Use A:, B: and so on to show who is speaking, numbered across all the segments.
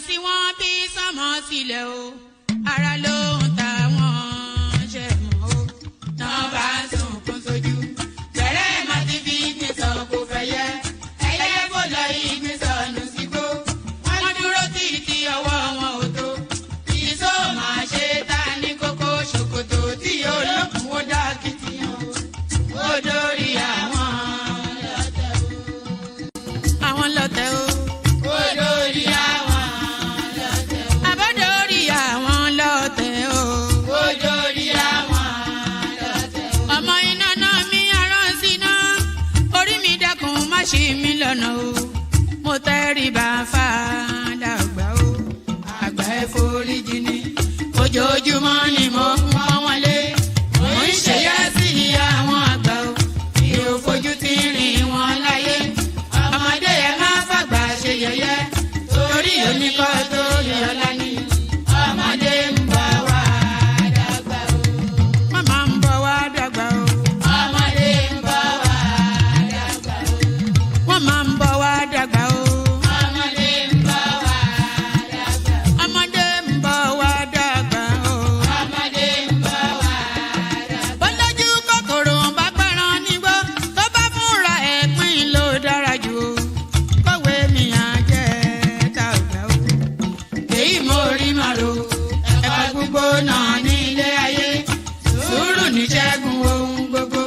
A: sí wọn bí sánmọ̀ sílẹ̀ o ara ló ń ta wọn ṣe mọ́ o náà bá sunkún sójú bẹ̀rẹ̀ má ti fi ní sọ kó fẹ́ yẹ ẹyẹ kó lọ ìgbín sọnù sígbó wọ́n dúró títí ọwọ́ wọn ò tó ìṣó máa ṣe ta ní kókó ṣòkòtò tí olókùn ó dá kìtìyàn ó dórí àwọn lọ́tẹ̀ o. Ṣí mi lọ́nà o, mo tẹríba fàdàgbà o, àgbà ẹ foríjì ni, ojoojúmọ́ ni mo ń pọ́n wọn lé, mo ń ṣèyá sí àwọn àgbà o, mi ò fojú tí rìn wọn láyé, ọmọdé ẹ má fàgbà ṣe yẹ̀yẹ́, torí oníkọ́ tó yọ̀ọ́lá ni, ọmọdé ń bọ̀ wá dàgbà o, màmá ń bọ̀ wá dàgbà o. Máa ń bọ̀ wá dàgbà o. Ọmọdé ń bọ̀ wá dàgbà. Ọmọdé ń bọ̀ wá dàgbà o. Ọmọdé ń bọ̀ wá dàgbà. Bọ́lájú kòkòrò bá gbẹ́ran nígbó tó bá fúnra ẹ̀pín ló dára jù o. Kọ̀wé mi á jẹ́ dàgbà o. Èyí mo rí màrò ẹ̀fọ́ gbogbo náà ní ilé ayé. Sùúrù ní ṣẹ́gun ohun gbogbo.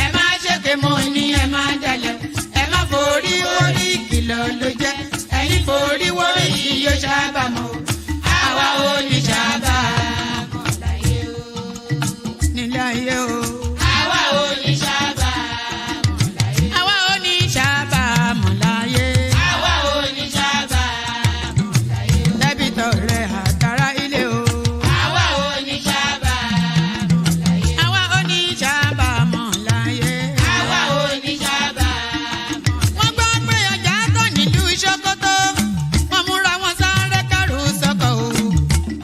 A: Ẹ má ṣèké mo ní ẹ má dalẹ̀. Forí orí kìlọ̀ ló jẹ́ ẹ̀yin forí wọ́rí yóò sábà mọ́ àwa ò ní sábà mọ́ láyé o. nílé ayé o. àwa ò ní sábà mọ́ láyé. àwa ò ní sábà mọ́ láyé. àwa ò ní sábà mọ́ láyé. dẹ́bìtọ̀ rẹ̀ àtàrà ilé o. àwa ò ní sábà mọ́ láyé. àwa ò ní sábà mọ́ láyé. àwa ò ní sábà. Ṣòkòtò wọn múra wọn sáré kẹrù sọkọ o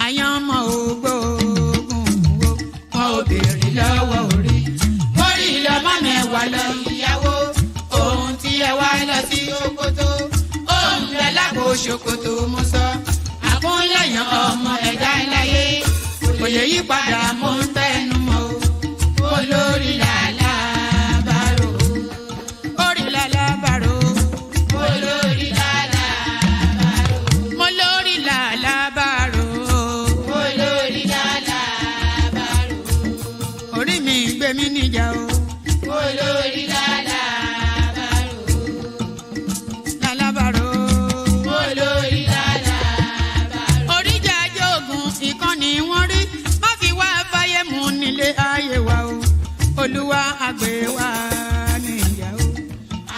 A: àyànmọ́ ògbóògùn wo wọn ò béèrè lọ́wọ́ orí mórí lọ́mọ mẹ́wàá lọ ìyàwó ohun tí ẹ wá lọ sí Ṣòkòtò ohun rẹ lágbo Ṣòkòtò mo sọ àkúnlẹ̀yàn ọmọ ẹ̀dá láyé kò lè yí padà mo ń tẹnu mọ́ o olórí làlá bàrò orí làlá bàrò olórí. Gbẹ̀mí níjà o. Olórí lálàbàrò. Lálàbàrò. Olórí lálàbàrò. Oríjà jogun ìkànnì wọn rí. Má fi wá fáyé mu nílé ayé wa o. Olúwa àgbẹ̀ wa níjà o.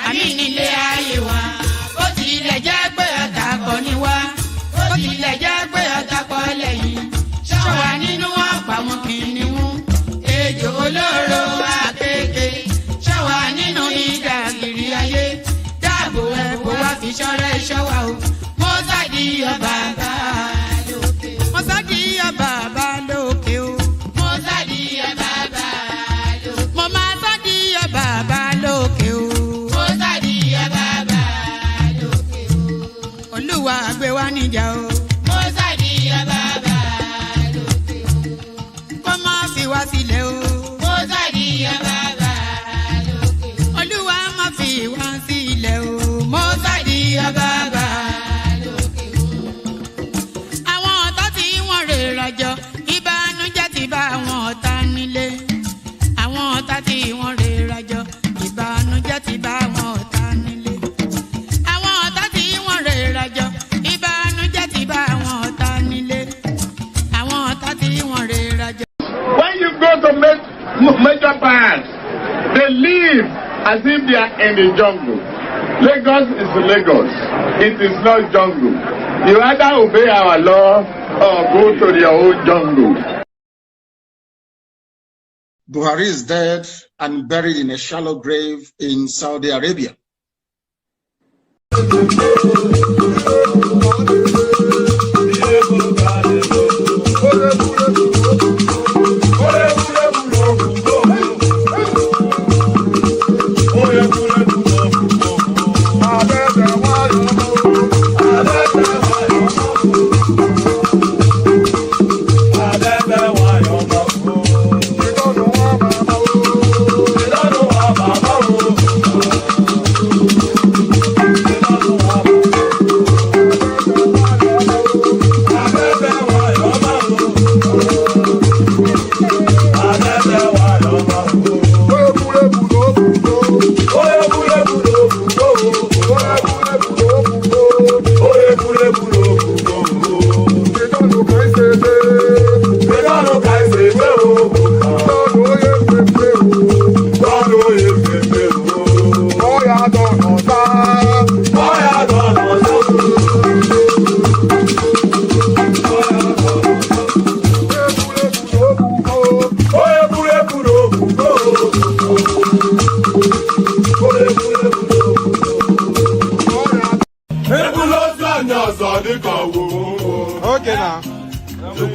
A: Àní nílé ayé wa. Ó tilẹ̀ jẹ́ pé ọ̀tá kọ́ ni wá. Ó tilẹ̀ jẹ́ pé ọ̀tá kọ́ lẹ́yìn. Ṣọ́wa nínú ọ̀pá wọn kìnìún. Ejò olóró akéèké ṣọ́wa nínú ìdàgìrì ayé dáàbò ẹ̀bùn wá fi ṣọ́rẹ́ ṣọ́wa o. Mo sádìyọ bàbá lókè. Mo sádìyọ bàbá lókè o. Mo sádìyọ bàbá lókè. Mo máa sádìyọ bàbá lókè o. Mo sádìyọ bàbá lókè o. Olúwa gbé wa níjà o. Mo sádìyọ bàbá lókè o. Kó má fi wá sílẹ̀ o. Mo sádìyọ bàbá lókè o. Olúwa má fi wá sílẹ̀ o. Mo sádìyọ bàbá lókè o. Àwọn ọ̀tá tí wọ́n rè rajọ ìbànújẹ́ ti bá àwọn ọ̀tá nílé. Àwọn ọ̀tá tí wọ́n rè rajọ ìbànújẹ́ ti bá àwọn ọ̀tá nílé. Àwọn ọ̀tá tí wọ́n rè rajọ ìbànújẹ́ ti bá àwọn ọ̀tá nílé. Àwọn ọ̀tá tí wọ́n rè rajọ.
B: When you go to make major parts, they live as if they are in the jungle. Lagos is Lagos. It is not jungle. You either obey our law or go to your own jungle.
C: Buhari is dead and buried in a shallow grave in Saudi Arabia.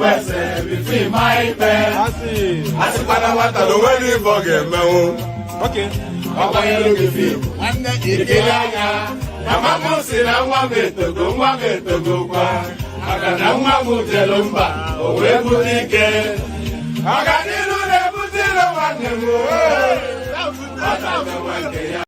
D: pẹ̀sẹ̀ bí fi máa ń pẹ́. Àsìpadà wa tàbí wọ́n ní bọ̀gẹ̀ mẹ́wọ́n. Ọkọ̀ yẹn ló fi fíìmù. Ìdílé anya. Màmá mú sí na nwa m etogo kwa. Maka na nwa m jelu mba, o wee bute ike. Ọganiru na-ebute ilo nwanne m. Ọ na-emewe nke ya.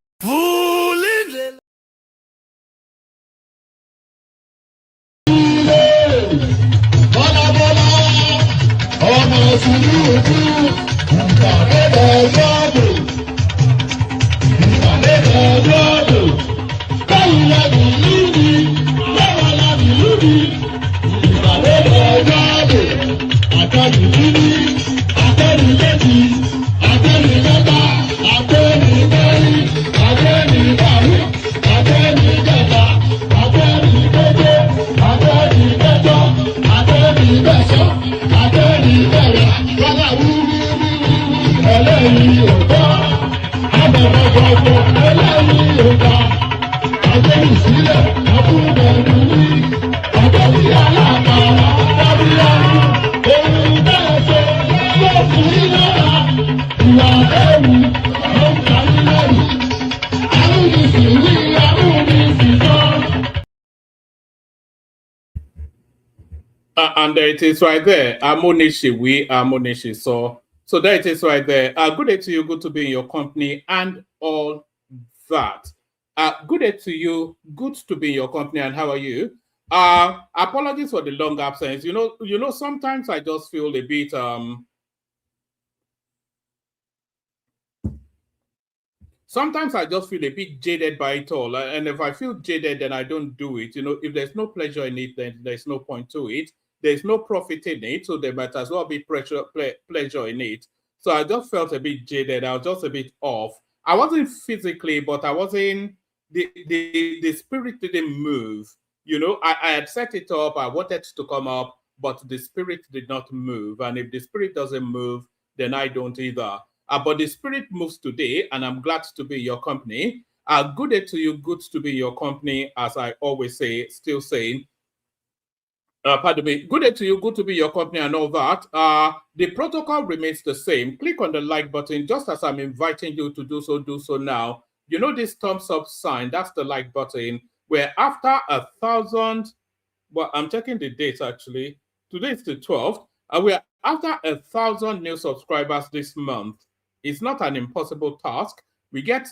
E: And there it is right there. Amonishi so. So there it is right there. Good day to you. Good to be in your company and all that. Good day to you. Good to be in your company. And how are you? Apologies for the long absence. You know, sometimes I just feel a bit sometimes I just feel a bit jaded by it all. And if I feel jaded, then I don't do it. You know, if there's no pleasure in it, then there's no point to it. There's no profit in it, so there might as well be pleasure in it. So I just felt a bit jaded. I was just a bit off. I wasn't physically, but I wasn't, the spirit didn't move. You know, I had set it up. I wanted to come up, but the spirit did not move. And if the spirit doesn't move, then I don't either. But the spirit moves today, and I'm glad to be in your company. Good day to you. Good to be in your company, as I always say, still saying. Pardon me. Good day to you. Good to be in your company and all that. The protocol remains the same. Click on the like button, just as I'm inviting you to do so now. You know this thumbs up sign, that's the like button, where after 1,000, well, I'm checking the date actually. Today is the 12th. We're after 1,000 new subscribers this month. It's not an impossible task. We get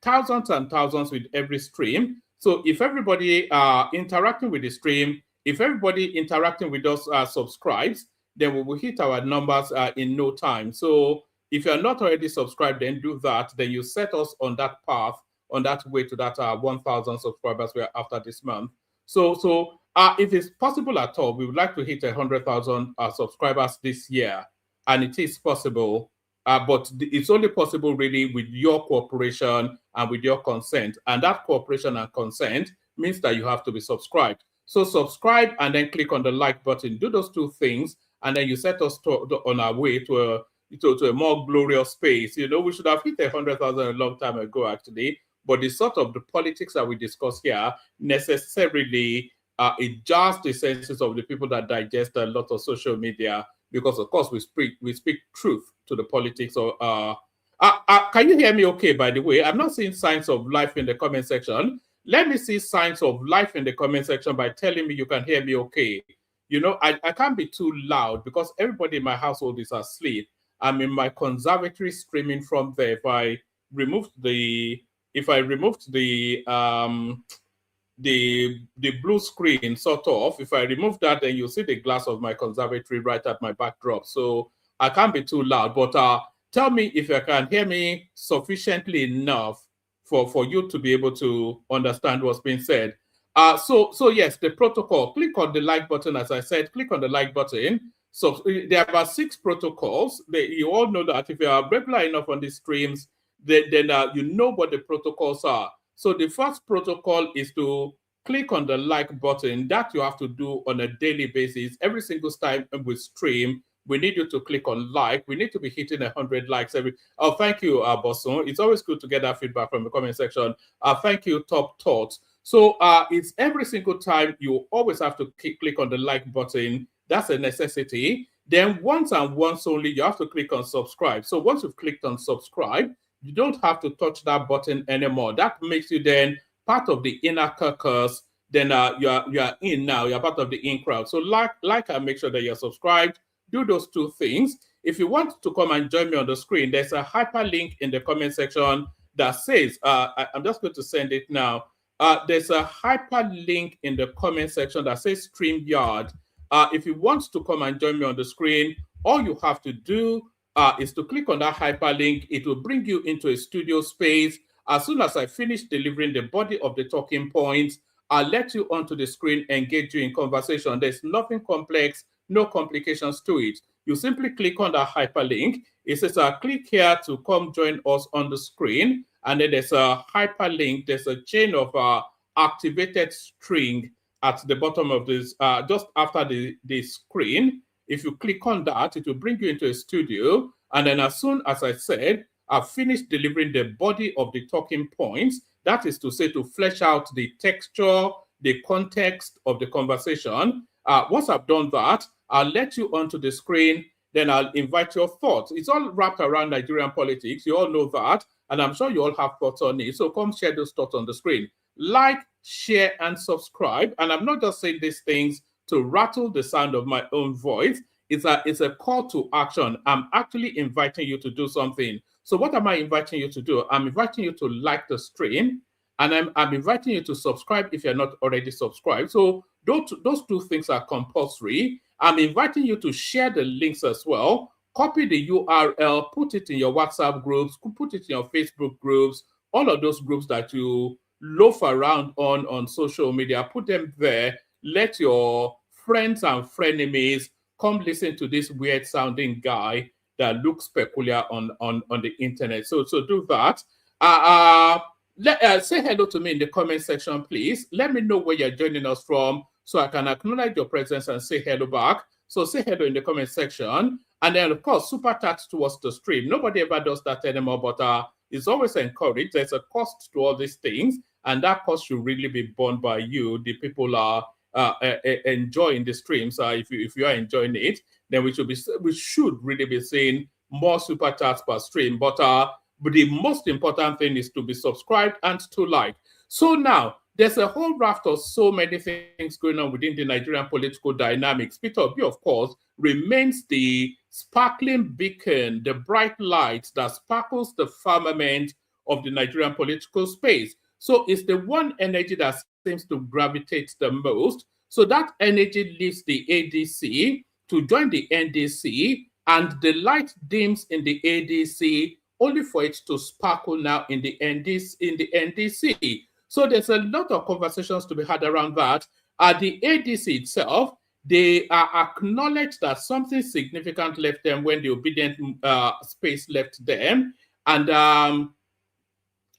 E: thousands and thousands with every stream. So if everybody interacting with the stream, if everybody interacting with us subscribes, then we will hit our numbers in no time. So if you're not already subscribed, then do that. Then you set us on that path, on that way to that 1,000 subscribers we're after this month. So if it's possible at all, we would like to hit 100,000 subscribers this year. And it is possible, but it's only possible really with your cooperation and with your consent. And that cooperation and consent means that you have to be subscribed. So subscribe and then click on the like button. Do those two things, and then you set us on our way to a more glorious space. You know, we should have hit 100,000 a long time ago, actually. But the sort of the politics that we discuss here necessarily it jars the senses of the people that digest a lot of social media, because of course we speak truth to the politics. So can you hear me okay, by the way? I'm not seeing signs of life in the comment section. Let me see signs of life in the comment section by telling me you can hear me okay. You know, I can't be too loud because everybody in my household is asleep. I'm in my conservatory streaming from there. If I removed the blue screen sort of, if I remove that, then you'll see the glass of my conservatory right at my backdrop. So I can't be too loud, but tell me if you can hear me sufficiently enough for you to be able to understand what's being said. So yes, the protocol, click on the like button. As I said, click on the like button. So there are about 6 protocols. You all know that if you are regular enough on these streams, then you know what the protocols are. So the first protocol is to click on the like button. That you have to do on a daily basis. Every single time we stream, we need you to click on like. We need to be hitting 100 likes every. Oh, thank you, Boson. It's always good to get that feedback from the comment section. Thank you, Top Thoughts. So it's every single time you always have to click on the like button. That's a necessity. Then once and once only, you have to click on subscribe. So once you've clicked on subscribe, you don't have to touch that button anymore. That makes you then part of the inner caucus. Then you are in now. You're part of the in crowd. So like and make sure that you're subscribed. Do those two things. If you want to come and join me on the screen, there's a hyperlink in the comment section that says, I'm just going to send it now. There's a hyperlink in the comment section that says StreamYard. If you want to come and join me on the screen, all you have to do is to click on that hyperlink. It will bring you into a studio space. As soon as I finish delivering the body of the talking points, I'll let you onto the screen, engage you in conversation. There's nothing complex, no complications to it. You simply click on that hyperlink. It says, click here to come join us on the screen. And then there's a hyperlink. There's a chain of activated string at the bottom of this, just after the screen. If you click on that, it will bring you into a studio. And then as soon as I said, I've finished delivering the body of the talking points, that is to say, to flesh out the texture, the context of the conversation. Once I've done that, I'll let you onto the screen. Then I'll invite your thoughts. It's all wrapped around Nigerian politics. You all know that. And I'm sure you all have thoughts on it. So come share those thoughts on the screen. Like, share, and subscribe. And I'm not just saying these things to rattle the sound of my own voice. It's a call to action. I'm actually inviting you to do something. So what am I inviting you to do? I'm inviting you to like the stream, and I'm inviting you to subscribe if you're not already subscribed. So those two things are compulsory. I'm inviting you to share the links as well. Copy the URL, put it in your WhatsApp groups, put it in your Facebook groups, all of those groups that you loaf around on social media, put them there. Let your friends and frenemies come listen to this weird sounding guy that looks peculiar on the internet. So do that. Say hello to me in the comment section, please. Let me know where you're joining us from so I can acknowledge your presence and say hello back. So say hello in the comment section. And then, of course, super chat towards the stream. Nobody ever does that anymore, but it's always encouraged. There's a cost to all these things, and that cost should really be borne by you. The people are enjoying the streams. If you are enjoying it, then we should really be seeing more super chats per stream. But the most important thing is to be subscribed and to like. So now there's a whole raft of so many things going on within the Nigerian political dynamics. Peter Obi, of course, remains the sparkling beacon, the bright light that sparkles the firmament of the Nigerian political space. So it's the one energy that seems to gravitate the most. So that energy leaves the ADC to join the NDC, and the light dims in the ADC only for it to sparkle now in the NDC. So there's a lot of conversations to be had around that. The ADC itself, they acknowledge that something significant left them when the obedient space left them. And the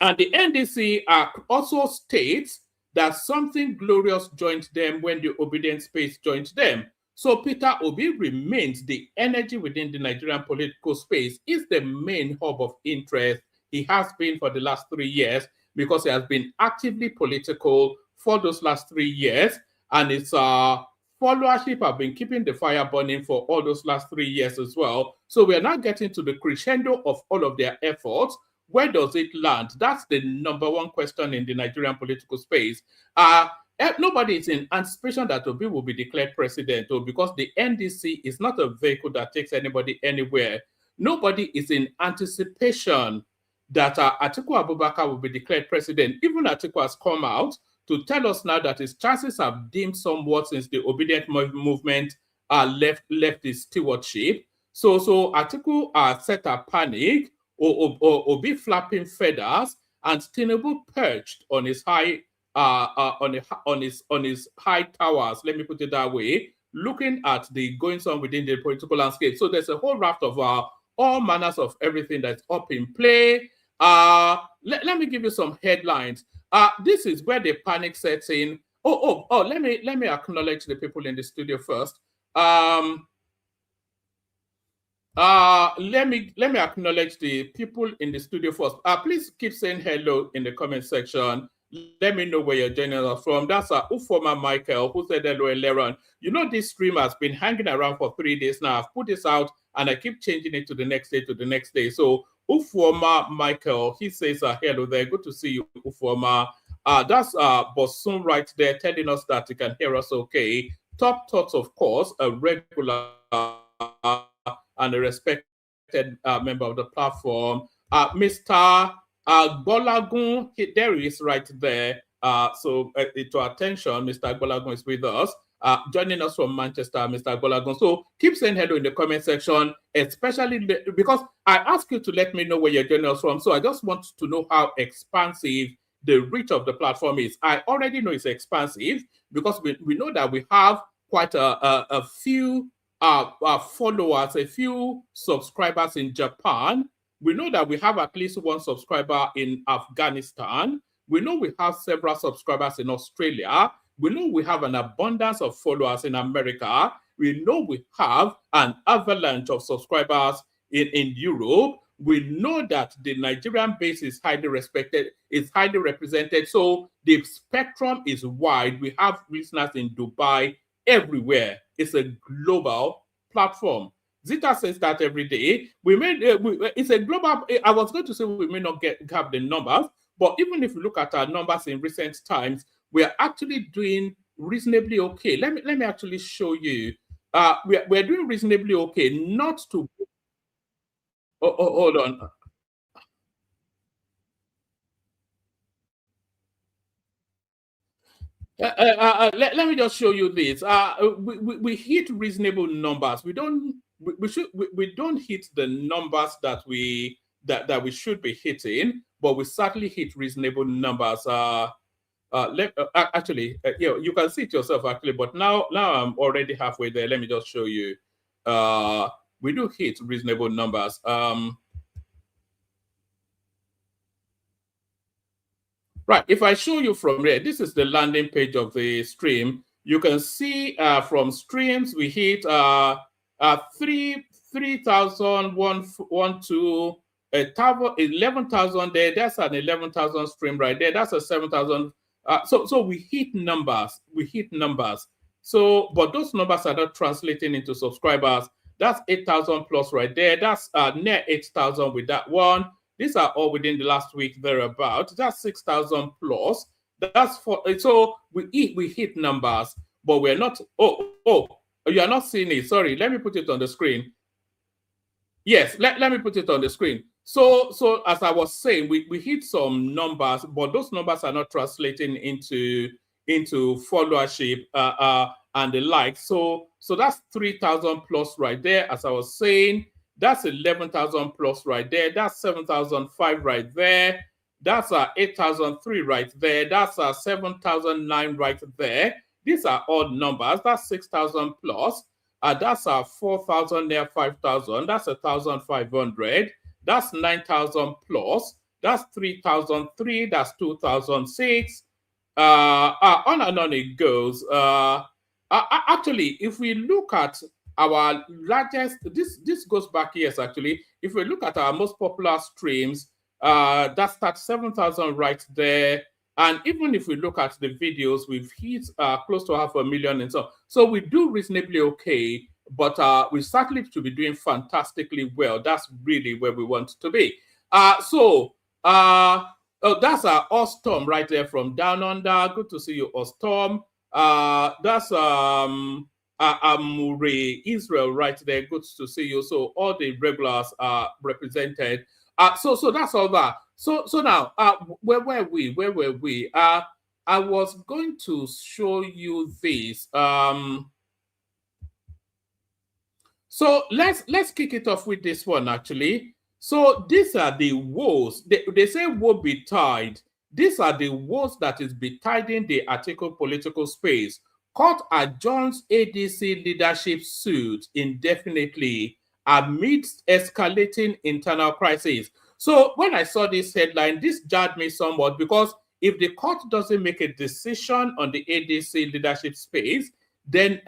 E: NDC also states that something glorious joined them when the obedient space joined them. So Peter Obi remains the energy within the Nigerian political space, is the main hub of interest. He has been for the last 3 years because he has been actively political for those last 3 years. And its followership have been keeping the fire burning for all those last 3 years as well. So we are now getting to the crescendo of all of their efforts. Where does it land? That's the number one question in the Nigerian political space. Nobody is in anticipation that Obi will be declared president, because the NDC is not a vehicle that takes anybody anywhere. Nobody is in anticipation that Atiku Abubakar will be declared president. Even Atiku has come out to tell us now that his chances have dimmed somewhat since the obedient movement left his stewardship. So Atiku set a panic, or Obi flapping feathers, and tinubu perched on his high on his high towers, let me put it that way, looking at the goings on within the political landscape. So there's a whole raft of all manners of everything that's up in play. Let me give you some headlines. This is where the panic sets in. Let me acknowledge the people in the studio first. Let me acknowledge the people in the studio first. Please keep saying hello in the comment section. Let me know where you're joining us from. That's Ufoma Michael, who said hello, Leron. You know, this stream has been hanging around for 3 days now. I've put this out and I keep changing it to the next day, to the next day. So Ufoma Michael, he says hello there. Good to see you, Ufoma. That's Bosun right there telling us that you can hear us okay. Top Thoughts, of course, a regular and a respected member of the platform. Mr. Bolagun, there he is right there. So to attention, Mr. Bolagun is with us. Joining us from Manchester, Mr. Bolagun. So keep saying hello in the comment section, especially because I asked you to let me know where you're joining us from. So I just want to know how expansive the reach of the platform is. I already know it's expansive because we know that we have quite a few followers, a few subscribers in Japan. We know that we have at least one subscriber in Afghanistan. We know we have several subscribers in Australia. We know we have an abundance of followers in America. We know we have an avalanche of subscribers in Europe. We know that the Nigerian base is highly respected, is highly represented. So the spectrum is wide. We have listeners in Dubai, everywhere. It's a global platform. Zita says that every day. It's a global. I was going to say we may not have the numbers, but even if you look at our numbers in recent times, we are actually doing reasonably okay. Let me actually show you. We're doing reasonably okay. Not to. Hold on. Let me just show you this. We hit reasonable numbers. We don't hit the numbers that we should be hitting, but we certainly hit reasonable numbers. Actually, you can see it yourself actually, but now I'm already halfway there. Let me just show you. We do hit reasonable numbers. Right, if I show you from here, this is the landing page of the stream. You can see from streams, we hit 11,000 there. That's an 11,000 stream right there. That's a 7,000. So we hit numbers. So, but those numbers are not translating into subscribers. That's 8,000 plus right there. That's near 8,000 with that one. These are all within the last week thereabout. That's 6,000 plus. That's so we hit numbers, but we're not. Oh, you are not seeing it. Sorry, let me put it on the screen. Yes, let me put it on the screen. So as I was saying, we hit some numbers, but those numbers are not translating into followership and the like. So that's 3,000 plus right there. As I was saying, that's 11,000 plus right there. That's 7,005 right there. That's 8,003 right there. That's 7,009 right there. These are odd numbers. That's 6,000 plus. That's 4,000 near 5,000. That's 1,500. That's 9,000 plus. That's 3,003. That's 2,006. On and on it goes. Actually, if we look at our largest, this goes back years actually. If we look at our most popular streams, that's at 7,000 right there. And even if we look at the videos, we've hit close to 500,000 and so. So we do reasonably okay, but we certainly to be doing fantastically well. That's really where we want to be. That's Ostom right there from Down Under. Good to see you, Ostom. That's Amure Israel right there. Good to see you. So all the regulars are represented. So that's all that. So now, where were we? I was going to show you this. So let's kick it off with this one actually. So these are the woes. They say woe betide. These are the woes that is betiding the Atiku political space. Court adjourns ADC leadership suit indefinitely amidst escalating internal crisis. So when I saw this headline, this jarred me somewhat because if the court doesn't make a decision on the ADC leadership space, then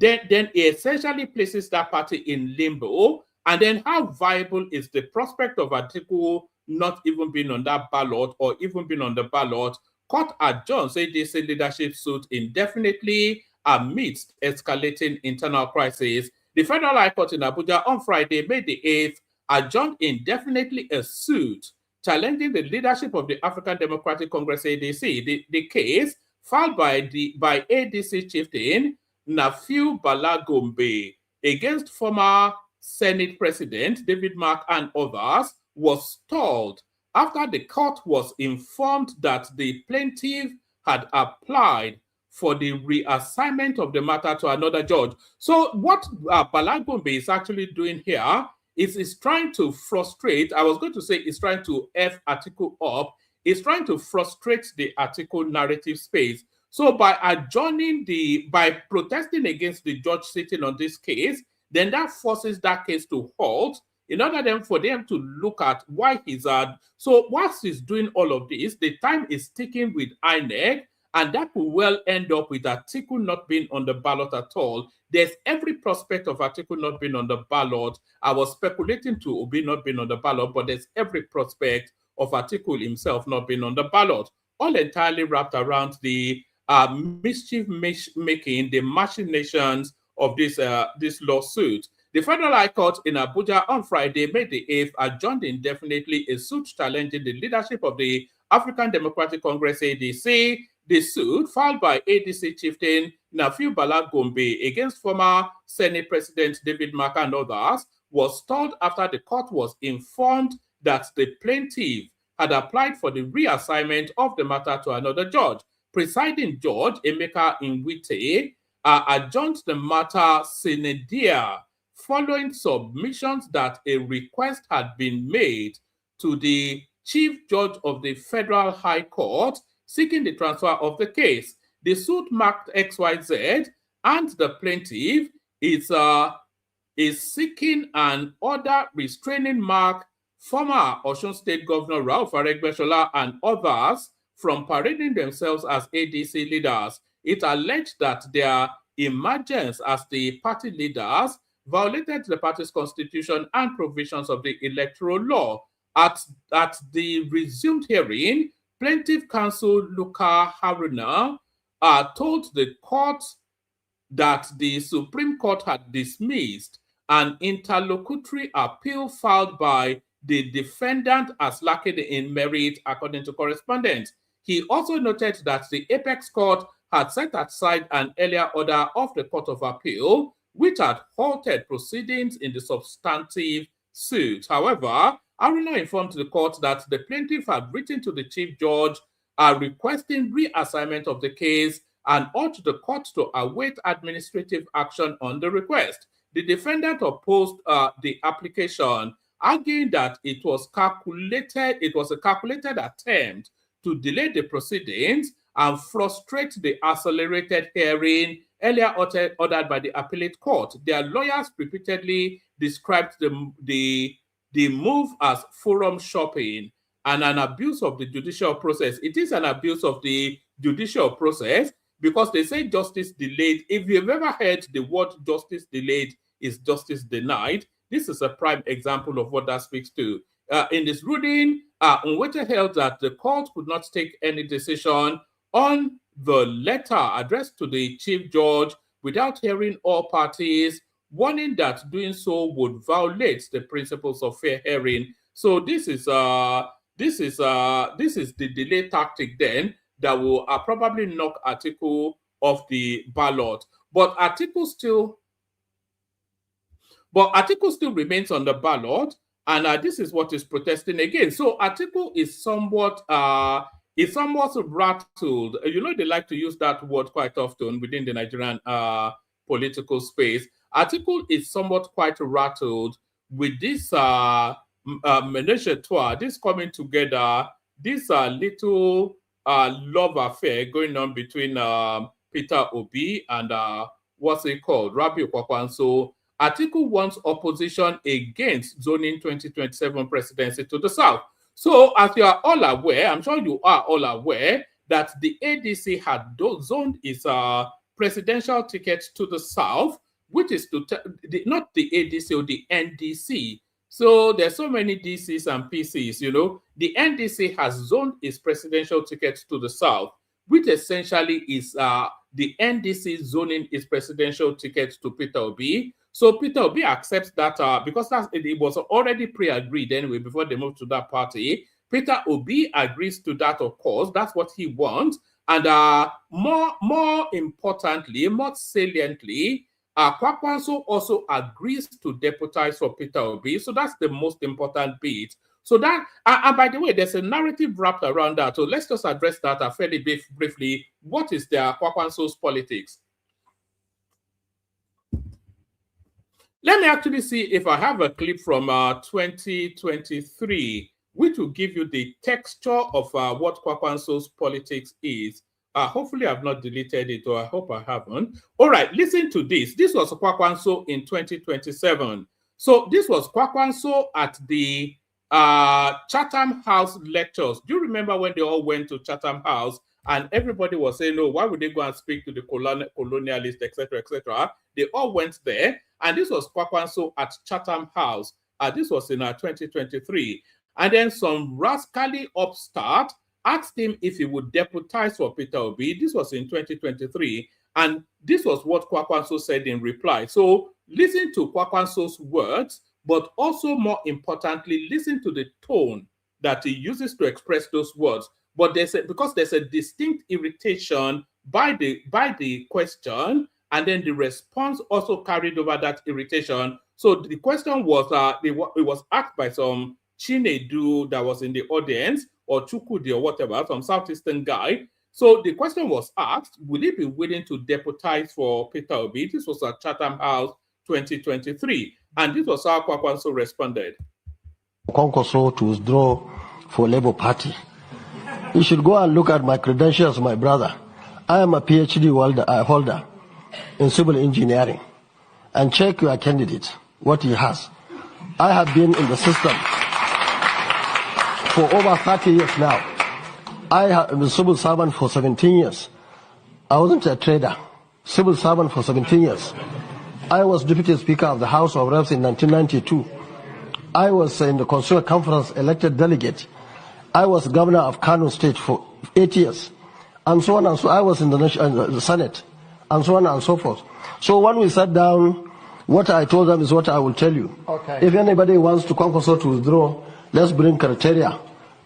E: it essentially places that party in limbo. And then how viable is the prospect of Atiku not even been on that ballot or even been on the ballot. Court adjourns ADC leadership suit indefinitely amidst escalating internal crisis. The Federal High Court in Abuja on Friday, May the 8th, adjourned indefinitely a suit challenging the leadership of the African Democratic Congress ADC. The case filed by ADC chieftain Nafiu Bala Gombe against former Senate President David Mark and others was stalled after the court was informed that the plaintiff had applied for the reassignment of the matter to another judge. So what Bala Gombe is actually doing here is trying to frustrate, I was going to say it's trying to F Atiku up, it's trying to frustrate the Atiku narrative space. So by protesting against the judge sitting on this case, then that forces that case to halt in order for them to look at why he's so whilst he's doing all of this, the time is ticking with INEC, and that will well end up with Atiku not being on the ballot at all. There's every prospect of Atiku not being on the ballot. I was speculating to Obi not being on the ballot, but there's every prospect of Atiku himself not being on the ballot, all entirely wrapped around the mischief making, the machinations of this lawsuit. The Federal High Court in Abuja on Friday, May the 8th, adjourned indefinitely a suit challenging the leadership of the African Democratic Congress ADC. The suit, filed by ADC chieftain Nafiu Bala Gombe against former Senate President David Mark and others, was stalled after the court was informed that the plaintiff had applied for the reassignment of the matter to another judge. Presiding Judge Emeka Nwite adjourned the matter sine die following submissions that a request had been made to the Chief Judge of the Federal High Court seeking the transfer of the case. The suit marked XYZ, and the plaintiff is seeking an order restraining Mark, former Osun State Governor Ralph Aregbesola, and others from parading themselves as ADC leaders. It alleged that their emergence as the party leaders violated the party's constitution and provisions of the electoral law. At the resumed hearing, Plaintiff Counsel Luka Haruna told the court that the Supreme Court had dismissed an interlocutory appeal filed by the defendant as lacking in merit, according to correspondence. He also noted that the Apex Court had set aside an earlier order of the Court of Appeal, which had halted proceedings in the substantive suit. However, Haruna informed the court that the plaintiff had written to the Chief Judge requesting reassignment of the case and urged the court to await administrative action on the request. The defendant opposed the application, arguing that it was a calculated attempt to delay the proceedings and frustrate the accelerated hearing earlier ordered by the appellate court. Their lawyers repeatedly described the move as forum shopping and an abuse of the judicial process. It is an abuse of the judicial process because they say justice delayed. If you've ever heard the word justice delayed is justice denied, this is a prime example of what that speaks to. In this ruling, Nwite held that the court could not take any decision on the letter addressed to the Chief Judge without hearing all parties, warning that doing so would violate the principles of fair hearing. So this is the delay tactic then that will probably knock Atiku off the ballot. But Atiku still remains on the ballot, and this is what is protesting again. So Atiku is somewhat rattled. You know, they like to use that word quite often within the Nigerian political space. Atiku is somewhat quite rattled with this menage a trois, this coming together, this little love affair going on between Peter Obi and what's it called, Obi-Kwankwaso. Atiku wants opposition against zoning 2027 presidency to the south. So, as you are all aware, I'm sure you are all aware that the ADC had zoned its presidential ticket to the south, which is not the ADC or the NDC. So there's so many DCs and PCs, you know. The NDC has zoned its presidential tickets to the south, which essentially is the NDC zoning its presidential tickets to Peter Obi. So Peter Obi accepts that because it was already pre-agreed anyway before they moved to that party. Peter Obi agrees to that, of course. That's what he wants. And more importantly, more saliently, Kwankwaso also agrees to deputize for Peter Obi. So that's the most important bit. So that, and by the way, there's a narrative wrapped around that. So let's just address that fairly briefly. What is the Kwankwaso's politics? Let me actually see if I have a clip from 2023, which will give you the texture of what Kwankwaso's politics is. Hopefully, I've not deleted it, or I hope I haven't. All right, listen to this. This was Kwankwaso in 2027. So this was Kwankwaso at the Chatham House lectures. Do you remember when they all went to Chatham House and everybody was saying, no, why would they go and speak to the colonialists, etc., etc.? They all went there. And this was Kwankwaso at Chatham House. This was in 2023. And then some rascally upstart asked him if he would deputize for Peter Obi. This was in 2023. And this was what Kwankwaso said in reply. So listen to Kwankwaso's words, but also more importantly, listen to the tone that he uses to express those words. But because there's a distinct irritation by the question, and then the response also carried over that irritation. So the question was, it was asked by some Chinedu that was in the audience, or Chukudi or whatever, some Southeastern guy. So the question was asked, will he be willing to deputize for Peter Obi? This was at Chatham House 2023. And this was how Kwankwaso responded.
F: Kwankwaso to withdraw for Labour Party. You should go and look at my credentials, my brother. I am a PhD holder in civil engineering, and check your candidate, what he has. I have been in the system for over 30 years now. I have been a civil servant for 17 years. I wasn't a trader. Civil servant for 17 years. I was Deputy Speaker of the House of Reps in 1992. I was in the Constitutional Conference elected delegate. I was Governor of Kano State for 8 years. And so on and so. I was in the Senate. And so on and so forth. So when we sat down, what I told them is what I will tell you. Okay. If anybody wants to Kwankwaso to withdraw, let's bring criteria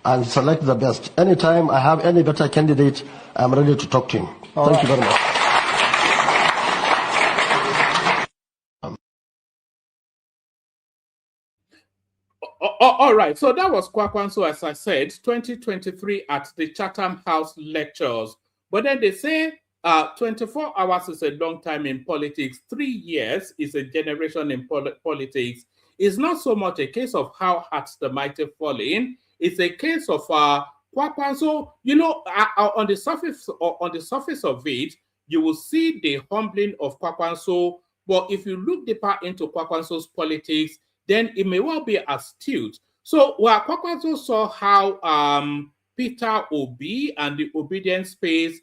F: and select the best. Anytime I have any better candidate, I'm ready to talk to him. Thank you very much.
E: All right, so that was Kwankwaso, as I said, 2023 at the Chatham House lectures. But then they say 24 hours is a long time in politics. 3 years is a generation in politics. It's not so much a case of how hard the mighty falling. It's a case of Kwankwaso. You know, on the surface of it, you will see the humbling of Kwankwaso. But if you look deeper into Kwankwaso's politics, then it may well be astute. So Kwankwaso saw how Peter Obi and the obedience space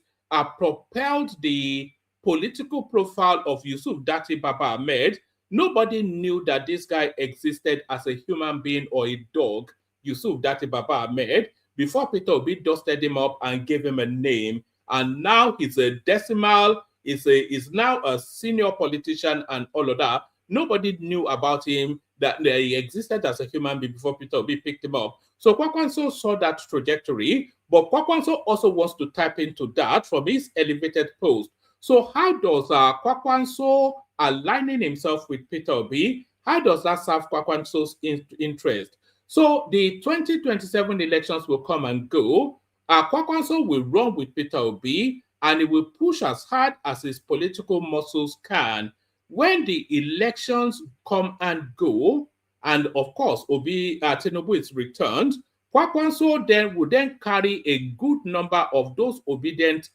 E: propelled the political profile of Yusuf Dati Baba Ahmed. Nobody knew that this guy existed as a human being or a dog, Yusuf Dati Baba Ahmed, before Peter Obi dusted him up and gave him a name. And now he's a decimal, is now a senior politician and all of that. Nobody knew about him, that he existed as a human being before Peter Obi picked him up. So Kwankwaso saw that trajectory, but Kwankwaso also wants to tap into that from his elevated post. So how does Kwankwaso aligning himself with Peter Obi, how does that serve Kwankwaso's interest? So the 2027 elections will come and go. Kwankwaso will run with Peter Obi, and he will push as hard as his political muscles can. When the elections come and go, and of course, Tinubu is returned, Kwankwaso would then carry a good number of those obedient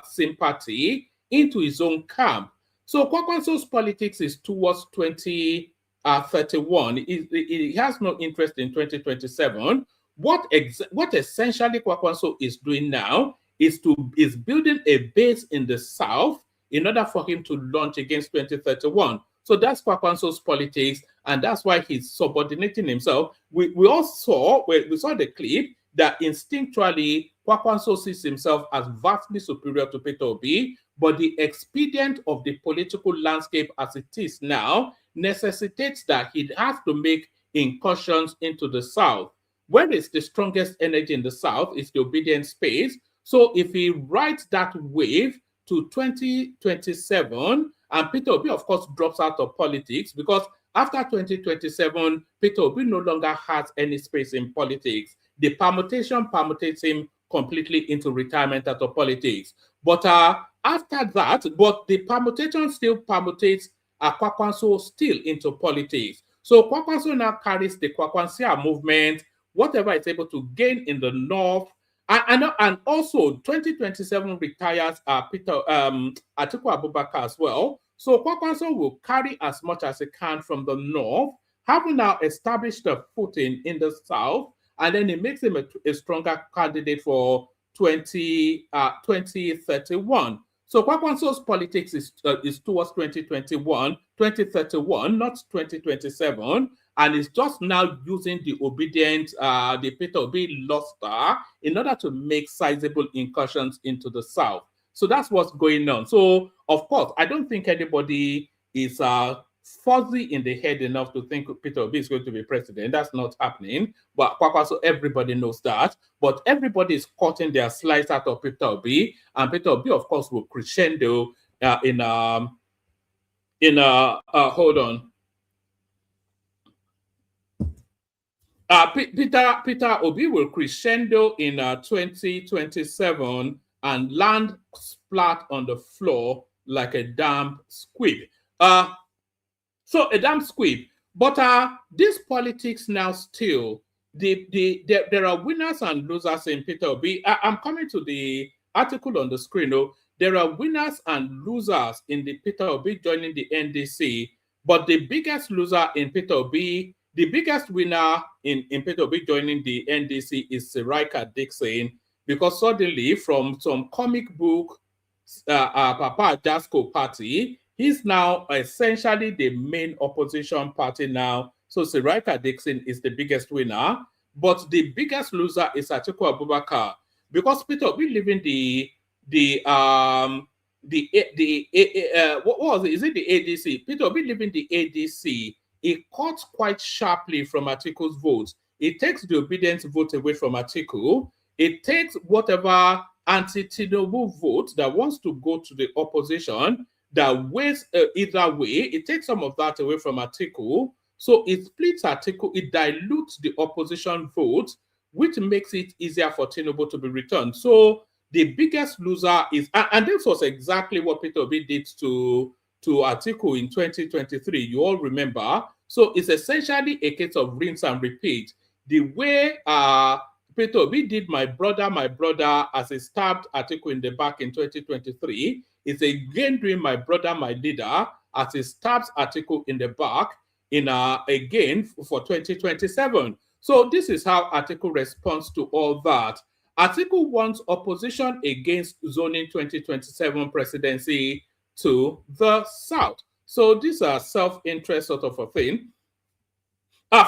E: sympathy into his own camp. So Kwankwaso's politics is towards 2031. He has no interest in 2027. What essentially Kwankwaso is doing now is building a base in the South in order for him to launch against 2031. So that's Kwankwaso's politics, and that's why he's subordinating himself. We all saw, we saw the clip that instinctually Kwankwaso sees himself as vastly superior to Peter Obi, but the expedient of the political landscape as it is now necessitates that he has to make incursions into the South. Where is the strongest energy in the South is the obedient space. So if he rides that wave to 2027, and Peter Obi, of course, drops out of politics, because after 2027, Peter Obi no longer has any space in politics. The permutation permutates him completely into retirement out of politics. But after that, but the permutation still permutates Kwankwaso still into politics. So Kwankwaso now carries the Kwankwansia movement, whatever it's able to gain in the north, and also 2027 retires Atiku Abubakar as well. So Kwankwaso will carry as much as he can from the north, having now established a footing in the south, and then it makes him a stronger candidate for 2031. So Kwankwaso's politics is towards 2031, not 2027, and is just now using the obedient, the Peter Obi luster in order to make sizable incursions into the South. So that's what's going on. So, of course, I don't think anybody is fuzzy in the head enough to think Peter Obi is going to be president. That's not happening. But Kwankwaso, everybody knows that. But everybody is cutting their slice out of Peter Obi, and Peter Obi, of course, will crescendo hold on. Peter Obi will crescendo in 2027 and land flat on the floor like a damp squib. So a damn squib. But this politics now still, there are winners and losers in Peter Obi. I'm coming to the article on the screen. There are winners and losers in the Peter Obi joining the NDC. But the biggest loser in Peter Obi, the biggest winner in Peter Obi joining the NDC is Sirika Dixon, because suddenly from some comic book Papa Jasco party, he's now essentially the main opposition party now. So Sirika Dixon is the biggest winner, but the biggest loser is Atiku Abubakar, because Peter Obi leaving what was it? Is it the ADC? Peter Obi leaving the ADC. It cuts quite sharply from Atiku's votes. It takes the obedience vote away from Atiku. It takes whatever anti-tinubu vote that wants to go to the opposition that weighs either way. It takes some of that away from Atiku. So it splits Atiku. It dilutes the opposition vote, which makes it easier for Tinubu to be returned. So the biggest loser is, and this was exactly what Peter Obi did to Atiku in 2023. You all remember. So it's essentially a case of rinse and repeat. The way Peter Obi did my brother, as he stabbed Atiku in the back in 2023, is again doing my brother, my leader, as he stabs Atiku in the back again for 2027. So this is how Atiku responds to all that. Atiku wants opposition against zoning 2027 presidency to the South. So these are self-interest sort of a thing.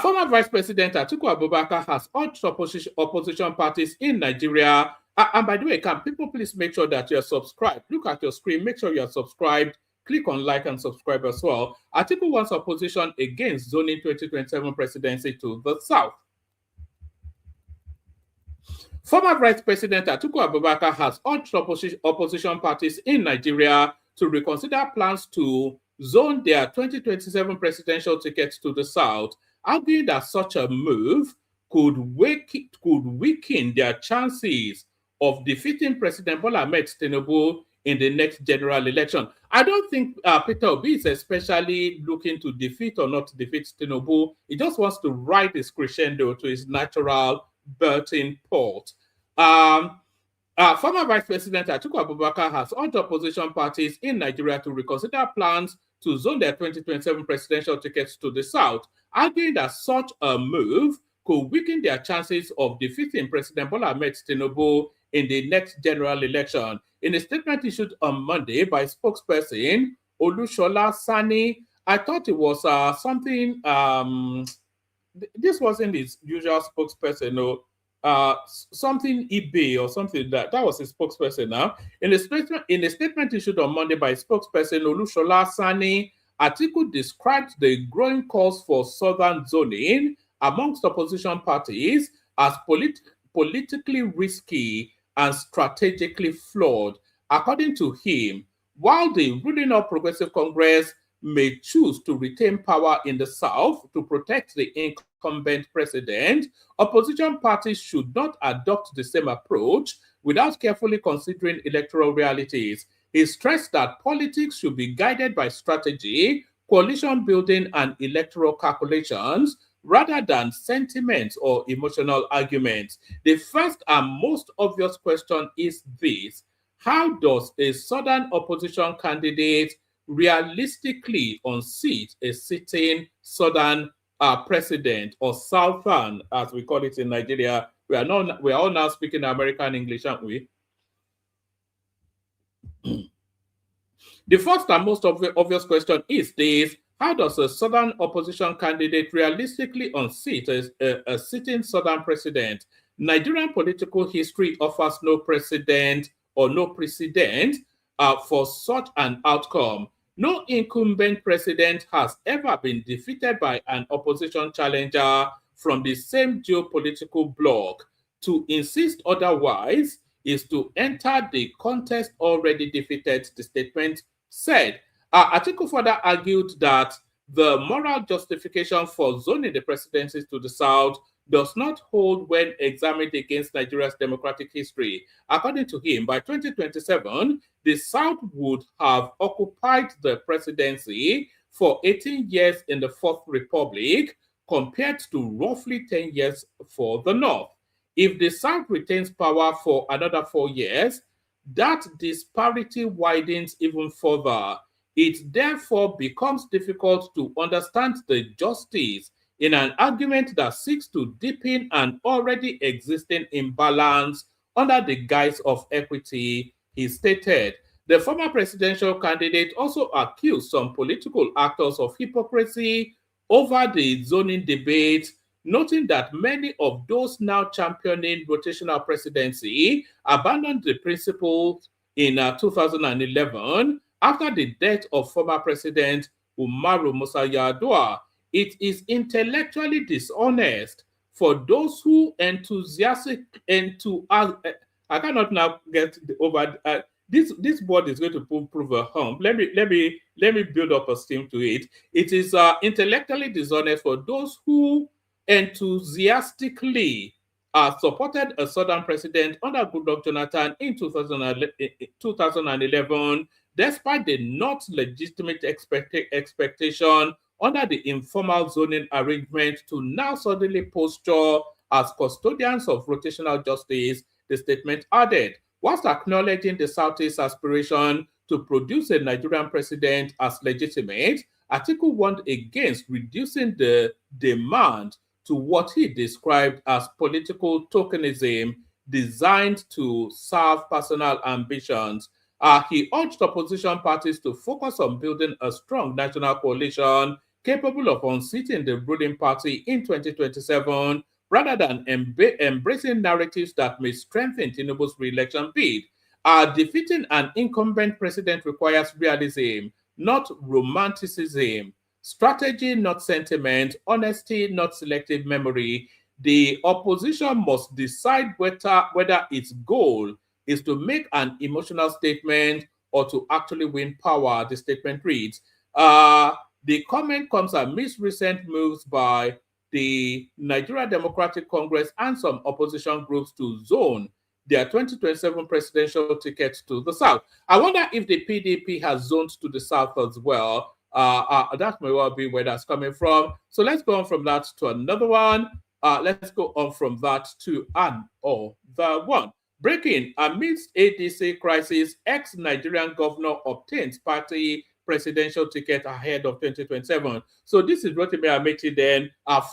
E: Former Vice President Atiku Abubakar has urged opposition parties in Nigeria. And by the way, can people please make sure that you're subscribed? Look at your screen, make sure you're subscribed. Click on like and subscribe as well. Atiku wants opposition against zoning 2027 presidency to the South. Former Vice President Atiku Abubakar has urged opposition parties in Nigeria to reconsider plans to zone their 2027 presidential tickets to the South, arguing that such a move could weaken their chances of defeating President Bola Ahmed Tinubu in the next general election. I don't think Peter Obi is especially looking to defeat or not defeat Tinubu. He just wants to ride his crescendo to his natural Burton port. Former Vice President Atiku Abubakar has urged opposition parties in Nigeria to reconsider plans to zone their 2027 presidential tickets to the South, arguing that such a move could weaken their chances of defeating President Bola Ahmed Tinubu in the next general election. In a statement issued on Monday by spokesperson Olushola Sani, I thought it was something. This wasn't his usual spokesperson, no. Something eBay or something that was his spokesperson. Now, in a statement issued on Monday by spokesperson Olushola Sani, Atiku described the growing calls for southern zoning amongst opposition parties as politically risky and strategically flawed. According to him, while the ruling All Progressive Congress may choose to retain power in the South to protect the incumbent president, opposition parties should not adopt the same approach without carefully considering electoral realities. He stressed that politics should be guided by strategy, coalition building, and electoral calculations rather than sentiments or emotional arguments. The first and most obvious question is this: how does a southern opposition candidate realistically unseat a sitting southern president, or southern, as we call it in Nigeria? We are all now speaking American English, aren't we? The first and most obvious question is this: how does a southern opposition candidate realistically unseat a sitting southern president? Nigerian political history offers no precedent or no precedent for such an outcome. No incumbent president has ever been defeated by an opposition challenger from the same geopolitical bloc. To insist otherwise is to enter the contest already defeated, the statement said. Atiku further argued that the moral justification for zoning the presidencies to the South does not hold when examined against Nigeria's democratic history. According to him, by 2027, the South would have occupied the presidency for 18 years in the Fourth Republic, compared to roughly 10 years for the North. If the South retains power for another 4 years, that disparity widens even further. It therefore becomes difficult to understand the justice in an argument that seeks to deepen an already existing imbalance under the guise of equity, he stated. The former presidential candidate also accused some political actors of hypocrisy over the zoning debate, noting that many of those now championing rotational presidency abandoned the principle in 2011 after the death of former President Umaru Musa Yar'Adua. It is intellectually dishonest for those who I cannot now get over this word is going to prove a hump. Let me build up a steam to it. It is intellectually dishonest for those who enthusiastically supported a southern president under Goodluck Jonathan in 2011, despite the not legitimate expectation under the informal zoning arrangement to now suddenly posture as custodians of rotational justice, the statement added. Whilst acknowledging the Southeast aspiration to produce a Nigerian president as legitimate, Atiku warned against reducing the demand to what he described as political tokenism designed to serve personal ambitions. He urged opposition parties to focus on building a strong national coalition capable of unseating the ruling party in 2027, rather than embracing narratives that may strengthen Tinubu's re-election bid. Defeating an incumbent president requires realism, not romanticism, strategy, not sentiment, honesty, not selective memory. The opposition must decide whether its goal is to make an emotional statement or to actually win power, the statement reads. The comment comes amidst recent moves by the Nigeria Democratic Congress and some opposition groups to zone their 2027 presidential tickets to the South. I wonder if the PDP has zoned to the South as well. That may well be where that's coming from. So let's go on from that to another one. Let's go on from that to another one. Breaking: amidst ADC crisis, ex-Nigerian governor obtains party presidential ticket ahead of 2027. So this is Rotimi Amechi then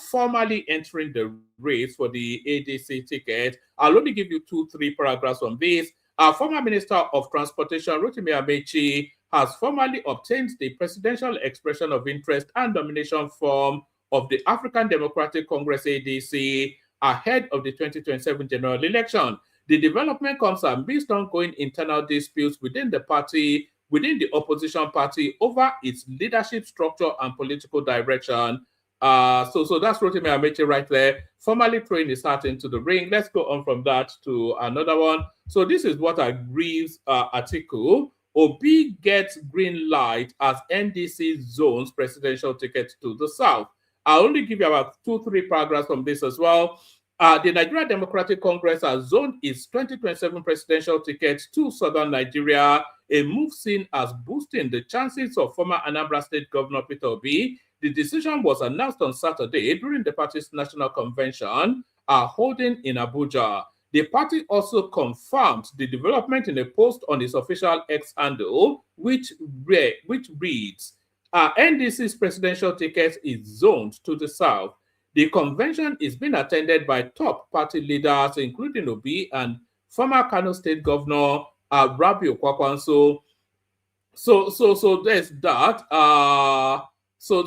E: formally entering the race for the ADC ticket. I'll only give you 2-3 paragraphs on this. Our former Minister of Transportation, Rotimi Amechi, has formally obtained the presidential expression of interest and nomination form of the African Democratic Congress ADC ahead of the 2027 general election. The development comes amidst ongoing internal disputes within the party, within the opposition party, over its leadership structure and political direction. So that's Rotimi Amechi right there, formally throwing his hat into the ring. Let's go on from that to another one. So this is what aggrieves Atiku. Obi gets green light as NDC zones presidential ticket to the south. I'll only give you about 2-3 paragraphs from this as well. The Nigerian Democratic Congress has zoned its 2027 presidential ticket to southern Nigeria, a move seen as boosting the chances of former Anambra State Governor Peter Obi. The decision was announced on Saturday during the party's national convention holding in Abuja. The party also confirmed the development in a post on its official X handle, which reads, NDC's presidential ticket is zoned to the south. The convention is being attended by top party leaders, including Obi and former Kano State Governor Rabi Obi-Kwankwaso. So there's that. So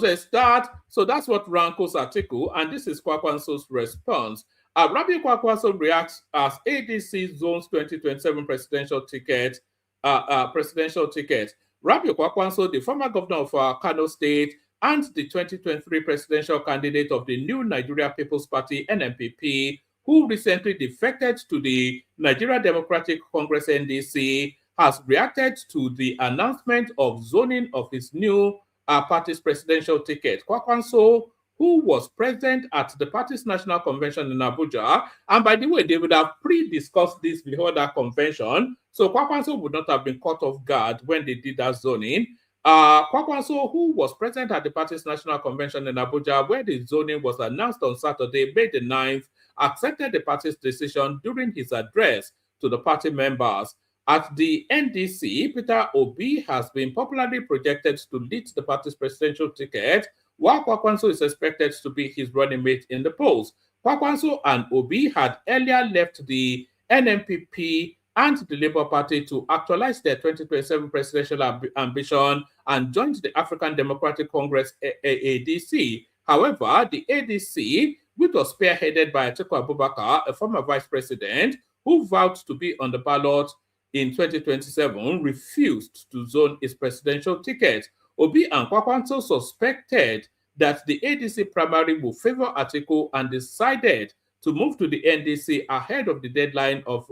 E: that's what rankles Atiku, and this is Kwakwanso's response. Rabi Obi-Kwankwaso reacts as ADC zones 2027 presidential ticket. Rabi Obi-Kwankwaso, the former governor of Kano State and the 2023 presidential candidate of the New Nigeria People's Party (NNPP), who recently defected to the Nigeria Democratic Congress (NDC), has reacted to the announcement of zoning of his new party's presidential ticket. Kwakwanso, who was present at the party's national convention in Abuja, and by the way, they would have pre-discussed this before that convention, so Kwakwanso would not have been caught off guard when they did that zoning. Kwakwanso, who was present at the party's national convention in Abuja, where the zoning was announced on Saturday, May the 9th, accepted the party's decision during his address to the party members. At the NDC, Peter Obi has been popularly projected to lead the party's presidential ticket, while Kwakwanso is expected to be his running mate in the polls. Kwakwanso and Obi had earlier left the NNPP and the Labour Party to actualize their 2027 presidential ambition and joined the African Democratic Congress ADC. However, the ADC, which was spearheaded by Atiku Abubakar, a former vice president, who vowed to be on the ballot in 2027, refused to zone its presidential ticket. Obi and Kwakwanso suspected that the ADC primary will favor Atiku and decided to move to the NDC ahead of the deadline of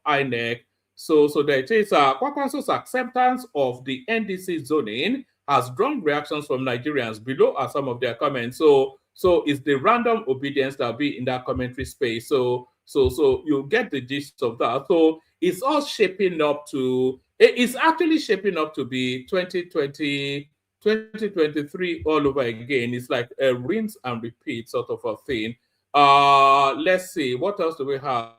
E: INEC. So there it is. Kwakwanso's acceptance of the NDC zoning has drawn reactions from Nigerians. Below are some of their comments. So it's the random obedience that will be in that commentary space. So you'll get the gist of that. So it's all shaping up to, it's actually shaping up to be 2023 all over again. It's like a rinse and repeat sort of a thing. Let's see, what else do we have?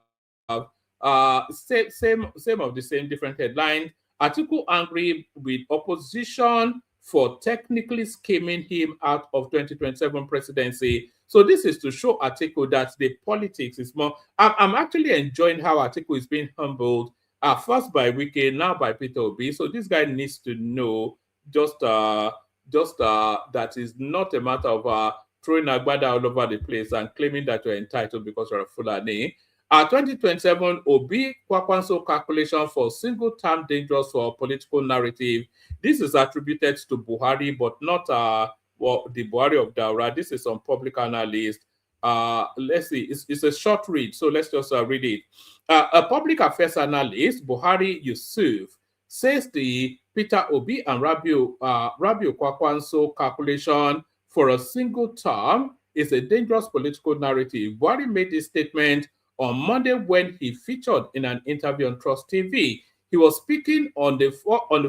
E: Same of the same, different headline. Atiku angry with opposition for technically scheming him out of 2027 presidency. So this is to show Atiku that the politics is more. I'm actually enjoying how Atiku is being humbled. First by Wike, now by Peter Obi. So this guy needs to know just that is not a matter of throwing agbada all over the place and claiming that you're entitled because you're a Fulani. 2027 Obi-Kwankwaso calculation for single-term dangerous for political narrative. This is attributed to Buhari, but not the Buhari of Daura. This is on public analyst. Let's see, it's a short read, so let's just read it. A public affairs analyst, Buhari Yusuf, says the Peter Obi and Rabi Obi-Kwankwaso calculation for a single term is a dangerous political narrative. Buhari made this statement on Monday when he featured in an interview on Trust TV. He was speaking on the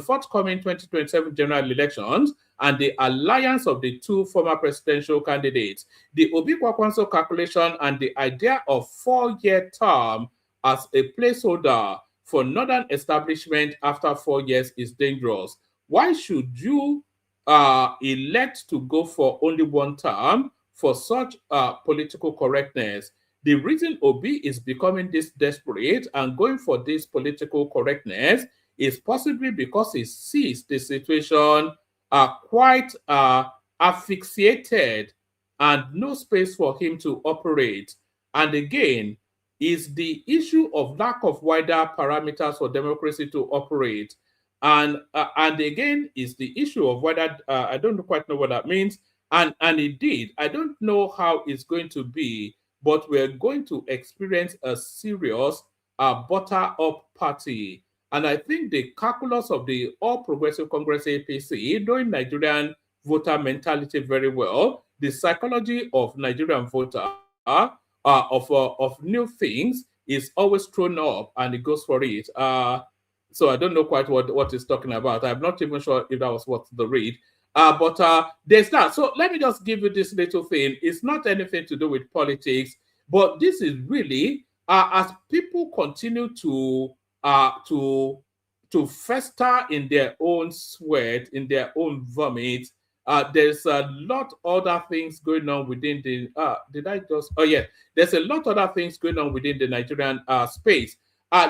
E: forthcoming 2027 general elections and the alliance of the two former presidential candidates. The Obi-Kwankwaso calculation and the idea of 4-year term as a placeholder for northern establishment after 4 years is dangerous. Why should you elect to go for only one term for such political correctness? The reason Obi is becoming this desperate and going for this political correctness is possibly because he sees the situation quite asphyxiated and no space for him to operate. And again, is the issue of lack of wider parameters for democracy to operate. And again, is the issue of whether, I don't quite know what that means. And indeed, I don't know how it's going to be, but we're going to experience a serious butter-up party. And I think the calculus of the All Progressive Congress APC, knowing Nigerian voter mentality very well, the psychology of Nigerian voter of new things is always thrown up and it goes for it. So I don't know quite what it's talking about. I'm not even sure if that was what the read. But there's that. So let me just give you this little thing. It's not anything to do with politics, but this is really as people continue to fester in their own sweat, in their own vomit. There's a lot other things going on within the. There's a lot other things going on within the Nigerian space.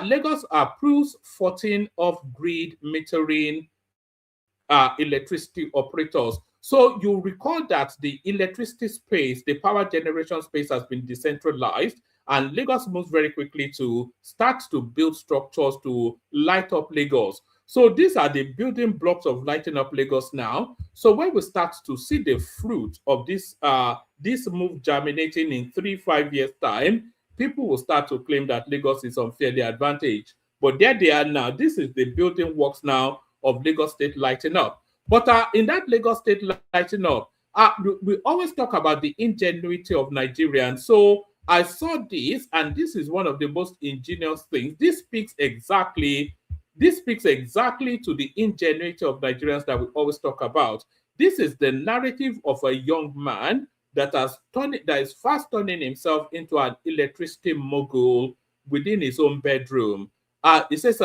E: Lagos approves 14 off-grid metering electricity operators. So you recall that the electricity space, the power generation space has been decentralized, and Lagos moves very quickly to start to build structures to light up Lagos. So these are the building blocks of lighting up Lagos now. So when we start to see the fruit of this move germinating in 3-5 years time, people will start to claim that Lagos is unfairly advantaged. But there they are now. This is the building works now of Lagos State lighting up. But in that Lagos State lighting up, we always talk about the ingenuity of Nigerians. So I saw this, and this is one of the most ingenious things. This speaks exactly to the ingenuity of Nigerians that we always talk about. This is the narrative of a young man that is fast turning himself into an electricity mogul within his own bedroom. It says,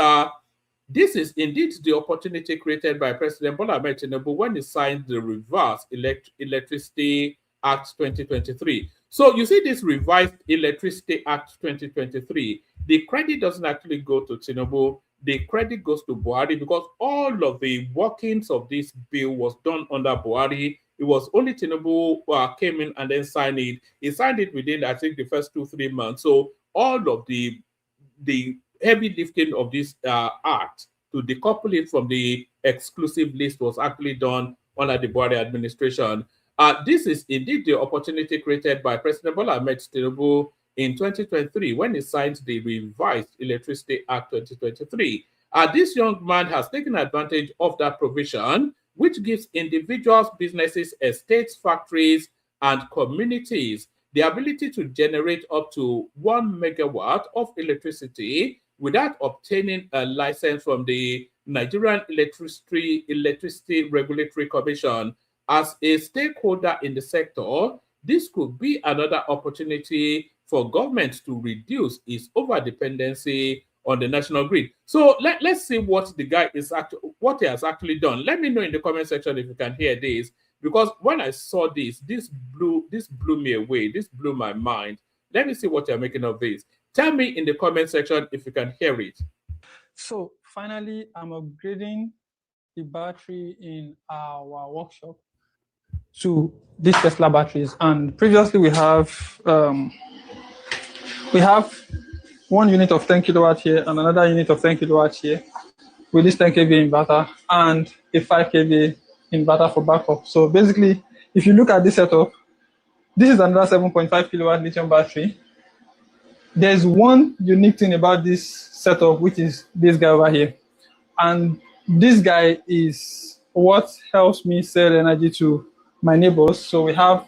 E: this is indeed the opportunity created by President Bola Ahmed Tinubu when he signed the revised Electricity Act 2023. So you see this revised Electricity Act 2023, the credit doesn't actually go to Tinubu, the credit goes to Buhari, because all of the workings of this bill was done under Buhari. It was only Tinubu came in and then signed it. He signed it within, I think, the first 2-3 months. So all of the heavy lifting of this act to decouple it from the exclusive list was actually done under the Buhari administration. This is indeed the opportunity created by President Bola Ahmed Tinubu in 2023 when he signed the revised Electricity Act 2023. This young man has taken advantage of that provision, which gives individuals, businesses, estates, factories, and communities the ability to generate up to 1 megawatt of electricity without obtaining a license from the Nigerian Electricity Regulatory Commission. As a stakeholder in the sector, this could be another opportunity for government to reduce its overdependency on the national grid. So let's see what the guy is what he has actually done. Let me know in the comment section if you can hear this, because when I saw this blew me away. This blew my mind. Let me see what you're making of this. Tell me in the comment section if you can hear it.
G: So finally, I'm upgrading the battery in our workshop to these Tesla batteries. And previously we have 1 unit of 10 kilowatt here and another unit of 10 kilowatt here with this 10 kVA inverter and a 5 kVA inverter for backup. So basically, if you look at this setup, this is another 7.5 kilowatt lithium battery. There's one unique thing about this setup, which is this guy over here. And this guy is what helps me sell energy to my neighbors. So we have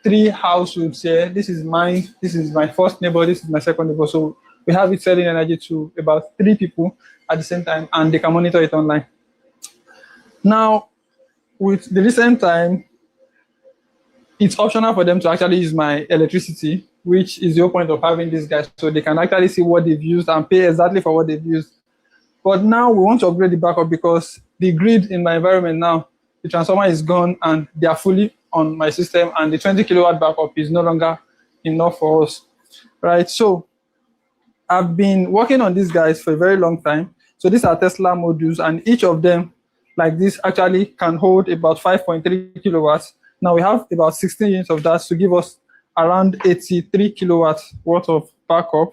G: 3 households here. This is mine, this is my first neighbor, this is my second neighbor. So we have it selling energy to about 3 people at the same time, and they can monitor it online. Now, with the recent time, it's optional for them to actually use my electricity, which is the whole point of having these guys, so they can actually see what they've used and pay exactly for what they've used. But now we want to upgrade the backup because the grid in my environment now, the transformer is gone and they are fully on my system, and the 20 kilowatt backup is no longer enough for us, right? So I've been working on these guys for a very long time. So these are Tesla modules, and each of them, like this, actually can hold about 5.3 kilowatts. Now we have about 16 units of that to give us around 83 kilowatts worth of backup.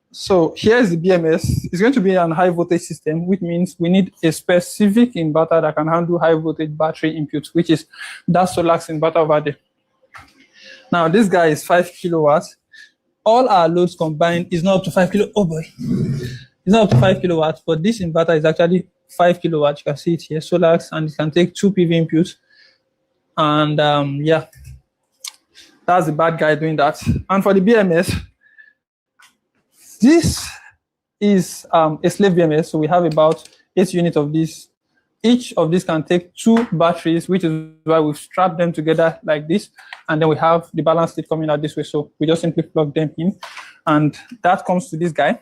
G: So here's the BMS. It's going to be an high voltage system, which means we need a specific inverter that can handle high voltage battery inputs, which is that Solax inverter over there. Now this guy is 5 kilowatts. All our loads combined is not up to 5 kilo. Oh boy, it's not up to 5 kilowatts, but this inverter is actually 5 kilowatts. You can see it here, Solax, and it can take 2 PV inputs. And yeah, that's the bad guy doing that. And for the BMS, this is a slave BMS, so we have about 8 units of this. Each of these can take 2 batteries, which is why we've strapped them together like this, and then we have the balance state coming out this way. So we just simply plug them in, and that comes to this guy.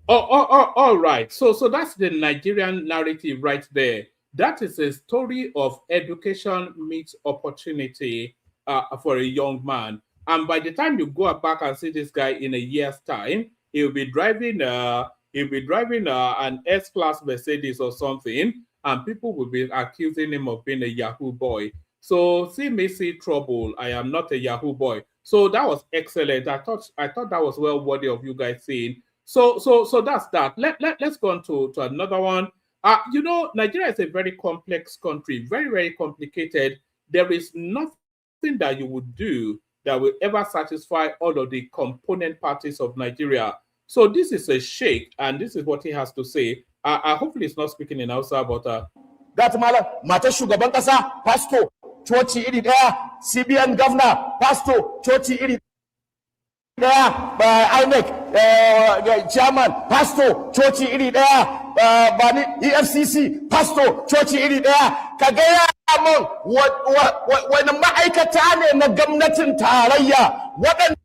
E: All right. So that's the Nigerian narrative right there. That is a story of education meets opportunity for a young man. And by the time you go back and see this guy in a year's time, he'll be driving an S-Class Mercedes or something, and people will be accusing him of being a Yahoo boy. So see me, see trouble. I am not a Yahoo boy. So that was excellent. I thought that was well worthy of you guys seeing. So that's that. Let's go on to another one. You know, Nigeria is a very complex country, very, very complicated. There is nothing that you would do that will ever satisfy all of the component parties of Nigeria. So this is a sheikh, and this is what he has to say. Hopefully he's not speaking in Hausa, but
H: Guatemala, mata shugaban kasa, pastor, coci iri daya, CBN governor, pastor, coci iri daya, INEC chairman, pastor, coci iri daya, bani EFCC, pastor, coci iri daya. Ka gaya mun wani ma'aikata ne na gwamnatin tarayya waɗanda.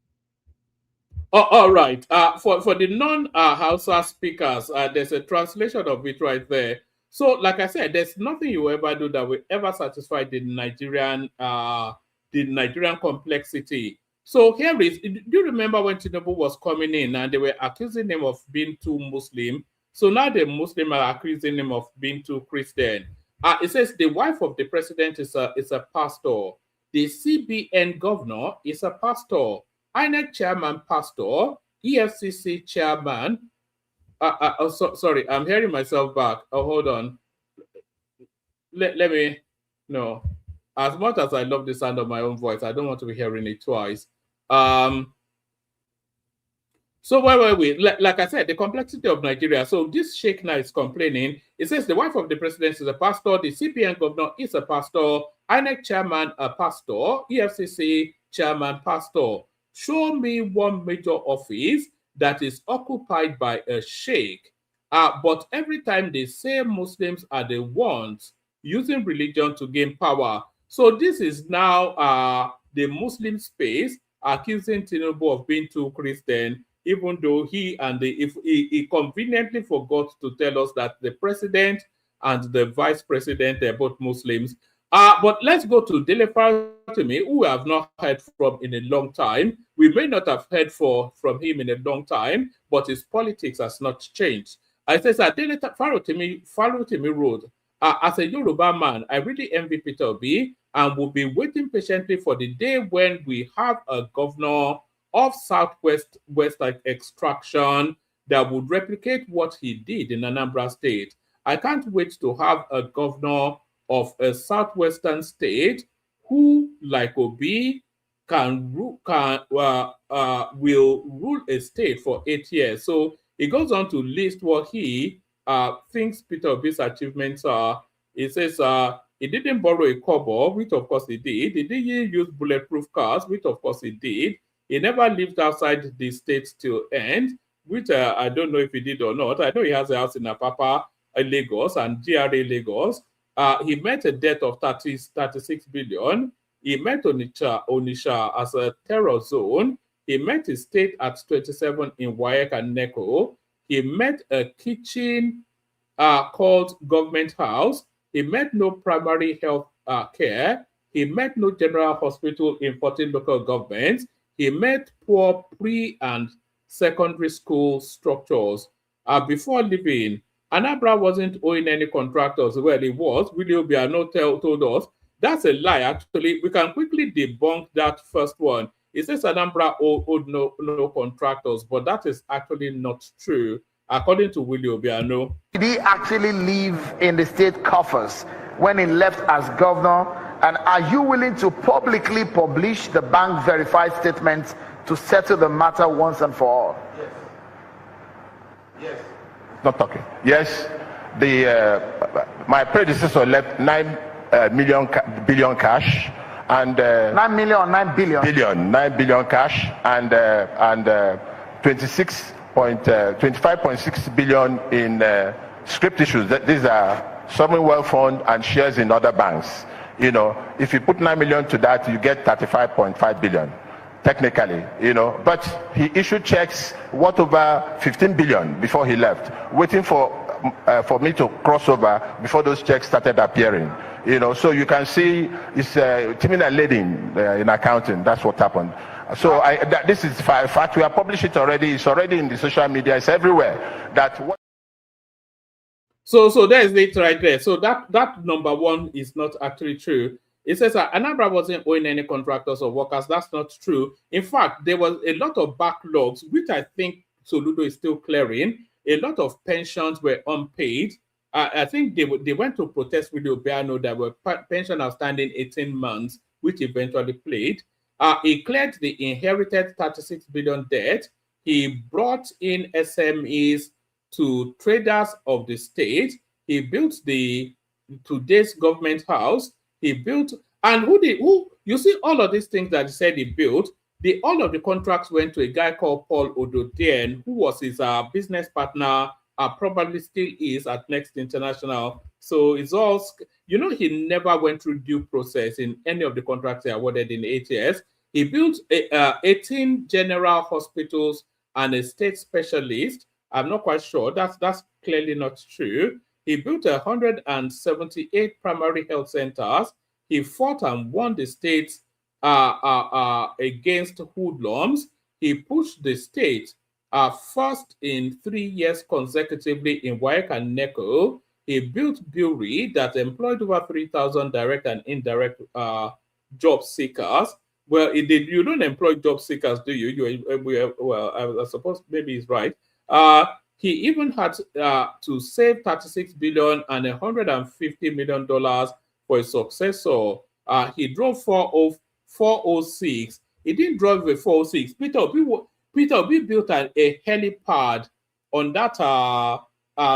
E: All right. For the non-Hausa speakers, there's a translation of it right there. So, like I said, there's nothing you ever do that will ever satisfy the Nigerian complexity. So here is. Do you remember when Tinubu was coming in and they were accusing him of being too Muslim? So now the Muslims are accusing him of being too Christian. It says the wife of the president is a pastor. The CBN governor is a pastor. INEC chairman, pastor. EFCC chairman. Sorry, I'm hearing myself back. Oh, hold on. Let me. No. As much as I love the sound of my own voice, I don't want to be hearing it twice. So where were we? Like I said, the complexity of Nigeria. So this sheikh now is complaining. It says the wife of the president is a pastor. The CPN governor is a pastor. INEC chairman, a pastor. EFCC chairman, pastor. Show me one major office that is occupied by a sheikh. But every time they say Muslims are the ones using religion to gain power. So this is now the Muslim space accusing Tinubu of being too Christian, even though he conveniently forgot to tell us that the president and the vice president are both Muslims. But let's go to Dele Faratimi, who we have not heard from in a long time. We may not have heard from him in a long time, but his politics has not changed. I says that Dele Faratimi wrote, as a Yoruba man, I really envy Peter Obi and will be waiting patiently for the day when we have a governor of Southwest extraction that would replicate what he did in Anambra State. I can't wait to have a governor of a southwestern state who, like Obi, will rule a state for 8 years. So he goes on to list what he thinks Peter Obi's achievements are. He says he didn't borrow a kobo, which of course he did. He didn't use bulletproof cars, which of course he did. He never lived outside the state till end, which I don't know if he did or not. I know he has a house in Apapa, Lagos, and GRA Lagos. He met a debt of 36 billion. He met Onitsha as a terror zone. He met his state at 27 in WAEC and NECO. He met a kitchen called Government House. He met no primary health care. He met no general hospital in 14 local governments. He made poor pre- and secondary school structures. Before leaving, Anambra wasn't owing any contractors. Well, it was. Willie Obiano told us. That's a lie, actually. We can quickly debunk that first one. It says Anambra owed no contractors, but that is actually not true, according to Willie Obiano.
I: Did he actually live in the state coffers when he left as governor? And are you willing to publicly publish the bank verified statements to settle the matter once and for all?
H: Yes. Yes. Not talking. Yes. My predecessor left 9 billion cash and
I: 9 million or 9 billion?
H: 9 billion cash and 25.6 billion in script issues. These are sovereign wealth fund and shares in other banks. You know, if you put 9 million to that, you get 35.5 billion. Technically, you know, but he issued checks worth over 15 billion before he left, waiting for me to cross over before those checks started appearing. You know, so you can see it's timing and leading in accounting. That's what happened. So this is fact. We have published it already. It's already in the social media. It's everywhere.
E: So there's it right there. So that number one is not actually true. It says that Anambra wasn't owing any contractors or workers. That's not true. In fact, there was a lot of backlogs, which I think Soludo is still clearing. A lot of pensions were unpaid. I think they went to protest with Obiano that were pension outstanding 18 months, which eventually played. He cleared the inherited 36 billion debt. He brought in SMEs to traders of the state. He built today's government house. He built, and who you see all of these things that he said he built, all of the contracts went to a guy called Paul Ododien, who was his business partner, probably still is at Next International. So it's all, you know, he never went through due process in any of the contracts he awarded in 8 years. He built 18 general hospitals and a state specialist. I'm not quite sure. That's clearly not true. He built 178 primary health centers. He fought and won the states against hoodlums. He pushed the state first in 3 years consecutively in WAEC and NECO. He built Bury that employed over 3,000 direct and indirect job seekers. Well, you don't employ job seekers, do you? Well, I suppose maybe he's right. He even had to save 36 billion and $150 million for his successor. He drove 406. He didn't drive a 406. Peter Obi built a helipad on that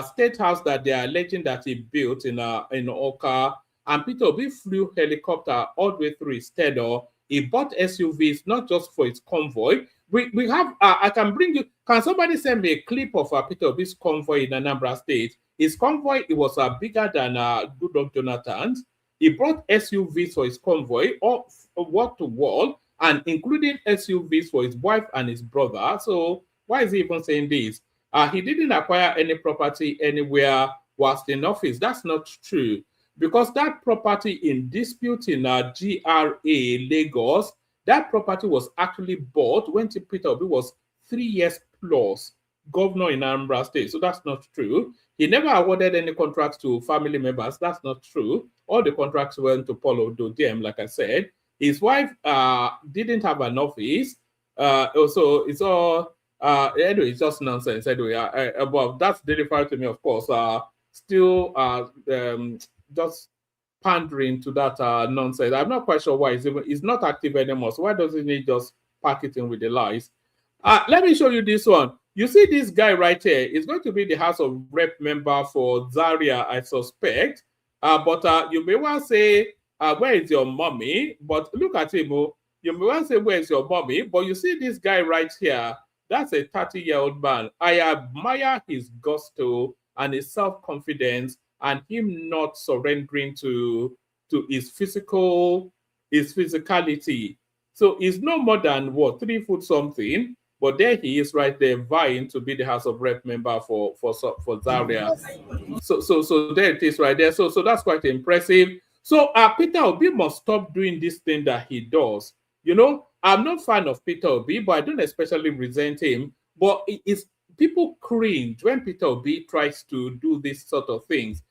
E: state house that they are alleging that he built in Oka. And Peter Obi flew helicopter all the way through his tenure. He bought SUVs not just for his convoy. We have, I can bring you, can somebody send me a clip of Peter Obi's convoy in Anambra State? His convoy, it was bigger than Goodluck Jonathan's. He brought SUVs for his convoy, wall to wall, and including SUVs for his wife and his brother. So why is he even saying this? He didn't acquire any property anywhere whilst in office. That's not true. Because that property in dispute in GRA, Lagos, that property was actually bought when Peter Obi was 3 years plus governor in Anambra State. So that's not true. He never awarded any contracts to family members. That's not true. All the contracts went to Paul Ododiem, like I said. His wife didn't have an office. Also, it's all, anyway, it's just nonsense. Anyway, but that's delivered to me, of course. Still just pandering to that nonsense. I'm not quite sure why he's not active anymore. So why doesn't he just pack it in with the lies? Let me show you this one. You see this guy right here is going to be the House of Rep member for Zaria, I suspect. But you may well say, where is your mommy? But look at him. You may well say, where is your mommy? But you see this guy right here. That's a 30-year-old man. I admire his gusto and his self-confidence and him not surrendering to his physicality. So he's no more than, 3 foot something? But there he is right there vying to be the House of Rep member for Zaria. So there it is right there. So that's quite impressive. So Peter Obi must stop doing this thing that he does. You know, I'm not a fan of Peter Obi, but I don't especially resent him. But it's people cringe when Peter Obi tries to do this sort of things.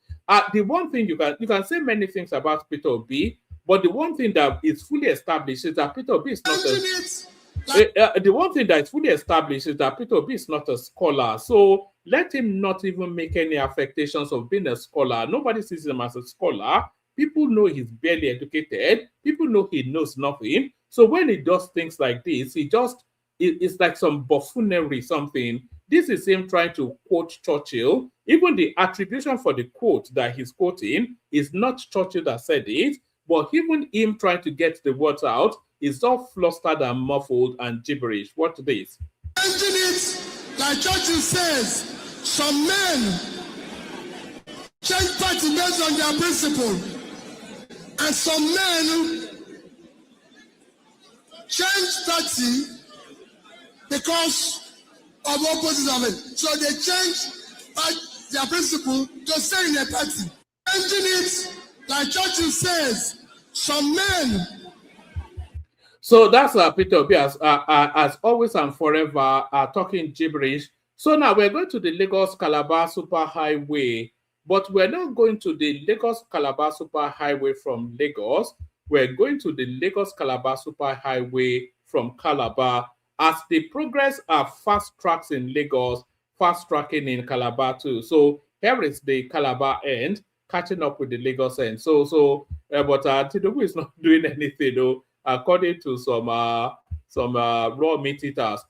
E: The one thing you can say many things about Peter Obi, but the one thing that is fully established is that Peter Obi is not the one thing that is fully established is that Peter Obi is not a scholar. So let him not even make any affectations of being a scholar. Nobody sees him as a scholar. People know he's barely educated. People know he knows nothing. So when he does things like this, it's like some buffoonery, something. This is him trying to quote Churchill. Even the attribution for the quote that he's quoting is not Churchill that said it, but even him trying to get the words out is all flustered and muffled and gibberish. Watch this.
J: Changing it, like Churchill says, some men change party based on their principle, and some men change party because of opposites of it. So they change their principle to stay in their party. Changing it, like Churchill says, some men.
E: So that's Peter Obi as always and forever talking gibberish. So now we're going to the Lagos-Calabar Superhighway, but we're not going to the Lagos-Calabar Superhighway from Lagos. We're going to the Lagos-Calabar Superhighway from Calabar, as the progress are fast tracks in Lagos, fast tracking in Calabar too. So here is the Calabar end catching up with the Lagos end. But tinubu is not doing anything though, according to some raw meat eaters.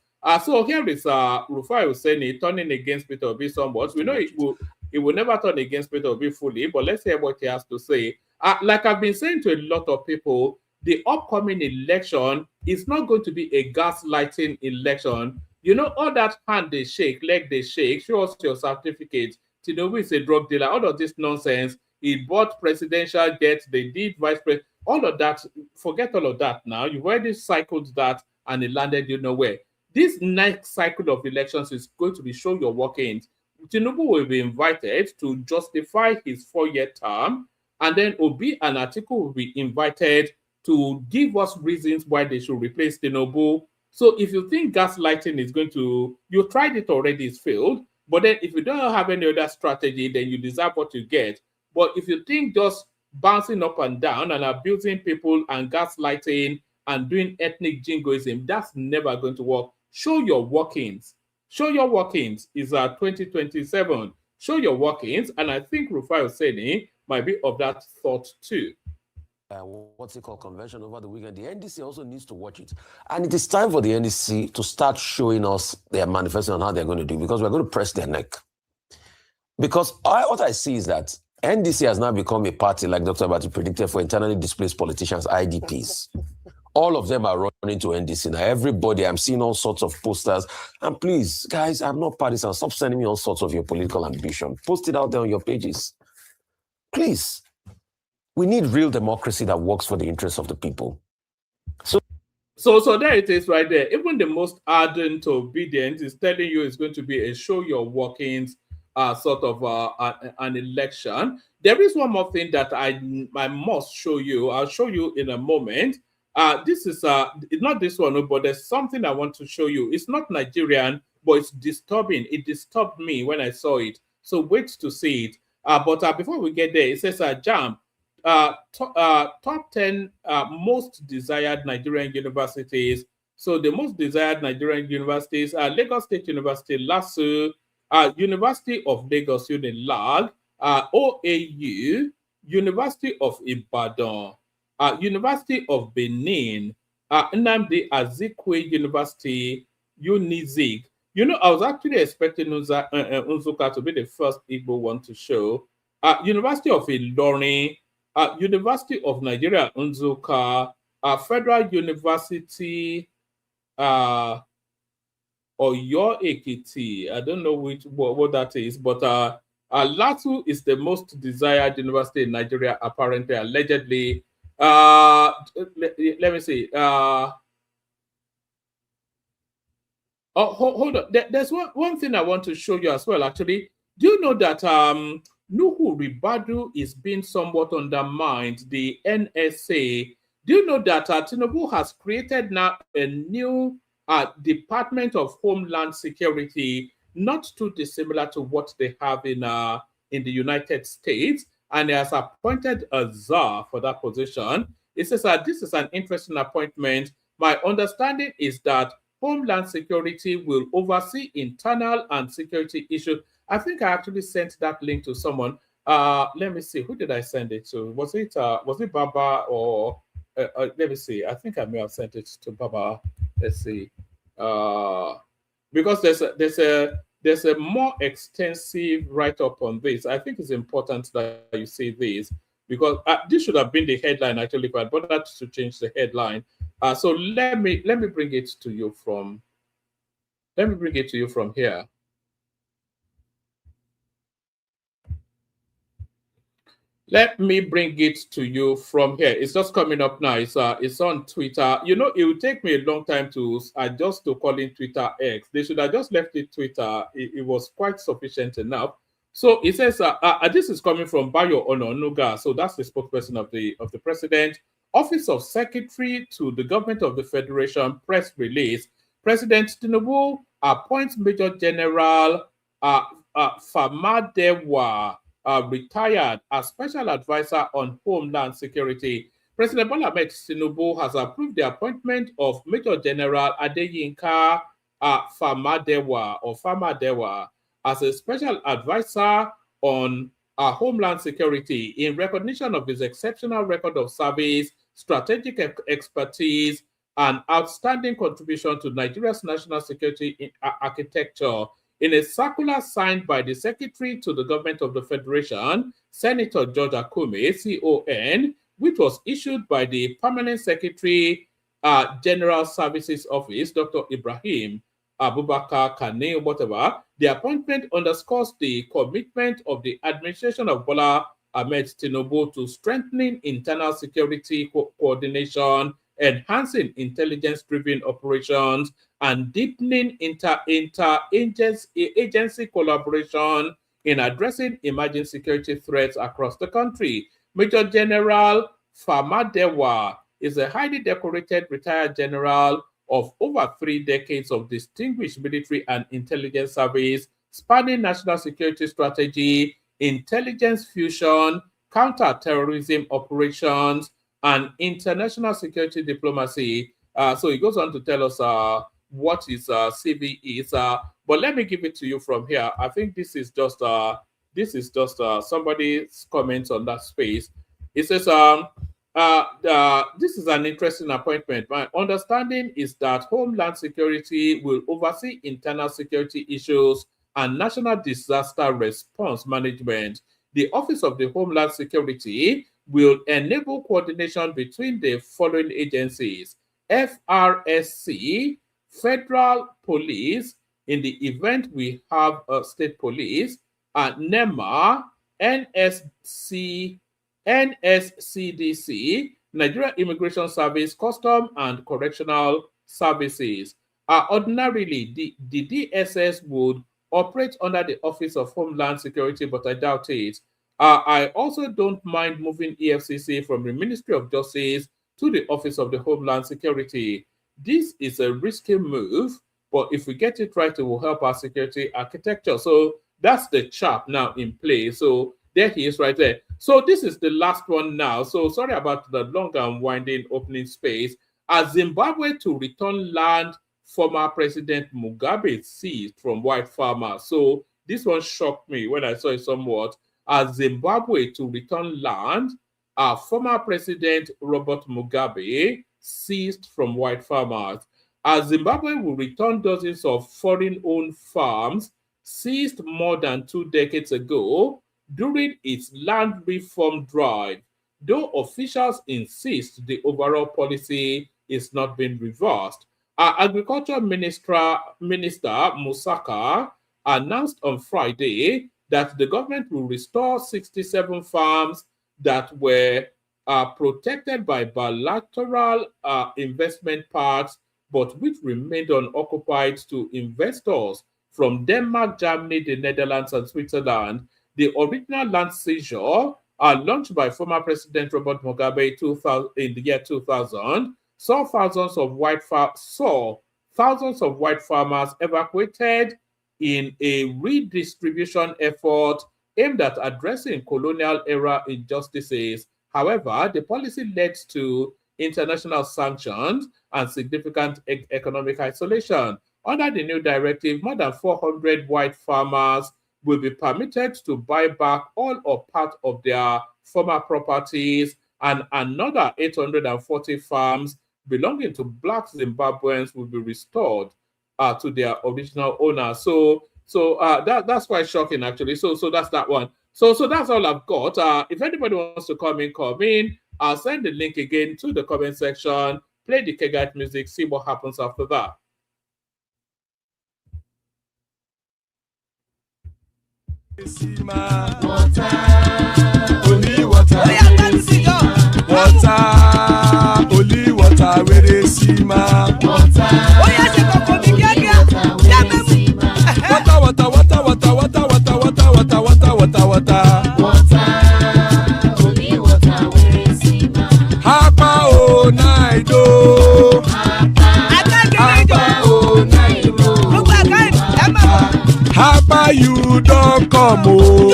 E: So here is Rufai Hussaini turning against Peter Obi somewhat. We know it will never turn against Peter Obi fully, but let's hear what he has to say. Like I've been saying to a lot of people, the upcoming election is not going to be a gaslighting election. You know, all that hand they shake, leg they shake, show us your certificate. Tinubu is a drug dealer, all of this nonsense. He bought presidential jets, they did vice president, all of that. Forget all of that now. You've already cycled that and it landed you nowhere. This next cycle of elections is going to be show your workings. Tinubu will be invited to justify his 4-year term, and then Obi and Atiku will be invited to give us reasons why they should replace Tinubu. So if you think gaslighting is going to, you tried it already, it's failed. But then if you don't have any other strategy, then you deserve what you get. But if you think just bouncing up and down and abusing people and gaslighting and doing ethnic jingoism, that's never going to work. Show your workings. Show your workings is 2027. Show your workings. And I think Rufai Hussaini might be of that thought too.
K: What's it called, convention over the weekend. The NDC also needs to watch it. And it is time for the NDC to start showing us their manifesto on how they're going to do, because we're going to press their neck. Because what I see is that NDC has now become a party, like Dr. Abati predicted, for internally displaced politicians, IDPs. All of them are running to NDC now. Everybody, I'm seeing all sorts of posters. And please, guys, I'm not partisan. Stop sending me all sorts of your political ambition. Post it out there on your pages. Please. We need real democracy that works for the interests of the people.
E: So there it is right there. Even the most ardent obedient is telling you it's going to be a show your workings sort of an election. There is one more thing that I must show you. I'll show you in a moment. This is not this one, but there's something I want to show you. It's not Nigerian, but it's disturbing. It disturbed me when I saw it. So wait to see it. But before we get there, it says JAMB. Top 10 most desired Nigerian universities. So the most desired Nigerian universities are Lagos State University, LASU, University of Lagos, UNILAG, OAU, University of Ibadan, University of Benin, Nnamdi Azikiwe University, UNIZIG. You know, I was actually expecting Unzuka to be the first Igbo one to show. University of Ilorin, University of Nigeria, Unzuka, Federal University, Oyo Ekiti. I don't know what that is, but LASU is the most desired university in Nigeria, apparently, allegedly. Let me see. Hold on. There's one thing I want to show you as well, actually. Do you know that Nuhu Ribadu is being somewhat undermined? The NSA, Do you know that Tinubu has created now a new Department of Homeland Security, not too dissimilar to what they have in the United States, and he has appointed a czar for that position. It says that this is an interesting appointment. My understanding is that Homeland Security will oversee internal and security issues. I think I actually sent that link to someone. Let me see. Who did I send it to? Was it Baba or let me see. I think I may have sent it to Baba. Let's see. Because there's a more extensive write-up on this. I think it's important that you see this, because this should have been the headline actually, but I bothered to change the headline. So let me bring it to you from. Let me bring it to you from here. Let me bring it to you from here. It's just coming up now. It's on Twitter. You know, it will take me a long time to adjust to calling Twitter X. They should have just left it Twitter. It was quite sufficient enough. So it says, this is coming from Bayo Ononuga. So that's the spokesperson of the President. Office of Secretary to the Government of the Federation, press release. President Tinubu appoints Major General Famadewa retired as Special Advisor on Homeland Security. President Bola Ahmed Tinubu has approved the appointment of Major General Adeyinka Famadewa as a Special Advisor on Homeland Security in recognition of his exceptional record of service, strategic expertise, and outstanding contribution to Nigeria's national security architecture. In a circular signed by the Secretary to the Government of the Federation, Senator George Akume, CON, which was issued by the Permanent Secretary General Services Office, Dr. Ibrahim Abubakar Kane, whatever, the appointment underscores the commitment of the administration of Bola Ahmed Tinubu to strengthening internal security coordination, enhancing intelligence-driven operations, and deepening inter-agency collaboration in addressing emerging security threats across the country. Major General Famadewa is a highly decorated retired general of over 3 decades of distinguished military and intelligence service, spanning national security strategy, intelligence fusion, counter-terrorism operations, and international security diplomacy. So he goes on to tell us what his CV is. But let me give it to you from here. I think this is just somebody's comments on that space. It says, this is an interesting appointment. My understanding is that Homeland Security will oversee internal security issues and national disaster response management. The Office of the Homeland Security will enable coordination between the following agencies: FRSC, Federal Police, in the event we have a state police, NEMA, NSCDC, Nigeria Immigration Service, Custom and Correctional Services. Ordinarily, the DSS would operate under the Office of Homeland Security, but I doubt it. I also don't mind moving EFCC from the Ministry of Justice to the Office of the Homeland Security. This is a risky move, but if we get it right, it will help our security architecture. So that's the chap now in play. So there he is right there. So this is the last one now. So sorry about the long and winding opening space. As Zimbabwe to return land former President Mugabe seized from white farmers. So this one shocked me when I saw it somewhat. As Zimbabwe to return land, former President Robert Mugabe seized from white farmers. As Zimbabwe will return dozens of foreign-owned farms seized more than 2 decades ago during its land reform drive, though officials insist the overall policy is not being reversed. Agriculture Minister Musaka announced on Friday that the government will restore 67 farms that were protected by bilateral investment paths, but which remained unoccupied to investors from Denmark, Germany, the Netherlands, and Switzerland. The original land seizure launched by former President Robert Mugabe in the year 2000, saw thousands of white farmers evacuated in a redistribution effort aimed at addressing colonial-era injustices. However, the policy led to international sanctions and significant economic isolation. Under the new directive, more than 400 white farmers will be permitted to buy back all or part of their former properties, and another 840 farms belonging to Black Zimbabweans will be restored to their original owners. So that's quite shocking, actually. So that's that one. So that's all I've got. If anybody wants to come in. I'll send the link again to the comment section. Play the Kegite music. See what happens after that.
D: Water, only water, only water, where they see my water. Hapa you don't come oh.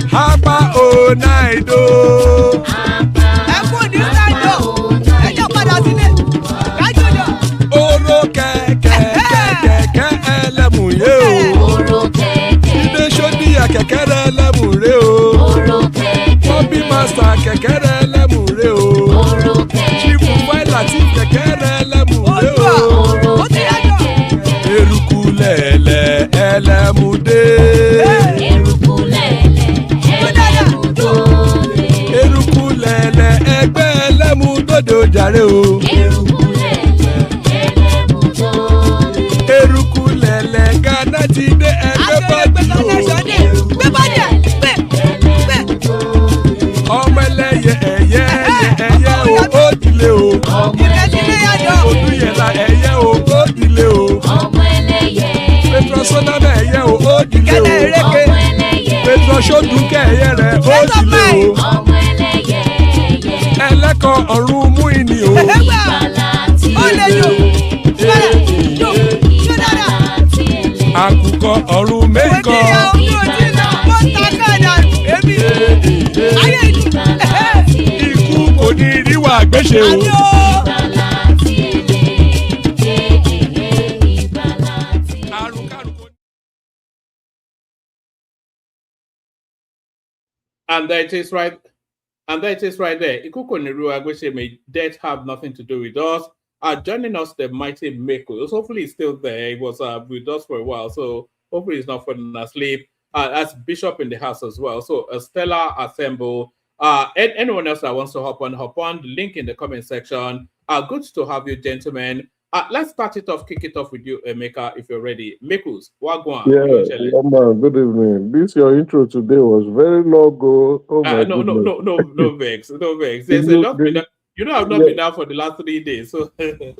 D: Hapa oh night oh. Oro keke elemu ye o. Ide shodi a keke elemu re o. Bobby master keke elemu re o. Chief Latif keke elemu re o. Erukulele elemude. Erukulele egbe elemudode ojare o. Erukulele Ghana ti de egbe ọmọ ẹlẹ́yẹ ẹyẹ o ó dilé o. Odúyẹ̀lá ẹyẹ o ó dilé o. Petrosonana ẹyẹ o ó dilé o. Petrosodunke ẹyẹ rẹ ó dilé o. Ẹlẹ́kọ̀ ọ̀run mú ìní o. Àkùkọ ọ̀run méjìkọ. Ikú kò ní ríwà gbéṣe o.
E: And that is right. And that is right there. Iku kò ní ríwà gbéṣe, may death have nothing to do with us. Joining us, the mighty Mekos. Hopefully he's still there. He was with us for a while, so hopefully he's not falling asleep. As Bishop in the house as well. So Stella Assemble. Anyone else that wants to hop on, the link in the comment section. Good to have you, gentlemen. Let's start it off, kick it off with you, Emeka, if you're ready. Mekos, Wagwan.
L: Yeah, man, good evening. This your intro today was very long. Oh my
E: no vex. There's a lot. I've not been out for the last 3 days. So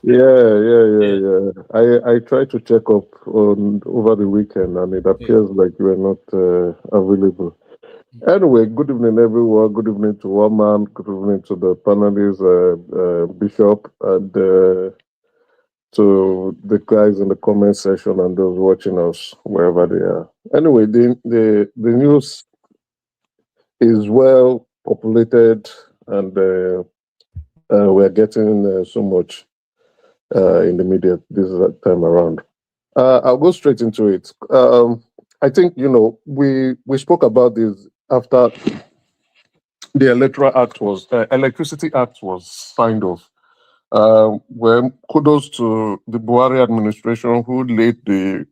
L: yeah. I tried to check up on over the weekend, and it appears like you are not available. Anyway, good evening, everyone. Good evening to Woman. Good evening to the panelists, Bishop, and to the guys in the comment section and those watching us wherever they are. Anyway, the news is well populated, and we're getting so much in the media this time around. I'll go straight into it. I think, we spoke about this after the Electricity Act was signed off. Well, kudos to the Buhari administration who laid the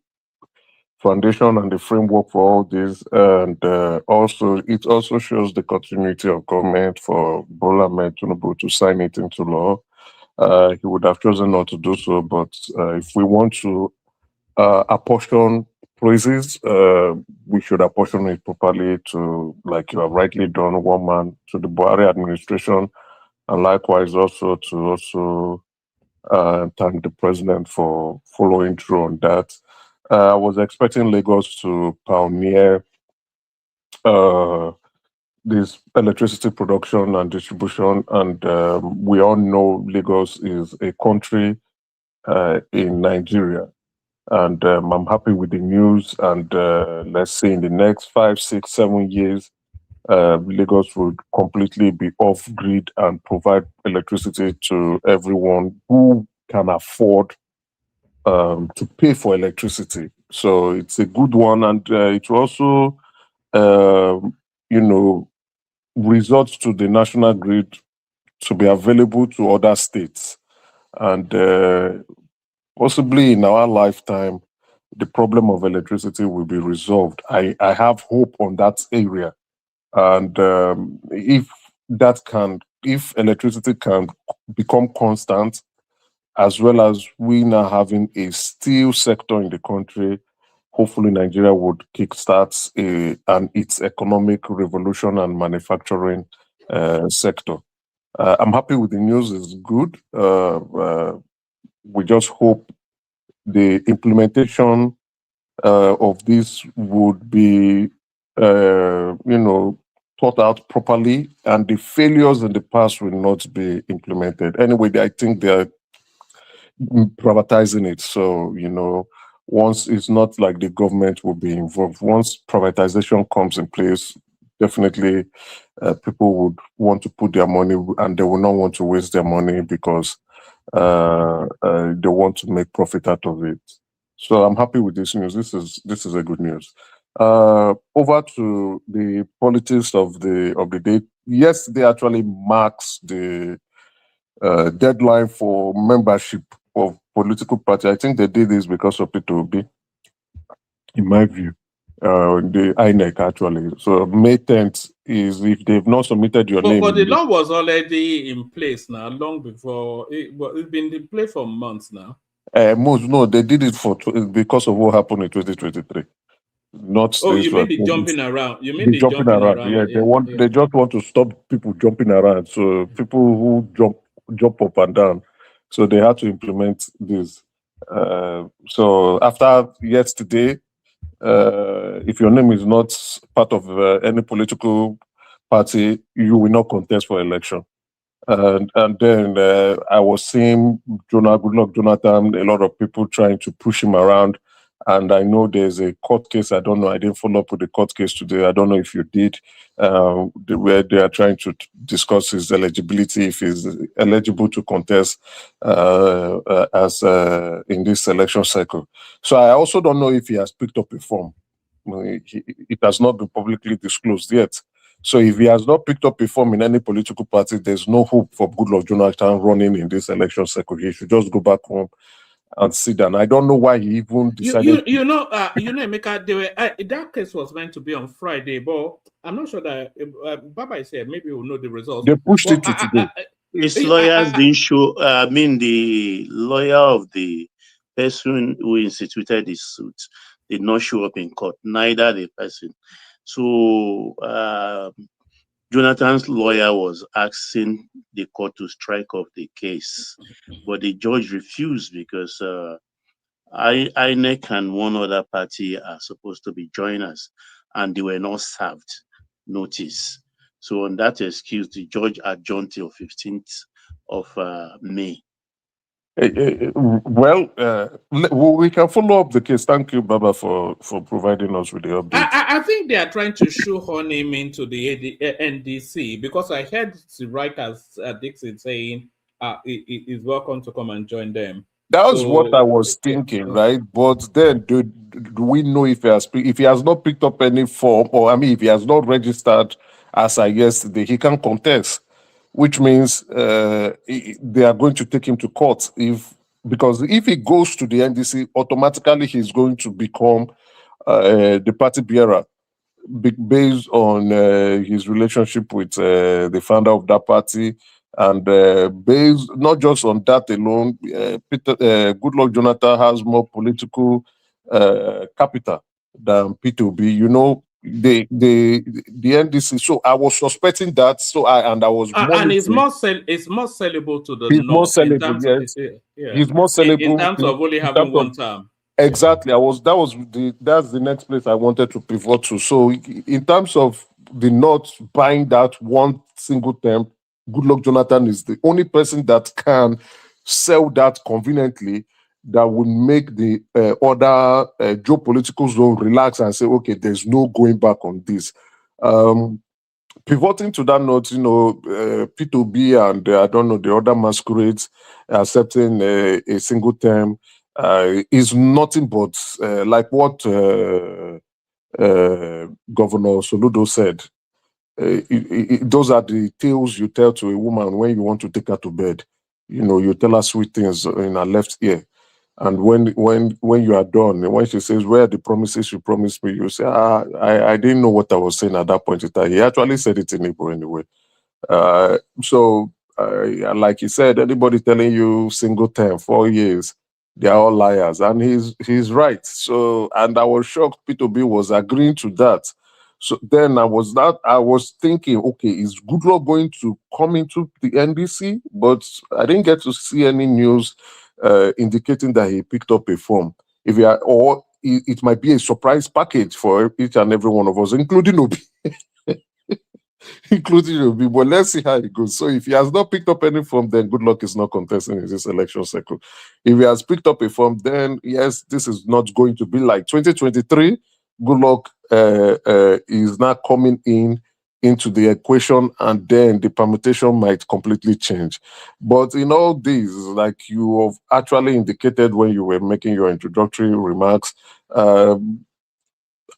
L: foundation and the framework for all this, and it also shows the continuity of government for Bola Ahmed Tinubu to sign it into law. He would have chosen not to do so, but if we want to apportion praises, we should apportion it properly to, like you have rightly done, one man, to the Buhari administration, and likewise also to thank the president for following through on that. I was expecting Lagos to pioneer this electricity production and distribution, and we all know Lagos is a country in Nigeria. And I'm happy with the news. And let's say in the next 5, 6, 7 years, Lagos would completely be off grid and provide electricity to everyone who can afford to pay for electricity. So it's a good one, and it also, results to the national grid to be available to other states, and possibly in our lifetime, the problem of electricity will be resolved. I have hope on that area, and if electricity can become constant, as well as we now having a steel sector in the country, hopefully Nigeria would kickstart its economic revolution and manufacturing sector. I'm happy with the news; it's good. We just hope the implementation of this would be, thought out properly, and the failures in the past will not be implemented. Anyway, I think they're privatizing it. So, once it's not like the government will be involved, once privatization comes in place, definitely people would want to put their money, and they will not want to waste their money because they want to make profit out of it. So I'm happy with this news. This is a good news. Over to the politics of the day. Yesterday actually marks the deadline for membership of political party. I think they did this because of P2B, in my view. The INEC actually. So May 10th is if they've not submitted your name.
E: But the law was already in place now, long before. It's been in place for months now.
L: No, they did it because of what happened in 2023. Not
E: you mean the jumping around? You mean the
L: jumping around? Yeah, they just want to stop people jumping around. So people who jump up and down. So they had to implement this. So after yesterday, if your name is not part of any political party, you will not contest for election. And then I was seeing Goodluck Jonathan, a lot of people trying to push him around. And I know there's a court case. I don't know. I didn't follow up with the court case today. I don't know if you did, where they are trying to discuss his eligibility, if he's eligible to contest as in this election cycle. So I also don't know if he has picked up a form. It has not been publicly disclosed yet. So if he has not picked up a form in any political party, there's no hope for Goodluck Jonathan running in this election cycle. He should just go back home and sit down. I don't know why he even decided.
E: Emeka, that case was meant to be on Friday, but I'm not sure that Baba said maybe we'll know the results.
L: They pushed it to today.
M: His lawyers didn't show. The lawyer of the person who instituted this suit did not show up in court. Neither the person. So Jonathan's lawyer was asking the court to strike off the case, but the judge refused because INEC and one other party are supposed to be joiners, and they were not served notice. So on that excuse, the judge adjourned till 15th of May.
L: Well, we can follow up the case. Thank you, Baba, for providing us with the update.
E: I think they are trying to shoehorn him into the NDC because I heard Sirikas Dixon saying he is welcome to come and join them.
L: That was what I was thinking, right? But then, do we know if he has not picked up any form, or if he has not registered as I yesterday, he can contest, which means they are going to take him to court because if he goes to the NDC, automatically he's going to become the party bearer based on his relationship with the founder of that party. And based not just on that alone, Goodluck Jonathan has more political capital than P2B. The NDC. So I was suspecting that. I was.
E: And it's more sellable to the
L: he's
E: north.
L: More sellable, yes. He's more sellable
E: in terms of only having one term.
L: Exactly. That's the next place I wanted to pivot to. So in terms of the North buying that one single term, Goodluck Jonathan is the only person that can sell that conveniently, that would make the other geopolitical zone relax and say, okay, there's no going back on this. Pivoting to that note, P2B and I don't know, the other masquerades accepting a single term is nothing but like what Governor Soludo said. Those are the tales you tell to a woman when you want to take her to bed. You tell her sweet things in her left ear. And when you are done, and when she says, "Where are the promises you promised me?" you say, I didn't know what I was saying at that point in time. He actually said it in Hebrew anyway. Like he said, anybody telling you single term, 4 years, they are all liars. And he's right. So, and I was shocked P2B was agreeing to that. So then I was thinking, okay, is Goodluck going to come into the NDC? But I didn't get to see any news indicating that he picked up a form. Or it might be a surprise package for each and every one of us, including Obi. Including Obi, but let's see how it goes. So if he has not picked up any form, then Goodluck is not contesting in this election cycle. If he has picked up a form, then yes, this is not going to be like 2023. Goodluck is not coming into the equation, and then the permutation might completely change. But in all these, like you have actually indicated when you were making your introductory remarks,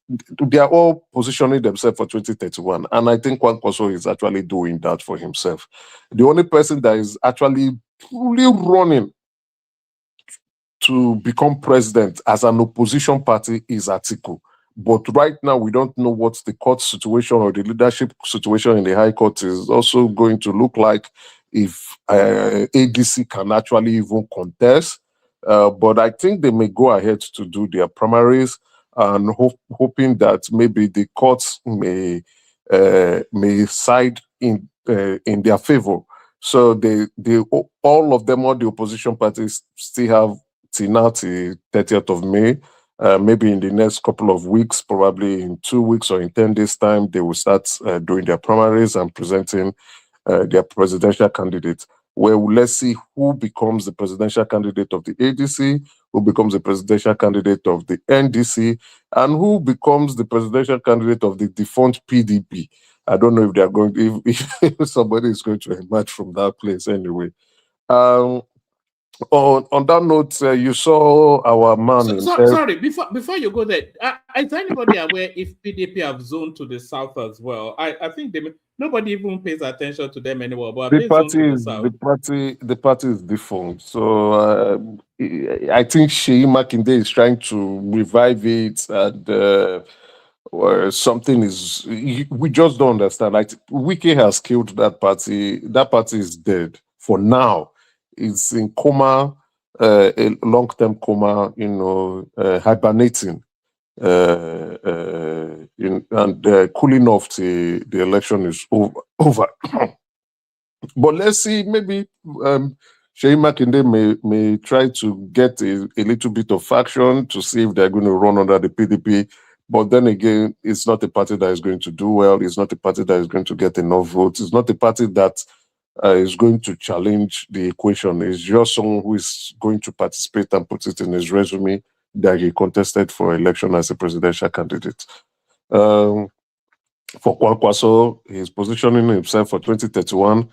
L: they are all positioning themselves for 2031. And I think Kwankwaso is actually doing that for himself. The only person that is actually truly running to become president as an opposition party is Atiku. But right now, we don't know what the court situation or the leadership situation in the High Court is also going to look like, if ADC can actually even contest. But I think they may go ahead to do their primaries, and hoping that maybe the courts may side in their favor. So all of them, all the opposition parties, still have till now, till 30th of May. Maybe in the next couple of weeks, probably in 2 weeks or in 10 days' time, they will start doing their primaries and presenting their presidential candidates. Well, let's see who becomes the presidential candidate of the ADC, who becomes the presidential candidate of the NDC, and who becomes the presidential candidate of the defunct PDP. I don't know if they are going, if somebody is going to emerge from that place anyway. On that note, you saw our man.
E: Sorry, before you go there, is anybody aware if PDP have zoned to the south as well? I think nobody even pays attention to them anymore. But
L: the party is defunct. So I think Sheyi Makinde is trying to revive it, and something is. We just don't understand. Like Wiki has killed that party. That party is dead for now. It's in coma, a long-term coma. Hibernating. And cooling off till the election is over. But let's see, maybe Sheyi Makinde may try to get a little bit of faction to see if they're going to run under the PDP. But then again, it's not a party that is going to do well. It's not a party that is going to get enough votes. It's not a party that is going to challenge the equation. It's just someone who is going to participate and put it in his resume that he contested for election as a presidential candidate. For Kwankwaso, he's positioning himself for 2031.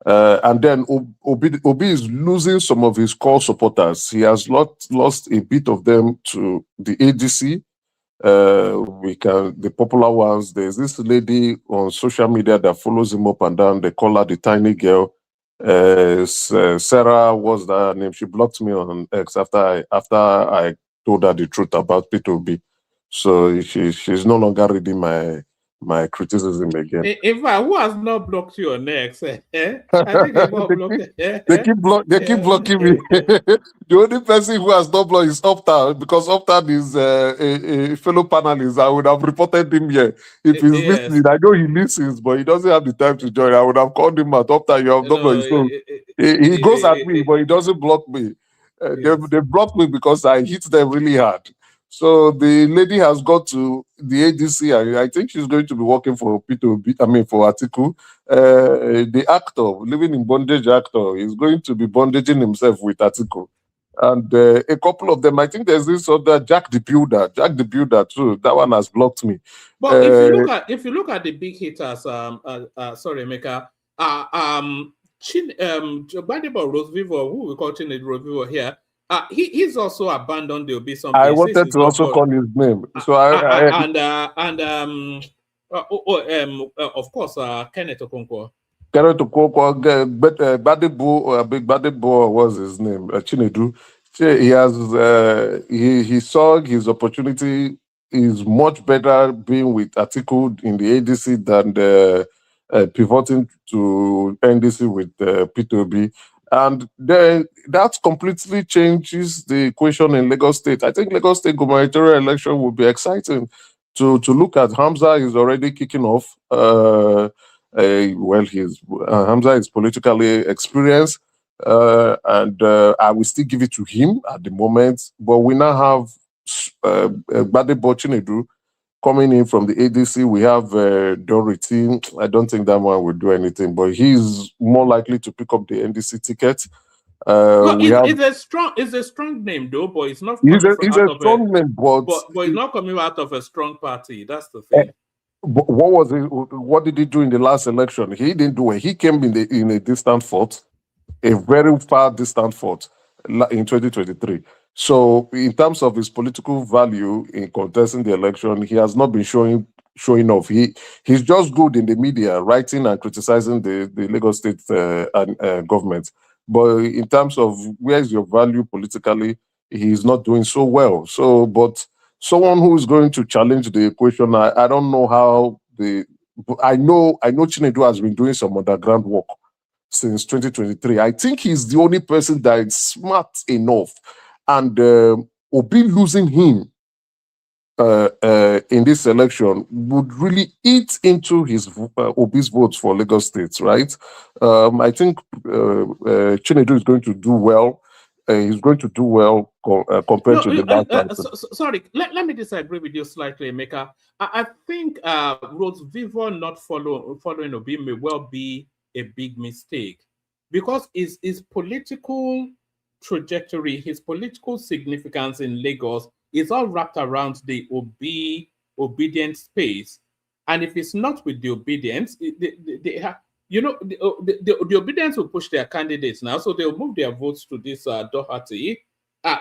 L: And then Obi is losing some of his core supporters. He has lost a bit of them to the ADC. The popular ones. There's this lady on social media that follows him up and down. They call her the tiny girl. Sarah was that name. She blocked me on X after I told her the truth about P2B. So she's no longer reading my criticism again.
E: In fact, who has not blocked you on X? I think they've all blocked.
L: They keep blocking me. The only person who has not blocked is Opta, because Opta is a fellow panelist. I would have reported him here. If he's listening, I know he listens, but he doesn't have the time to join. I would have called him out. Opta, you have not blocked. So he goes at me, but he doesn't block me. They blocked me because I hit them really hard. So the lady has got to the ADC. I think she's going to be working for P2B, I mean for Atiku. The actor, living in bondage actor, is going to be bondaging himself with Atiku. And a couple of them, I think there's this other Jack the Builder too. That one has blocked me.
E: But if you look at the big hitters, sorry, Emeka, Gbadebo Rose Vivo, who we call Chinedu Rose Vivo here, he's also abandoned the Obi something.
L: I wanted to also call his name. So
E: of course, Kenneth Okonkwo.
L: Kenneth Okonkwo, Big Gbadebo was his name, Chinedu. He has he saw his opportunity is much better being with Atiku in the ADC than pivoting to NDC with P2B. And then that completely changes the equation in Lagos State. I think Lagos State gubernatorial election will be exciting to look at. Hamza is already kicking off. Hamza is politically experienced, and I will still give it to him at the moment. But we now have Gbadebo Chinedu coming in from the ADC. We have Dorothy. I don't think that one will do anything, but he's more likely to pick up the NDC ticket.
E: It's a strong name though, but it's not.
L: He's a strong name, but
E: it's not coming out of a strong party. That's the thing.
L: But what did he do in the last election? He didn't do it. He came in a distant fourth, a very far distant fourth in 2023. So in terms of his political value in contesting the election, he has not been showing off. He's just good in the media, writing and criticizing the Lagos State government. But in terms of where is your value politically, he's not doing so well. So, but someone who is going to challenge the equation, I don't know how I know Chinedu has been doing some underground work since 2023. I think he's the only person that is smart enough, and Obi losing him in this election would really eat into his Obi's votes for Lagos State, right? I think Chinedu is going to do well. He's going to do well compared to the last time.
E: Sorry, let me disagree with you slightly, Emeka. I think Rose Vivo not following Obi may well be a big mistake, because his political trajectory, his political significance in Lagos is all wrapped around the obedient space. And if it's not with the obedience, they have, the obedience will push their candidates now, so they'll move their votes to this Doherty,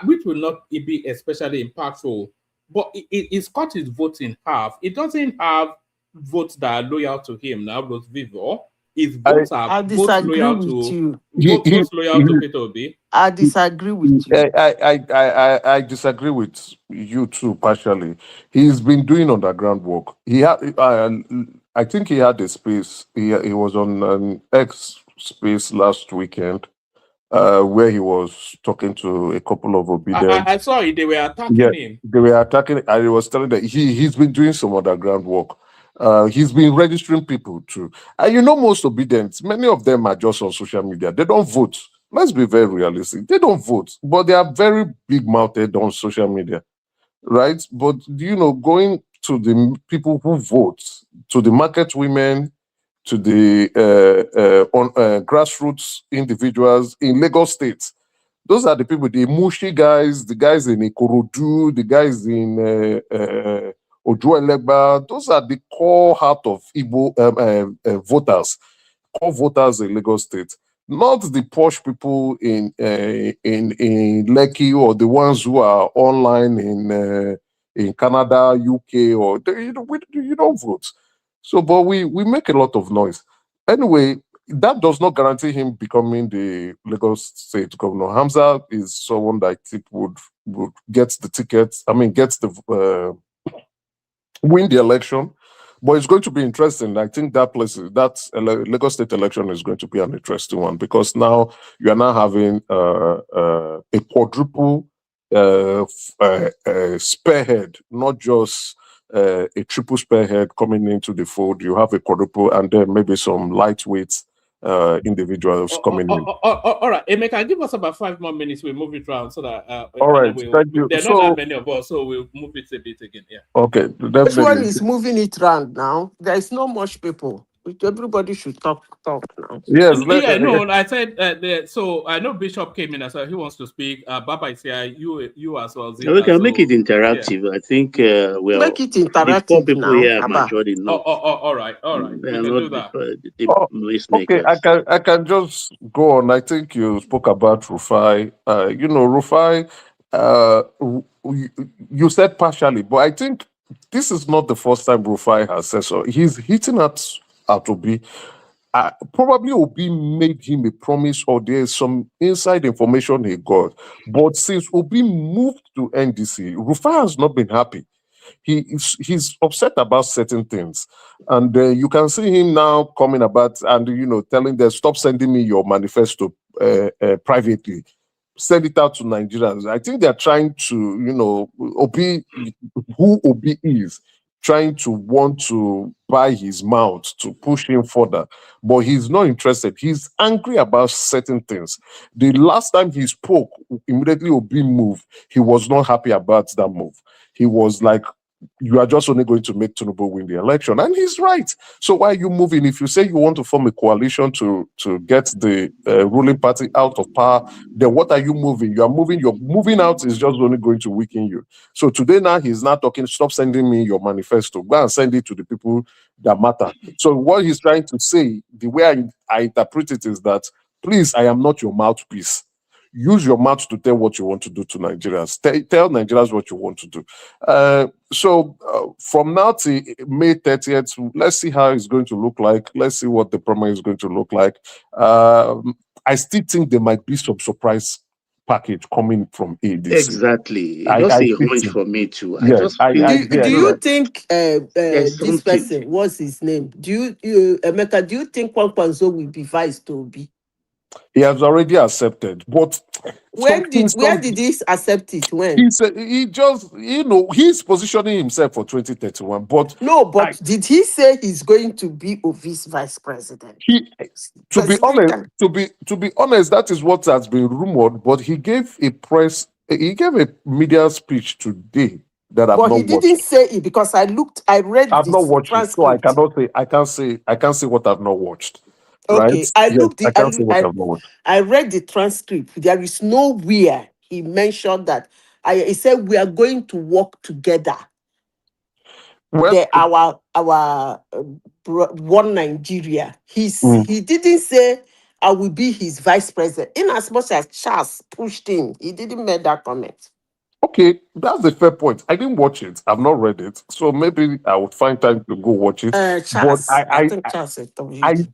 E: which will not be especially impactful. But it's cut his votes in half. It doesn't have votes that are loyal to him now, Rose Vivo. His votes are both loyal to Peter Obi.
N: I disagree with you.
L: I disagree with you too, partially. He's been doing underground work. I think he had a space. He was on an X space last weekend, where he was talking to a couple of obedient.
E: I saw it. They were attacking him.
L: They were attacking. I was telling that he's been doing some underground work. He's been registering people too. And most obedients, many of them are just on social media. They don't vote. Let's be very realistic. They don't vote, but they are very big-mouthed on social media, right? But going to the people who vote, to the market women, to the grassroots individuals in Lagos State, those are the people, the Mushi guys, the guys in Ikorodu, the guys in Ojuelegba. Those are the core heart of Igbo voters, core voters in Lagos State. Not the posh people in Lekki, or the ones who are online in Canada, UK, or you don't vote. So, but we make a lot of noise. Anyway, that does not guarantee him becoming the Lagos State governor. Hamza is someone that I think would get the ticket. I mean, win the election. But it's going to be interesting. I think that Lagos State election is going to be an interesting one, because now you are now having a quadruple spearhead, not just a triple spearhead coming into the fold. You have a quadruple, and then maybe some lightweight individuals coming in.
E: All right, Emeka, give us about 5 more minutes. We'll move it around so that
L: All right, thank you.
E: There are not that many of us, so we'll move it a bit again. Yeah.
L: Okay,
N: Which one
L: definitely.
N: is moving it round now? There is not much people. Everybody should talk now.
L: Yes.
E: No, I said so I know Bishop came in as well. He wants to speak. Baba is here. You as well. Zita,
M: We can make it interactive. Yeah. I think we
N: make it interactive.
M: The 4 people
N: now,
M: here are matured enough.
E: All right. We can do that.
L: Okay, I can just go on. I think you spoke about Rufai. Rufai. You said partially, but I think this is not the first time Rufai has said so. He's hitting at Obi. Probably Obi made him a promise, or there's some inside information he got. But since Obi moved to NDC, Rufai has not been happy. He's upset about certain things, and you can see him now coming about and telling them, stop sending me your manifesto privately. Send it out to Nigerians. I think they're trying to, Obi, who Obi is, trying to want to buy his mouth to push him further, but he's not interested. He's angry about certain things. The last time he spoke, immediately Obi moved. He was not happy about that move. He was like, you are just only going to make Tinubu win the election. And he's right. So why are you moving? If you say you want to form a coalition to get the ruling party out of power, then what are you moving? Your moving out is just only going to weaken you. So today now he's not talking, stop sending me your manifesto. Go and send it to the people that matter. So what he's trying to say, the way I interpret it is that, please, I am not your mouthpiece. Use your mouth to tell what you want to do to Nigerians. Tell Nigerians what you want to do. So from now to May 30th, let's see how it's going to look like. Let's see what the promo is going to look like. I still think there might be some surprise package coming from ADC.
M: Exactly. Just a hunch for me too.
N: Yes, do you think this person, what's his name? Emeka, do you think Kwankwaso will be vice to Obi?
L: He has already accepted, but
N: where did he accept it? When
L: he said he just he's positioning himself for 2031. But
N: did he say he's going to be Obi's vice president?
L: To be honest, that is what has been rumored. But he gave a media speech today that I've not watched.
N: But he didn't say it because I read.
L: I've not watched it, so I can't say what I've not watched.
N: Okay,
L: right?
N: I read the transcript. There is nowhere he mentioned that. He said we are going to work together. Our one Nigeria. He didn't say I will be his vice president. In as much as Charles pushed him, he didn't make that comment.
L: Okay, that's a fair point. I didn't watch it. I've not read it, so maybe I would find time to go watch it.
N: Charles,
L: but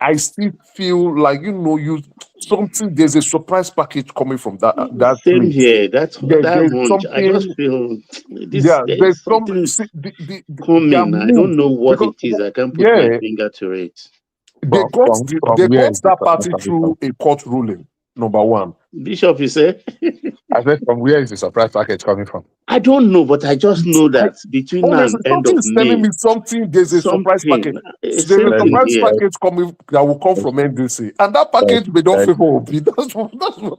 L: I still feel like there's a surprise package coming from that.
M: Same
L: place.
M: here. That's that I just feel there's something coming. I don't know what it is. I can't put my finger to it.
L: They got that party through a court ruling. Number one.
M: Bishop, you say?
O: I said, from where is the surprise package coming from?
M: I don't know, but I just know that between now and end of May,
L: telling me something. There's a surprise package. There's a surprise package coming that will come from NDC, and that package may not favor Obi. That's what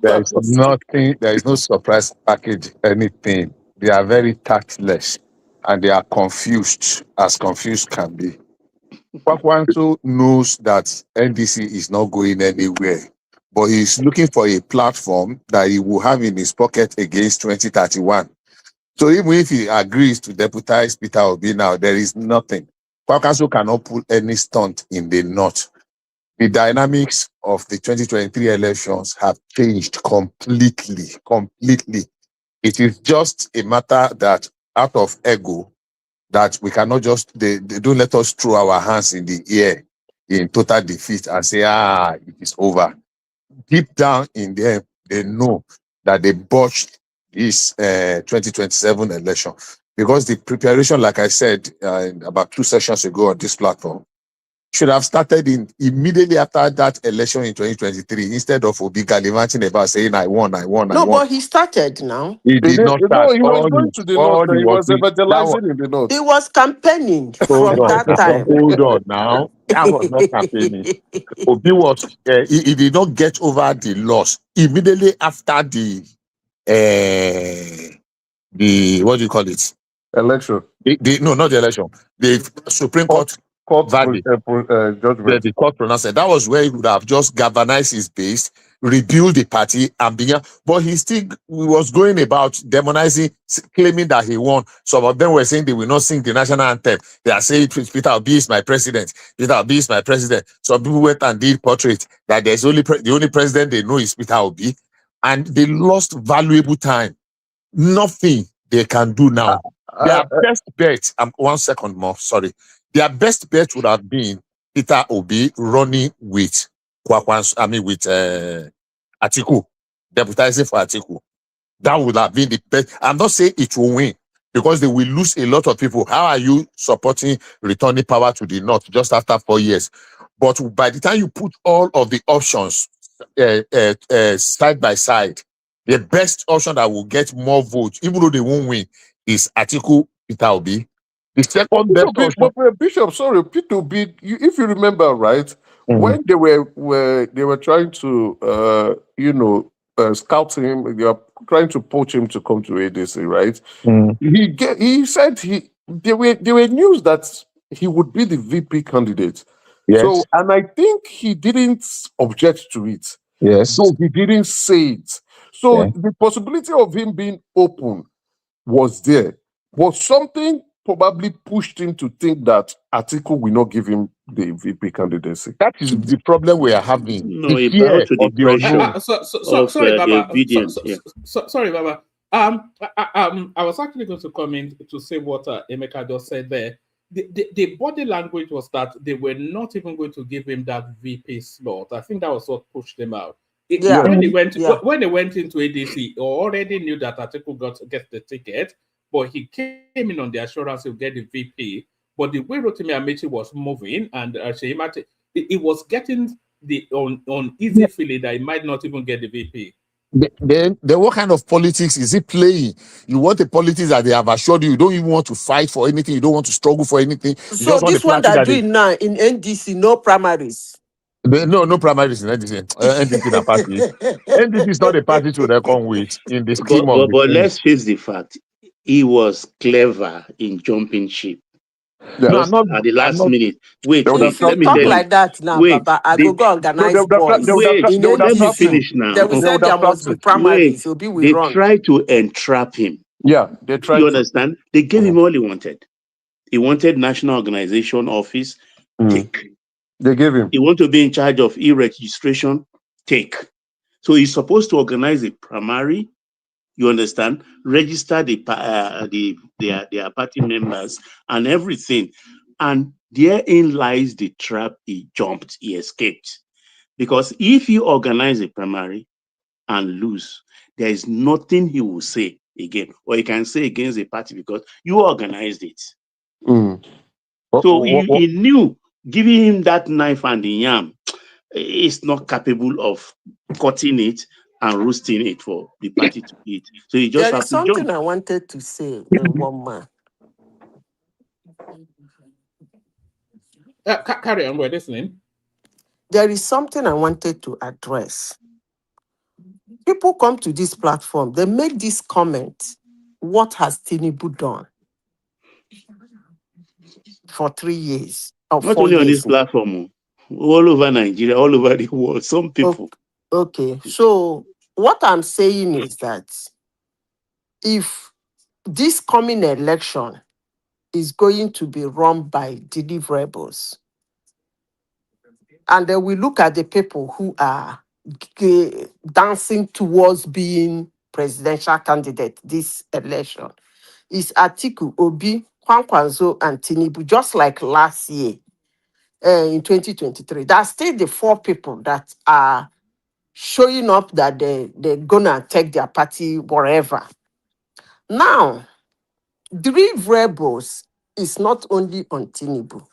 O: there is nothing. There is no surprise package. Anything. They are very tactless, and they are confused can be. Kwankwaso knows that NDC is not going anywhere. But he's looking for a platform that he will have in his pocket against 2031. So even if he agrees to deputize Peter Obi now, there is nothing. Kwankwaso cannot pull any stunt in the north. The dynamics of the 2023 elections have changed completely. It is just a matter that out of ego, that we cannot just, they don't let us throw our hands in the air in total defeat and say, it is over. Deep down in them, they know that they botched this 2027 election, because the preparation, like I said about 2 sessions ago on this platform, should have started in immediately after that election in 2023 instead of Obi gallivanting about saying I won.
N: No, but he started now.
O: He did not start.
L: No, he was going to the north. He was evangelizing in the north.
N: He was campaigning
O: Hold
N: from
O: on
N: that
O: now.
N: time.
O: Hold on now. That was not campaigning. Obi was he did not get over the loss immediately after the what do you call it?
L: Election.
O: No, not the election. The Supreme Court verdict.
L: Judgment.
O: The court pronounced it. That was where he would have just galvanized his base, rebuild the party, and begin. But he still was going about demonizing, claiming that he won. Some of them were saying they will not sing the national anthem. They are saying Peter Obi is my president. Peter Obi is my president. Some people went and did portrait that there's the only president they know is Peter Obi, and they lost valuable time. Nothing they can do now. Their best bet. 1 second more. Sorry. Their best bet would have been Peter Obi running with Atiku, deputizing for Atiku. That would have been the best. I'm not saying it will win because they will lose a lot of people. How are you supporting returning power to the north just after 4 years? But by the time you put all of the options side by side, the best option that will get more votes, even though they won't win, is Atiku Peter Obi. The second best option.
L: Bishop, sorry, Peter Obi. If you remember, right, when they were trying to, scout him, they were trying to poach him to come to ADC, right? He said there were news that he would be the VP candidate.
O: Yes.
L: So, and I think he didn't object to it.
O: Yes.
L: So he didn't say it. So the possibility of him being open was there. But something probably pushed him to think that Atiku will not give him the VP candidacy.
O: That is the problem we are having.
M: No,
O: the
M: he
O: fear
M: bowed to the
O: of the
M: pressure
O: unknown.
E: Sorry, Baba.
M: the obedience.
E: Sorry, Baba. I was actually going to come in to say what Emeka just said there. The body language was that they were not even going to give him that VP slot. I think that was what pushed him out. When they went into ADC, he already knew that Atiku get the ticket, but he came in on the assurance he'll get the VP. But the way Rotimi Amechi was moving and it was getting the uneasy feeling that he might not even get the VP.
O: Then what kind of politics is he playing? You want a politics that they have assured you don't even want to fight for anything, you don't want to struggle for anything.
N: So this one they're doing now in NDC, no primaries.
O: No primaries in NDC. NDC is party. NDC is not a party to reckon with in the scheme of
M: But let's face the fact, he was clever in jumping ship. Just at the last minute. Wait,
N: if you talk like that now, Baba, I go organize boys.
M: Wait, let me finish now.
N: They will say there must be primaries. He'll be with
M: They
N: run.
M: tried to entrap him.
L: Yeah, they tried.
M: You understand? They gave him all he wanted. He wanted national organization office. Take.
L: They gave him.
M: He want to be in charge of e-registration. Take. So he's supposed to organize a primary. You understand? Register their party members and everything. And therein lies the trap he jumped, he escaped. Because if you organize a primary and lose, there is nothing he will say again, or he can say against the party because you organized it. So he knew giving him that knife and the yam is not capable of cutting it and roasting it for the party to eat. So he just
N: there is something I wanted to say, one man.
E: Carry on, we're listening.
N: There is something I wanted to address. People come to this platform, they make this comment, what has Tinubu done for 3 years? Or
M: not
N: 4
M: only on
N: years
M: this platform, all over Nigeria, all over the world, some people.
N: Okay, so what I'm saying is that if this coming election is going to be run by deliverables, and then we look at the people who are dancing towards being presidential candidate this election, is Atiku, Obi-Kwankwaso, and Tinubu, just like last year in 2023. That's still the 4 people that are showing up that they're gonna take their party wherever. Now, deliverables is not only on Tinubu.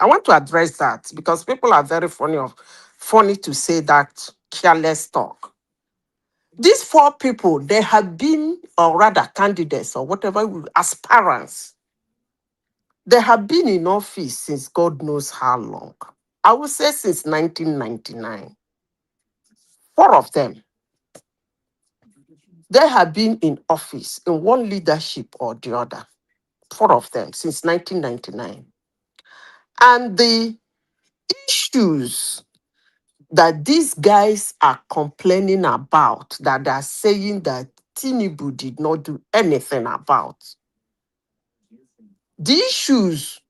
N: I want to address that because people are very funny to say that careless talk. These 4 people, they have been, or rather candidates or whatever, aspirants. They have been in office since God knows how long. I would say since 1999. 4 of them. They have been in office in one leadership or the other. 4 of them since 1999. And the issues that these guys are complaining about, that are saying that Tinubu did not do anything about, the issues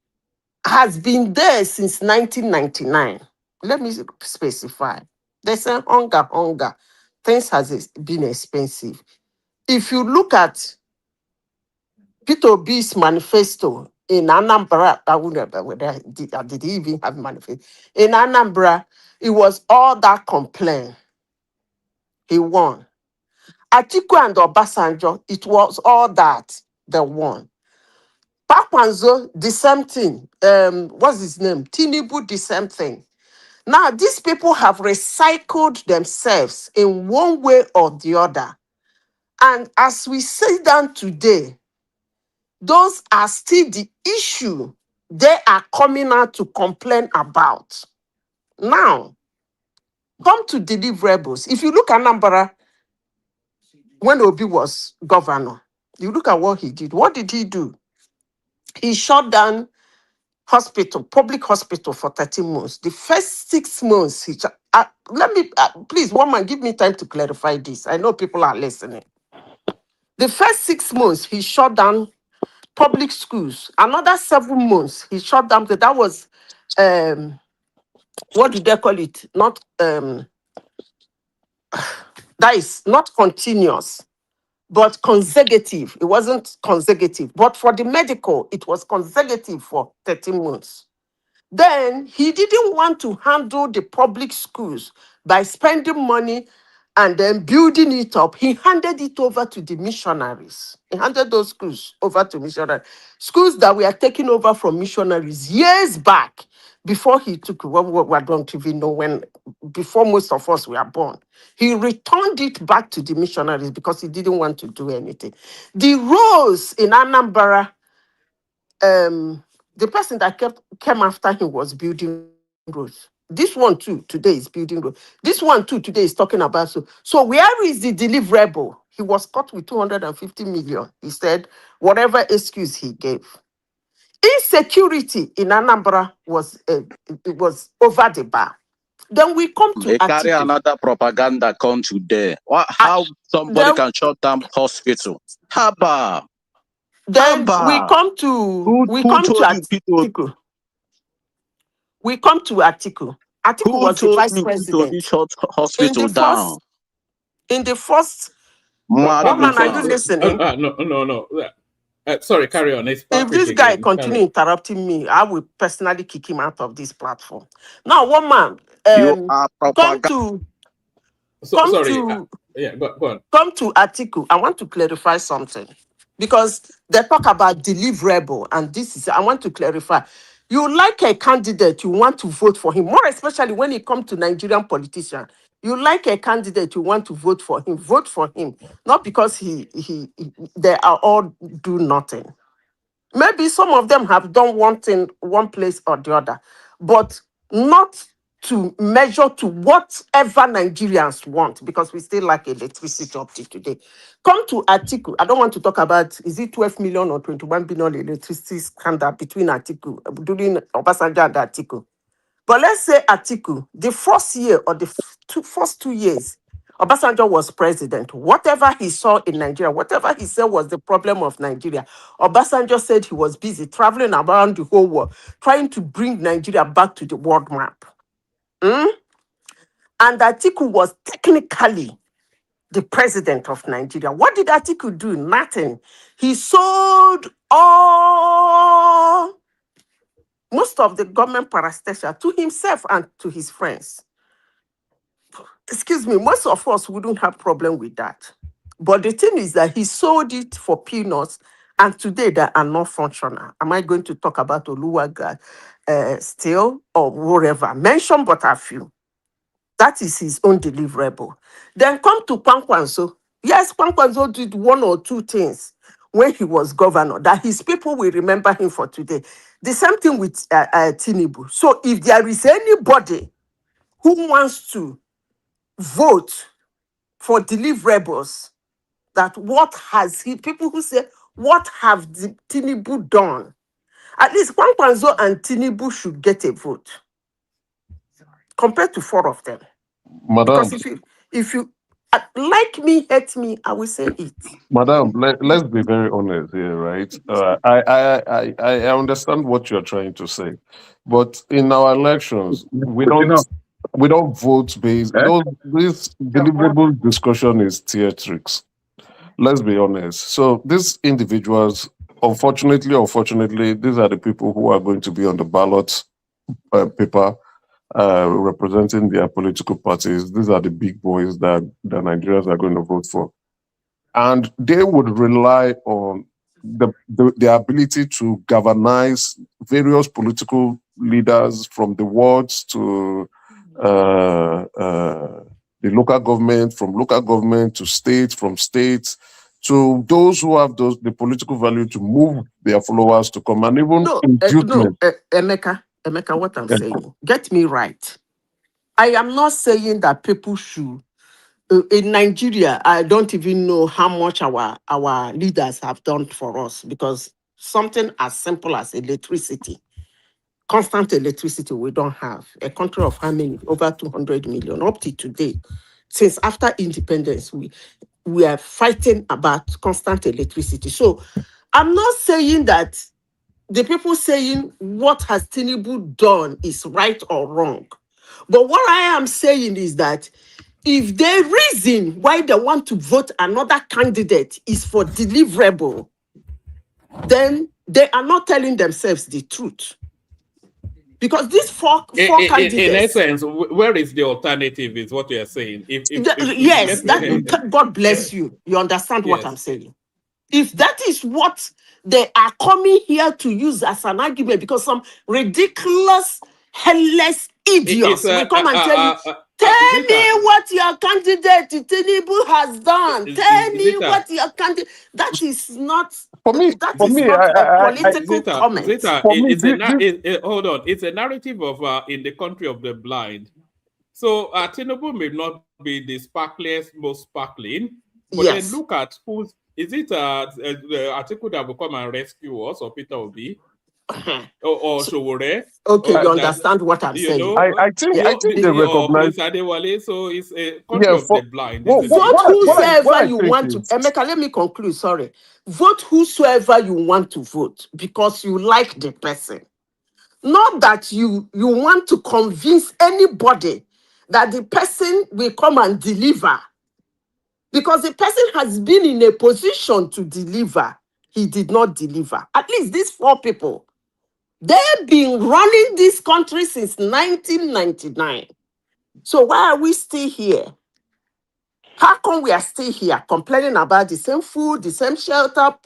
N: has been there since 1999. Let me specify. They say hunger. Things has been expensive. If you look at Peter Obi's manifesto in Anambra, I wouldn't know whether did he even have manifesto. In Anambra, it was all that complaint. He won. Atiku and Obasanjo, it was all that they won. Pakwanzo, the same thing. What's his name? Tinubu, the same thing. Now, these people have recycled themselves in one way or the other. And as we sit down today, those are still the issue they are coming out to complain about. Now, come to deliverables. If you look at Anambra, when Obi was governor, you look at what he did. What did he do? He shut down hospital, public hospital for 13 months. The first 6 months, please, one man, give me time to clarify this. I know people are listening. The first 6 months, he shut down public schools. Another 7 months, he shut down. That was, what do they call it? Not, that is not continuous, but consecutive. It wasn't consecutive, but for the medical, it was consecutive for 13 months. Then he didn't want to handle the public schools by spending money and then building it up. He handed it over to the missionaries. He handed those schools over to missionaries. Schools that were taken over from missionaries years back, before he took, I don't even know when, before most of us were born. He returned it back to the missionaries because he didn't want to do anything. The roads in Anambra, the person that came after him was building roads. This one too today is building roads. This one too today is talking about so where is the deliverable? He was caught with 250 million. He said whatever excuse he gave. Insecurity in Anambra was it was over the bar. Then we come to
P: They carry
N: Atiku.
P: another propaganda come today. How somebody can shut down hospital? Haba.
N: Then we come to
P: Who told you people?
N: Atiku. We come to Atiku. Atiku
P: Who
N: was the
P: told
N: vice
P: you people to
N: president.
P: shut hospital down?
N: In the first,
E: Pardon,
N: woman, are you listening?
E: No. Sorry, carry on. It's
N: If
E: Patrick
N: this guy
E: again.
N: continue interrupting me, I will personally kick him out of this platform. Now, woman,
P: You are propaganda.
N: Go on. Come to Atiku. I want to clarify something because they talk about deliverable, and this is, I want to clarify. You like a candidate, you want to vote for him, more especially when it comes to Nigerian politicians. You like a candidate, you want to vote for him, not because they are all do nothing. Maybe some of them have done one thing, one place or the other, but not to measure to whatever Nigerians want, because we still lack electricity up to today. Come to Atiku. I don't want to talk about, is it 12 million or 21 billion electricity scandal between Atiku, during Obasanjo and Atiku. But let's say Atiku, the first year or the first 2 years, Obasanjo was president. Whatever he saw in Nigeria, whatever he said was the problem of Nigeria, Obasanjo said he was busy traveling around the whole world, trying to bring Nigeria back to the world map. And Atiku was technically the president of Nigeria. What did Atiku do? Nothing. He sold most of the government parastatia to himself and to his friends. Excuse me, most of us wouldn't have problem with that. But the thing is that he sold it for peanuts And today they are not functional. Am I going to talk about Oluwaga still or whatever? Mention but a few. That is his own deliverable. Then come to Kwankwaso. Yes, Kwankwaso did one or two things when he was governor that his people will remember him for today. The same thing with Tinubu. So if there is anybody who wants to vote for deliverables, that what has he, people who say, what have the Tinubu done? At least Kwankwaso and Tinubu should get a vote compared to four of them.
L: Madam,
N: Because if you like me, hate me, I will say it.
L: Madam, let's be very honest here, right? I understand what you're trying to say, but in our elections, we don't vote based. This deliverable discussion is theatrics. Let's be honest. So these individuals, unfortunately, these are the people who are going to be on the ballot paper representing their political parties. These are the big boys that the Nigerians are going to vote for. And they would rely on the ability to galvanize various political leaders from the wards to the local government, from local government to states, from states to those who have the political value to move their followers to come, and even inducement.
N: Emeka, what I'm saying, get me right. I am not saying that people should. In Nigeria, I don't even know how much our leaders have done for us, because something as simple as electricity, constant electricity, we don't have. A country of how many? Over 200 million up to today. Since after independence, we are fighting about constant electricity. So I'm not saying that the people saying what has Tinubu done is right or wrong. But what I am saying is that if the reason why they want to vote another candidate is for deliverable, then they are not telling themselves the truth. Because these four candidates...
E: In essence, where is the alternative is what you are saying.
N: God bless you. You understand what I'm saying. If that is what they are coming here to use as an argument, because some ridiculous, headless idiots will come and tell you, tell me what your candidate Tinubu has done. Tell me what your candidate... That is not... For me, a political comment.
E: Hold on. It's a narrative of in the country of the blind. So Tinubu may not be the sparkliest, most sparkling, but then look at who's... Is it Atiku that will come and rescue us, or Peter Obi, or Showore?
N: Okay, you understand what I'm saying.
L: I think they recognize.
E: So it's a country of the blind.
N: Vote whosoever you want to. Emeka, let me conclude. Sorry. Vote whosoever you want to vote because you like the person. Not that you want to convince anybody that the person will come and deliver. Because the person has been in a position to deliver. He did not deliver. At least these four people, they've been running this country since 1999. So why are we still here? How come we are still here complaining about the same food, the same shelter,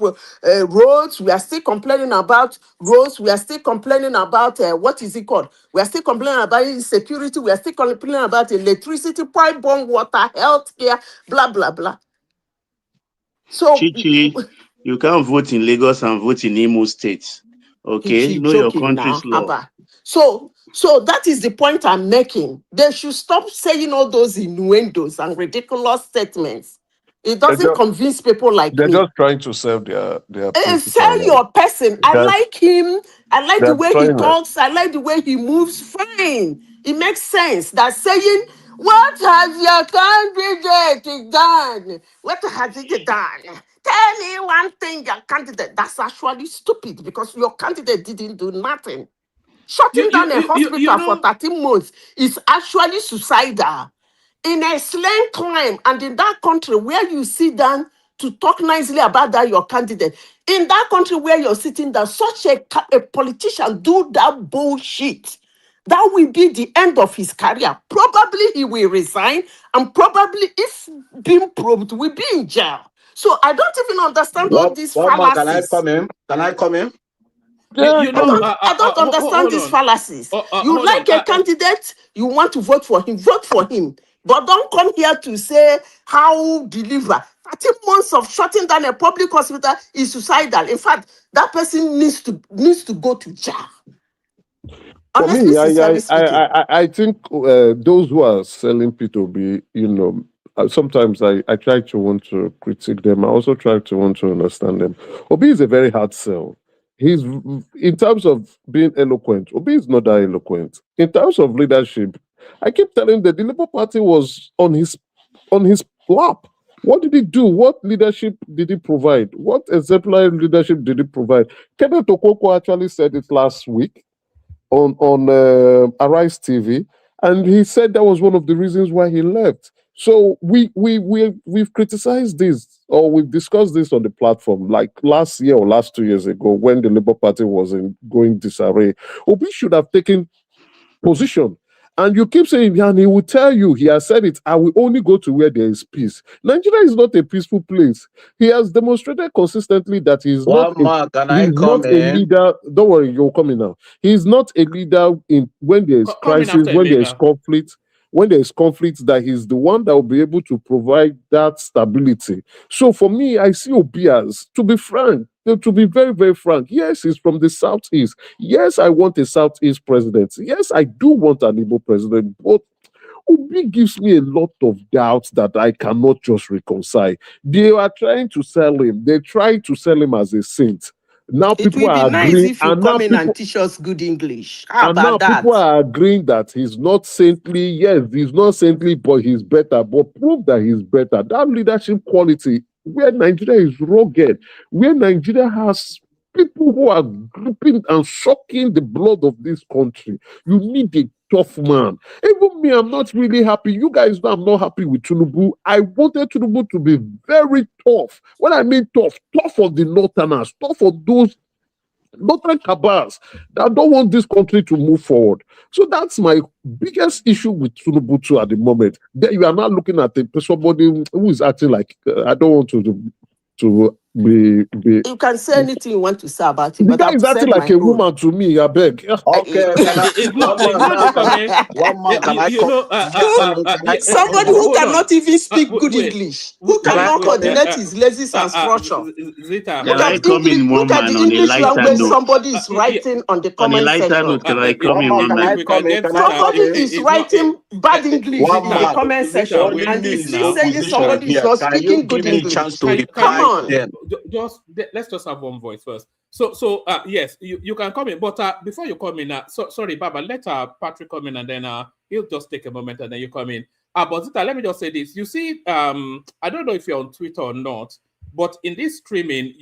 N: roads? We are still complaining about roads. We are still complaining about, what is it called? We are still complaining about insecurity. We are still complaining about electricity, pipe-borne water, healthcare, blah, blah, blah. So,
M: Chichi, you can't vote in Lagos and vote in Imo State. Okay, know your country's law.
N: So that is the point I'm making. They should stop saying all those innuendos and ridiculous statements. It doesn't convince people like me.
L: They're just trying to serve their
N: sell your person. I like him. I like the way he talks. I like the way he moves. Fine. It makes sense. That saying, what has your candidate done? What has he done? Tell me one thing your candidate. That's actually stupid because your candidate didn't do nothing. Shutting down a hospital for 13 months is actually suicidal. In a slang crime, and in that country where you sit down to talk nicely about that your candidate, in that country where you're sitting down, such a politician do that bullshit, that will be the end of his career. Probably he will resign, and probably if being probed, will be in jail. So I don't even understand all these
P: One more, can I
N: fallacies.
P: come in? Can I come in?
N: I don't understand these fallacies. You like a candidate, you want to vote for him. But don't come here to say how deliver. 13 months of shutting down a public hospital is suicidal. In fact, that person needs to go to jail.
L: For
N: Honestly,
L: me,
N: sincerely speaking.
L: I think those who are selling P2B, sometimes I try to want to critique them. I also try to want to understand them. Obi is a very hard sell. He's, in terms of being eloquent, Obi is not that eloquent. In terms of leadership, I keep telling that the Labour Party was on his lap. What did he do? What leadership did he provide? What exemplary leadership did he provide? Kenneth Okonkwo actually said it last week on Arise TV, and he said that was one of the reasons why he left. So we've criticized this, or we've discussed this on the platform, like last year or last 2 years ago when the Labour Party was in going disarray. Obi should have taken position. And you keep saying, and he will tell you, he has said it, I will only go to where there is peace. Nigeria is not a peaceful place. He has demonstrated consistently that he's not a leader. Don't worry, you're coming now. He's not a leader when there is crisis, when there is conflict. When there is conflict, that he's the one that will be able to provide that stability. So for me, I see Obi as, to be frank, to be very, very frank, yes, he's from the Southeast. Yes, I want a Southeast president. Yes, I do want an Igbo president. But Obi gives me a lot of doubts that I cannot just reconcile. They are trying to sell him. They try to sell him as a saint. Now
N: it
L: people
N: will be
L: are
N: nice
L: agreeing,
N: if you
L: and
N: come
L: now
N: in and teach us good English. How
L: and now
N: about that?
L: people are agreeing that he's not saintly. Yes, he's not saintly, but he's better. But prove that he's better. That leadership quality, where Nigeria is rugged, where Nigeria has people who are gripping and sucking the blood of this country. You need a tough man. Even me, I'm not really happy. You guys know I'm not happy with Tinubu. I wanted Tinubu to be very tough. When I mean tough for the Northerners, tough for those northern cabals that don't want this country to move forward. So that's my biggest issue with Tinubu too at the moment. Then you are now looking at somebody who is acting like I don't want to be.
N: You can say anything you want to say about it,
L: The
N: but
L: guy
N: I've
L: is acting
N: said
L: like
N: my
L: a
N: own.
L: woman to me, I beg.
P: Okay,
N: somebody who cannot even speak good English, who cannot coordinate his lazy and structure. Look at the English language somebody is writing on the comment section. Somebody is writing bad English in the comment section, and he's still saying somebody is not speaking good English. Come on.
E: Let's just have one voice first. So yes, you can come in, but before you come in, sorry, Baba, let Patrick come in, and then he'll just take a moment, and then you come in. But Zita, let me just say this. You see, I don't know if you're on Twitter or not, but in this streaming,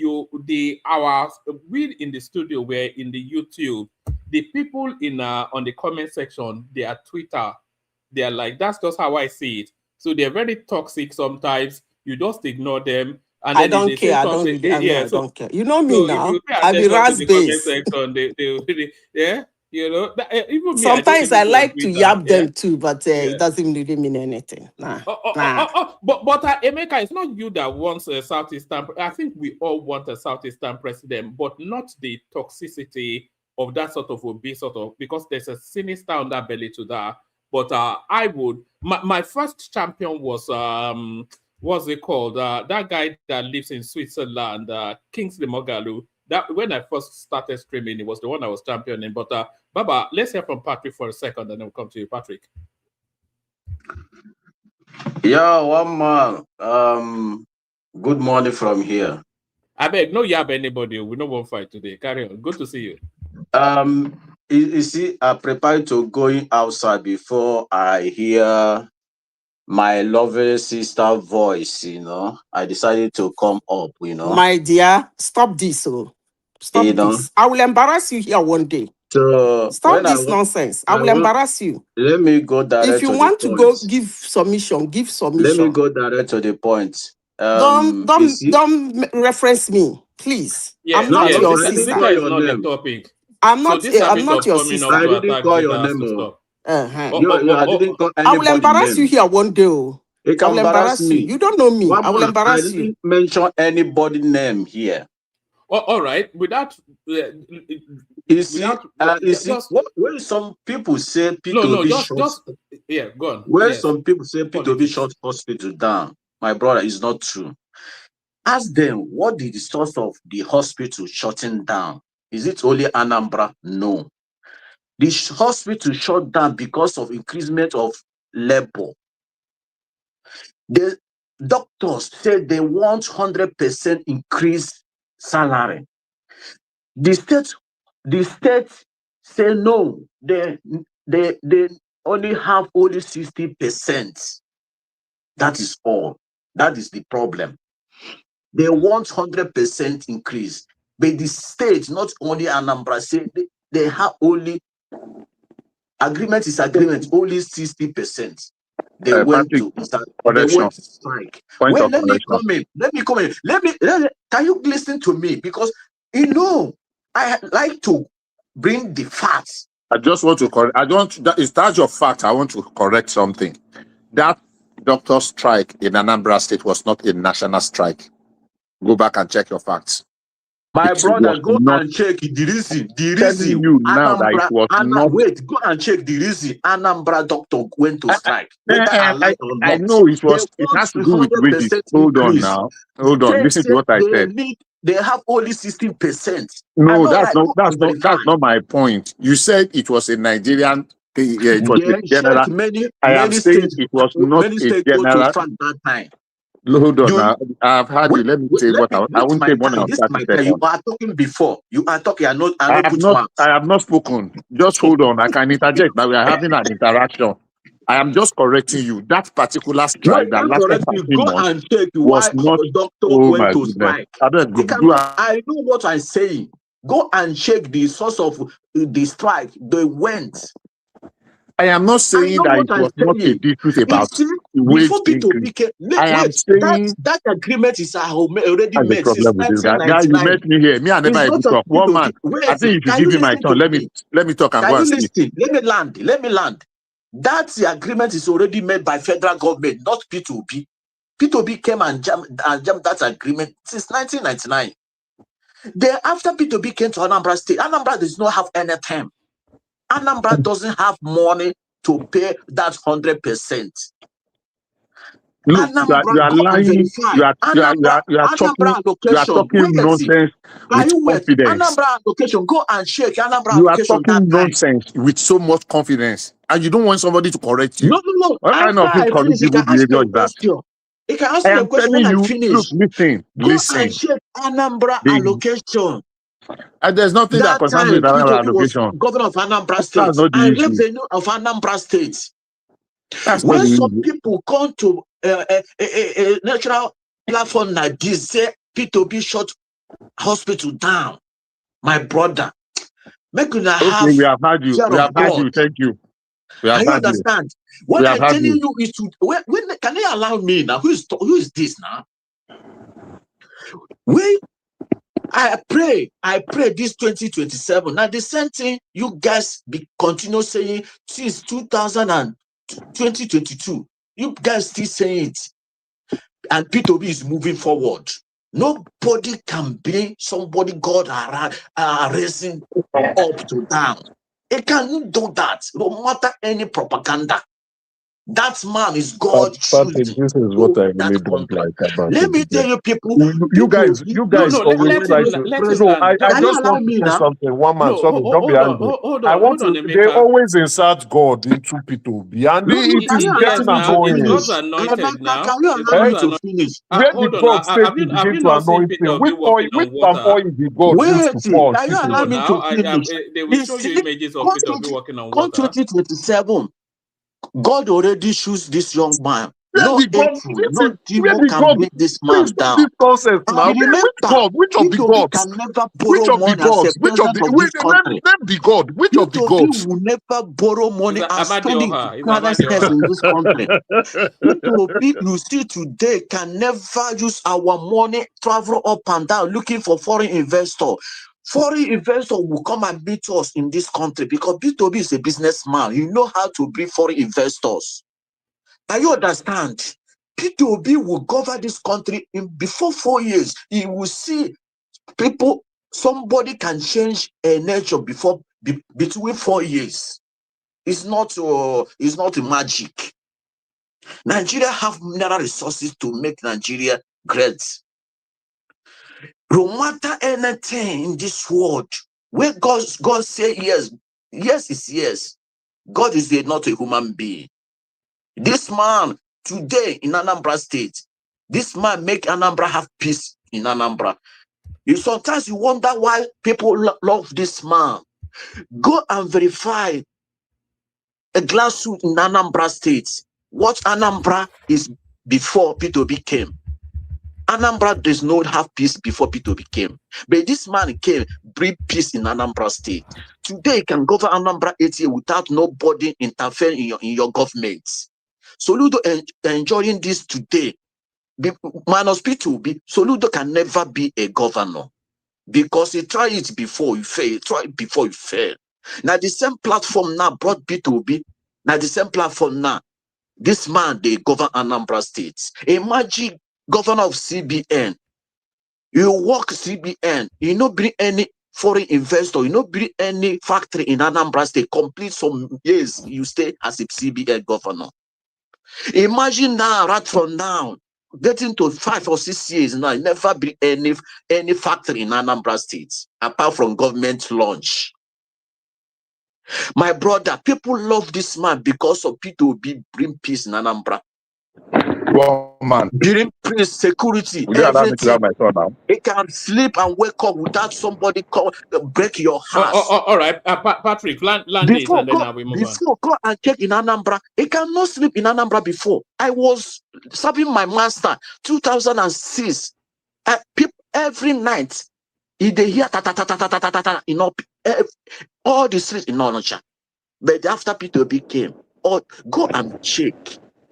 E: we in the studio, we're in the YouTube. The people on the comment section, they are Twitter. They are like, that's just how I see it. So they're very toxic sometimes. You just ignore them. And
N: I don't care. I don't care. You know me now. I be raspberries.
E: Even
N: sometimes I like to yab them too, but it doesn't really mean anything.
E: But Emeka, it's not you that wants a Southeastern. I think we all want a Southeastern president, but not the toxicity of that sort of obese because there's a sinister underbelly to that. But I would. My first champion was what's it called? That guy that lives in Switzerland, Kingsley Moghalu. That when I first started streaming, it was the one I was championing. But Baba, let's hear from Patrick for a second, and then we'll come to you, Patrick.
P: Yeah, one man. Good morning from here.
E: I beg, no yab anybody. We no one fight today. Carry on. Good to see you.
P: You see, I prepared to going outside before I hear my lovely sister voice, I decided to come up,
N: My dear, stop this, stop this. I will embarrass you here one day.
P: So
N: stop this nonsense. I will embarrass you.
P: Let me go direct.
N: If you want to go give submission, give submission.
P: Let me go direct to the point.
N: Don't reference me, please. I'm not your sister. I'm not your sister.
P: I didn't call your name.
N: I will embarrass you here one day.
P: It
N: I
P: can
N: will
P: embarrass
N: embarrass you.
P: me.
N: You don't know me.
P: One
N: I will
P: man, I
N: embarrass you.
P: didn't mention anybody name here.
E: Oh, all right. Without,
P: You see,
E: just
P: when some people say
E: no,
P: P2B
E: just yeah, go on.
P: when
E: Yes,
P: some people say P2B
E: politics.
P: shut hospital down, my brother, is not true. Ask them, what is the source of the hospital shutting down? Is it only Anambra? No. The hospital shut down because of increasement of labor. The doctors said they want 100% increase salary. The state say no. They only have only 60%. That is all. That is the problem. They want 100% increase, but the state, not only Anambra, say they have only agreement is agreement, only 60%. They went
O: Patrick,
P: to
O: correction.
P: strike.
O: Point
P: Well,
O: of
P: let me
O: correction.
P: come in. Can you listen to me? Because I like to bring the facts.
O: I just want to correct. That's your fact. I want to correct something. That doctor strike in Anambra State was not a national strike. Go back and check your facts.
P: My
O: It
P: brother,
O: was
P: go
O: not.
P: and check the reason. The
O: Telling
P: reason
O: you now that it
P: Anambra,
O: was not.
P: wait, go and check the reason Anambra doctor went to strike, whether I like or
O: I
P: not.
O: know it
P: They
O: was. It
P: want
O: has to do with wages.
P: 100%
O: Hold on
P: increase.
O: now. Hold on.
P: State
O: Listen to
P: said
O: what I said.
P: they have only 16%.
O: No,
P: I know, right? Go and verify.
O: that's not my point. You said it was a Nigerian thing. Yeah, it was a
P: Then
O: general.
P: check many
O: I am saying
P: states.
O: it was not
P: Many
O: a
P: states go to
O: general.
P: strike that time.
O: Hold on
P: You
O: now. I've had you. Let me say what I
P: this is
O: won't
P: my
O: take more
P: time.
O: than
P: This is
O: 30
P: my time. You
O: seconds.
P: are talking before. You are talking. I know put
O: I
P: mouth.
O: have not spoken. Just hold on. I can interject, but we are having an interaction. I am just correcting you. That particular
P: No,
O: strike
P: you
O: that
P: can't
O: lasted
P: correct me.
O: 13
P: Go
O: months
P: and check
O: was
P: why
O: not.
P: doctor
O: Oh
P: went
O: my
P: to
O: goodness.
P: strike.
O: I don't go.
P: I know what I'm saying. Go and check the source of the strike. They went.
O: I am not
P: I
O: saying
P: know
O: that
P: what
O: it
P: I'm
O: was not a
P: saying.
O: dispute
P: You
O: about
P: see,
O: the wage
P: before
O: increase.
P: P2B came,
O: I am
P: wait,
O: saying
P: that agreement is already
O: that's the
P: made since
O: problem with this guy. Guy, you
P: 1999.
O: met me here. Me, I never
P: It's
O: able
P: not
O: to
P: of
O: talk. One
P: P2B.
O: man. I
P: Wait,
O: think you should
P: can
O: give
P: you
O: me my
P: listen to
O: turn.
P: me?
O: Let me talk and
P: Can
O: go
P: you
O: and sleep.
P: listen? Let me land. That agreement is already made by federal government, not P2B. P2B came and jammed that agreement since 1999. Then after P2B came to Anambra State, Anambra does not have anything. Anambra doesn't have money to pay that 100%.
O: Look,
P: Anambra,
O: you are
P: go and
O: lying.
P: verify.
O: You are
P: Anambra allocation.
O: talking nonsense
P: Can
O: with
P: you wait?
O: confidence.
P: Anambra allocation. Go and check Anambra
O: You are
P: allocation that
O: talking
P: time.
O: nonsense with so much confidence, and you don't want somebody to correct you.
P: No.
O: What kind
P: After
O: of
P: I finish, you
O: incorrigible
P: can ask me
O: behavior
P: a
O: is that?
P: question. You can ask
O: I
P: me a
O: am
P: question when
O: telling
P: I
O: you. Look,
P: finish. Go and
O: listen.
P: check Anambra allocation.
O: And there's nothing that
P: That
O: concerns me
P: time,
O: with another
P: P2B was
O: allocation.
P: governor of Anambra
O: That's
P: State
O: not the
P: and
O: issue.
P: revenue of Anambra State.
O: That's not
P: When
O: the
P: some
O: issue.
P: people come to a natural platform like this, say P2B shut hospital down, my brother, make you
O: Okay,
P: have
O: we have had you.
P: fear
O: We
P: of
O: have had
P: God.
O: you. Thank you. We have
P: Can you
O: had you.
P: understand?
O: We
P: When
O: have
P: I'm
O: had
P: telling
O: you.
P: you is to when can you allow me now? Who is this now? I pray this 2027. Now the same thing you guys continue saying since 2022. You guys still saying it. And P2B is moving forward. Nobody can bring somebody God raising up to down. It cannot do that, no matter any propaganda. That man is God
L: Patrick,
P: choosing
L: this is what
P: to
L: I
P: that
L: really don't
P: country.
L: like about
P: Let
L: it
P: me tell
L: again.
P: you, people.
L: You guys
E: No,
L: always
E: let
L: try
E: him
L: to.
E: let him
L: No,
E: land.
L: I
P: Can you
L: just
P: allow
L: want to
P: me
L: say
P: now?
L: something. One man,
E: No,
L: sorry, don't be angry. I want
E: hold on,
L: to. They
E: Emeka.
L: always insert God into P2B, and
P: No,
L: it
P: can
L: is
P: you allow
E: Yes,
L: getting
P: me
E: now
P: to
E: it's
L: annoying.
E: God's
P: finish?
E: anointed now.
P: Can you
E: It's
P: allow me
E: God's
L: Eh?
P: to
E: anointed.
P: finish?
L: Where the
E: Hold on.
L: God said
E: Have
L: He
E: have
L: begin
E: you
L: to
E: not seen
L: anoint him?
E: Peter be walking
L: Which
E: on
L: palm
E: water?
L: oil the God used
P: Wait,
L: to pour on
P: can you allow
E: No,
P: me
L: citizens?
P: to
E: now
P: finish?
E: they will
P: You
E: show
P: see,
E: you images of Peter be walking on
P: come
E: water.
P: 2027, God already choose this young man.
L: Where
P: No
L: the God?
P: evil,
L: This
P: no
L: is where
P: demon
L: the
P: can
L: God.
P: bring this man
L: Please stop
P: down.
L: this nonsense now.
P: And
L: Which
P: remember,
L: God? Which of the
P: P2B
L: gods?
P: can never
L: Which
P: borrow
L: of the
P: money as a
L: gods? Which of
P: president
L: the
P: of
L: wait,
P: this country.
L: name the God? Which of the
P: P2B
L: gods?
P: will never borrow
E: Is
P: money
E: that
P: and spend it
E: Amadioha? Is
P: carelessness
E: Amadioha?
P: in this country. P2B, you see today, can never use our money, travel up and down, looking for foreign investor. Foreign investor will come and meet us in this country because P2B is a businessman. You know how to bring foreign investors. Now you understand? Peter Obi will govern this country in before 4 years. He will see people, somebody can change a nature between 4 years. It's not a magic. Nigeria have mineral resources to make Nigeria great. No matter anything in this world, where God say yes, yes is yes. God is not a human being. This man today in Anambra State, this man make Anambra have peace in Anambra. Sometimes you wonder why people love this man. Go and verify a glass suit in Anambra State. What Anambra is before P2B came. Anambra does not have peace before P2B came. But this man came, bring peace in Anambra State. Today you can govern Anambra 8 years without nobody interfering in your government. Soludo enjoying this today. Minus P2B, Soludo can never be a governor. Because he tried it before you fail. Try it before you fail. Now the same platform now brought P2B. Now the same platform now. This man, they govern Anambra State. Imagine governor of CBN. You work CBN. You don't bring any foreign investor. You don't bring any factory in Anambra State. Complete some years you stay as a CBN governor. Imagine now, right from now, getting to 5 or 6 years now, never bring any factory in Anambra State apart from government launch. My brother, people love this man because of P2B bring peace in Anambra.
O: Well, man.
P: Bring peace, security,
O: Will you allow me to have
P: everything.
O: my son now?
P: He can sleep and wake up without somebody break your heart.
E: All right, Patrick, land this and then we move on.
P: Before, go and check in Anambra. He cannot sleep in Anambra before. I was serving my master 2006. Every night, he dey hear ta ta ta ta ta ta ta ta, you know, all the streets in Onitsha. But after P2B came, go and check.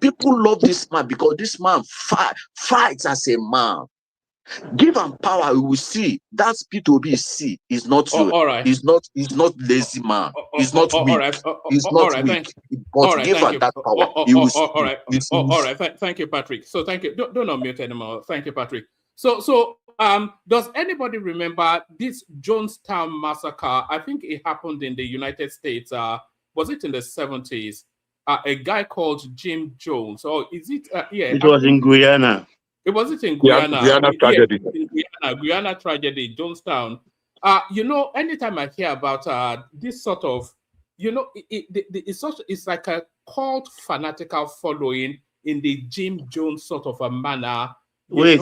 P: People love this man because this man fights as a man. Give him power, we will see. That's P2B see. Is not you.
E: All right.
P: He's not lazy man. He's not weak. He's not weak. But give him that power.
E: All right. Thank you, Patrick. So thank you. Don't unmute anymore. Thank you, Patrick. So does anybody remember this Jonestown massacre? I think it happened in the United States. Was it in the 70s? A guy called Jim Jones, or is it?
M: It was in Guyana.
E: It wasn't in Guyana.
O: Guyana tragedy.
E: Guyana tragedy, Jonestown. Anytime I hear about this sort of, it's like a cult fanatical following in the Jim Jones sort of a manner.
M: Wait,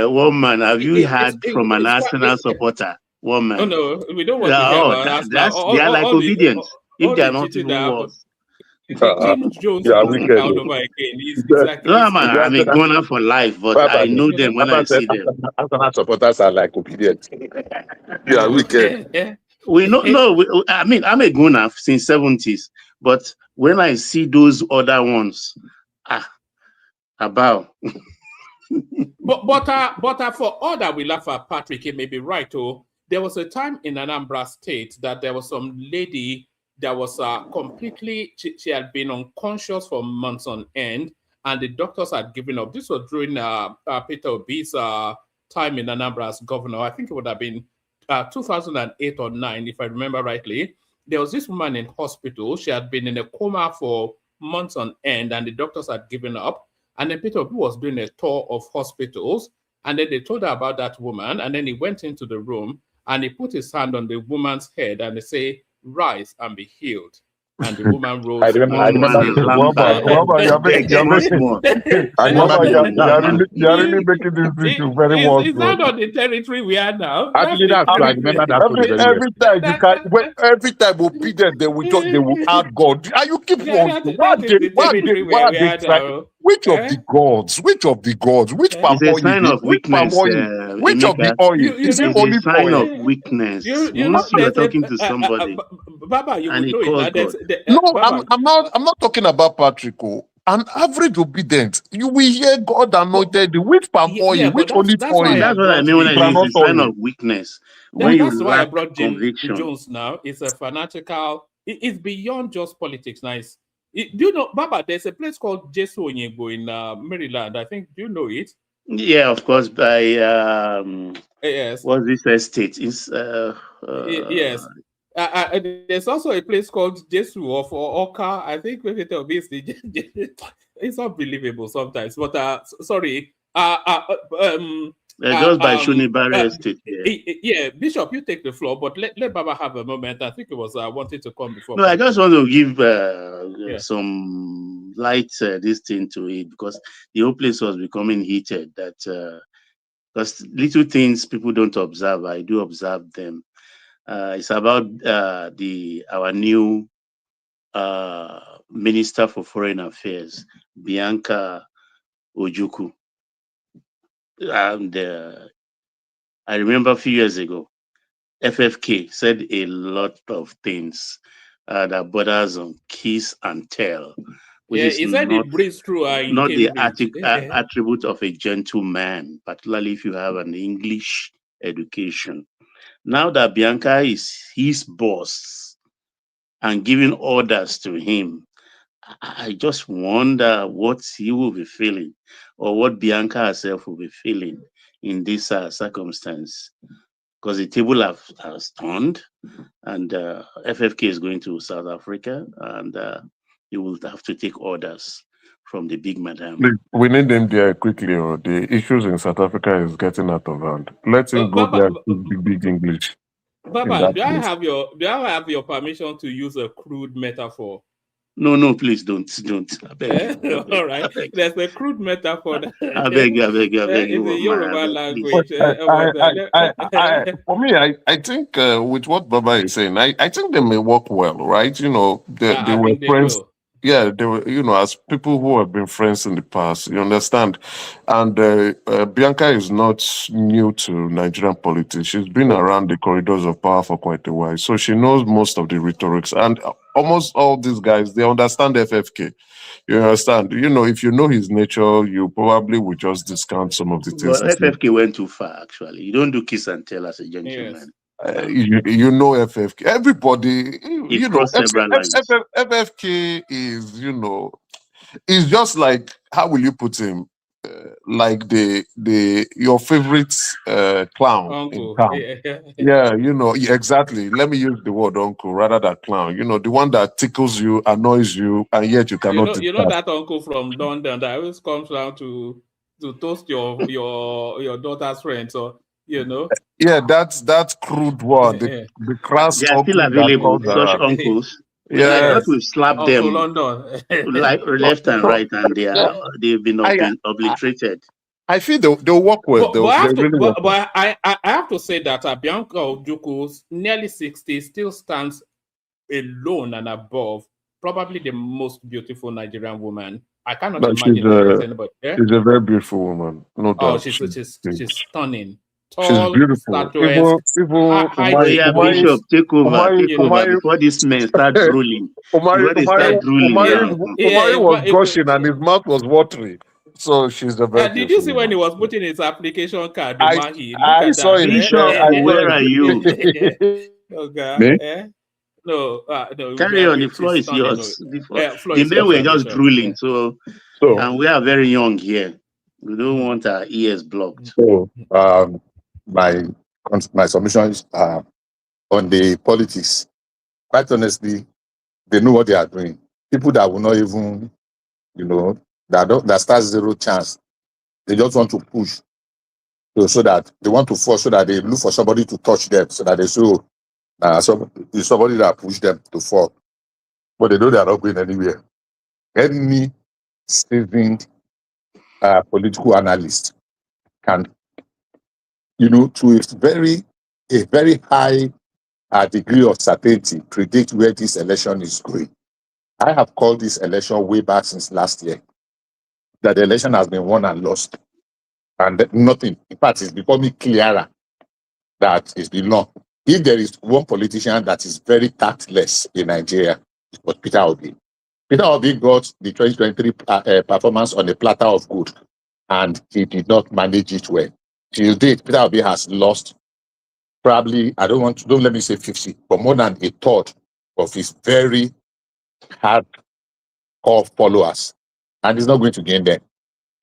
M: woman, have you heard from an Arsenal supporter? Woman.
E: No, we don't want to hear about
M: they are like obedient. If they are not even worse.
E: Jim Jones doesn't count over again. It's like
M: no, man, I'm a Gunner for life, but I know them when I see them.
O: Arsenal supporters are like obedient. Yeah, wicked.
M: We know. No, I mean, I'm a Gunner since 70s, but when I see those other ones, I bow.
E: but for all that we laugh at Patrick, it may be right. There was a time in Anambra State that there was some lady that was completely, she had been unconscious for months on end, and the doctors had given up. This was during Peter Obi's time in Anambra as governor. I think it would have been 2008 or 9, if I remember rightly. There was this woman in hospital. She had been in a coma for months on end, and the doctors had given up. And then Peter Obi was doing a tour of hospitals, and then they told her about that woman, and then he went into the room, and he put his hand on the woman's head, and they say, "Rise and be healed." And the woman rose.
O: I remember you're really making this issue very well.
E: Is that not the territory we are now?
O: Actually, that's true. I remember that. Every time obedient, they will add God. And you keep wondering, which of the gods? Which palm
M: oil? It's a sign of weakness.
O: Which of the oil?
M: It's a sign of weakness. Once you are talking to somebody,
E: Baba, you
M: and
E: know
M: it
O: no, I'm not talking about Patrick. An average obedient, you will hear God anointed. Which palm oil? Which olive oil?
M: That's what I mean when I say it's a sign of weakness.
E: That's why I brought Jim Jones now. It's a fanatical. It's beyond just politics. Now Do you know, Baba, there's a place called Jesu Onyegbo in Maryland. I think, do you know it?
M: Yeah, of course, by
E: Yes.
M: what's this estate?
E: Yes. There's also a place called Jesu of Oka. I think maybe it's unbelievable sometimes. But sorry.
M: Just by Shunibare Estate.
E: Yeah, Bishop, you take the floor, but let Baba have a moment. I think it was wanting to come before.
M: No, I just want to give some light this thing to it, because the whole place was becoming heated. That because little things people don't observe, I do observe them. It's about our new Minister for Foreign Affairs, Bianca Ojukwu. And I remember a few years ago, FFK said a lot of things that borders on kiss and tell, which is
E: he said
M: not,
E: it breathes through
M: not the
E: Cambridge.
M: attribute of a gentleman, particularly if you have an English education. Now that Bianca is his boss and giving orders to him, I just wonder what he will be feeling, or what Bianca herself will be feeling in this circumstance. Because the table has turned, and FFK is going to South Africa, and he will have to take orders from the big madam.
L: We need them there quickly. Or the issues in South Africa is getting out of hand. Let him go there and speak big English.
E: Baba, do I have your permission to use a crude metaphor?
M: No, please don't. I beg you.
E: All right. There's a crude metaphor.
M: I beg you.
E: In the Yoruba language.
L: For me, I think with what Baba is saying, I think they may work well, right? You know, they were friends. Yeah, they were, you know, as people who have been friends in the past, you understand. And Bianca is not new to Nigerian politics. She's been around the corridors of power for quite a while. So she knows most of the rhetorics. And almost all these guys, they understand FFK. You understand? You know, if you know his nature, you probably would just discount some of the things.
M: But FFK went too far, actually. You don't do kiss and tell as a gentleman.
L: You know FFK. Everybody, you know, FFK is, you know, it's just like, how will you put him? Like your favorite clown
E: uncle.
L: In town. Yeah, you know, exactly. Let me use the word uncle rather than clown. You know, the one that tickles you, annoys you, and yet you cannot.
E: You know that uncle from London that always comes down to toast your daughter's friends, or you know.
L: Yeah, that's crude one. The crass
M: they are still available, such uncles.
L: Yeah,
M: I thought we've slapped
E: Uncle
M: them
E: London.
M: like left and right, and they've been obliterated.
L: I feel they'll work well.
E: But I have to say that Bianca Ojukwu, nearly 60, still stands alone and above, probably the most beautiful Nigerian woman. I cannot imagine there's anybody. Yeah?
L: She's a very beautiful woman, no doubt.
E: Oh, she's stunning. Tall,
L: she's beautiful.
M: Bishop, take over before these men start drooling.
L: Umari was gushing and his mouth was watery. So she's a very
E: did you see when he was putting his application card?
L: I saw it.
M: Bishop, where are you?
E: Okay. No.
M: Carry on. The floor is yours. The men were just drooling. So, and we are very young here. We don't want our ears blocked.
O: So, my submissions are on the politics. Quite honestly, they know what they are doing. People that will not even, you know, that start zero chance. They just want to push, so that they want to force, so that they look for somebody to touch them, so that they show somebody that push them to fall. But they know they are not going anywhere. Any seasoned political analyst can, you know, to a very high degree of certainty, predict where this election is going. I have called this election way back since last year, that the election has been won and lost, and nothing. In fact, it's becoming clearer that it's the law. If there is one politician that is very tactless in Nigeria, it was Peter Obi. Peter Obi got the 2023 performance on a platter of good, and he did not manage it well. Till date, Peter Obi has lost probably, don't let me say 50, but more than a third of his very hard or followers, and he's not going to gain them.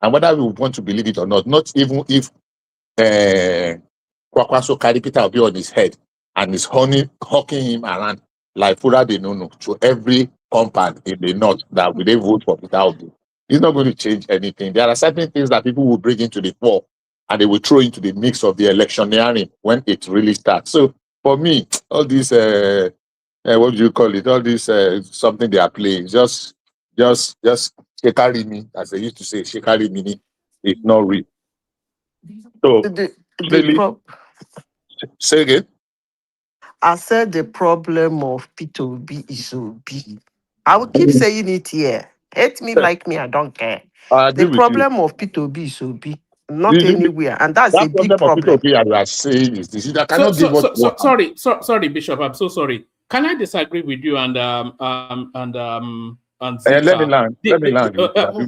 O: And whether we want to believe it or not even if Kwankwaso carry Peter Obi on his head and is hawking him around like Fura de Nono to every compound in the north that will they vote for Peter Obi. It's not going to change anything. There are certain things that people will bring into the fore and they will throw into the mix of the electioneering when it really starts. So for me, all this, what do you call it? All this something they are playing, just shekari me, as they used to say, shekari mini, it's not real. So clearly, say again.
N: I said the problem of P2B is Obi. I will keep saying it here. Hate me, like me, I don't care.
O: I agree
N: The
O: with you.
N: problem of P2B is Obi, not anywhere, and that's a big
O: That
N: problem.
O: of people are saying is this. I cannot give what
E: sorry, Bishop. I'm so sorry. Can I disagree with you and Zika?
O: Let me land.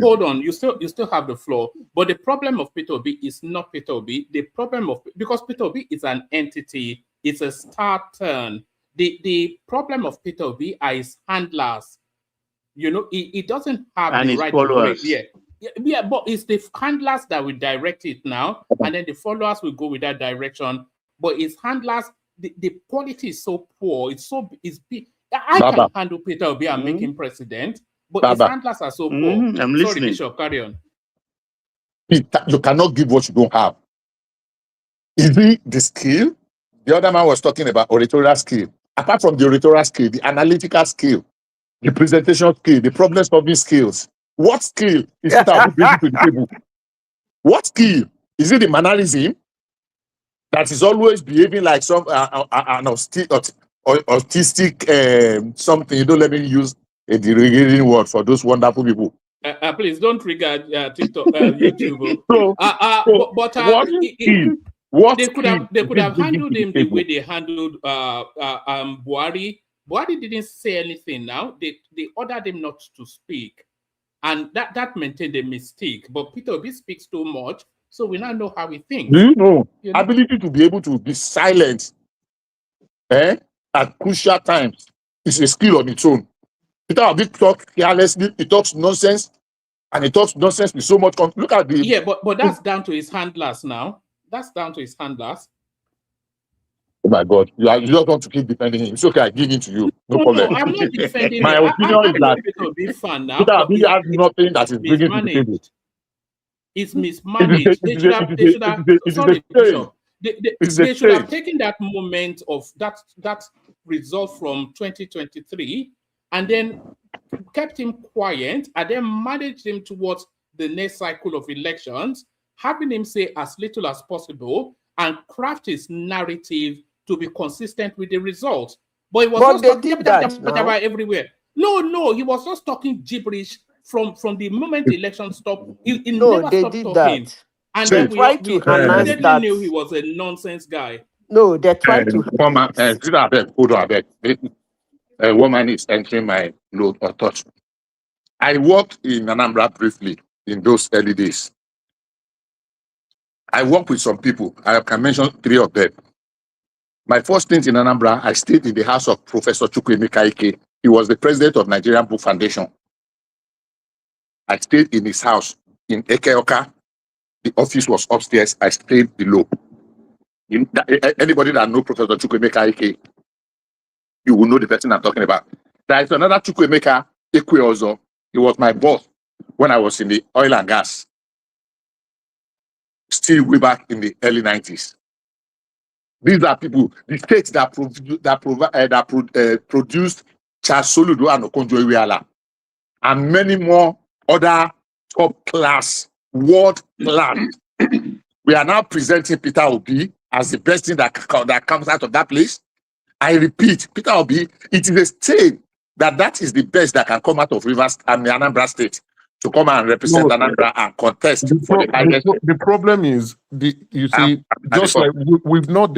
E: Hold on. You still have the floor. But the problem of P2B is not P2B. The problem of because P2B is an entity. It's a star turn. The problem of P2B are his handlers. You know, it doesn't have
M: and
E: the
M: his
E: right
M: followers.
E: Yeah, but it's the handlers that will direct it now, and then the followers will go with that direction. But its handlers, the quality is so poor. It's big. I can handle Peter Obi and make him president, but his handlers are so poor.
M: I'm
E: Sorry,
M: listening.
E: Bishop, carry on.
O: You cannot give what you don't have. Is it the skill? The other man was talking about oratorial skill. Apart from the oratorial skill, the analytical skill, the presentation skill, the problem-solving skills. What skill is Peter Obi bringing to the table? What skill? Is it the mannerism that is always behaving like some an autistic something? You don't let me use a derogatory word for those wonderful people.
E: Please don't trigger TikTok, YouTube. They could have handled him the way they handled Buhari. Buhari didn't say anything. Now they ordered him not to speak, and that maintained a mistake. But Peter Obi speaks too much, so we now know how he thinks.
O: Do you know ability to be able to be silent at crucial times is a skill on its own. Peter Obi talks carelessly, he talks nonsense, and he talks nonsense with so much. Look at the
E: but that's down to his handlers now. That's down to his handlers.
O: Oh my God, you just want to keep defending him. It's okay, I give it to you. No problem.
E: No, I'm not defending
O: My
E: him.
O: opinion is that Peter Obi has nothing that is bringing to the table.
E: It's mismanaged. They should have taken that moment of that result from 2023 and then kept him quiet and then managed him towards the next cycle of elections, having him say as little as possible and craft his narrative to be consistent with the results. But he was just talking everywhere. No, he was just talking gibberish from the moment the election stopped. He never stopped talking.
N: That.
E: And then we immediately knew he was a nonsense guy.
N: No, they tried to.
O: Hold on, a woman is entering my load or touch. I worked in Anambra briefly in those early days. I worked with some people. I can mention 3 of them. My first stint in Anambra, I stayed in the house of Professor Chukwuemeka Ike. He was the president of Nigerian Book Foundation. I stayed in his house in Ekeoka. The office was upstairs. I stayed below. Anybody that knows Professor Chukwuemeka Ike, you will know the person I'm talking about. There is another Chukwuemeka Ike also. He was my boss when I was in the oil and gas. Still way back in the early 90s. These are people, the states that produced Charles Soludo and Okonjo-Iweala, and many more other top class, world class. We are now presenting Peter Obi as the best thing that comes out of that place. I repeat, Peter Obi, it is a state that is the best that can come out of Rivers and the Anambra State to come and represent Anambra and contest for the highest.
L: The problem is, just like we've not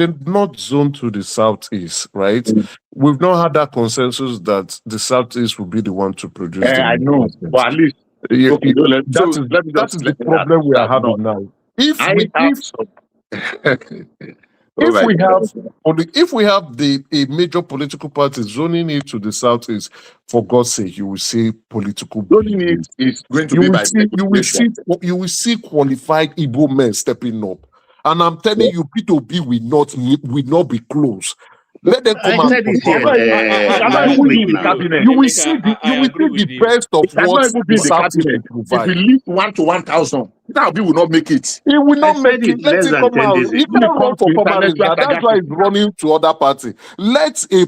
L: zoned to the southeast, right? We've not had that consensus that the southeast will be the one to produce.
O: I know, but at least
L: that is the problem we are having now. If we have a major political party zoning it to the southeast, for God's sake, you will see political.
O: Zoning it is going to be by
L: you will see qualified Igbo men stepping up, and I'm telling you, P2B will not be close. Let them come out. You will see the best of what the Southeast provide.
O: If we lift 1 to 1,000, that will not make it.
L: He will not make it. Let it come out. He can't run for permanent. That's why he's running to other party. Let a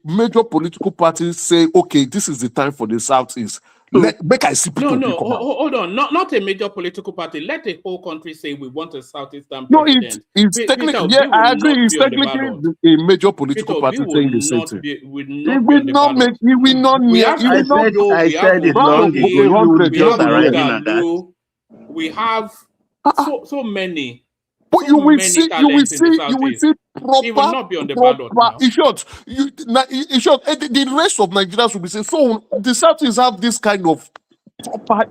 L: major political party say, okay, this is the time for the Southeast. Make I see people
E: no,
L: come out.
E: Hold on. Not a major political party. Let the whole country say we want a Southeastern
L: No,
E: president.
L: it's technically, yeah, I agree. It's technically a major political party saying the same thing. He will not make. He will not.
M: I said it long ago.
E: We have so many.
L: But you will see proper.
E: He will not be on the ballot now.
L: In short, the rest of Nigerians will be saying, so the Southeast have this kind of proper,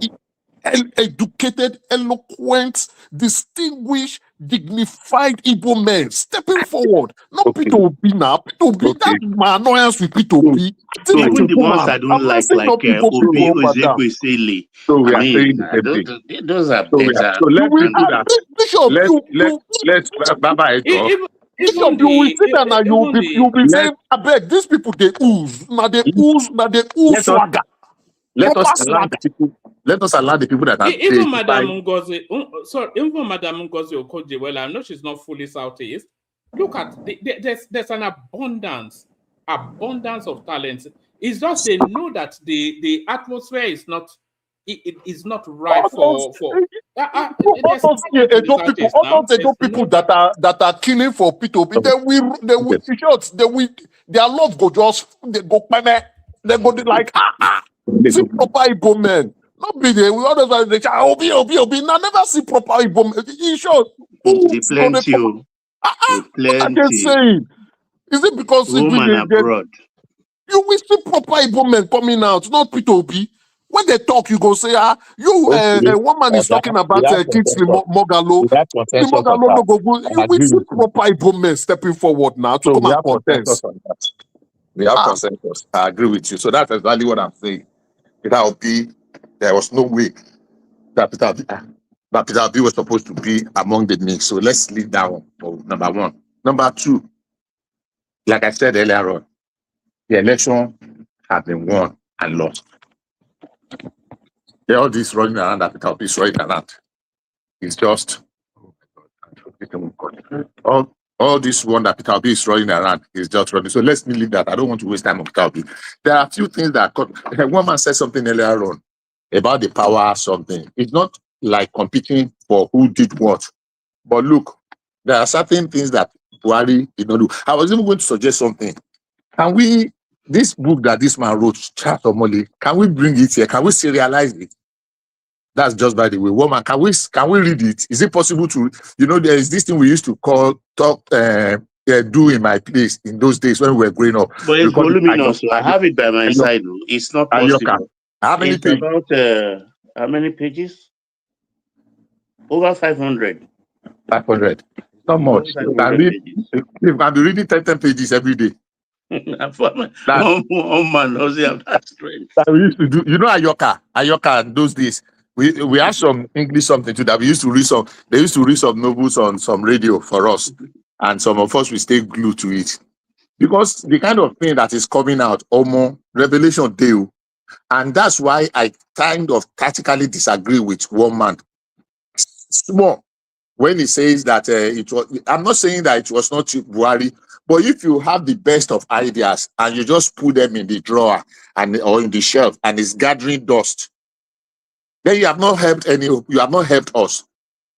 L: educated, eloquent, distinguished, dignified Igbo men stepping forward. Not P2B now. P2B, that's my annoyance with P2B.
M: Even the ones I don't like Obi-Kwankwaso.
O: So we are saying the same thing.
M: Those are better.
O: So let's Baba
L: Bishop, you will sit there and you'll be saying, I beg, these people, they ooze. Now they ooze swagger.
O: Let us allow the people that are
E: even Madam Ngozi Okoje, well, I know she's not fully Southeast. Look at there's an abundance of talents. It's just they know that the atmosphere is not right for
L: people that are killing for P2B. Their love go like see proper Igbo men. Not be there. We always say, Obi. Now never see proper Igbo men. In short,
M: plenty.
L: What are they saying? Is it because
M: woman abroad?
L: You will see proper Igbo men coming out, not P2B. When they talk, you go say, one man is talking about Kingsley Mogalo. You will see proper Igbo men stepping forward now to come and contest.
O: We have consensus. I agree with you. So that's exactly what I'm saying. There was no way that Peter Obi was supposed to be among the mix. So let's leave that one for number one. Number two, like I said earlier on, the election has been won and lost. All this running around that Peter Obi is running around. It's just all this one that Peter Obi is running around is just running. So let's leave that. I don't want to waste time on Peter Obi. There are a few things that one man said something earlier on about the power something. It's not like competing for who did what. But look, there are certain things that Buhari did not do. I was even going to suggest something. Can we, this book that this man wrote, Charles Omole, can we bring it here? Can we serialize it? That's just by the way. Woman, can we read it? Is it possible to, there is this thing we used to call do in my place in those days when we were growing up.
M: But it's voluminous. So I have it by my side. It's not possible.
O: How many pages?
M: About how many pages? Over 500.
O: 500. Not much. You can be reading 10 pages every day.
M: One man doesn't have that strength.
O: That we used to do. Ayoka those days. We had some English something too that we used to read some. They used to read some novels on some radio for us, and some of us we stay glued to it because the kind of thing that is coming out, revelation deal, and that's why I kind of tactically disagree with one man. Small when he says that it was. I'm not saying that it was not Buhari, but if you have the best of ideas and you just put them in the drawer or in the shelf and it's gathering dust, then you have not helped you have not helped us.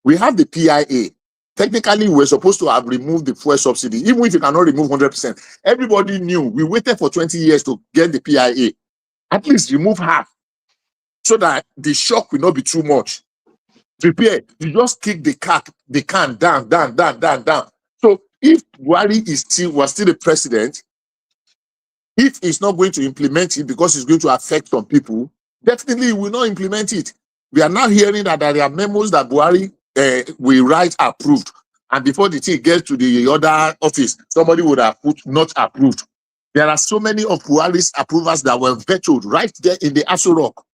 O: We have the PIA. Technically, we're supposed to have removed the fuel subsidy, even if you cannot remove 100%. Everybody knew. We waited for 20 years to get the PIA. At least remove half so that the shock will not be too much. Prepare. You just kick the can down. So if Buhari was still the president, if he's not going to implement it because it's going to affect some people, definitely will not implement it. We are now hearing that there are memos that Buhari will write approved and before the thing gets to the other office, somebody would have put not approved. There are so many of Buhari's approvals that were vetoed right there in the Aso Rock.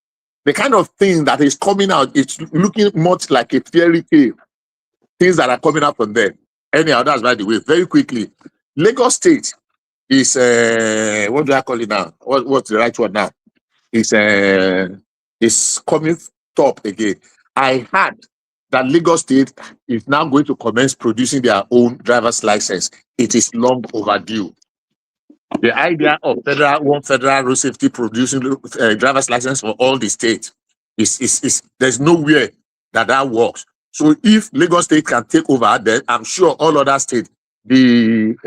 O: The kind of thing that is coming out, it's looking much like a fairy tale. Things that are coming out from there. Anyhow, that's by the way, very quickly. Lagos State is, what do I call it now? What's the right word now? Is coming top again. I heard that Lagos State is now going to commence producing their own driver's license. It is long overdue. The idea of one federal road safety producing driver's license for all the states is there's nowhere that works. So if Lagos State can take over, then I'm sure all other states, what's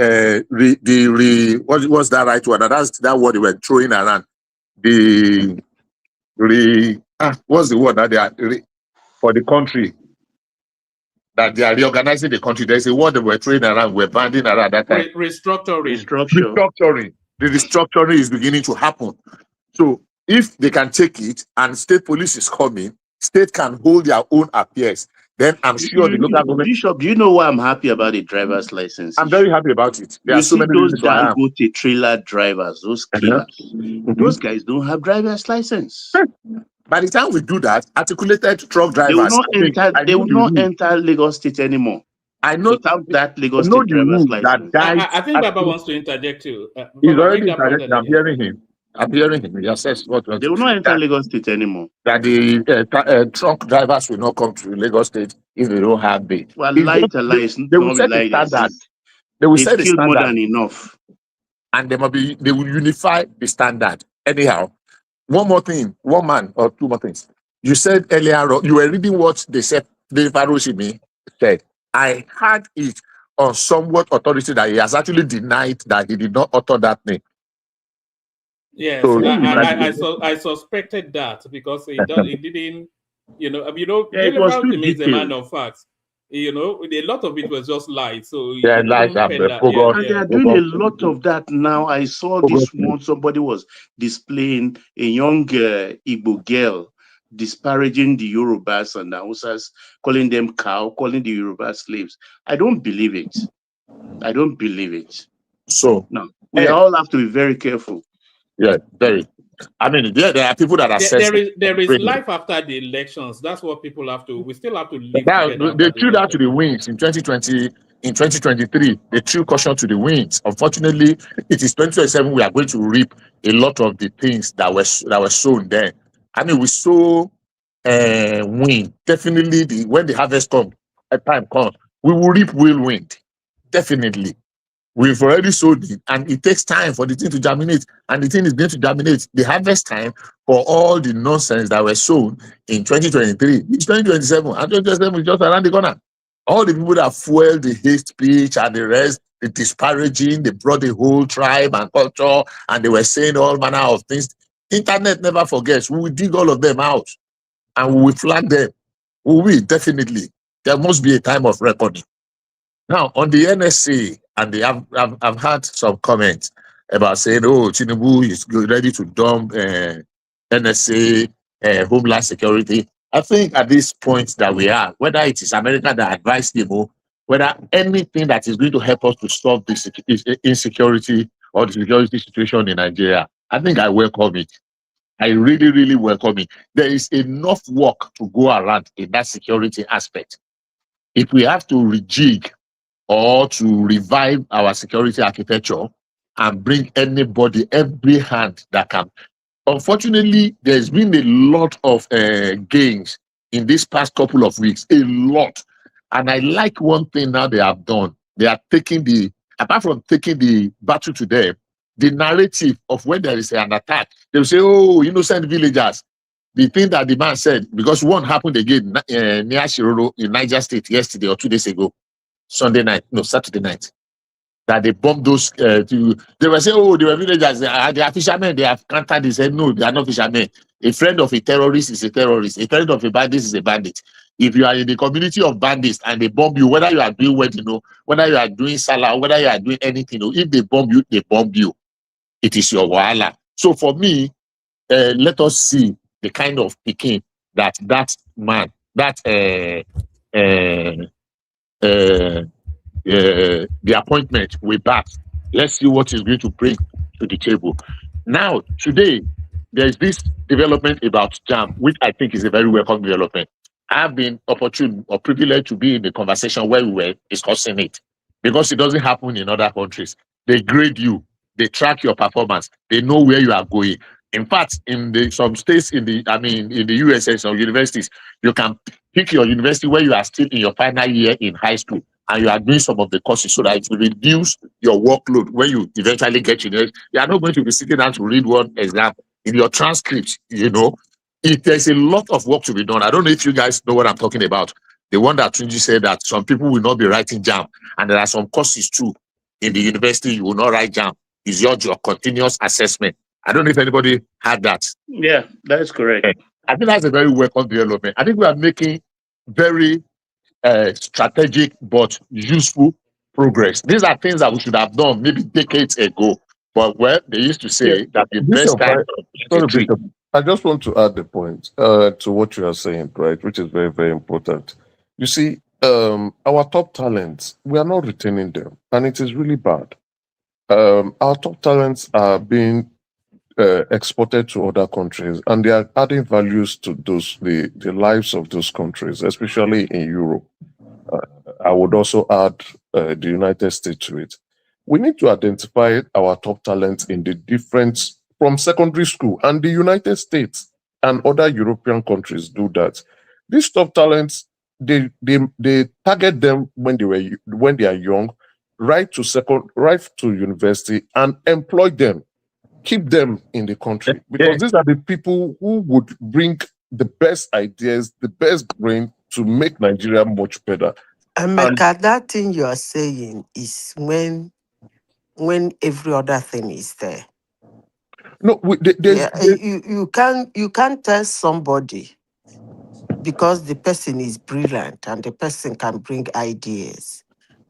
O: that right word? That's that word they were throwing around. What's the word that they are for the country? That they are reorganizing the country. There's a word they were throwing around, we're banding around that time.
E: Restructuring.
O: Restructuring. The restructuring is beginning to happen. So if they can take it and state police is coming, state can hold their own affairs, then I'm sure the local government.
M: Bishop, do you know why I'm happy about the driver's license?
O: I'm very happy about it. There
M: you
O: are so
M: see
O: many
M: those
O: reasons why I am.
M: Dangote trailer drivers, those killers, those guys don't have driver's license.
O: By the time we do that, articulated truck drivers,
M: they will not enter. They will not enter Lagos State anymore.
O: I know
M: without that Lagos State driver's license.
E: I think Baba wants to interject too.
O: He's already interjected. I'm hearing him. Yes, yes.
M: They will not enter Lagos State anymore.
O: That the truck drivers will not come to Lagos State if they don't have bail.
M: Well, they will
O: set the standard. They will set the standard.
M: More than enough.
O: And they will unify the standard. Anyhow, one more thing, one man or two more things. You said earlier, you were reading what they said, the Faroshimi said. I heard it on somewhat authority that he has actually denied that he did not utter that name.
E: Yes, so I suspected that because he didn't,
M: it was too
E: is a man of facts. A lot of it was just lies. So
M: and they are doing a lot of that now. I saw this one. Somebody was displaying a young Igbo girl disparaging the Yorubas and the Hausas, calling them cow, calling the Yoruba slaves. I don't believe it. I don't believe it.
O: So
M: no, we all have to be very careful.
O: Yeah, very. I mean, there are people that are
E: there is life after the elections. That's what people have to. We still have to live.
O: They threw that to the winds in 2020. In 2023, they threw caution to the winds. Unfortunately, it is 2027. We are going to reap a lot of the things that were sown there. I mean, we sow wind. Definitely, when the harvest time comes, we will reap whirlwind. Definitely. We've already sowed it, and it takes time for the thing to germinate. And the thing is going to germinate. The harvest time for all the nonsense that were sown in 2023 is 2027. And 2027 is just around the corner. All the people that fueled the hate speech and the rest, the disparaging, they brought the whole tribe and culture, and they were saying all manner of things. Internet never forgets. We will dig all of them out, and we will flag them. We will, definitely. There must be a time of reckoning. Now, on the NSA, and I've had some comments about saying, oh, Tinubu is ready to dump NSA, Homeland Security. I think at this point that we are, whether it is America that advised him, or whether anything that is going to help us to solve this insecurity or the security situation in Nigeria, I think I welcome it. I really, really welcome it. There is enough work to go around in that security aspect. If we have to rejig or to revive our security architecture and bring anybody, every hand that can. Unfortunately, there's been a lot of gains in this past couple of weeks, a lot. And I like one thing now they have done. They are taking apart from taking the battle to them, the narrative of when there is an attack, they will say, oh, innocent villagers. The thing that the man said, because one happened again near Shiroro in Niger State yesterday or 2 days ago, Saturday night, that they bombed those. They were saying, oh, they were villagers, they are fishermen, they have countered. They said, no, they are not fishermen. A friend of a terrorist is a terrorist. A friend of a bandit is a bandit. If you are in the community of bandits and they bomb you, whether you are doing wedding, whether you are doing salah, whether you are doing anything, if they bomb you, they bomb you. It is your wahala. So for me, let us see the kind of picking that man, that
Q: the appointment with that. Let's see what he's going to bring to the table. Now, today, there's this development about JAM, which I think is a very welcome development. I've been opportune or privileged to be in the conversation where we were discussing it, because it doesn't happen in other countries. They grade you, they track your performance, they know where you are going. In fact, in some states in the USA, some universities, you can pick your university where you are still in your final year in high school, and you are doing some of the courses so that it will reduce your workload when you eventually get to university. You are not going to be sitting down to read one exam. In your transcripts, there's a lot of work to be done. I don't know if you guys know what I'm talking about. The one that Tunji said that some people will not be writing JAM, and there are some courses too in the university you will not write JAM. It's your continuous assessment. I don't know if anybody had that.
M: Yeah, that is correct.
Q: I think that's a very welcome development. I think we are making very strategic but useful progress. These are things that we should have done maybe decades ago. But they used to say that the best time.
L: I just want to add the point to what you are saying, right, which is very, very important. You see, our top talents, we are not retaining them, and it is really bad. Our top talents are being exported to other countries, and they are adding values to the lives of those countries, especially in Europe. I would also add the United States to it. We need to identify our top talents in the different from secondary school, and the United States and other European countries do that. These top talents, they target them when they are young, right to university, and employ them, keep them in the country, because these are the people who would bring the best ideas, the best brain to make Nigeria much better.
N: Emeka, that thing you are saying is when every other thing is there.
L: No,
N: you can't tell somebody because the person is brilliant and the person can bring ideas,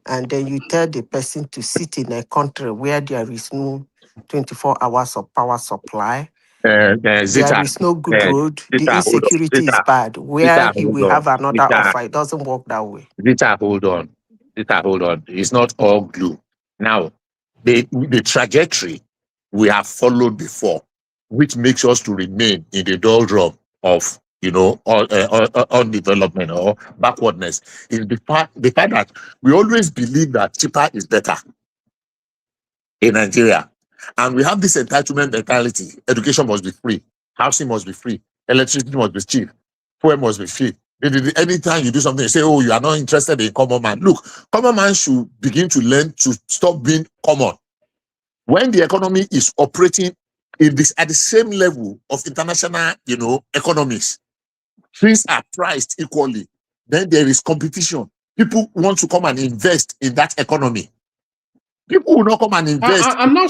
N: and then you tell the person to sit in a country where there is no 24 hours of power supply. There is no good road. The insecurity is bad. Where he will have another offer, it doesn't work that way.
Q: Rita, hold on. It's not all glue. Now, the trajectory we have followed before, which makes us to remain in the doldrum of undevelopment or backwardness, is the fact that we always believe that cheaper is better in Nigeria. And we have this entitlement mentality. Education must be free. Housing must be free. Electricity must be cheap. Fuel must be free. Anytime you do something, you say, oh, you are not interested in common man. Look, common man should begin to learn to stop being common. When the economy is operating at the same level of international, economies, things are priced equally, then there is competition. People want to come and invest in that economy. People will not come and invest.
E: I'm not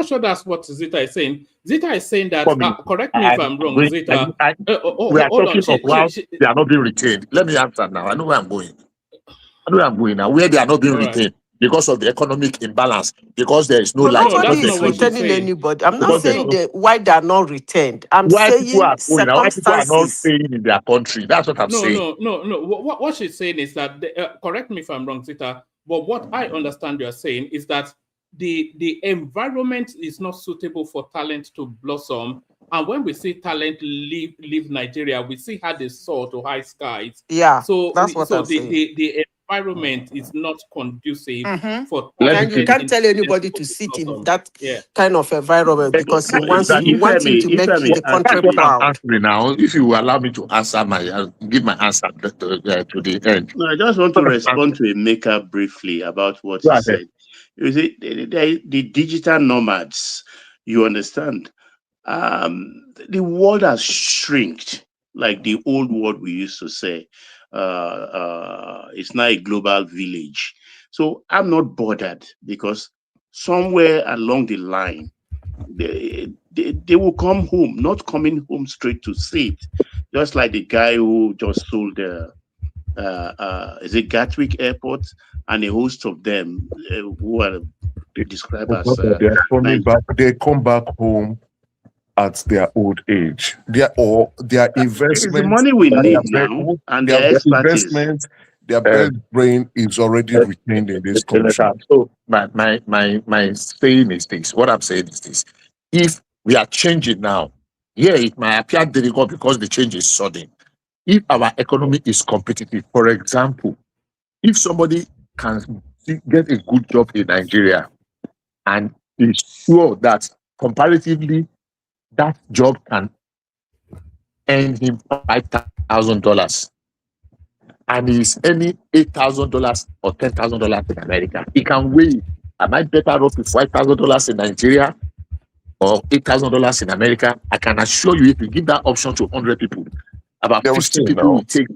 E: sure that's what Zita is saying. Zita is saying that, correct me if I'm wrong, Zita.
Q: We are talking of how they are not being retained. Let me answer now. I know where I'm going. Now. Where they are not being retained because of the economic imbalance, because there is no light.
N: Nobody is retaining anybody. I'm not saying why they are not retained. I'm saying circumstances.
Q: Why people are not staying in their country. That's what I'm saying.
E: No. What she's saying is that, correct me if I'm wrong, Zita, but what I understand you're saying is that the environment is not suitable for talent to blossom. And when we see talent leave Nigeria, we see how they soar to high skies.
N: Yeah,
E: so
N: that's what I'm saying.
E: The environment is not conducive for
N: and you can't tell anybody to sit in that kind of environment because you want him to make the country proud.
Q: Now, if you allow me to answer give my answer to the end.
M: No, I just want to respond to Emeka briefly about what he said. You see, the digital nomads, you understand, the world has shrinked, like the old world we used to say. It's now a global village. So I'm not bothered because somewhere along the line, they will come home, not coming home straight to sit. Just like the guy who just sold is it Gatwick Airport, and a host of them who are described as
L: they come back home at their old age. Their investments,
M: the money we need now, and their investments,
L: their best brain is already retained in this country.
Q: So my saying is this. What I'm saying is this. If we are changing now, yeah, it might appear difficult because the change is sudden. If our economy is competitive, for example, if somebody can get a good job in Nigeria and is sure that comparatively that job can earn him $5,000 and he's earning $8,000 or $10,000 in America, he can weigh, am I better off with $5,000 in Nigeria or $8,000 in America? I can assure you, if you give that option to 100 people, about 50 people will take.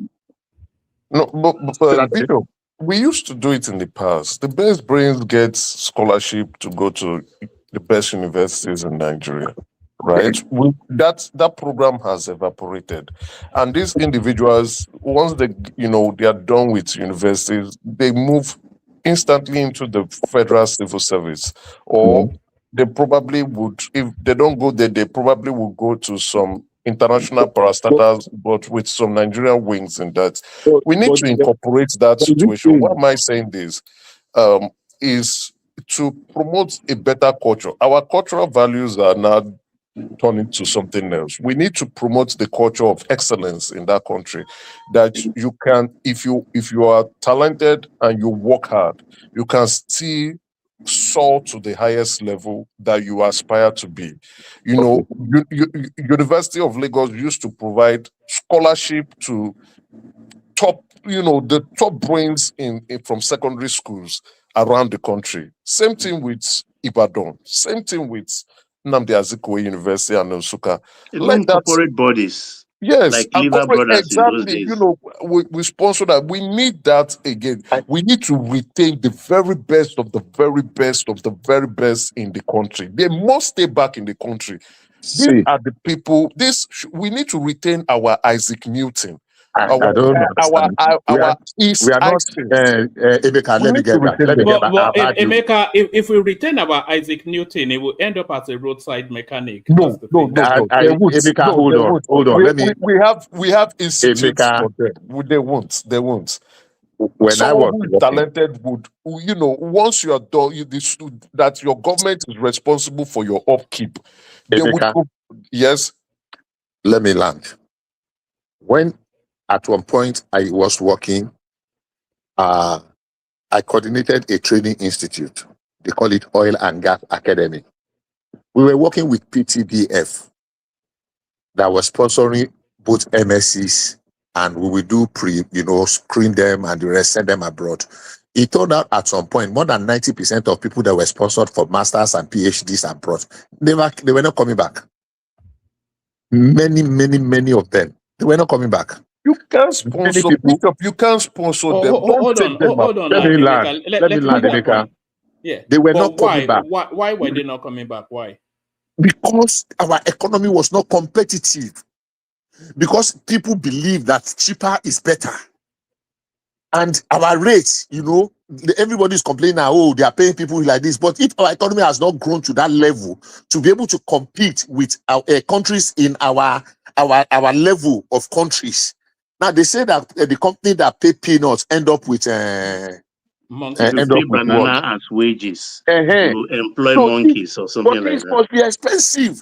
L: No, but Bishop, we used to do it in the past. The best brains get scholarship to go to the best universities in Nigeria, right? That program has evaporated, and these individuals, once they are done with universities, they move instantly into the federal civil service, or they probably would, if they don't go there, they probably will go to some international parastatals, but with some Nigerian wings in that. We need to incorporate that situation. Why am I saying this? Is to promote a better culture. Our cultural values are now turning to something else. We need to promote the culture of excellence in that country. That you can, if you are talented and you work hard, you can still soar to the highest level that you aspire to be. University of Lagos used to provide scholarship to the top brains in from secondary schools around the country. Same thing with Ibadan. Same thing with Nnamdi Azikiwe University and Nsukka.
M: Even corporate bodies.
L: Yes,
M: Like Liver Brothers in those
L: exactly.
M: days.
L: We sponsor that. We need that again. We need to retain the very best of the very best of the very best in the country. They must stay back in the country. These are the people. We need to retain our Isaac Newton.
Q: I don't understand. We are not. Emeka, let me get back.
E: But Emeka, if we retain our Isaac Newton, it will end up as a roadside mechanic.
L: No.
Q: Emeka, hold on.
L: We have institutes for them. They won't.
Q: When
L: someone who is talented would, once you are done, that your government is responsible for your upkeep. They would yes.
Q: Let me land. When at one point I was working, I coordinated a training institute. They call it Oil and Gas Academy. We were working with PTBF that was sponsoring both MSCs, and we will do screen them and the rest, send them abroad. It turned out at some point, more than 90% of people that were sponsored for masters and PhDs abroad, they were not coming back. Many of them, they were not coming back.
L: You can't sponsor people. You can't sponsor them.
E: Hold on.
Q: Let me land, Emeka.
E: Yeah,
Q: they were not coming back.
E: Why were they not coming back? Why?
Q: Because our economy was not competitive. Because people believe that cheaper is better. And our rates, everybody's complaining now, oh, they are paying people like this. But if our economy has not grown to that level to be able to compete with our countries in our level of countries. Now, they say that the company that pay peanuts end up with
M: banana as wages to employ monkeys or something like that.
Q: It must be expensive.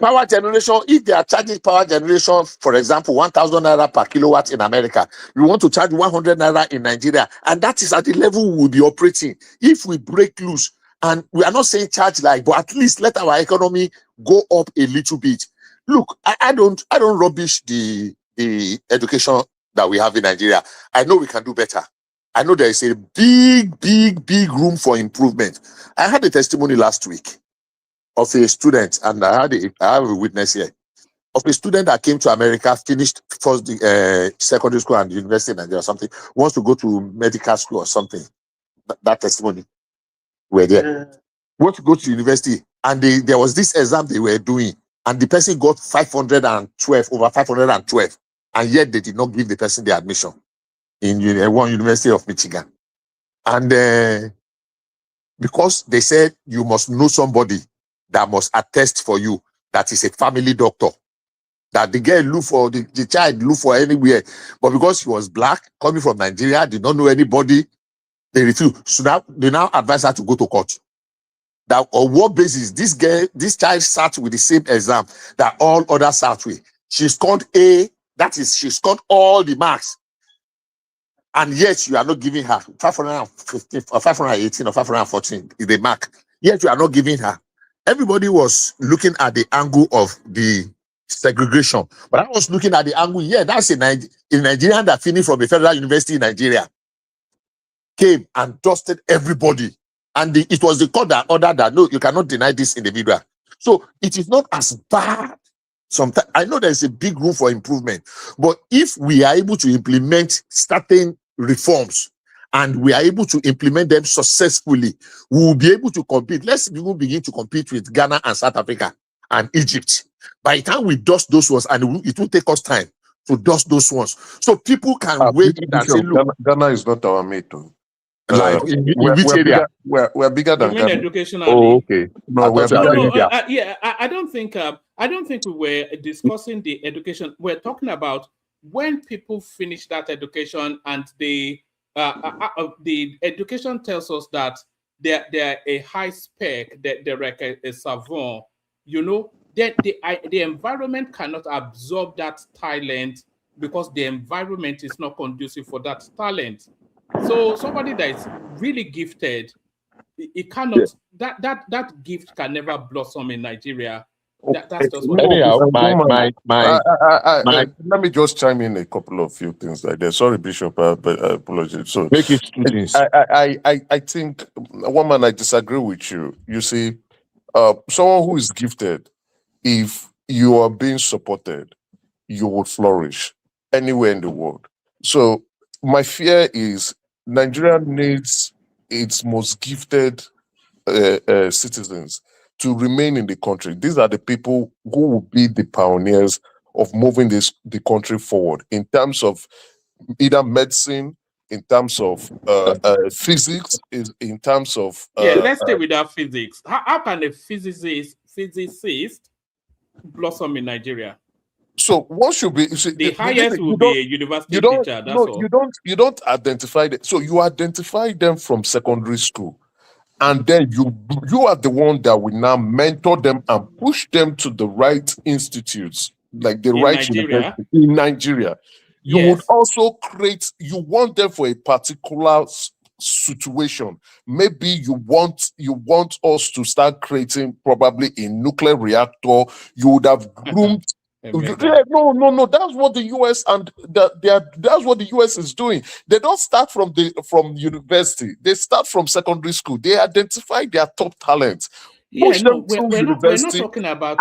Q: Power generation, if they are charging power generation, for example, 1,000 naira per kilowatt in America, you want to charge 100 naira in Nigeria, and that is at the level we will be operating. If we break loose, and we are not saying charge but at least let our economy go up a little bit. Look, I don't rubbish the education that we have in Nigeria. I know we can do better. I know there is a big room for improvement. I had a testimony last week of a student, and I have a witness here, of a student that came to America, finished first secondary school and university in Nigeria or something, wants to go to medical school or something. That testimony were there. Want to go to university, and there was this exam they were doing, and the person got 512, over 512, and yet they did not give the person the admission in one University of Michigan. And because they said you must know somebody that must attest for you that is a family doctor. That the girl look for, the child look for anywhere. But because she was black, coming from Nigeria, did not know anybody, they refused. So now they now advise her to go to court. That on what basis this child sat with the same exam that all others sat with. She scored A, that is, she scored all the marks. And yet you are not giving her 515 or 518 or 514 is the mark. Yet you are not giving her. Everybody was looking at the angle of the segregation. But I was looking at the angle, yeah, that's a Nigerian that finished from a federal university in Nigeria. Came and dusted everybody. And it was the court that ordered that, no, you cannot deny this individual. So it is not as bad. Sometimes I know there's a big room for improvement, but if we are able to implement certain reforms and we are able to implement them successfully, we will be able to compete. Let's even begin to compete with Ghana and South Africa and Egypt. By the time we dust those ones, and it will take us time to dust those ones, so people can weigh it and say, look,
L: Ghana is not our mate.
Q: Like in which area?
L: We're bigger than
E: You mean
L: Ghana.
E: educationally?
L: Oh, okay. No, we're bigger than India.
E: I don't think we were discussing the education. We're talking about when people finish that education and the education tells us that they're a high spec, that they're like a savant, you know, that the environment cannot absorb that talent because the environment is not conducive for that talent. So somebody that is really gifted, it cannot, that gift can never blossom in Nigeria. That's just what
Q: anyhow,
L: let me just chime in a couple of few things like that. Sorry, Bishop, but apologies. So
Q: make it two things.
L: I think, woman, I disagree with you. You see, someone who is gifted, if you are being supported, you will flourish anywhere in the world. So my fear is Nigeria needs its most gifted citizens to remain in the country. These are the people who will be the pioneers of moving the country forward in terms of either medicine, in terms of physics, in terms of
E: let's stay with that physics. How can a physicist blossom in Nigeria?
L: So what should be
E: the highest will be a university teacher. That's all.
L: You don't identify them. So you identify them from secondary school. And then you are the one that will now mentor them and push them to the right institutes, like the right university in Nigeria. You would also you want them for a particular situation. Maybe you want us to start creating probably a nuclear reactor. You would have groomed. No. That's what the US and that's what the US is doing. They don't start from university. They start from secondary school. They identify their top talents. Push them through university.
E: We're not talking about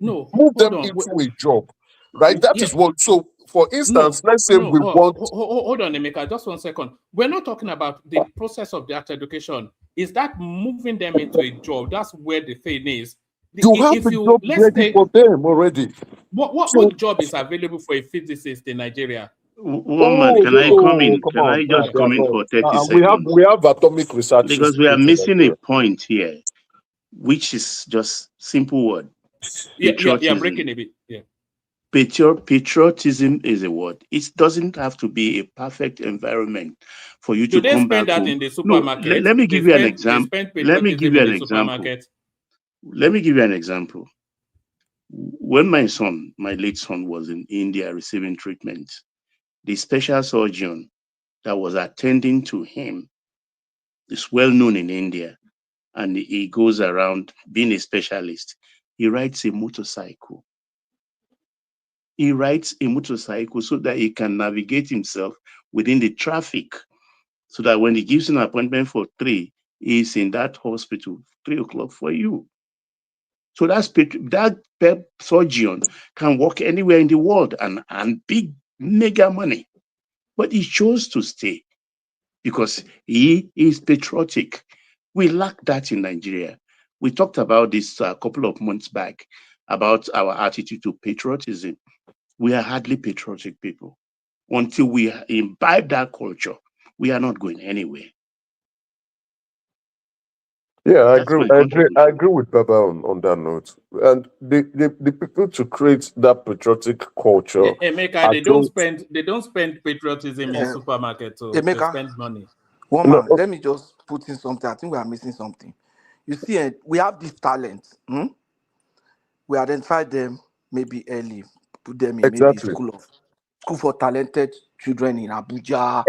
L: move them into a job, right? That is what. So, for instance, let's say we want.
E: Hold on, Emeka, just 1 second. We're not talking about the process of that education. Is that moving them into a job? That's where the thing is.
L: You have the job ready for them already.
E: What job is available for a physicist in Nigeria?
M: Woman, can I come in? Can I just come in for 30 seconds?
L: We have atomic research.
M: Because we are missing a point here, which is just simple word.
E: Yeah, breaking a bit. Yeah.
M: Patriotism is a word. It doesn't have to be a perfect environment for you to come back home.
E: In the supermarket?
M: No, let me give you an example. Let me give you an example. When my late son was in India receiving treatment, the special surgeon that was attending to him is well known in India, and he goes around being a specialist. He rides a motorcycle. He rides a motorcycle so that he can navigate himself within the traffic, so that when he gives an appointment for 3, he's in that hospital 3 o'clock for you. So that surgeon can work anywhere in the world and big mega money. But he chose to stay because he is patriotic. We lack that in Nigeria. We talked about this a couple of months back about our attitude to patriotism. We are hardly patriotic people. Until we imbibe that culture, we are not going anywhere.
L: Yeah, I
M: That's
L: agree.
M: my
L: I agree. I
M: contribution.
L: agree with Baba on that note. And the people to create that patriotic culture
E: Emeka,
L: are those.
E: they don't spend patriotism in supermarket, so they
R: Emeka,
E: spend money.
R: one
L: No,
R: man, let me just put in something. I think we are missing something. You see, we have this talent. We identify them maybe early, put them in maybe
L: exactly.
R: school for talented children in Abuja.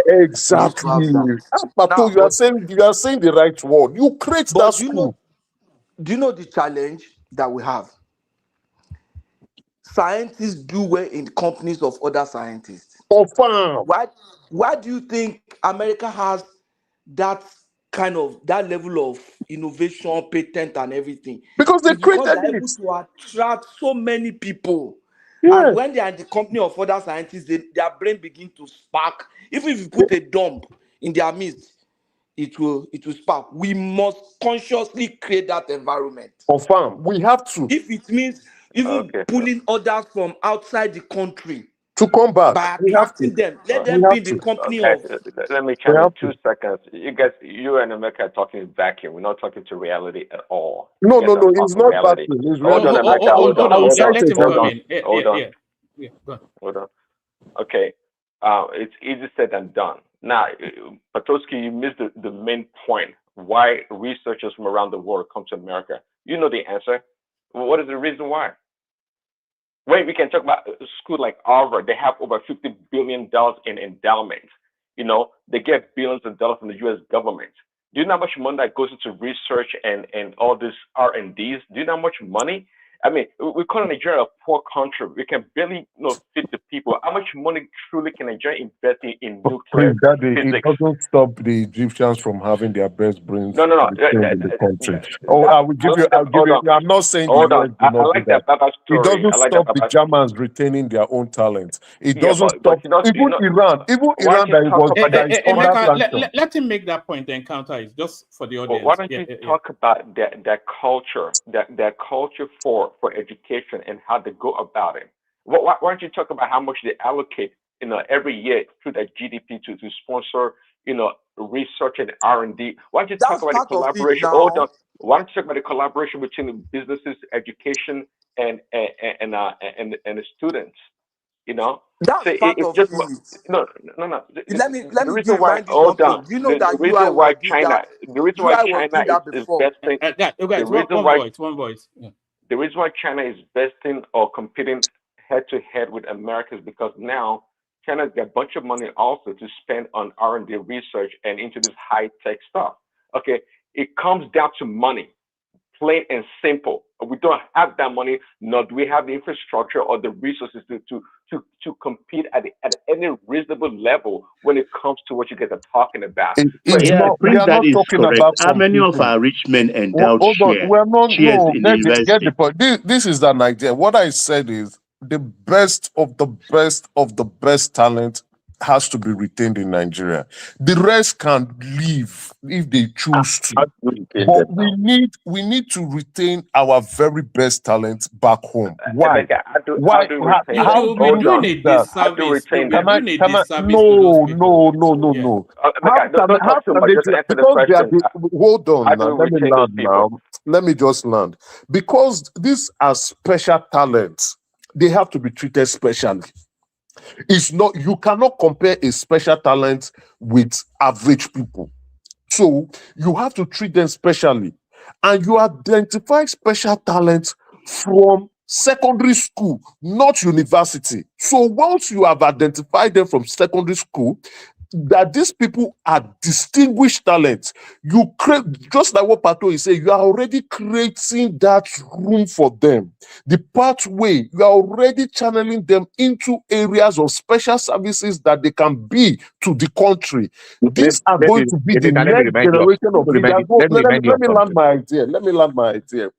R: We used to have
L: Exactly.
R: that.
L: Pato,
R: Now,
L: you are saying the right word. You create that
R: but
L: school.
R: do you know the challenge that we have? Scientists do well in companies of other scientists.
L: Confirm.
R: Why do you think America has that that level of innovation, patent, and everything?
L: Because they
R: It's because
L: created
R: they're
L: it.
R: able to attract so many people.
L: Yeah.
R: And when they are in the company of other scientists, their brain begin to spark. Even if you put a dump in their midst, it will spark. We must consciously create that environment.
L: Confirm. We have to.
R: If it means even
S: Okay.
R: pulling others from outside the country
L: To come back.
R: by
L: We have to.
R: attracting them, let
L: We
R: them be
L: have
R: in the
L: to.
R: company
S: Okay.
R: of.
S: Let me
L: We
S: chime in
L: have to.
S: 2 seconds. You and Emeka are talking in vacuum. We're not talking to reality at all.
L: No,
S: You guys
L: no,
S: don't
L: no.
S: talk
L: It's
S: in
L: not back
S: reality.
L: to It's
S: Hold on,
L: reality.
S: Emeka. Hold
E: Hold
S: on.
E: on.
S: Hold on.
E: Let him
S: Hold
E: come
S: on.
E: in.
S: Hold on.
E: Yeah. Go on.
S: Hold on. Okay. It's easy said than done. Now, Patoski, you missed the main point. Why researchers from around the world come to America? You know the answer. What is the reason why? Wait, we can talk about a school like Harvard. They have over $50 billion in endowment. You know, they get billions of dollars from the U.S. government. Do you know how much money that goes into research and all this R&Ds? Do you know how much money? I mean, we call Nigeria a poor country. We can barely, feed the people. How much money truly can Nigeria invest in nuclear
L: Please, Daddy, it
S: physics?
L: doesn't stop the Egyptians from having their best brains
S: No.
L: retained in the country. Oh, I will give you. I'll give
S: Hold
L: you.
S: on.
L: I'm not saying the
S: Hold
L: US
S: on.
L: do
S: I
L: not do
S: like
L: that.
S: that Baba
L: It
S: story.
L: doesn't
S: I like that
L: stop the
S: Baba.
L: Germans retaining their own talent. It
S: Yeah,
L: doesn't
S: but
L: stop even Iran. Even
S: why don't
L: Iran
S: you talk about
L: that is under
E: Emeka,
L: sanction.
E: let him make that point and counter it just for the
S: Why
E: audience.
S: don't you talk about their culture, their culture for education and how they go about it? Why don't you talk about how much they allocate, every year through their GDP to sponsor, research and R&D? Why don't you talk
R: That's
S: about the
R: part of it
S: collaboration? Hold on.
R: now.
S: Why don't you talk about the collaboration between businesses, education, and the students? So
R: That's part
S: it's
R: of
S: just
R: it.
S: no.
R: Let me
S: The
R: give
S: reason why,
R: remind you
S: hold on,
R: something. Do you know
S: the
R: that
S: reason
R: UI
S: why
R: was doing
S: China,
R: that? UI was doing that
S: is
R: before.
S: besting, the
E: Guys,
S: reason
E: one
S: why
E: voice, one voice. Yeah.
S: the reason why China is besting or competing head to head with America is because now China's got a bunch of money also to spend on R&D research and into this high tech stuff. Okay, it comes down to money, plain and simple. We don't have that money, nor do we have the infrastructure or the resources to compete at any reasonable level when it comes to what you guys are talking about. So
L: It's
M: Yeah,
L: not. We
M: Prince,
L: are
M: that
L: not
M: is
L: talking
M: correct.
L: about
M: How
L: some
M: many of
L: people.
M: our rich men endowed
L: Hold on. We are not.
M: shares
L: No,
M: in the
L: get the
M: university?
L: point. This is an idea. What I said is the best of the best of the best talent has to be retained in Nigeria. The rest can leave if they choose to.
Q: How do you retain
L: But
Q: them now?
L: we need to retain our very best talent back home. Why?
S: Emeka, how
L: Why?
S: do we retain
L: How
S: them?
L: do
E: We're
L: you
S: Hold
E: doing
S: on.
L: do
E: a
L: that?
S: How do we
E: disservice.
S: retain
E: We're
S: them?
E: doing a disservice to those
L: No,
E: people.
L: no, no, no,
E: Yeah.
L: no.
S: Emeka, don't
L: How
S: talk too
L: can
S: much.
L: they
S: Just
L: do that?
S: answer the
L: Because they are
S: question.
L: hold
S: How
L: on
S: do
L: now.
S: we
L: Let me
S: retain those
L: land
S: people?
L: now. Let me just land. Because these are special talents, they have to be treated specially. It's not, you cannot compare a special talent with average people. So you have to treat them specially. And you identify special talents from secondary school, not university. So once you have identified them from secondary school, that these people are distinguished talents, you create, just like what Pato is saying, you are already creating that room for them. The pathway, you are already channeling them into areas of special services that they can be to the country. These are going to be the
Q: Let me
L: next
Q: remind you of
L: generation of leaders.
Q: let me remind you
L: Let
Q: of
L: me land
Q: something.
L: my idea. Let me land my idea.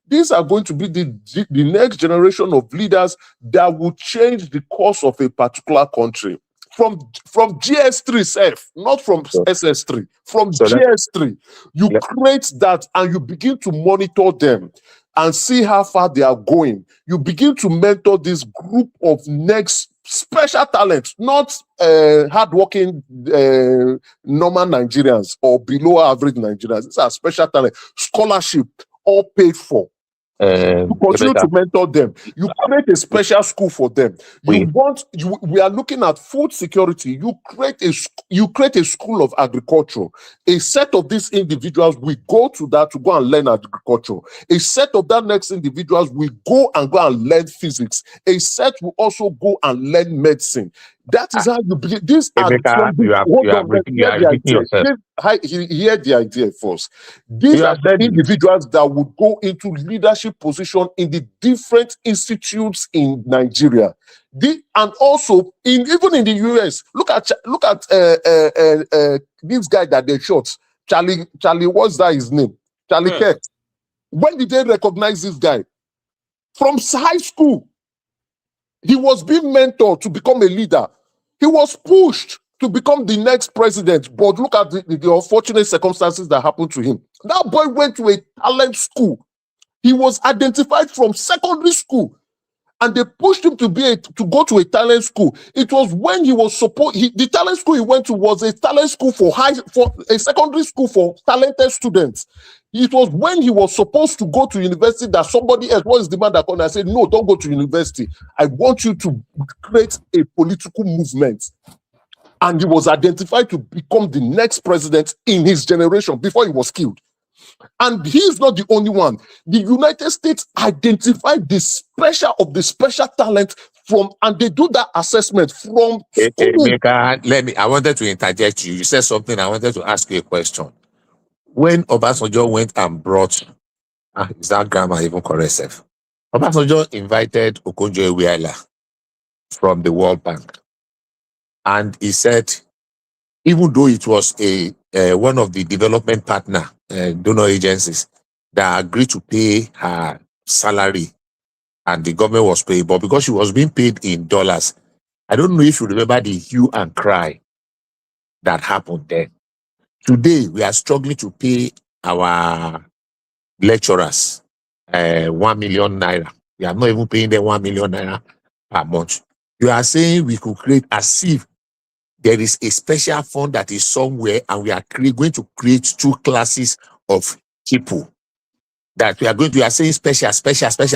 L: These are going to be the next generation of leaders that will change the course of a particular country. From GS3 self, not from SS3, from
Q: So
L: GS3. You create that and you begin to monitor them and see how far they are going. You begin to mentor this group of next special talent, not hardworking normal Nigerians or below average Nigerians. These are special talent, scholarship, all paid for. You continue to mentor them. You create a special school for them. We are looking at food security. You create a school of agriculture. A set of these individuals will go to that to go and learn agriculture. A set of that next individuals will go and learn physics. A set will also go and learn medicine. That is how you begin. These are hear the idea first. These are individuals that would go into leadership position in the different institutes in Nigeria. And also even in the US. Look at this guy that they shot, Charlie. What's that his name? Charlie Kirk. When did they recognize this guy? From high school. He was being mentored to become a leader. He was pushed to become the next president. But look at the unfortunate circumstances that happened to him. That boy went to a talent school. He was identified from secondary school. And they pushed him to go to a talent school. It was when he was the talent school he went to was a talent school for a secondary school for talented students. It was when he was supposed to go to university that somebody else was the man that called and said, no, don't go to university. I want you to create a political movement. And he was identified to become the next president in his generation before he was killed. And he is not the only one. The United States identified the special talent and they do that assessment from school.
Q: I wanted to interject you. You said something. I wanted to ask you a question. When Obasanjo went and brought, is that grammar even correct, Seth? Obasanjo invited Okonjo-Iweala from the World Bank. And he said, even though it was one of the development partner donor agencies that agreed to pay her salary and the government was paying, but because she was being paid in dollars, I don't know if you remember the hue and cry that happened then. Today, we are struggling to pay our lecturers 1 million naira. We are not even paying them 1 million naira per month. You are saying we could create as if there is a special fund that is somewhere and we are going to create two classes of people. That we are saying special.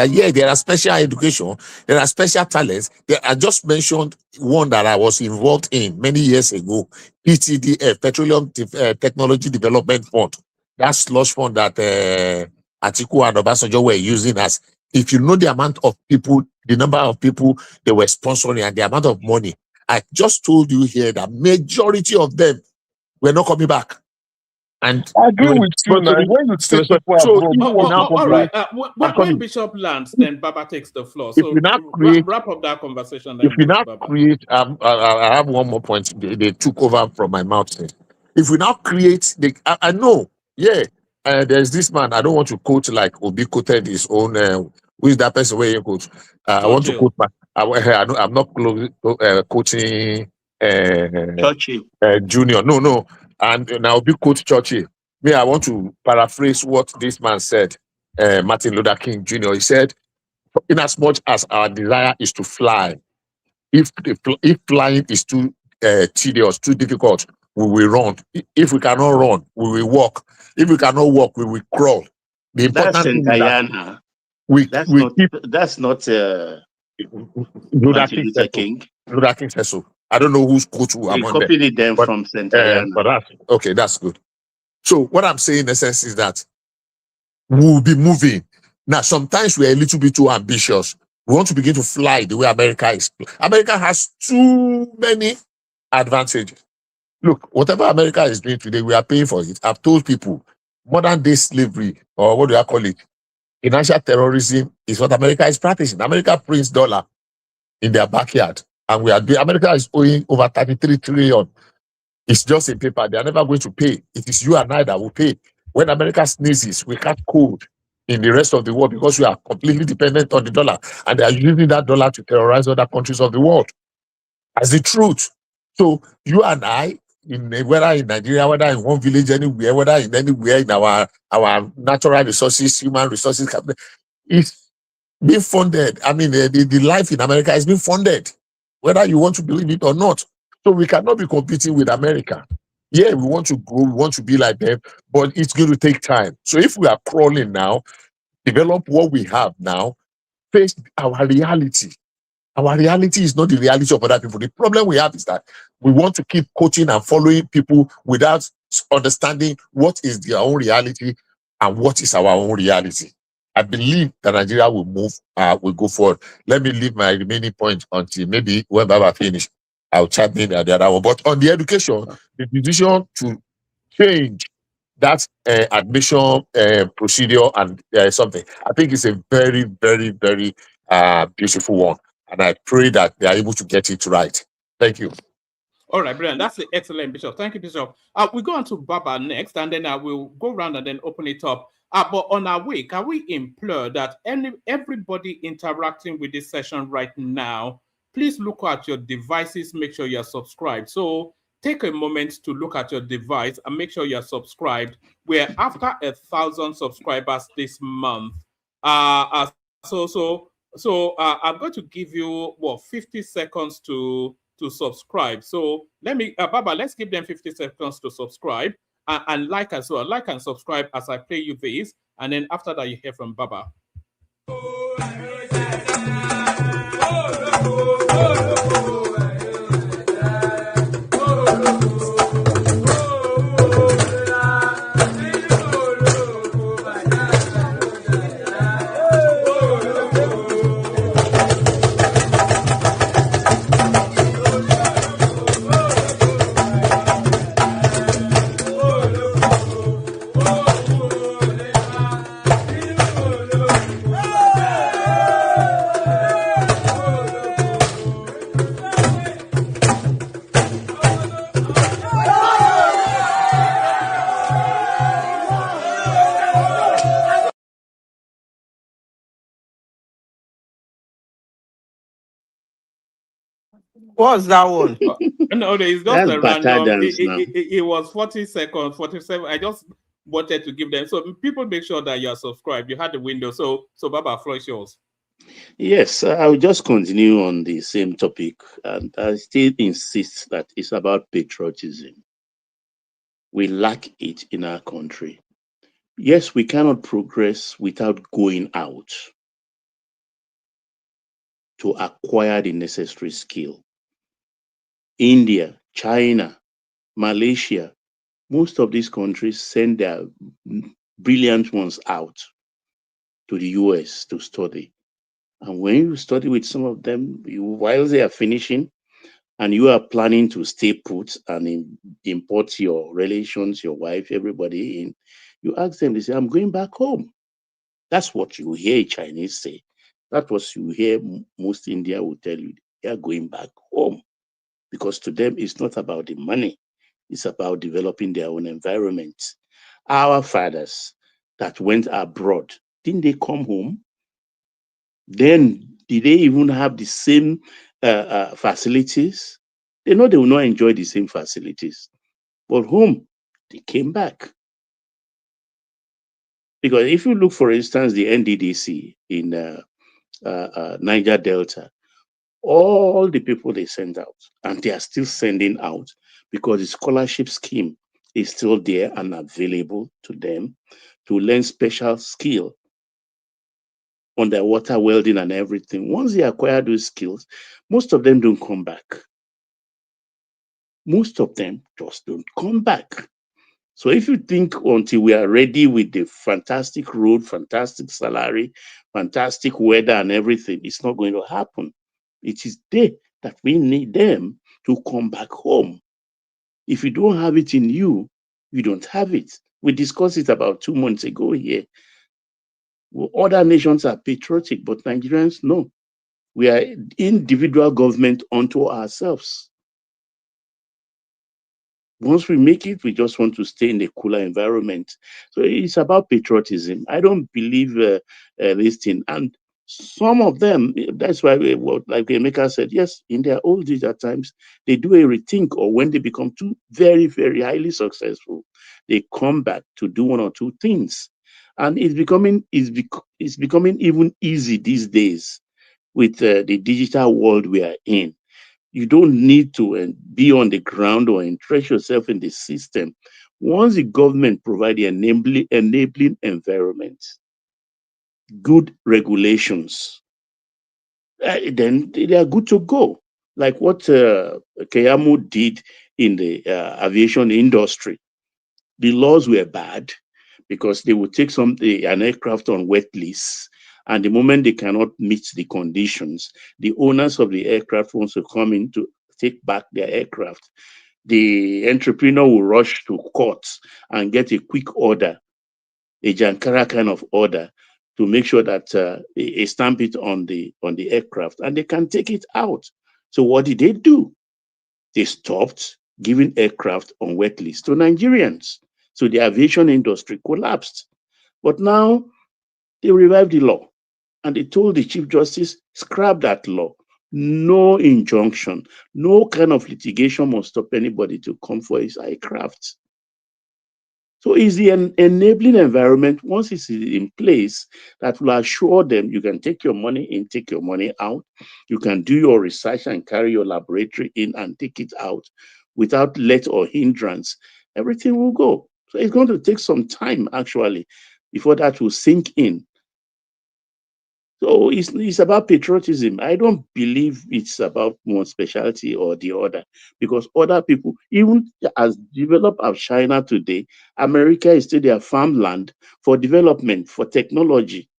Q: Yeah, there are special education, there are special talents. I just mentioned one that I was involved in many years ago, PTDF, Petroleum Technology Development Fund. That slush fund that Atiku and Obasanjo were using as, if you know the amount of people, the number of people they were sponsoring and the amount of money, I just told you here that majority of them were not coming back. And
L: I agree with you now. When you say
E: when Bishop lands, then Baba takes the floor. So wrap up that conversation.
Q: If we now create, I have one more point. They took over from my mouth. If we now create, I know, yeah. There's this man. I don't want to quote like Obi quoted his own. Who is that person where you quote? I want to quote I'm not quoting Junior. No. And now be quote Churchill. Me, I want to paraphrase what this man said, Martin Luther King Jr. He said, in as much as our desire is to fly, if flying is too tedious, too difficult, we will run. If we cannot run, we will walk. If we cannot walk, we will crawl. The important thing is that
M: that's not
Q: Luther King. Luther King says so. I don't know whose quote
M: we copied them from St. Diana.
Q: Okay, that's good. So what I'm saying in essence is that we'll be moving. Now, sometimes we're a little bit too ambitious. We want to begin to fly the way America is. America has too many advantages. Look, whatever America is doing today, we are paying for it. I've told people, modern day slavery, or what do I call it? Financial terrorism is what America is practicing. America prints dollar in their backyard. And America is owing over 33 trillion. It's just a paper. They are never going to pay. It is you and I that will pay. When America sneezes, we catch cold in the rest of the world because we are completely dependent on the dollar. And they are using that dollar to terrorize other countries of the world. That's the truth. So you and I, whether in Nigeria, whether in one village, anywhere, whether anywhere in our natural resources, human resources, it's being funded. I mean, the life in America is being funded. whether you want to believe it or not. So we cannot be competing with America. Yeah, we want to grow, we want to be like them, but it's going to take time. So if we are crawling now, develop what we have now, face our reality. Our reality is not the reality of other people. The problem we have is that we want to keep coaching and following people without understanding what is their own reality and what is our own reality. I believe that Nigeria will move, will go forward. Let me leave my remaining point until maybe when Baba finish, I'll chat in at the other one. But on the education, the decision to change that admission procedure and something, I think it's a very, very, very beautiful one. And I pray that they are able to get it right. Thank you.
E: All right, brilliant. That's the excellent, Bishop. Thank you, Bishop. We go on to Baba next, and then I will go around and then open it up. But on our way, can we implore that everybody interacting with this session right now, please look at your devices, make sure you're subscribed. So take a moment to look at your device and make sure you're subscribed. We're after 1,000 subscribers this month. So I'm going to give you 50 seconds to subscribe. So let me, Baba, let's give them 50 seconds to subscribe and like as well. Like and subscribe as I play you this, and then after that you hear from Baba.
N: What's that one?
E: No, it's just a random. It was 40 seconds, 47. I just wanted to give them. So people make sure that you are subscribed. You had the window. So Baba, floor is yours.
M: Yes, I will just continue on the same topic, and I still insist that it's about patriotism. We lack it in our country. Yes, we cannot progress without going out to acquire the necessary skill. India, China, Malaysia, most of these countries send their brilliant ones out to the US to study. And when you study with some of them, while they are finishing, and you are planning to stay put and import your relations, your wife, everybody in, you ask them, they say, I'm going back home. That's what you hear Chinese say. That's what you hear most India will tell you. They are going back home. Because to them, it's not about the money. It's about developing their own environment. Our fathers that went abroad, didn't they come home? Then did they even have the same facilities? They know they will not enjoy the same facilities. But home, they came back. Because if you look, for instance, the NDDC in Niger Delta, all the people they send out, and they are still sending out because the scholarship scheme is still there and available to them to learn special skill underwater welding and everything. Once they acquire those skills, most of them don't come back. Most of them just don't come back. So if you think until we are ready with the fantastic road, fantastic salary, fantastic weather and everything, it's not going to happen. It is there that we need them to come back home. If you don't have it in you, you don't have it. We discussed it about 2 months ago here. Well, other nations are patriotic, but Nigerians, no. We are individual government unto ourselves. Once we make it, we just want to stay in a cooler environment. So it's about patriotism. I don't believe this thing. And some of them, that's why, like Emeka said, yes, in their old age at times, they do a rethink, or when they become too very, very highly successful, they come back to do one or two things. And it's becoming even easy these days with the digital world we are in. You don't need to be on the ground or entrench yourself in the system. Once the government provides the enabling environment, good regulations, then they are good to go. Like what Keyamo did in the aviation industry. The laws were bad because they would take an aircraft on wet lease, and the moment they cannot meet the conditions, the owners of the aircraft wants to come in to take back their aircraft. The entrepreneur will rush to court and get a quick order, a Jankara kind of order, to make sure that they stamp it on the aircraft, and they can take it out. So what did they do? They stopped giving aircraft on wet lease to Nigerians. So the aviation industry collapsed. But now they revived the law, and they told the Chief Justice, scrap that law. No injunction, no kind of litigation must stop anybody to come for his aircraft. So it's the enabling environment, once it's in place, that will assure them you can take your money in, take your money out. You can do your research and carry your laboratory in and take it out without let or hindrance. Everything will go. So it's going to take some time, actually, before that will sink in. So it's about patriotism. I don't believe it's about one specialty or the other, because other people, even as developed as China today, America is still their farmland for development, for technology.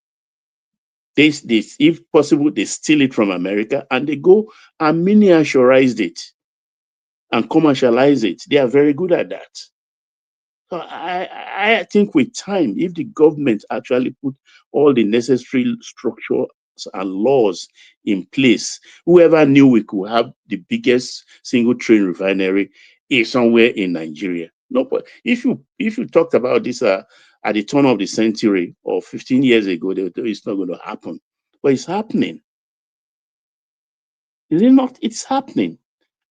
M: They, if possible, they steal it from America and they go and miniaturize it and commercialize it. They are very good at that. So I think with time, if the government actually put all the necessary structures and laws in place, whoever knew we could have the biggest single train refinery is somewhere in Nigeria. No, but if you talked about this at the turn of the century or 15 years ago, it's not going to happen. But it's happening. Is it not? It's happening.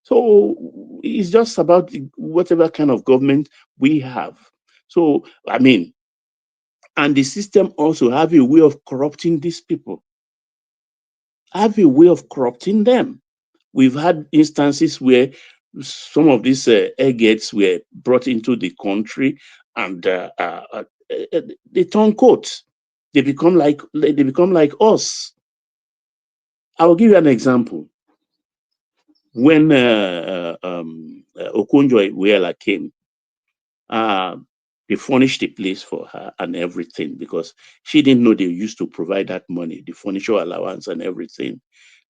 M: So it's just about whatever kind of government we have. So, I mean, and the system also have a way of corrupting these people, have a way of corrupting them. We've had instances where some of these eggheads were brought into the country and they turn coat. They become like us. I will give you an example. When Okonjo-Iweala came, they furnished the place for her and everything, because she didn't know they used to provide that money, the furniture allowance and everything.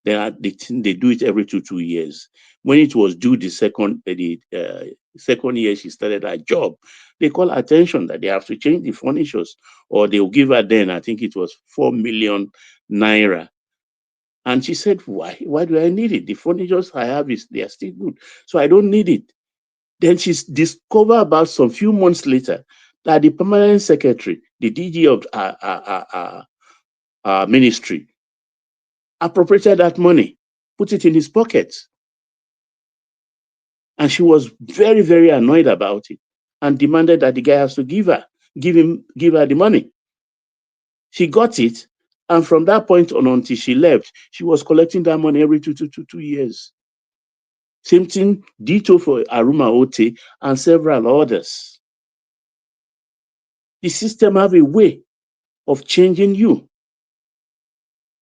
M: They do it every 2 years. When it was due the second year she started her job, they call attention that they have to change the furnitures, or they'll give her then, I think it was 4 million naira. And she said, why do I need it? The furnitures I have, they are still good, so I don't need it. Then she discovered about some few months later that the permanent secretary, the DG of our ministry, appropriated that money, put it in his pocket. And she was very, very annoyed about it and demanded that the guy has to give her the money. She got it. And from that point on until she left, she was collecting that money every 2 years. Same thing, ditto for Aruma Ote and several others. The system have a way of changing you.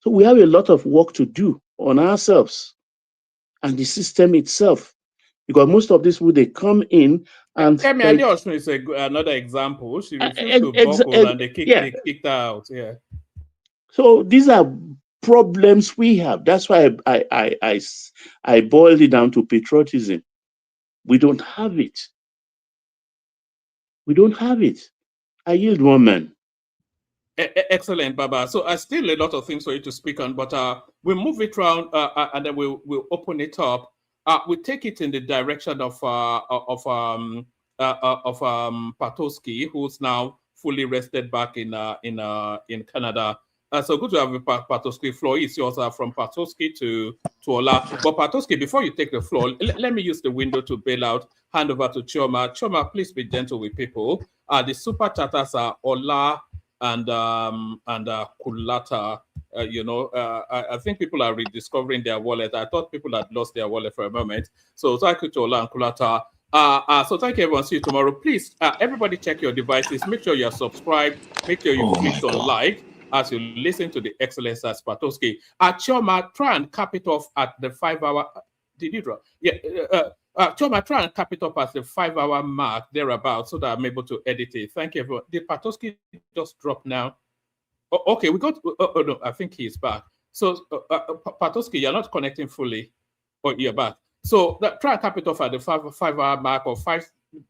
M: So we have a lot of work to do on ourselves and the system itself, because most of these people, they come in and
E: Kemi Adeosun is another example. She refused to buckle and they kicked her out. Yeah.
M: So these are problems we have. That's why I boiled it down to patriotism. We don't have it. We don't have it. I yield, one man.
E: Excellent, Baba. So still a lot of things for you to speak on, but we'll move it around and then we'll open it up. We take it in the direction of Patoski, who's now fully rested back in Canada. So good to have Patoski. Floor is yours from Patoski to Ola. But Patoski, before you take the floor, let me use the window to bail out. Hand over to Chioma. Chioma, please be gentle with people. The super chatters are Ola, Kulata. I think people are rediscovering their wallet. I thought people had lost their wallet for a moment. So thank you to Ola and Kulata. So thank you, everyone. See you tomorrow. Please, everybody check your devices. Make sure you're subscribed. Make sure you click on like as you listen to the excellence at Spatoski. Choma, try and cap it off at the 5 hour. Did you draw? Yeah. Choma, try and cap it up at the 5 hour mark, thereabouts, so that I'm able to edit it. Thank you, everyone. Did Patoski just drop now? Oh, okay, we got. Oh, no, I think he's back. So, Patoski, you're not connecting fully, or you're back. So, try and cap it off at the 5 hour mark, or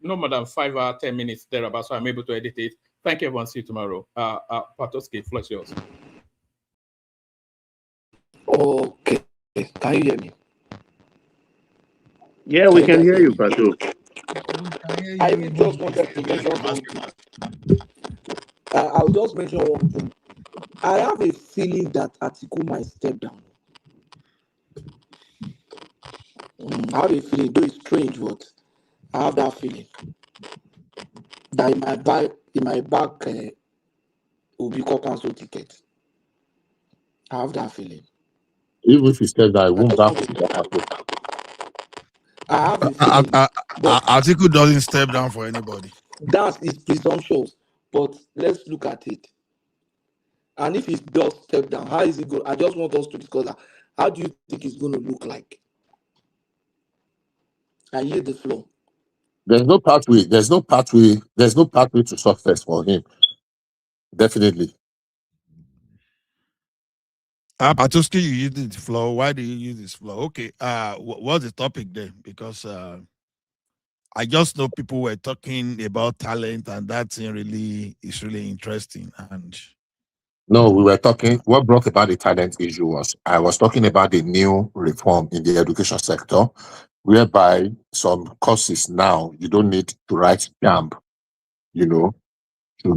E: no more than 5 hour, 10 minutes thereabouts, so I'm able to edit it. Thank you, everyone. See you tomorrow. Patoski, floor is yours.
R: Okay, can you hear me?
M: Yeah, we can hear you, Pato.
R: I even just wanted to mention something. I'll just mention one thing. I have a feeling that Atiku might step down. I have a feeling, though it's strange, but I have that feeling that he might back Obi-Kwankwaso ticket. I have that feeling.
Q: Even if he said that, I won't back.
R: I have a feeling.
T: Atiku doesn't step down for anybody.
R: That is presumptuous, but let's look at it. And if he does step down, how is it going? I just want us to discuss that. How do you think it's going to look like? I hear the floor.
Q: There's no pathway. There's no pathway. There's no pathway to success for him. Definitely.
T: Patoski, you use the floor. Why do you use this floor? Okay. What's the topic then? Because I just know people were talking about talent, and that thing is really interesting. And
Q: No, we were talking. What brought about the talent issue was I was talking about the new reform in the education sector, whereby some courses now you don't need to write JAMB, to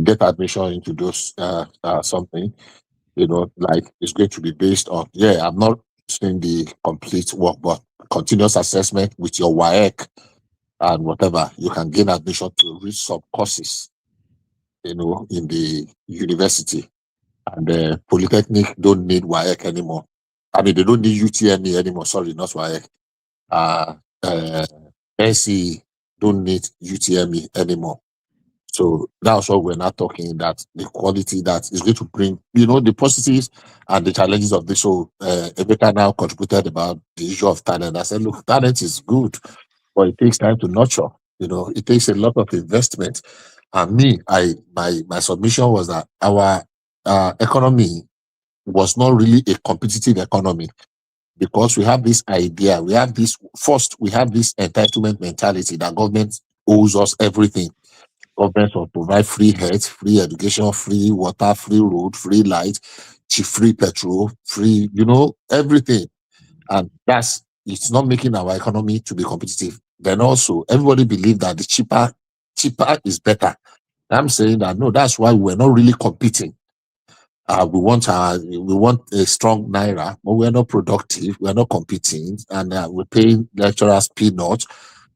Q: get admission into those something, like it's going to be based on. Yeah, I'm not saying the complete work, but continuous assessment with your WAEC and whatever, you can gain admission to reach some courses, in the university. And Polytechnic don't need WAEC anymore. I mean, they don't need UTME anymore. Sorry, not WAEC. NC don't need UTME anymore. So that's what we're not talking, that the quality that is going to bring, the positives and the challenges of this. So Emeka now contributed about the issue of talent. I said, look, talent is good, but it takes time to nurture. It takes a lot of investment. And my submission was that our economy was not really a competitive economy, because we have this idea, we have this entitlement mentality that government owes us everything. Government will provide free health, free education, free water, free road, free light, free petrol, free, everything. And it's not making our economy to be competitive. Then also, everybody believes that the cheaper is better. I'm saying that no, that's why we're not really competing. We want a strong naira, but we're not productive. We're not competing, and we're paying lecturers peanuts,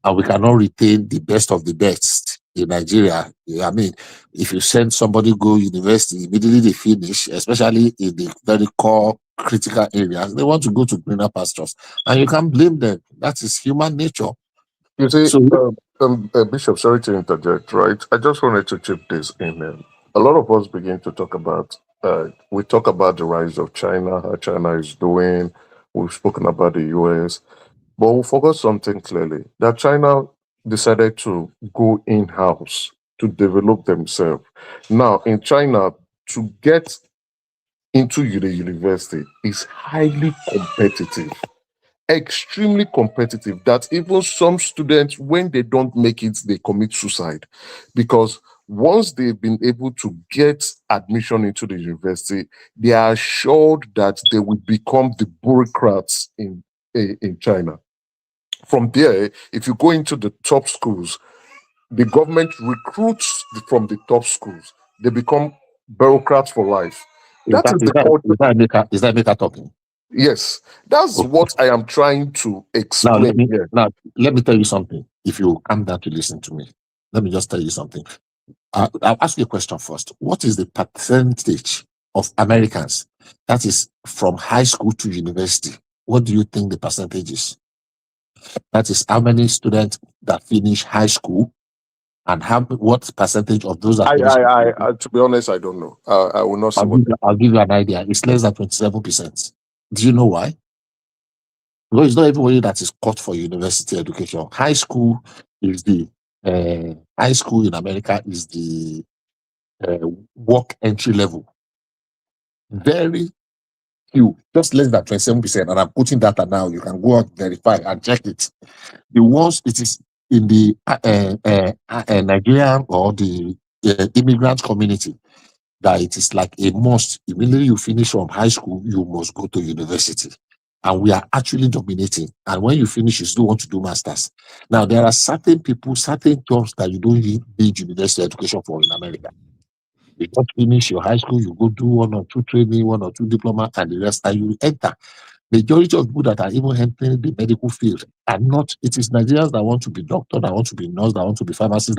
Q: and we cannot retain the best of the best in Nigeria. I mean, if you send somebody go university, immediately they finish, especially in the very core critical areas, they want to go to greener pastures, and you can't blame them. That is human nature.
L: You see,
Q: So,
L: Bishop, sorry to interject, right? I just wanted to chip this in. A lot of us begin to talk about, we talk about the rise of China, how China is doing. We've spoken about the US, but we forgot something clearly, that China decided to go in-house to develop themselves. Now, in China, to get into the university is highly competitive. Extremely competitive, that even some students, when they don't make it, they commit suicide, because once they've been able to get admission into the university, they are assured that they will become the bureaucrats in China. From there, if you go into the top schools, the government recruits from the top schools. They become bureaucrats for life.
Q: Is that Emeka talking?
L: Yes, that's what I am trying to explain here.
Q: Now, let me tell you something. If you come down to listen to me, let me just tell you something. I'll ask you a question first. What is the percentage of Americans that is from high school to university? What do you think the percentage is? That is how many students that finish high school and what percentage of those that finish?
L: To be honest, I don't know. I will not say what.
Q: I'll give you an idea. It's less than 27%. Do you know why? Because it's not everybody that is caught for university education. High school in America is the work entry level. Very few, just less than 27%. And I'm putting data now. You can go out, verify, and check it. The ones it is in the Nigerian or the immigrant community, that it is like a must. Immediately you finish from high school, you must go to university. And we are actually dominating. And when you finish, you still want to do masters. Now, there are certain people, certain jobs that you don't need university education for in America. You just finish your high school, you go do 1 or 2 training, 1 or 2 diploma, and the rest, and you enter. Majority of people that are even entering the medical field are not. It is Nigerians that want to be doctor, that want to be nurse, that want to be pharmacist,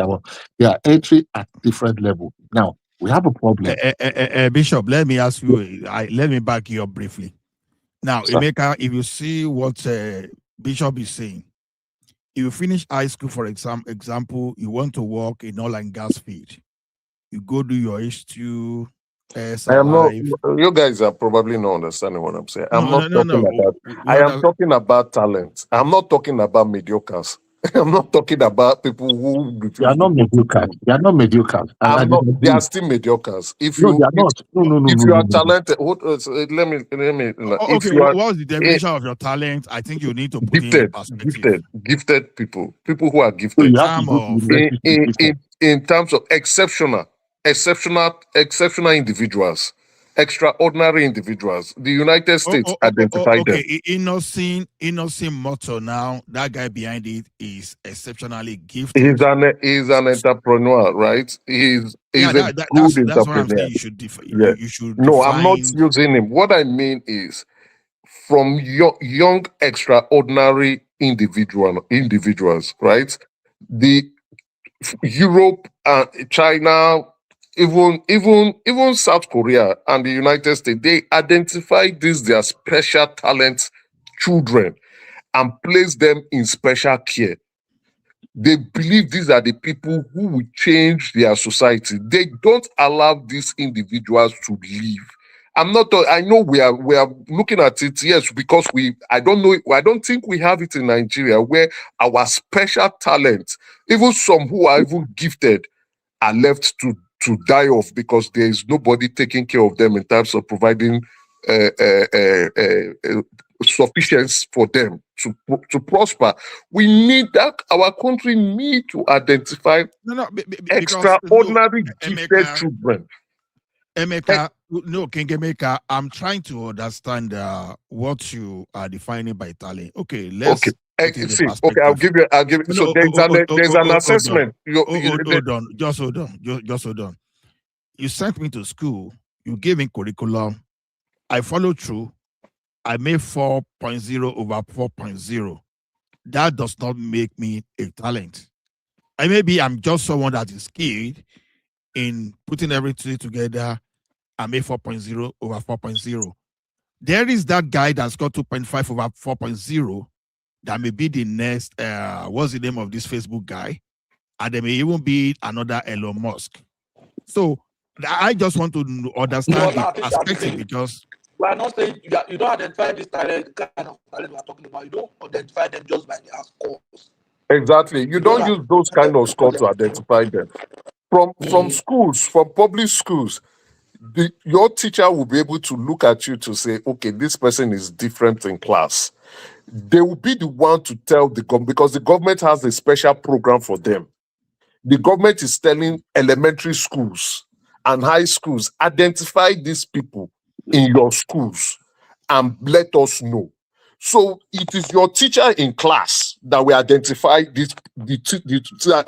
Q: they are entering at different level. Now, we have a problem.
T: Bishop, let me ask you, let me back you up briefly. Now, Emeka, if you see what Bishop is saying, if you finish high school, for example, you want to work in oil and gas field, you go do your H2,
L: I am not. You guys are probably not understanding what I'm saying. I'm not talking about. I am talking about talent. I'm not talking about mediocres. I'm not talking about people who.
Q: They are not mediocre. They are not mediocre.
L: They are still mediocres. If
Q: no,
L: you,
Q: they are not.
L: If you are talented, let me.
T: Okay, what was the definition of your talent? I think you need to put in perspective.
L: Gifted people who are gifted. In terms of exceptional individuals, extraordinary individuals. The United States identified them.
T: Okay, innocent motto now. That guy behind it is exceptionally gifted.
L: He's an entrepreneur, right? He's a good entrepreneur.
T: That's what I'm saying. You should you should.
L: No, I'm not using him. What I mean is, from young extraordinary individuals, right? The Europe, China, even South Korea and the United States, they identify their special talent children and place them in special care. They believe these are the people who will change their society. They don't allow these individuals to live. I know we are looking at it, yes, because I don't think we have it in Nigeria where our special talent, even some who are even gifted, are left to die off because there is nobody taking care of them in terms of providing sufficiency for them to prosper. We need that. Our country need to identify extraordinary gifted children.
T: Emeka, King Emeka, I'm trying to understand what you are defining by talent. Okay, let's.
L: Okay, I'll give you. So there's an assessment.
T: Hold on. Just hold on. You sent me to school. You gave me curriculum. I followed through. I made 4.0 over 4.0. That does not make me a talent. Maybe I'm just someone that is skilled in putting everything together. I made 4.0 over 4.0. There is that guy that's got 2.5 over 4.0 that may be the next, what's the name of this Facebook guy? And there may even be another Elon Musk. So I just want to understand the perspective because...
R: We are not saying you don't identify this talent, kind of talent we are talking about. You don't identify them just by their scores.
L: Exactly. You don't use those kind of scores to identify them. From schools, from public schools, your teacher will be able to look at you to say, okay, this person is different in class. They will be the one to tell the government, because the government has a special program for them. The government is telling elementary schools and high schools, identify these people in your schools and let us know. So it is your teacher in class that will identify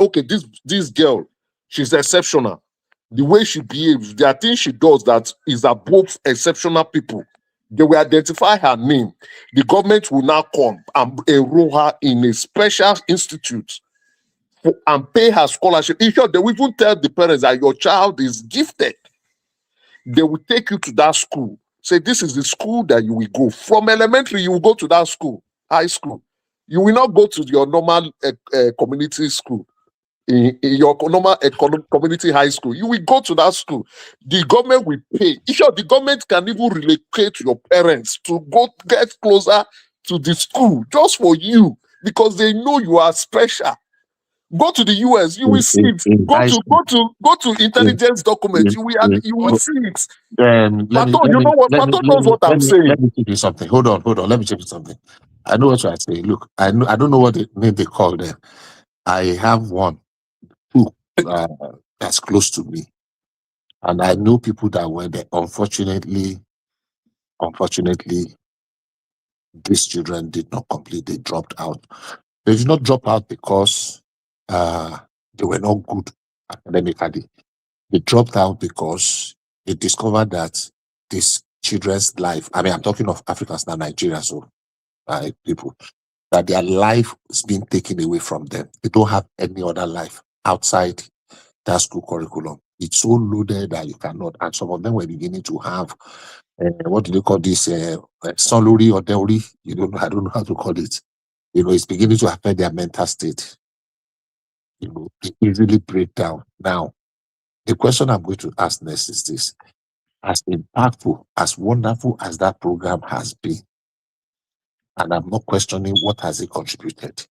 L: okay, this girl, she's exceptional. The way she behaves, there are things she does that is above exceptional people. They will identify her name. The government will now come and enroll her in a special institute and pay her scholarship. In short, they will even tell the parents that your child is gifted. They will take you to that school. Say, this is the school that you will go. From elementary, you will go to that school, high school. You will not go to your normal community school. In your normal community high school, you will go to that school. The government will pay. If the government can even relocate your parents to go get closer to the school just for you, because they know you are special. Go to the US, you will see it. Go to intelligence documents, you will see it. Pato, you know what? Pato knows what I'm saying.
Q: Let me tell you something. Hold on. Let me tell you something. I know what you are saying. Look, I don't know what name they call them. I have two that's close to me, and I know people that were there. Unfortunately, these children did not complete. They dropped out. They did not drop out because they were not good academically. They dropped out because they discovered that these children's life, I mean, I'm talking of Africans, not Nigerians, so people, that their life is being taken away from them. They don't have any other life outside that school curriculum. It's so loaded that you cannot. And some of them were beginning to have, what do they call this? Soluri or Deuri? I don't know how to call it. It's beginning to affect their mental state. They easily break down. Now, the question I'm going to ask next is this: as impactful, as wonderful as that program has been, and I'm not questioning what has it contributed,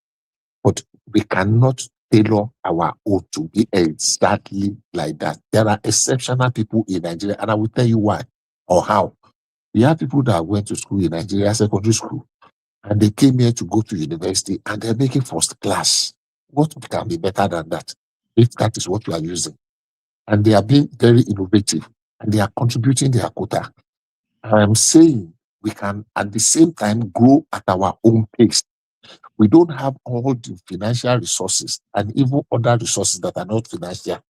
Q: but we cannot tailor our own to be exactly like that. There are exceptional people in Nigeria, and I will tell you why or how. We have people that went to school in Nigeria, secondary school, and they came here to go to university, and they're making first class. What can be better than that, if that is what we are using? And they are being very innovative, and they are contributing their quota. I'm saying we can, at the same time, grow at our own pace. We don't have all the financial resources and even other resources that are not financial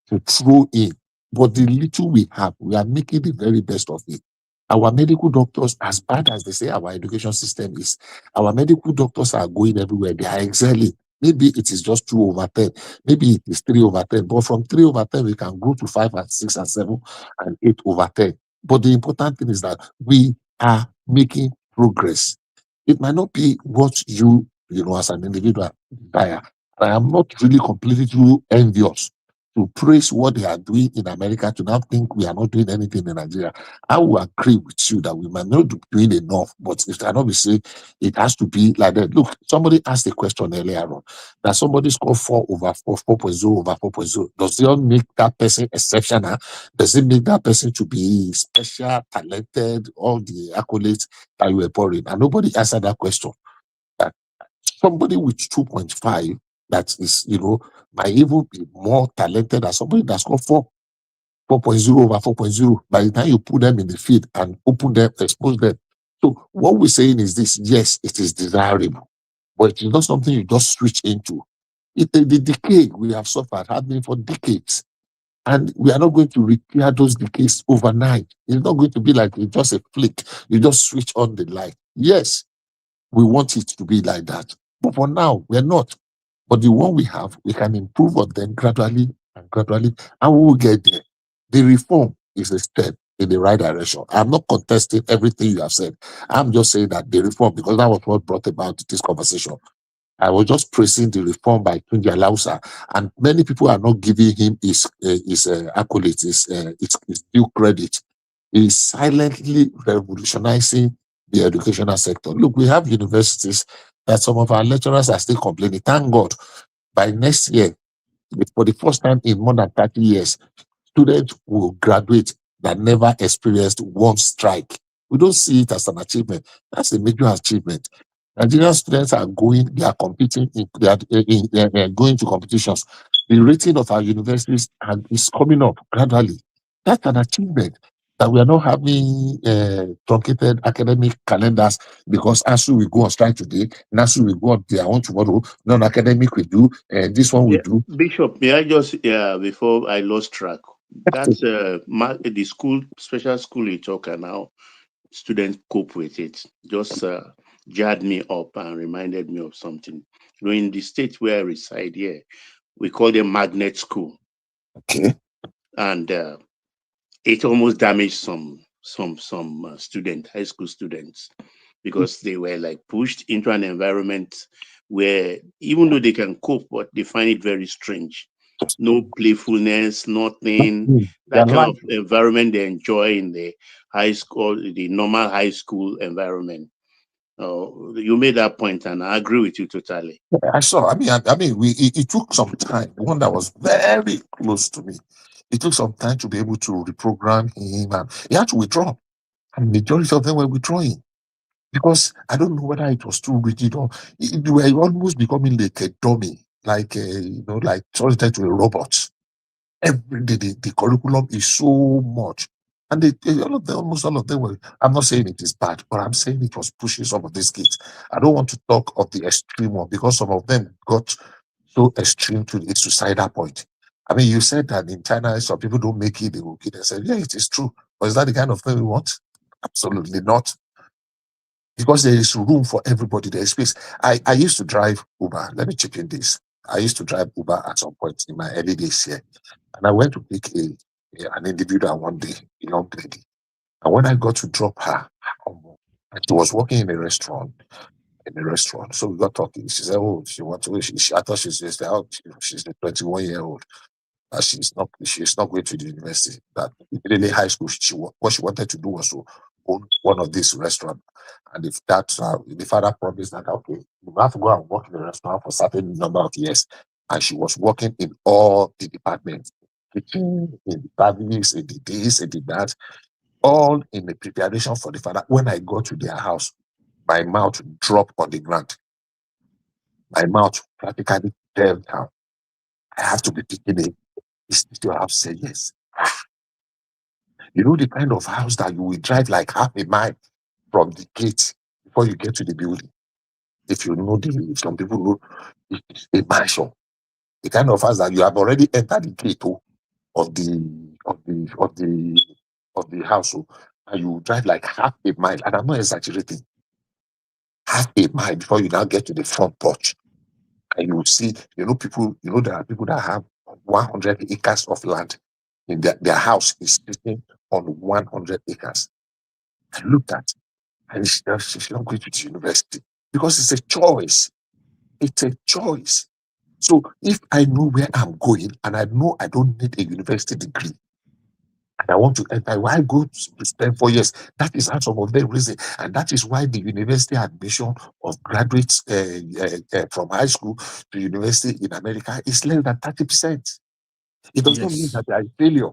Q: to throw in. But the little we have, we are making the very best of it. Our medical doctors, as bad as they say our education system is, our medical doctors are going everywhere. They are excelling. Maybe it is just 2/10. Maybe it is 3/10. But from 3/10, we can go to 5 and 6 and 7 and 8/10. But the important thing is that we are making progress. It might not be what you as an individual desire. I am not really completely too envious to praise what they are doing in America to now think we are not doing anything in Nigeria. I will agree with you that we might not be doing enough, but it cannot be said it has to be like that. Look, somebody asked a question earlier on that somebody scored 4/4.0. Does it make that person exceptional? Does it make that person to be special, talented, all the accolades that you were pouring? And nobody answered that question. That somebody with 2.5 that is, might even be more talented than somebody that's got 4.0/4.0. By the time you put them in the field and open them, expose them. So what we're saying is this: yes, it is desirable, but it is not something you just switch into. The decay we have suffered has been for decades. And we are not going to repair those decays overnight. It's not going to be like it's just a flick. You just switch on the light. Yes, we want it to be like that. But for now, we're not. But the one we have, we can improve on them gradually, and we will get there. The reform is a step in the right direction. I'm not contesting everything you have said. I'm just saying that the reform, because that was what brought about this conversation. I was just praising the reform by Tunji Alausa, and many people are not giving him his accolades, his due credit. He's silently revolutionizing the educational sector. Look, we have universities that some of our lecturers are still complaining. Thank God, by next year, for the first time in more than 30 years, students will graduate that never experienced one strike. We don't see it as an achievement. That's a major achievement. Nigerian students are going, they are competing, they are going to competitions. The rating of our universities is coming up gradually. That's an achievement. That we are not having truncated academic calendars because ASU will go on strike today, NASU will go on their own tomorrow, non-academic will do, this one will do.
M: Bishop, may I just, before I lost track, that's the school, special school you talk now, students cope with it. Just jarred me up and reminded me of something. in the state where I reside here, we call them magnet school.
O: Okay.
M: And it almost damaged some student, high school students, because they were like pushed into an environment where even though they can cope, but they find it very strange. No playfulness, nothing.
O: They're
M: That kind
O: like,
M: of environment they enjoy in the high school, the normal high school environment. You made that point, and I agree with you totally.
O: I saw. It took some time. The one that was very close to me, it took some time to be able to reprogram him, and he had to withdraw. And majority of them were withdrawing because I don't know whether it was too rigid or they were almost becoming like a dummy, like like turned into a robot. Every day the curriculum is so much. And all of them, almost all of them were, I'm not saying it is bad, but I'm saying it was pushing some of these kids. I don't want to talk of the extreme one because some of them got so extreme to the suicidal point. I mean, you said that in China, some people don't make it, they will kill themselves. Yeah, it is true. But is that the kind of thing we want? Absolutely not. Because there is room for everybody, there is space. I used to drive Uber. Let me chip in this. I used to drive Uber at some point in my early days here. And I went to pick an individual one day, a young lady. And when I got to drop her, she was working in a restaurant. So we got talking. She said, "Oh, she wants to." I thought she's just out. She's a 21-year-old. She's not going to the university. That immediately high school. What she wanted to do was to own one of these restaurants. And if that the father promised that, okay, you have to go and work in the restaurant for a certain number of years. And she was working in all the departments, kitchen, in the service, in the this, in the that, all in the preparation for the father. When I got to their house, my mouth dropped on the ground. My mouth practically fell down. I have to be picking it. Is this your house? Say yes. You know the kind of house that you will drive like half a mile from the gate before you get to the building. If you know some people know it's a mansion. The kind of house that you have already entered the gate of the house, and you drive like half a mile. And I'm not exaggerating. Half a mile before you now get to the front porch. And you will see, there are people that have 100 acres of land. In their house is sitting on 100 acres. I looked at, and she's not going to the university because it's a choice. It's a choice. So if I know where I'm going and I know I don't need a university degree, and I want to enter, why go to spend 4 years? That is how some of them reason, and that is why the university admission of graduates from high school to university in America is less than 30%. It does not mean that they are failure.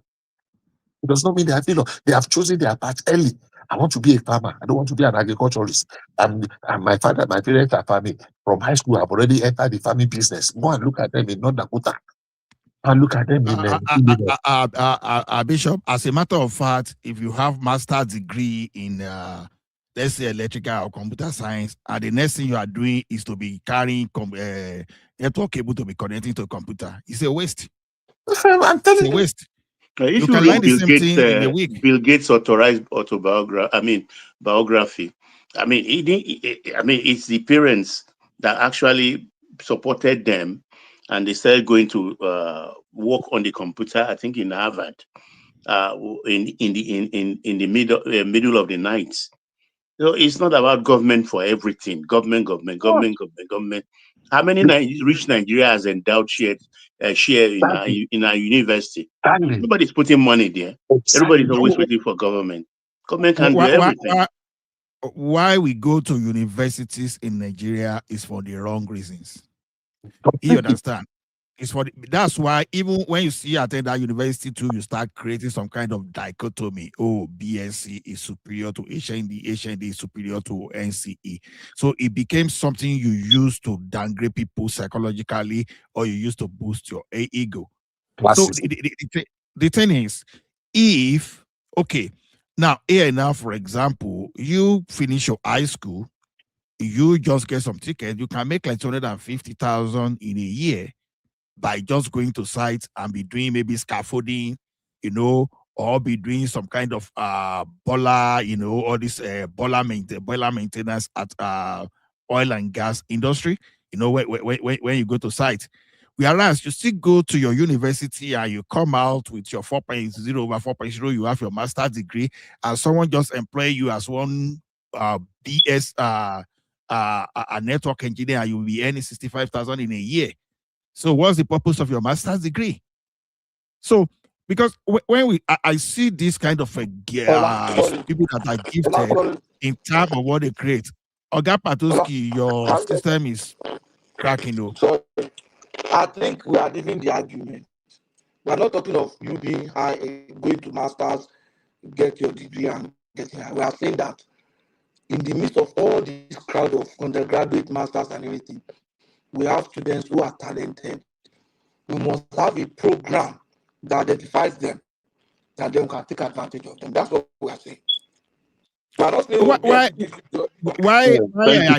O: It does not mean they are failure. They have chosen their path early. I want to be a farmer. I don't want to be an agriculturalist. And my parents are farming. From high school, I've already entered the farming business. Go and look at them in North Dakota. And look at them in
T: Bishop, as a matter of fact, if you have master's degree in let's say electrical or computer science, and the next thing you are doing is to be carrying network cable to be connecting to a computer, it's a waste. It's a waste.
M: You can read Bill Gates authorized biography. I mean, it's the parents that actually supported them, and they started going to work on the computer. I think in Harvard, in the middle of the night. So it's not about government for everything. Government. How many rich Nigeria has endowed share in our university? Nobody's putting money there. Everybody's always waiting for government. Government can do everything.
T: Why we go to universities in Nigeria is for the wrong reasons. You understand? That's why even when you see attend that university too, you start creating some kind of dichotomy. Oh, BSc is superior to HND, HND is superior to NCE. So it became something you use to downgrade people psychologically, or you use to boost your ego. So the thing is, if now for example, you finish your high school, you just get some tickets, you can make like 250,000 in a year by just going to sites and be doing maybe scaffolding, or be doing some kind of boiler, all this boiler maintenance at oil and gas industry. you know, when you go to site. Whereas you still go to your university and you come out with your 4.0 over 4.0, you have your master's degree, and someone just employ you as one BS a network engineer, and you'll be earning 65,000 in a year. So what's the purpose of your master's degree? So because when I see this kind of people that are gifted in terms of what they create, Oga Patoski, your system is cracking though.
R: So I think we are leaving the argument. We are not talking of you being high, going to masters, get your degree and getting high. We are saying that in the midst of all this crowd of undergraduate masters and everything, we have students who are talented. We must have a program that identifies them, that then can take advantage of them. That's what we are saying. We are not saying
T: why
L: Thank you,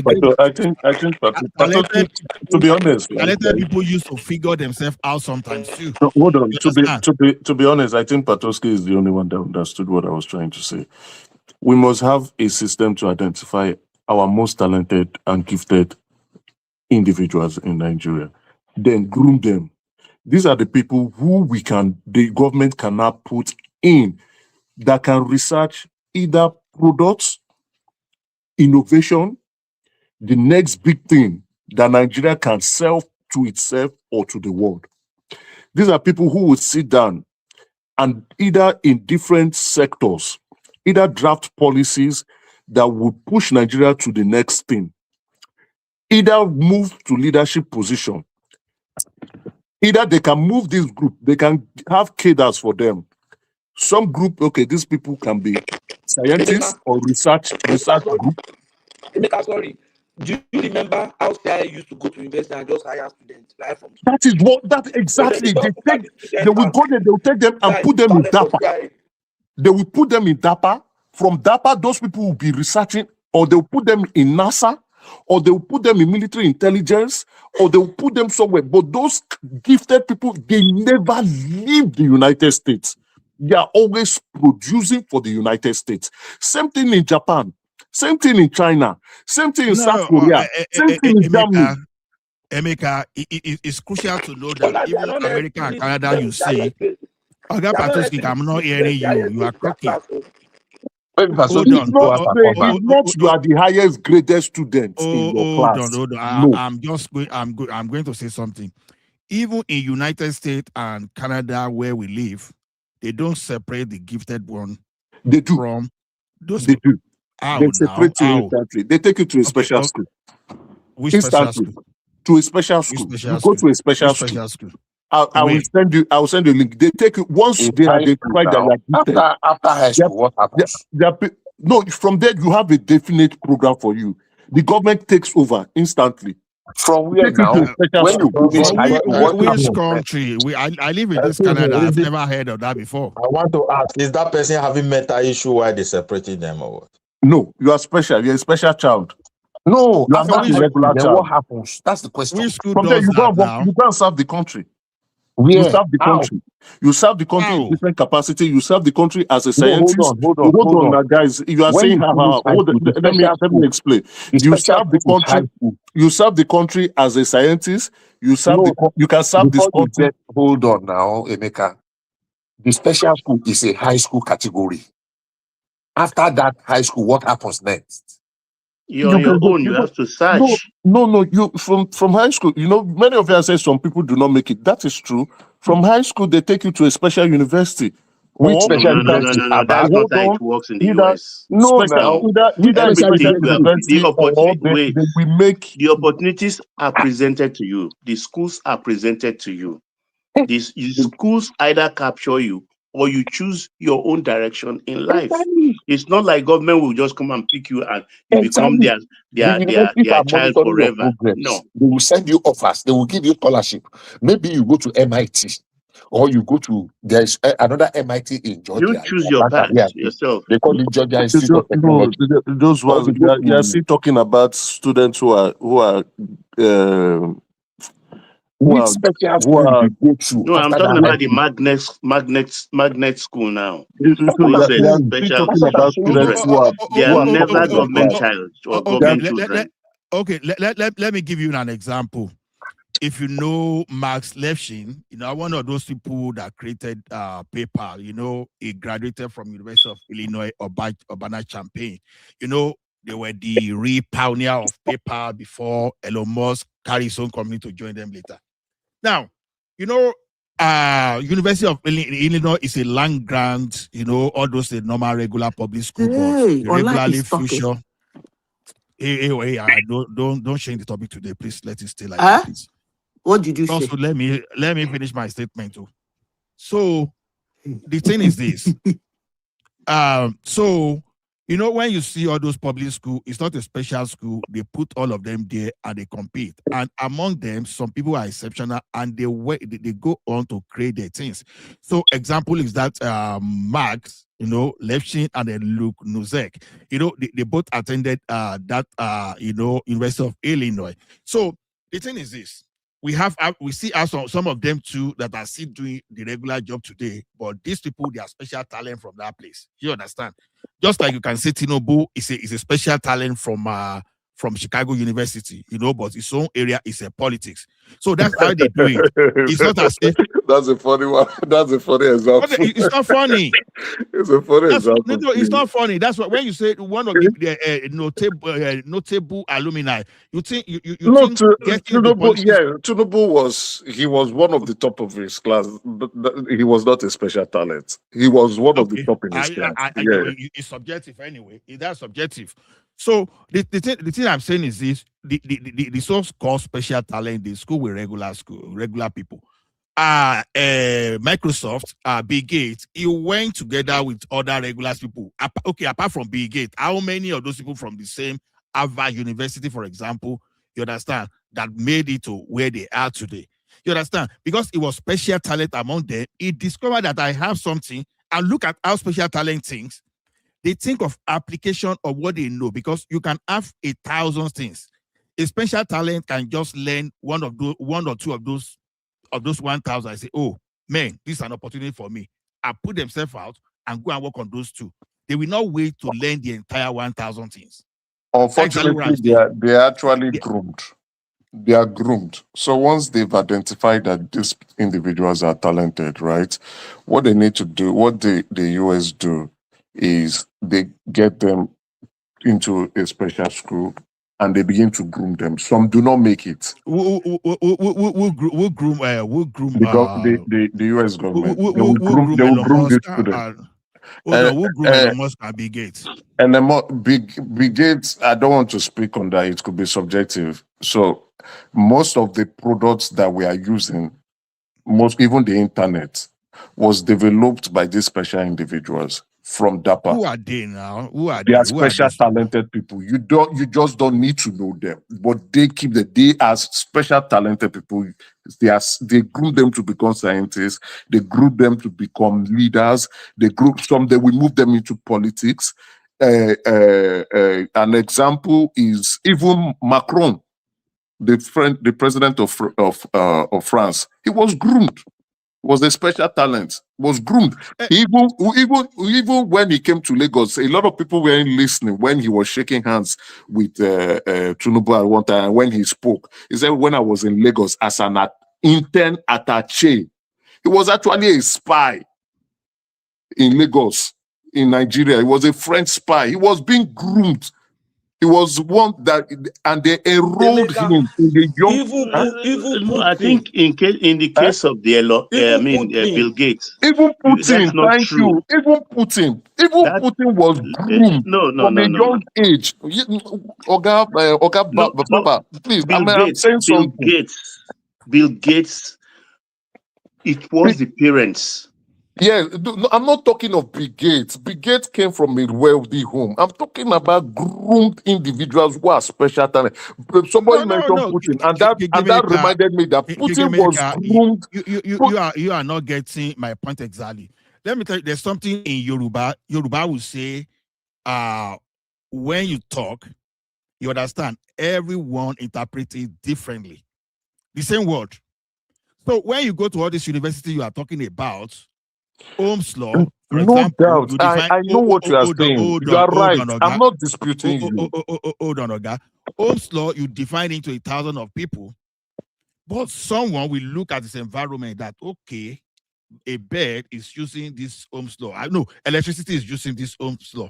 L: Pato. I think Pato, to be honest,
T: talented people used to figure themselves out sometimes too.
L: No, hold on. To be honest, I think Patoski is the only one that understood what I was trying to say. We must have a system to identify our most talented and gifted individuals in Nigeria, then groom them. These are the people who the government can now put in that can research either products, innovation, the next big thing that Nigeria can sell to itself or to the world. These are people who will sit down and either in different sectors, either draft policies that would push Nigeria to the next thing, either move to leadership position, either they can move this group, they can have cadres for them. Some group, okay, these people can be scientists or research group.
R: Sorry. Do you remember how CIA used to go to university and just hire students right from school?
L: That exactly. They will go there, they will take them and put them in DAPA. They will put them in DAPA. From DAPA, those people will be researching, or they will put them in NASA, or they will put them in military intelligence, or they will put them somewhere. But those gifted people, they never leave the United States. They are always producing for the United States. Same thing in Japan. Same thing in China. Same thing in South Korea. Same thing in Germany.
T: Emeka, it's crucial to know that even America and Canada, you see, Oga Patoski, I'm not hearing you. You are cooking.
L: Hold on. It's not you are the highest greatest student in your class.
T: Hold on.
L: No.
T: I'm going to say something. Even in United States and Canada, where we live, they don't separate the gifted one.
L: They do.
T: From those.
L: They do. They separate you instantly. They take you to a special school.
T: Which special school?
L: To a special school. You go to a special school. I will send you a link. They take you once they identify that you are gifted.
Q: After high school, what happens?
L: No, from there you have a definite program for you. The government takes over instantly.
Q: From where now?
T: Which country? I live in this Canada. I've never heard of that before.
B: I want to ask: is that person having mental issue? Why they separated them or what?
L: No, you are special. You're a special child.
Q: No,
L: you are not a regular child.
Q: What happens? That's the question.
L: From there, you go and serve the country.
Q: Where?
L: You serve the country. You serve the country in different capacity. You serve the country as a scientist.
Q: Hold on,
L: now, guys. You are saying let me explain. You serve the country. You serve the country as a scientist. You serve. You can serve this country.
Q: Hold on now, Emeka. The special school is a high school category. After that high school, what happens next?
M: You're on your own. You have to search.
L: No. You from high school. You know, many of you say some people do not make it. That is true. From high school, they take you to a special university.
Q: Which special university?
M: No. That's not how it works in the US. The opportunities are presented to you. The schools are presented to you. These schools either capture you or you choose your own direction in life. It's not like government will just come and pick you and you become their child forever. No.
Q: They will send you offers. They will give you scholarship. Maybe you go to MIT or you go to, there's another MIT in Georgia.
M: You choose your path yourself.
Q: They call it Georgia Institute of Technology.
L: Those ones, you are still talking about students who are
Q: which special school you go to?
M: No, I'm talking about the magnet school now. They are never government child or government children.
T: Okay, let me give you an example. If you know Max Levchin, one of those people that created PayPal, he graduated from University of Illinois Urbana-Champaign. They were the real pioneer of PayPal before Elon Musk carried his own company to join them later. Now, University of Illinois is a land grant, all those normal regular public school boards. Regularly future. Hey, don't change the topic today. Please let it stay like that, please.
N: What did you say?
T: Also, let me finish my statement too. So the thing is this. When you see all those public schools, it's not a special school. They put all of them there and they compete. And among them, some people are exceptional and they go on to create their things. So example is that Max, Levchin and then Luke Nuzek, they both attended University of Illinois. So the thing is this. We see some of them too that are still doing the regular job today, but these people, they are special talent from that place. You understand? Just like you can say Tinubu is a special talent from Chicago University, but his own area is a politics. So that's how they do it. It's not as if
L: that's a funny one. That's a funny example.
T: It's not funny.
L: It's a funny example.
T: No, it's not funny. That's what when you say one of the notable alumni, you think you think
L: Tinubu was one of the top of his class, but he was not a special talent. He was one of the top in his class.
T: It's subjective anyway. That's subjective. So the thing I'm saying is this: the so-called special talent, they school with regular people. Microsoft, Bill Gates, he went together with other regular people. Apart from Bill Gates, how many of those people from the same Harvard University, for example, you understand, that made it to where they are today? You understand? Because it was special talent among them. He discovered that I have something, and look at how special talent thinks. They think of application of what they know, because you can have 1,000 things. A special talent can just learn one or two of those 1,000. I say, oh man, this is an opportunity for me. I put themselves out and go and work on those two. They will not wait to learn the entire 1,000 things.
L: Unfortunately, they are actually groomed. They are groomed. So once they've identified that these individuals are talented, right? What they need to do, what the US do, is they get them into a special school and they begin to groom them. Some do not make it.
T: We'll groom
L: because the US government they will groom these students.
T: We'll groom Elon Musk and Bill Gates.
L: And then Bill Gates, I don't want to speak on that. It could be subjective. So most of the products that we are using, even the internet, was developed by these special individuals from DAPA.
T: Who are they now?
L: They are special talented people. You just don't need to know them, but they are special talented people. They group them to become scientists. They group them to become leaders. They will move them into politics. An example is even Macron, the president of France. He was groomed. Was a special talent, was groomed. Even when he came to Lagos, a lot of people weren't listening when he was shaking hands with Tinubu at one time. And when he spoke, he said, when I was in Lagos as an intern attaché, he was actually a spy in Lagos, in Nigeria. He was a French spy. He was being groomed. He was one that, and they enrolled him in the young.
M: I think in the case of Bill Gates,
L: even Putin. Thank you. Even Putin was groomed from a young age. Please, I'm saying something.
M: Bill Gates. It was the parents.
L: Yeah, no, I'm not talking of Bill Gates. Bill Gates came from a wealthy home. I'm talking about groomed individuals who are special talent. Somebody mentioned Putin, and that reminded me that Putin was groomed.
T: You are not getting my point exactly. Let me tell you, there's something in Yoruba. Yoruba will say, when you talk, you understand, everyone interprets it differently. The same word. So when you go to all this university you are talking about, Ohm's law, for example,
L: doubt. I know what you are saying. You are right. I'm not disputing you.
T: Hold on, Oga. Ohm's law, you define into 1,000 of people, but someone will look at this environment that, okay, a bed is using this Ohm's law. I know electricity is using this Ohm's law.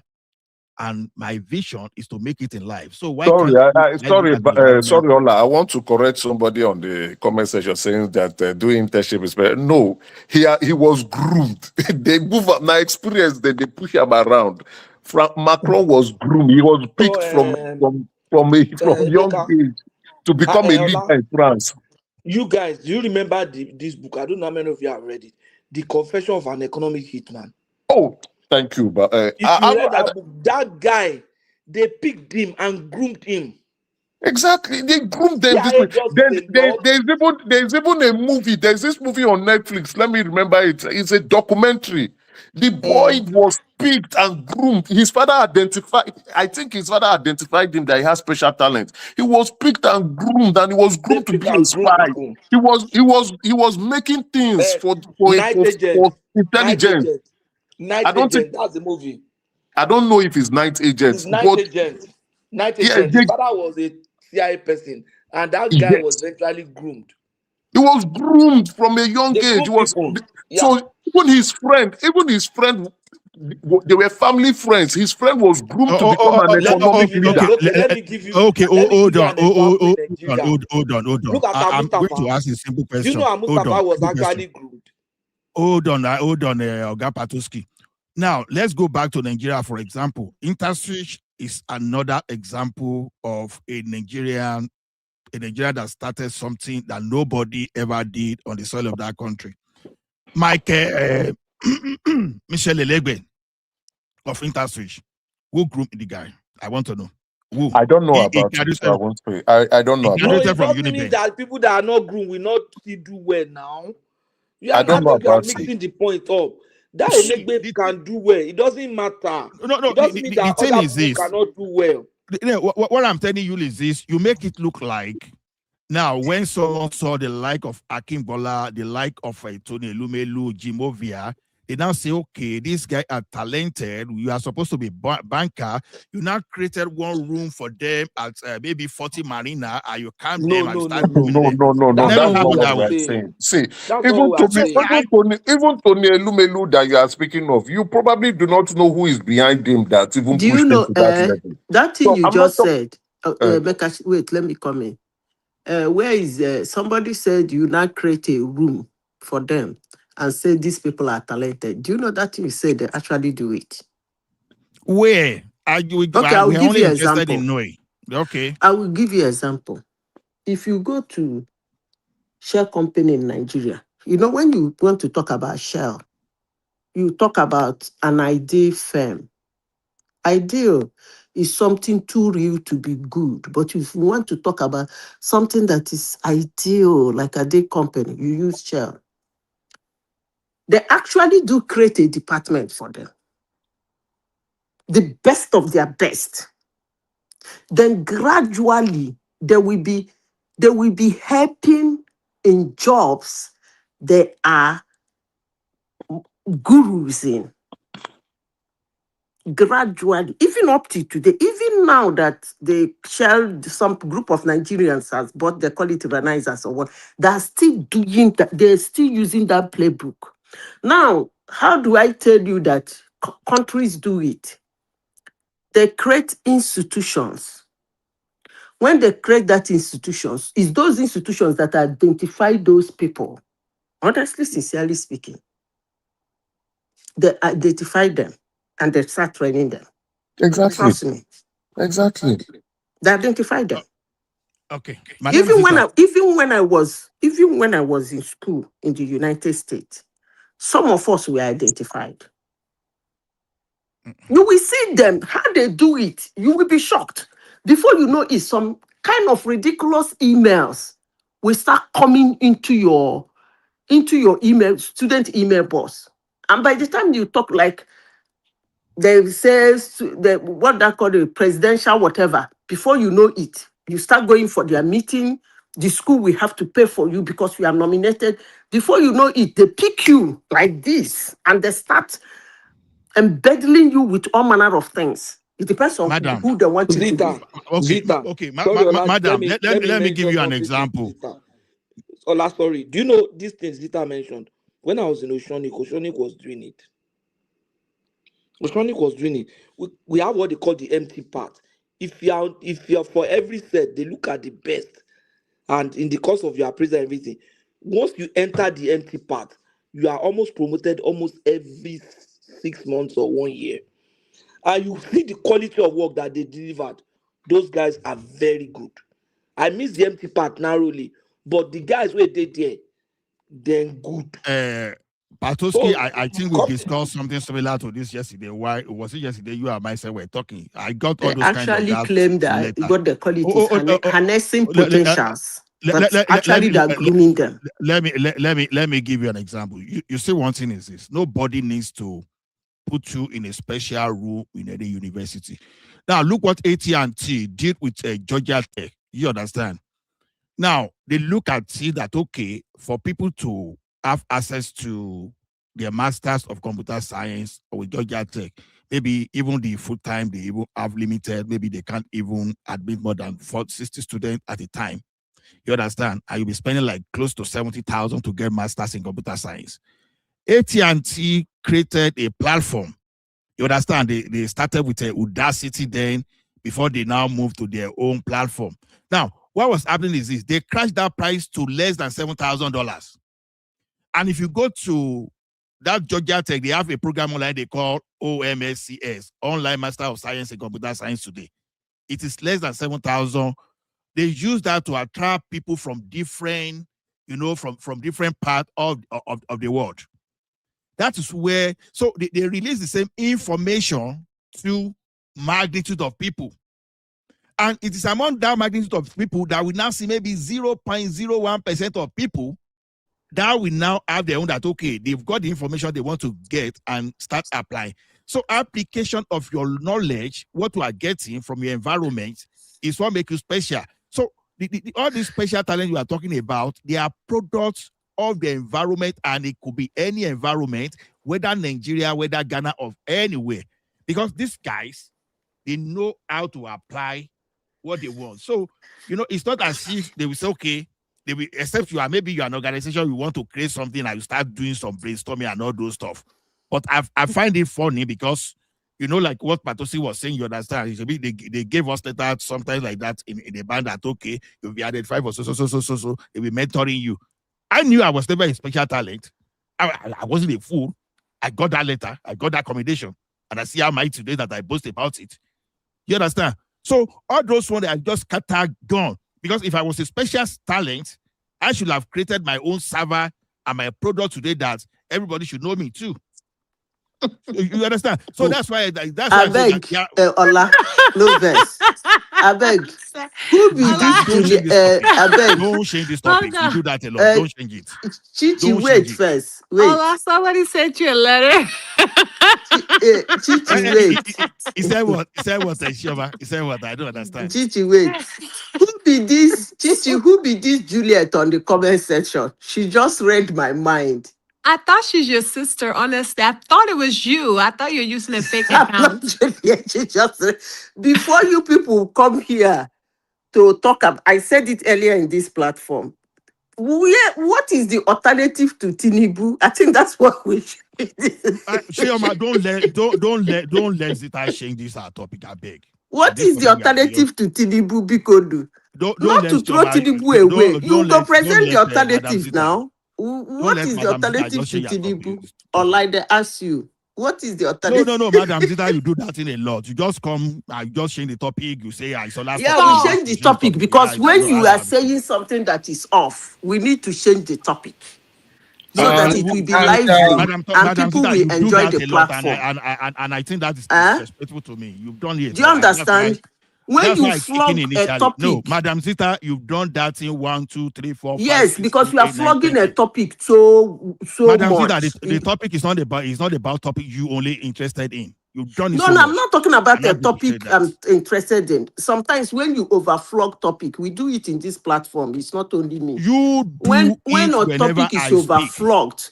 T: And my vision is to make it in life. So why
L: Sorry,
T: can't I look
L: sorry,
T: at the environment?
L: sorry, Ola. I want to correct somebody on the comment section saying that doing internship is better. No, he was groomed. They move up. My experience, they push him around. Macron was groomed. He was picked from young
R: Emeka,
L: age to become a leader
R: Ola,
L: in France.
R: you guys, do you remember this book? I don't know how many of you have read it. The Confession of an Economic Hitman.
L: Oh, thank you. But
R: If you read that book, that guy, they picked him and groomed him.
L: Exactly, they groomed them this
R: CIA
L: way.
R: just
L: Then
R: said,
L: there's even a movie. There's this movie on Netflix. Let me remember it. It's a documentary. The boy was picked and groomed. His father identified. I think his father identified him that he has special talent. He was picked and groomed, and he was groomed to be a spy. He was making things for
R: Night Agent.
L: intelligence.
R: Night
L: I don't think.
R: Agent. That's the movie.
L: I don't know if it's night agents,
R: It's Night
L: but
R: Agent. Night
L: yeah,
R: Agent. His father was a CIA person, and that guy was eventually groomed.
L: He was groomed from a young age. He was so even his friend, they were family friends. His friend was groomed to become an economic leader.
R: Let me give you.
T: Okay, hold on.
R: Look at
T: I'm going
R: Mustafa.
T: to ask a simple question.
R: You know how Mustafa was actually groomed.
T: Hold on, Oga Patuski. Now, let's go back to Nigeria, for example. Interswitch is another example of a Nigeria that started something that nobody ever did on the soil of that country. Michael Michel Elegbe of Interswitch, who groomed the guy? I want to know. Who?
L: I don't know about it, so I won't say. I don't know.
R: No, it doesn't mean that people that are not groomed will not still do well now. You are
L: don't know
R: you are
L: about
R: mixing the point up. That Elegbe can do well. It doesn't matter.
T: No.
R: It doesn't mean that other people cannot do well.
T: What I'm telling you is this: you make it look like now when someone saw the like of Akimbola, the like of Tony Lumelu, Jimovia, they now say, okay, this guy are talented. You are supposed to be banker. You now created one room for them at maybe 40 Marina, and you camp them and start doing them.
L: No. That's not what we're saying. See, even Tony Elumelu that you are speaking of, you probably do not know who is behind him that even pushed him to that level.
N: That thing you just said, wait, let me come in. Where is somebody said you now create a room for them and say these people are talented. Do you know that you said they actually do it?
T: Where?
N: I will give you an example.
T: In knowing. Okay.
N: I will give you an example. If you go to Shell company in Nigeria, you know, when you want to talk about Shell, you talk about an ideal firm. Ideal is something too real to be good. But if you want to talk about something that is ideal, like a day company, you use Shell. They actually do create a department for them. The best of their best. Then gradually they will be helping in jobs they are gurus in. Gradually, even up to today, even now that they share some group of Nigerians has bought, they call it organizers or what, they're still doing that, they're still using that playbook. Now, how do I tell you that countries do it? They create institutions. When they create that institutions, it's those institutions that identify those people. Honestly, sincerely speaking, they identify them and they start training them.
L: Exactly.
N: Trust me.
L: Exactly.
N: They identify them.
T: Okay.
N: Even when I was in school in the United States, some of us were identified. You will see them, how they do it. You will be shocked. Before you know it, some kind of ridiculous emails will start coming into your email, student email box. And by the time you talk like they say what they call the presidential whatever, before you know it, you start going for their meeting. The school will have to pay for you because you are nominated. Before you know it, they pick you like this and they start embeddling you with all manner of things. It depends on
T: Madam,
N: who they want you to
R: Zita,
N: be.
T: okay,
R: Zita.
T: okay,
R: Sorry, Ola,
T: madam, let me
R: mention
T: give you an
R: something to
T: example.
R: Zita. Ola, sorry. Do you know these things Zita mentioned? When I was in Oshonik was doing it. Oshonik was doing it. We have what they call the empty part. If you're for every set, they look at the best. And in the course of your appraisal and everything, once you enter the empty part, you are almost promoted almost every 6 months or 1 year. And you see the quality of work that they delivered. Those guys are very good. I miss the empty part narrowly, but the guys who did there, then good.
T: Patoski,
R: So
T: I think we discussed something similar to this yesterday. Why was it yesterday? You and myself were talking. I got all
N: They
T: those kind of
N: actually
T: that
N: claim that
T: later.
N: what they call it is harnessing potentials. But
T: Let
N: actually,
T: me
N: they are grooming them.
T: let me give you an example. You see, one thing is this: nobody needs to put you in a special room in any university. Now, look what AT&T did with Georgia Tech. You understand? Now, they look at see that, okay, for people to have access to their masters of computer science or with Georgia Tech, maybe even the full time they even have limited, maybe they can't even admit more than 60 students at a time. You understand? And you'll be spending like close to 70,000 to get masters in computer science. AT&T created a platform. You understand? They started with Udacity then before they now moved to their own platform. Now, what was happening is this: they crashed that price to less than $7,000. And if you go to that Georgia Tech, they have a program online they call OMSCS, Online Master of Science in Computer Science today. It is less than 7,000. They use that to attract people from different, from different parts of the world. That is where, so they release the same information to magnitude of people. And it is among that magnitude of people that we now see maybe 0.01% of people that we now have their own that, okay, they've got the information they want to get and start applying. So application of your knowledge, what you are getting from your environment is what makes you special. So all these special talent you are talking about, they are products of the environment, and it could be any environment, whether Nigeria, whether Ghana, or anywhere. Because these guys, they know how to apply what they want. So, it's not as if they will say, okay, they will, except you are an organization, you want to create something and you start doing some brainstorming and all those stuff. But I find it funny because, like what Patosi was saying, you understand, they gave us letters sometimes like that in the band that, okay, you'll be identified for so, they'll be mentoring you. I knew I was never a special talent. I wasn't a fool. I got that letter. I got that accommodation. And I see how I today that I boast about it. You understand? So all those ones I just gone. Because if I was a special talent, I should have created my own server and my product today that everybody should know me too. You understand? So that's why
N: I beg, Ola, no verse. I beg. Who be this Julia? I beg.
T: Don't change this topic. You do that a lot. Don't change it.
N: Chichi, wait first. Wait.
B: Ola, somebody sent you a letter.
N: Chichi, wait.
T: He said what? He said what? He said what? I don't understand.
N: Chichi, wait. Who be this? Chichi, who be this Juliet on the comment section? She just read my mind.
B: I thought she's your sister, honestly. I thought it was you. I thought you're using a fake account.
N: She just, before you people come here to talk about, I said it earlier in this platform. What is the alternative to Tinubu? I think that's what we should.
T: Shioma, don't let Zita change this our topic, I beg.
N: What is the alternative to Tinubu, Bikodu? Not to throw Tinubu away. You go present the alternative now. What is the alternative to Tinubu? Or like they ask you, what is the alternative?
T: No, Madam Zita, you do that in a lot. You just come, I just change the topic, you say, I saw last
N: yeah, we change the topic because when you are saying something that is off, we need to change the topic. So that it will be lively and people will enjoy the platform.
T: And I think that is disrespectful to me. You've done it.
N: Do you understand? When you flog a topic.
T: No, Madam Zita, you've done that in 1, 2, 3, 4, 5.
N: Yes, 6, because 7, you are flogging a topic so
T: Madam
N: much.
T: Zita, the topic is not about topic you only interested in. You've done it.
N: No, I'm not talking about a topic I'm interested in. Sometimes when you overflog topic, we do it in this platform. It's not only me.
T: You do
N: when a topic is overflogged,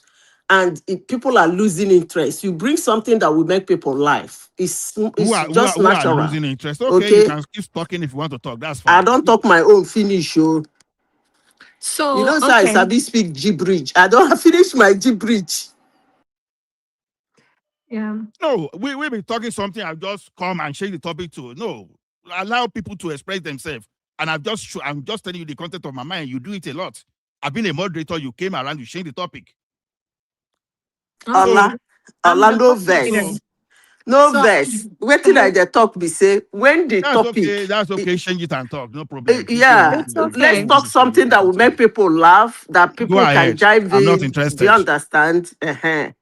N: and if people are losing interest, you bring something that will make people laugh. It's just
T: who are
N: natural.
T: losing interest? Okay, you
N: Okay,
T: can keep talking if you want to talk. That's
N: I
T: fine.
N: don't talk my own finish. Oh. You
B: So,
N: know, so I
B: okay.
N: sabi speak gibberish. I don't finish my gibberish.
B: Yeah.
T: No, we be talking something. I've just come and change the topic to no. Allow people to express themselves. And I'm just telling you the content of my mind. You do it a lot. I've been a moderator. You came around. You changed the topic.
N: Allah, no verse. No
B: So,
N: verse. Waiting I the talk be say when the
T: That's
N: topic.
T: okay. That's okay. Change it and talk. No problem.
N: Yeah,
B: it's
N: let's
B: okay.
N: talk something that will make people laugh, that
T: Go
N: people can
T: ahead.
N: jive
T: I'm not
N: in. Do
T: interested.
N: you understand? Uh-huh.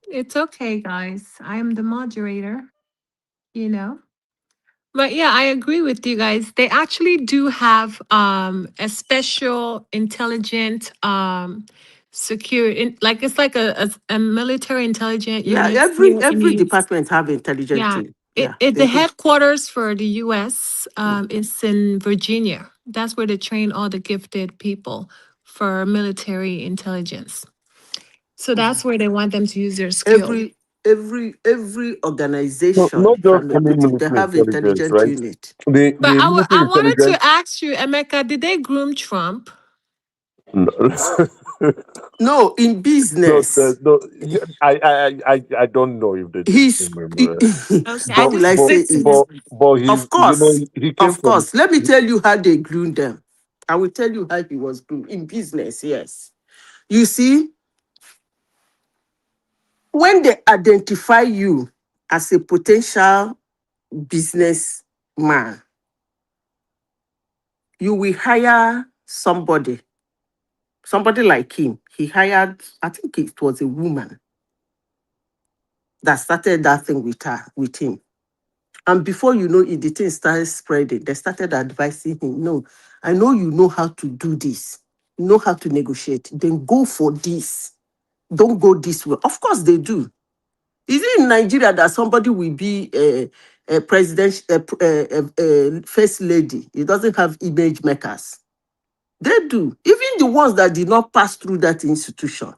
B: It's okay, guys. I am the moderator, you know. But yeah, I agree with you guys. They actually do have a special intelligent security, like it's like a military intelligent
N: Yeah,
B: unit here in
N: every
B: the US.
N: department have intelligent
B: Yeah.
N: team. Yeah,
B: The
N: they do.
B: headquarters for the US is in Virginia. That's where they train all the gifted people for military intelligence. So that's where they want them to use their skill.
N: Every
L: No,
N: organization
L: not just
N: from
L: only
N: everything, they
L: military
N: have
L: intelligence,
N: intelligent
L: right?
N: unit.
B: But
L: The military
B: I wanted
L: intelligence.
B: to ask you, Emeka, did they groom Trump?
L: No,
N: No, in business.
L: I don't know if they did.
N: He's
B: Okay, I
N: how will
B: just
N: I say
B: wanted
N: it?
B: to.
L: But he's, he came
N: Of
L: from.
N: course. Let me tell you how they groomed them. I will tell you how he was groomed in business. Yes, you see, when they identify you as a potential businessman, you will hire somebody like him. He hired, I think it was a woman that started that thing with him. And before you know it, the thing started spreading. They started advising him, no, I know you know how to do this, you know how to negotiate. Then go for this. Don't go this way. Of course they do. Is it in Nigeria that somebody will be a president, first lady? It doesn't have image makers. They do. Even the ones that did not pass through that institution.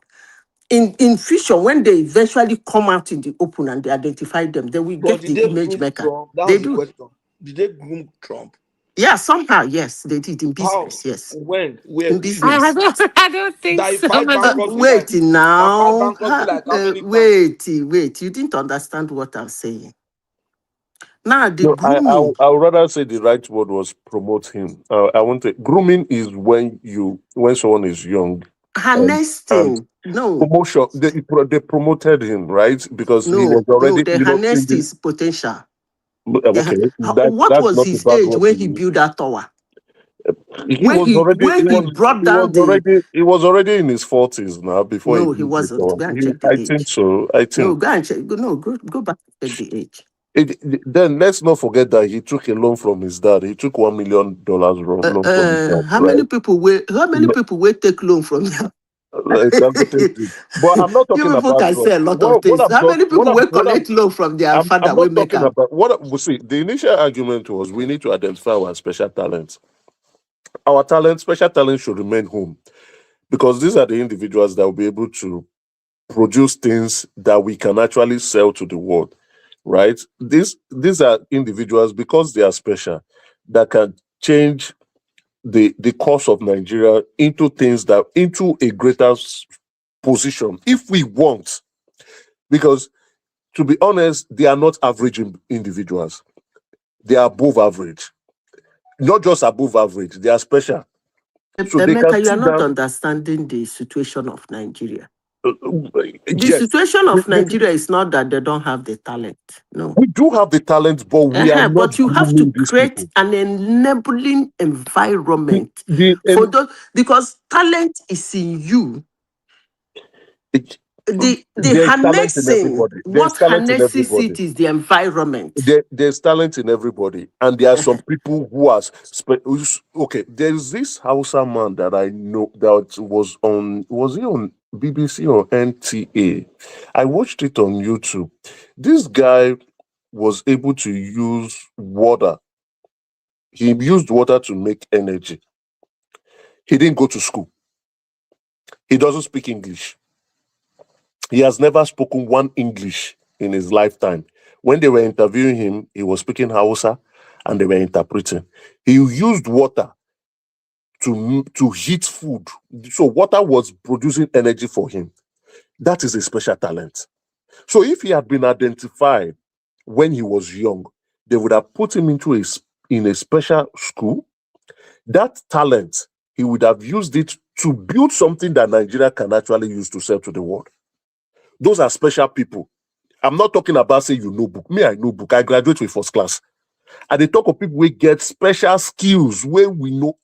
N: In future, when they eventually come out in the open and they identify them, they will
R: But
N: get
R: did
N: the
R: they
N: image
R: groom
N: maker.
R: Trump?
N: They
R: That's the
N: do.
R: question. Did they groom Trump?
N: Yeah, somehow, yes, they did in
R: How?
N: business, yes.
R: When? Where?
N: In business.
B: I don't think
R: That he
B: so.
R: fight bankruptcy like
N: Wait now.
R: how many times?
N: Wait. You didn't understand what I'm saying. Now, the
L: No,
N: grooming,
L: I would rather say the right word was promote him. I want to grooming is when someone is young and
N: harnessing, no,
L: promotion. They promoted him, right? Because he was already,
N: they harnessed his potential.
L: okay.
N: What
L: That's
N: was
L: not a
N: his
L: bad
N: age
L: word to
N: when he
L: use.
N: built that tower?
L: He was
N: When he brought down the
L: he was already in his 40s now before he
N: no, he
L: built the
N: wasn't.
L: tower.
N: Go and check the
L: I think
N: age.
L: so. I
N: No,
L: think
N: go and check. Go back and check the age.
L: then let's not forget that he took a loan from his dad. He took $1 million loan from his dad,
N: How many
L: right?
N: people will take loan from them?
L: But I'm not
N: You
L: talking
N: people
L: about
N: can say a lot of
L: what
N: things.
L: I'm
N: How
L: talking
N: many people will collect loan from their father?
L: I'm
N: We
L: not
N: make
L: talking
N: up.
L: about we see. The initial argument was we need to identify our special talents. Our special talent should remain home because these are the individuals that will be able to produce things that we can actually sell to the world, right? These are individuals because they are special that can change the course of Nigeria into a greater position if we want. Because to be honest, they are not average individuals. They are above average. Not just above average, they are special. So they can
N: Emeka, you are
L: sit
N: not
L: down.
N: understanding the situation of Nigeria. The
L: Yes,
N: situation of Nigeria is not that they don't have the talent. No.
L: we do have the talent, but we are not
N: But you have to
L: grooming these
N: create
L: people.
N: an enabling environment for
L: And
N: those, because talent is in you. The
L: there's talent in
N: harnessing,
L: everybody. There's
N: what
L: talent in
N: harnesses
L: everybody.
N: it is the environment.
L: There's talent in everybody, and there are some people who are okay. There's this Hausa man that I know that was he on BBC or NTA? I watched it on YouTube. This guy was able to use water. He used water to make energy. He didn't go to school. He doesn't speak English. He has never spoken one English in his lifetime. When they were interviewing him, he was speaking Hausa and they were interpreting. He used water to heat food. So water was producing energy for him. That is a special talent. So if he had been identified when he was young, they would have put him in a special school. That talent, he would have used it to build something that Nigeria can actually use to sell to the world. Those are special people. I'm not talking about say you know book. Me, I know book. I graduate with first class. And they talk of people who get special skills where we know.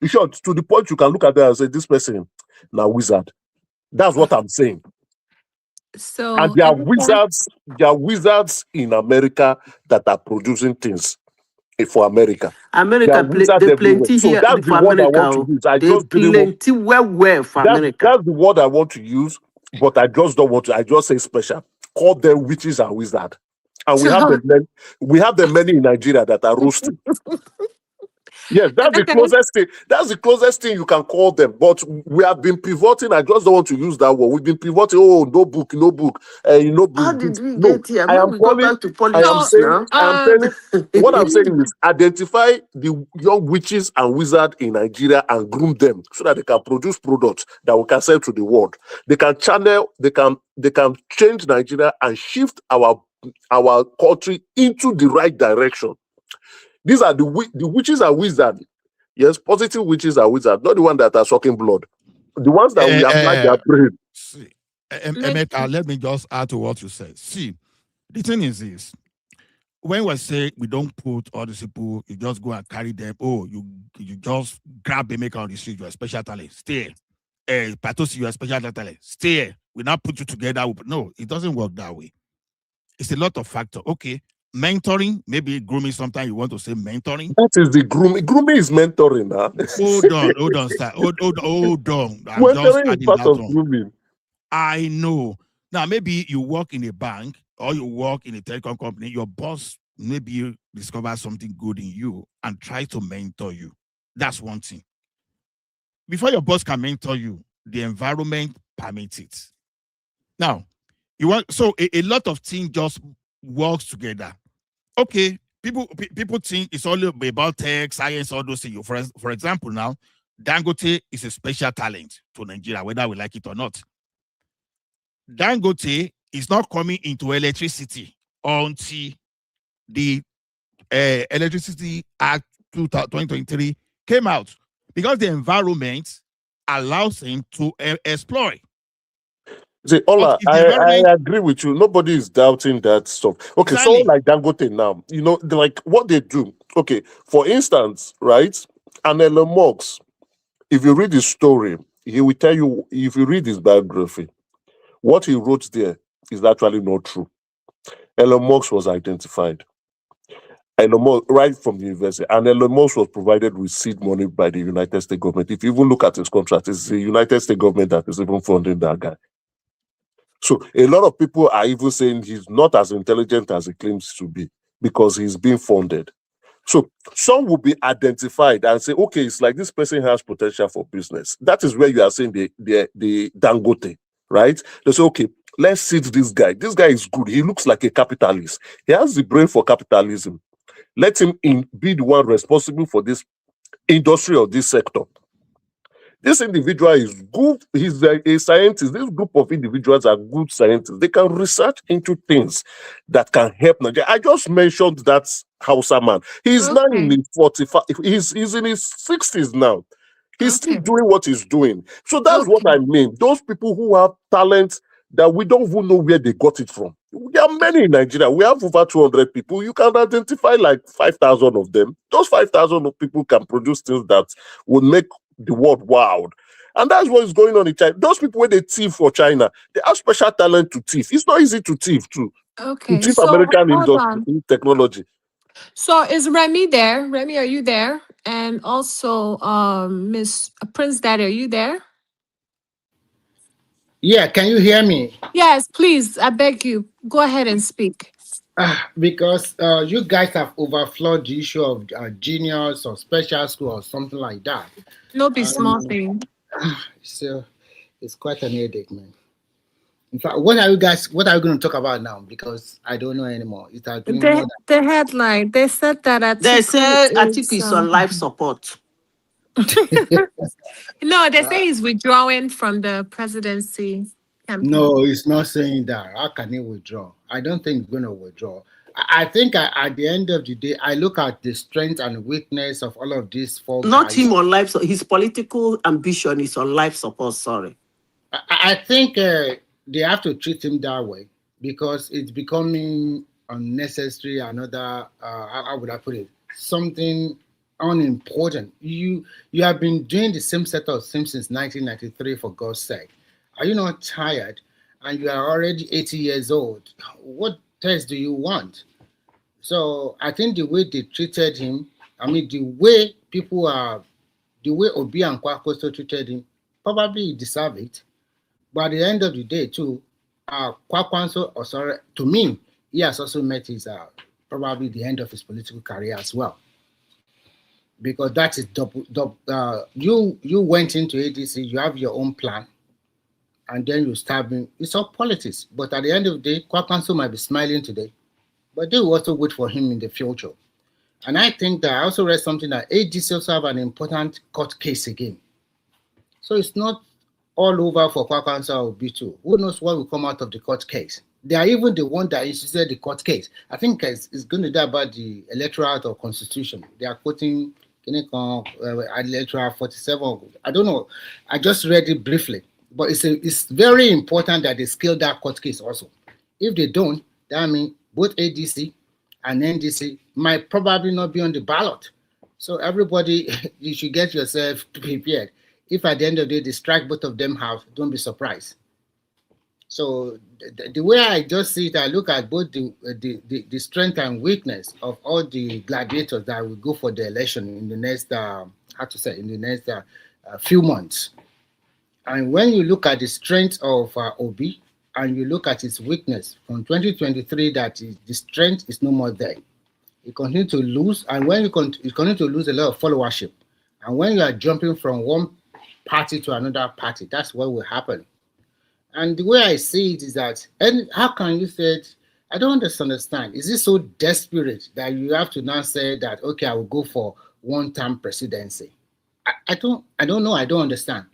L: In short, to the point you can look at them and say, this person, now wizard. That's what I'm saying.
N: So
L: And there are wizards in America that are producing things for America. There are wizards
N: they
L: everywhere.
N: plenty
L: So
N: here
L: that's the
N: for
L: word I
N: America.
L: want to use. I
N: They
L: just didn't want.
N: plenty well for America.
L: That's the word I want to use, but I just don't want to. I just say special. Call them witches and wizards. And we have them many in Nigeria that are roasting. Yes, that's the closest thing. That's the closest thing you can call them. But we have been pivoting. I just don't want to use that word. We've been pivoting. Oh, no book.
N: How did we get here?
L: I am
N: We go back to politics now.
L: What I'm saying is identify the young witches and wizards in Nigeria and groom them so that they can produce products that we can sell to the world. They can channel. They can change Nigeria and shift our country into the right direction. These are the witches and wizards. Yes, positive witches and wizards, not the ones that are sucking blood. The ones that we apply their brain.
T: Emeka, let me just add to what you said. See, the thing is this. When we say we don't put all these people, you just go and carry them. Oh, you just grab Emeka on the street, you're a special talent. Stay. Patosi, you're a special talent. Stay. We now put you together. No, it doesn't work that way. It's a lot of factors. Okay. Mentoring, maybe grooming. Sometimes you want to say mentoring.
L: That is the grooming. Grooming is mentoring. Huh?
T: Hold on, sir. Hold on.
L: Mentoring is part of grooming.
T: I know. Now, maybe you work in a bank or you work in a telecom company. Your boss maybe discovers something good in you and try to mentor you. That's one thing. Before your boss can mentor you, the environment permits it. Now, a lot of things just works together. Okay, people think it's all about tech, science, all those things. For example, now, Dangote is a special talent to Nigeria, whether we like it or not. Dangote is not coming into electricity until the Electricity Act 2023 came out, because the environment allows him to exploit.
L: See, Ola, I agree with you. Nobody is doubting that stuff. Okay,
T: Exactly.
L: so like Dangote now, like what they do. Okay, for instance, right? And Elon Musk, if you read his story, he will tell you, if you read his biography, what he wrote there is actually not true. Elon Musk was identified. Elon Musk, right from the university, and Elon Musk was provided with seed money by the United States government. If you even look at his contract, it's the United States government that is even funding that guy. So a lot of people are even saying he's not as intelligent as he claims to be because he's being funded. So some will be identified and say, okay, it's like this person has potential for business. That is where you are saying the Dangote, right? They say, okay, let's seed this guy. This guy is good. He looks like a capitalist. He has the brain for capitalism. Let him be the one responsible for this industry or this sector. This individual is good. He's a scientist. This group of individuals are good scientists. They can research into things that can help Nigeria. I just mentioned that Hausa man. He's now in his 45. He's in his 60s now. He's still doing what he's doing. So that's what I mean. Those people who have talent that we don't even know where they got it from. There are many in Nigeria. We have over 200 people. You can identify like 5,000 of them. Those 5,000 of people can produce things that would make the world wild. And that's what is going on in China. Those people, when they thief for China, they have special talent to thief. It's not easy to thief too.
B: Okay,
L: To thief
B: so
L: American
B: hold
L: industry
B: on.
L: technology.
B: So is Remy there? Remy, are you there? And also, Miss Prince Daddy, are you there?
U: Yeah, can you hear me?
B: Yes, please. I beg you, go ahead and speak.
U: Because you guys have overflowed the issue of genius or special school or something like that.
B: No be small thing.
U: So it's quite an headache, man. In fact, what are you going to talk about now? Because I don't know anymore. It has been more
A: The headline, they said that
N: They say Atiku
A: is,
N: is on life support.
A: no, they say he's withdrawing from the presidency campaign.
U: No, it's not saying that. How can he withdraw? I don't think he's going to withdraw. I think at the end of the day, I look at the strength and weakness of all of these four
N: Not
U: guys.
N: him on life, so his political ambition is on life support, sorry.
U: I think they have to treat him that way because it's becoming unnecessary. Another, how would I put it? Something unimportant. You have been doing the same set of things since 1993, for God's sake. Are you not tired? And you are already 80 years old. What test do you want? So I think the way they treated him, the way Obi-Kwankwaso treated him, probably he deserved it. But at the end of the day, too, Kwankwaso, to me, he has also met his probably the end of his political career as well. Because that is you went into ADC, you have your own plan, and then you start being, it's all politics. But at the end of the day, Kwankwaso might be smiling today, but they will also wait for him in the future. And I think that I also read something that ADC also have an important court case again. So it's not all over for Kwankwaso or B2. Who knows what will come out of the court case? They are even the one that instituted the court case. I think it's going to be about the electoral or constitution. They are quoting electoral 47. I don't know. I just read it briefly. But it's very important that they scale that court case also. If they don't, that means both ADC and NDC might probably not be on the ballot. So everybody, you should get yourself prepared. If at the end of the day they strike both of them out, don't be surprised. So the way I just see it, I look at both the strength and weakness of all the gladiators that will go for the election in the next, few months. And when you look at the strength of Obi and you look at his weakness from 2023, that the strength is no more there. You continue to lose, and when you continue to lose a lot of followership, and when you are jumping from one party to another party, that's what will happen. And the way I see it is that, and how can you say it? I don't understand. Is it so desperate that you have to now say that, okay, I will go for one-term presidency? I don't know. I don't understand.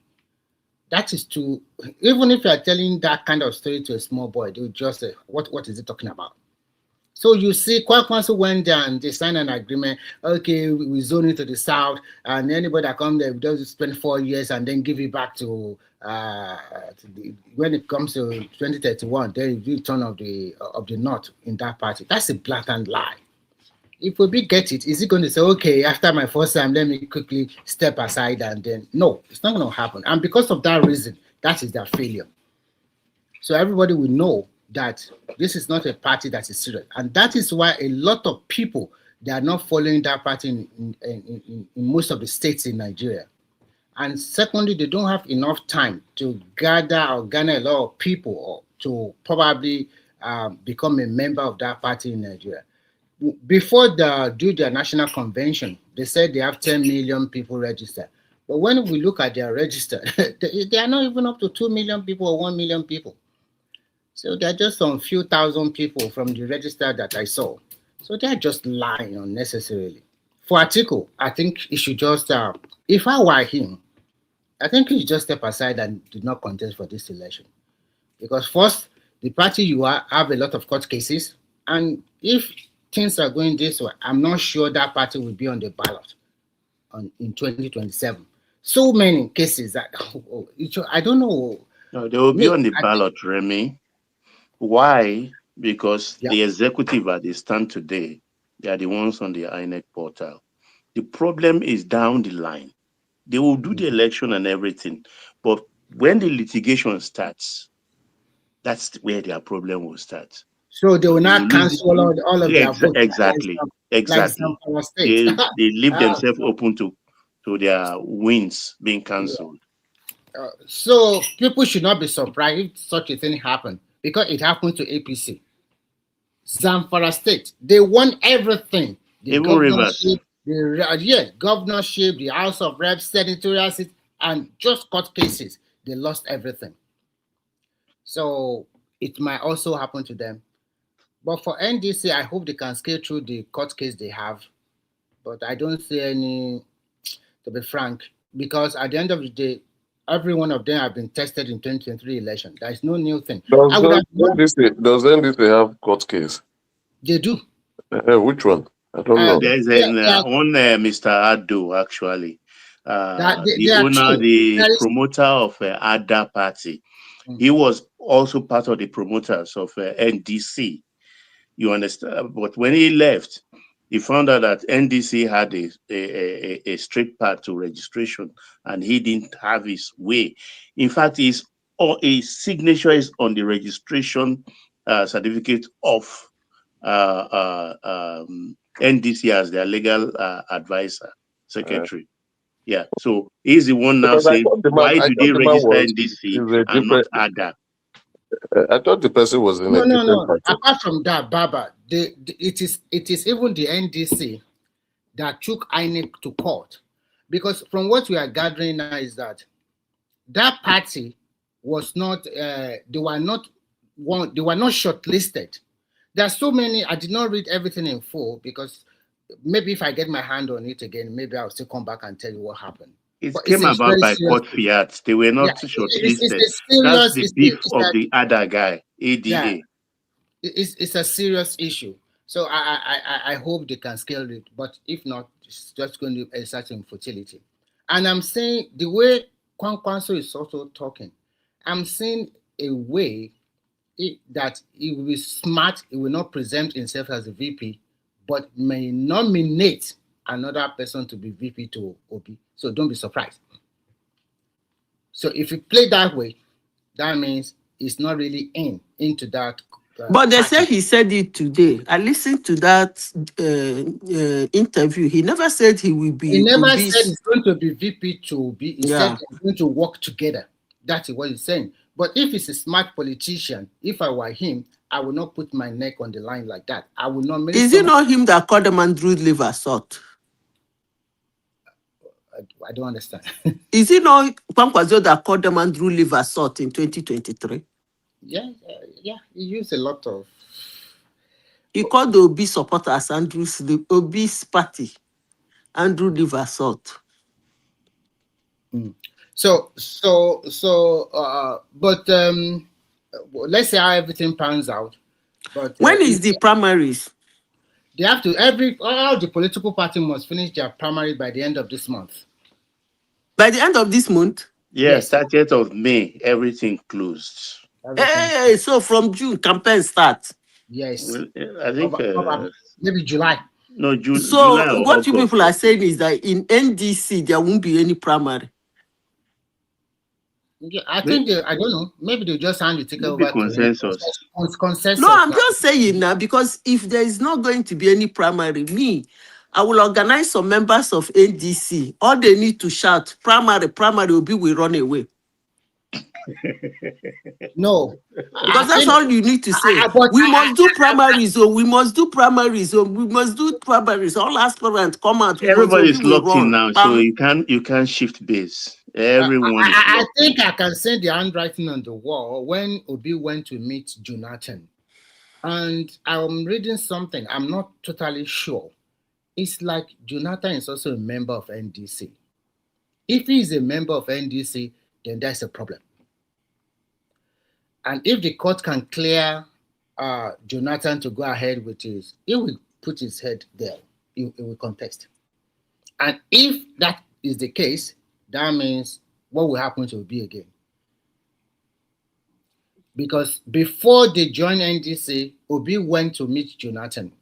U: That is too, even if you are telling that kind of story to a small boy, they will just say, what is it talking about? So you see, Kwankwaso went down, they signed an agreement, okay, we zone it to the south, and anybody that comes there, does spend 4 years and then give it back to when it comes to 2031, then you turn of the north in that party. That's a blatant lie. If Obi get it, is he going to say, okay, after my first time, let me quickly step aside and then? No, it's not going to happen. And because of that reason, that is their failure. So everybody will know that this is not a party that is serious. And that is why a lot of people, they are not following that party in most of the states in Nigeria. And secondly, they don't have enough time to gather or garner a lot of people or to probably become a member of that party in Nigeria. Before they do their national convention, they said they have 10 million people registered. But when we look at their register, they are not even up to 2 million people or 1 million people. So they're just some few thousand people from the register that I saw. So they're just lying unnecessarily. For Atiku, I think he should just, if I were him, I think he should just step aside and do not contest for this election. Because first, the party you are have a lot of court cases, and if things are going this way, I'm not sure that party will be on the ballot in 2027. So many cases that I don't know.
M: No, they will be on the ballot, Remy. Why? Because the executive as they stand today, they are the ones on the INEC portal. The problem is down the line. They will do the election and everything, but when the litigation starts, that's where their problem will start.
U: So they will not cancel all of their votes.
M: Exactly. They leave themselves open to their wins being cancelled.
U: So people should not be surprised if such a thing happened, because it happened to APC. Zamfara State, they won everything. The governorship, governorship, the House of Reps, senatorial seats, and just court cases. They lost everything. So it might also happen to them. But for NDC, I hope they can scale through the court case they have. But I don't see any, to be frank, because at the end of the day, every one of them have been tested in 2023 election. There is no new thing. I would have
L: Does NDC have court case?
U: They do.
L: Which one? I don't know.
M: There's one Mr. Addo actually. The
U: are
M: owner,
U: two.
M: the promoter of Ada Party. He was also part of the promoters of NDC. You understand? But when he left, he found out that NDC had a straight path to registration, and he didn't have his way. In fact, his signature is on the registration certificate of NDC as their legal advisor, secretary. Yeah, so he's the one now saying, why do they register NDC and not ADA?
L: I thought the person was in a different party.
U: Apart from that, Baba, it is even the NDC that took INEC to court, because from what we are gathering now is that party was not they were not shortlisted. There are so many. I did not read everything in full, because maybe if I get my hand on it again, maybe I'll still come back and tell you what happened.
M: It came about by court fiat. They were not shortlisted. That's the beef of the other guy, ADA.
U: Yeah, it's a serious issue. So I hope they can scale it. But if not, it's just going to be a certain futility. And I'm saying the way Kwankwaso is also talking, I'm seeing a way that he will be smart. He will not present himself as a VP, but may nominate another person to be VP to Obi. So don't be surprised. So if you play that way, that means it's not really into that.
N: But they say he said it today. I listened to that interview. He never said he will be.
U: He never said he's going to be VP to Obi. He said they're going to work together. That is what he's saying. But if he's a smart politician, if I were him, I would not put my neck on the line like that. I would not.
N: Is it not him that called the man Drew liver salt?
U: I don't understand.
N: Is it not Kwankwaso that called the man Drew liver salt in 2023?
U: Yeah, he used a lot of.
N: He called the Obi supporters Obi's party, Andrew liver salt.
U: But let's see how everything pans out. But
N: when is the primaries?
U: They have to all the political party must finish their primary by the end of this month.
N: By the end of this month?
M: Yes, 30th of May, everything closed.
N: Hey, so from June, campaign starts.
U: Yes.
M: Well, I think
U: maybe July.
M: No, June.
N: So
M: July
N: what you people are saying is that in NDC there won't be any primary.
U: Yeah, I think I don't know. Maybe they'll just hand the ticket over
M: consensus.
U: Consensus.
N: No, I'm just saying now, because if there is not going to be any primary, I will organize some members of NDC. All they need to shout, primary will be, we run away.
U: No.
N: Because that's all you need to say. We must do primaries, we must do primaries, we must do primaries. All aspirants come out.
M: Everybody's locked in now, so you can't shift base. Everyone is
U: I think I can say the handwriting on the wall when Obi went to meet Jonathan. And I'm reading something, I'm not totally sure. It's like Jonathan is also a member of NDC. If he is a member of NDC, then that's a problem. And if the court can clear Jonathan to go ahead with his, he will put his head there. He will contest. And if that is the case, that means what will happen to Obi again? Because before they joined NDC, Obi went to meet Jonathan.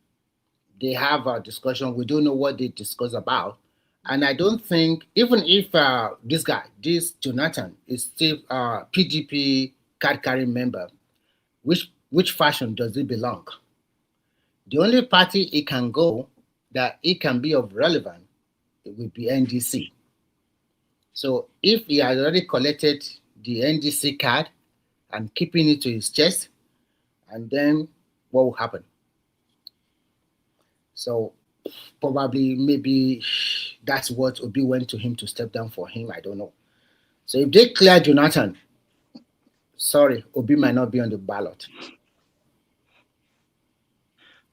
U: They have a discussion. We don't know what they discuss about. And I don't think, even if this Jonathan is still PDP card-carrying member, which faction does it belong? The only party it can go that it can be of relevance, it would be NDC. So if he has already collected the NDC card and keeping it to his chest, and then what will happen? So probably maybe that's what Obi went to him to step down for him. I don't know. So if they clear Jonathan, sorry, Obi might not be on the ballot.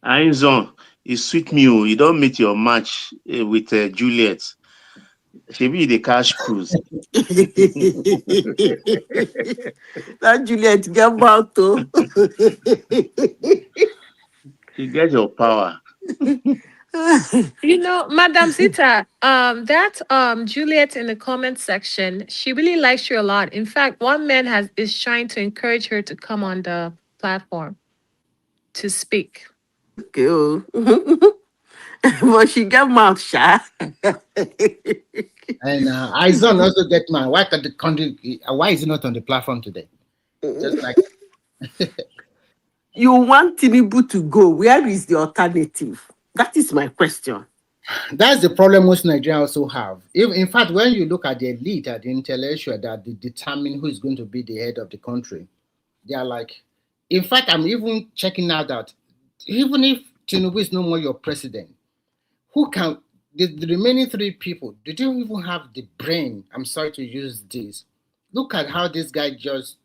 M: Einzon, it sweet me. You don't meet your match with Juliet. She be the cash cruise.
N: That Juliet get back to.
M: You get your power.
A: You know, Madam Zita, that Juliet in the comment section, she really likes you a lot. In fact, one man is trying to encourage her to come on the platform to speak.
N: Okay, oh. But she get mouth shy.
U: And Izon also get man. Why can the country? Why is he not on the platform today? Just like
N: you want Tinubu to go. Where is the alternative? That is my question.
U: that's the problem most Nigerians also have. In fact, when you look at the elite, at the intellectual that they determine who is going to be the head of the country, they are like, in fact, I'm even checking out that even if Tinubu is no more your president, who can the remaining three people? Did you even have the brain? I'm sorry to use this. Look at how this guy just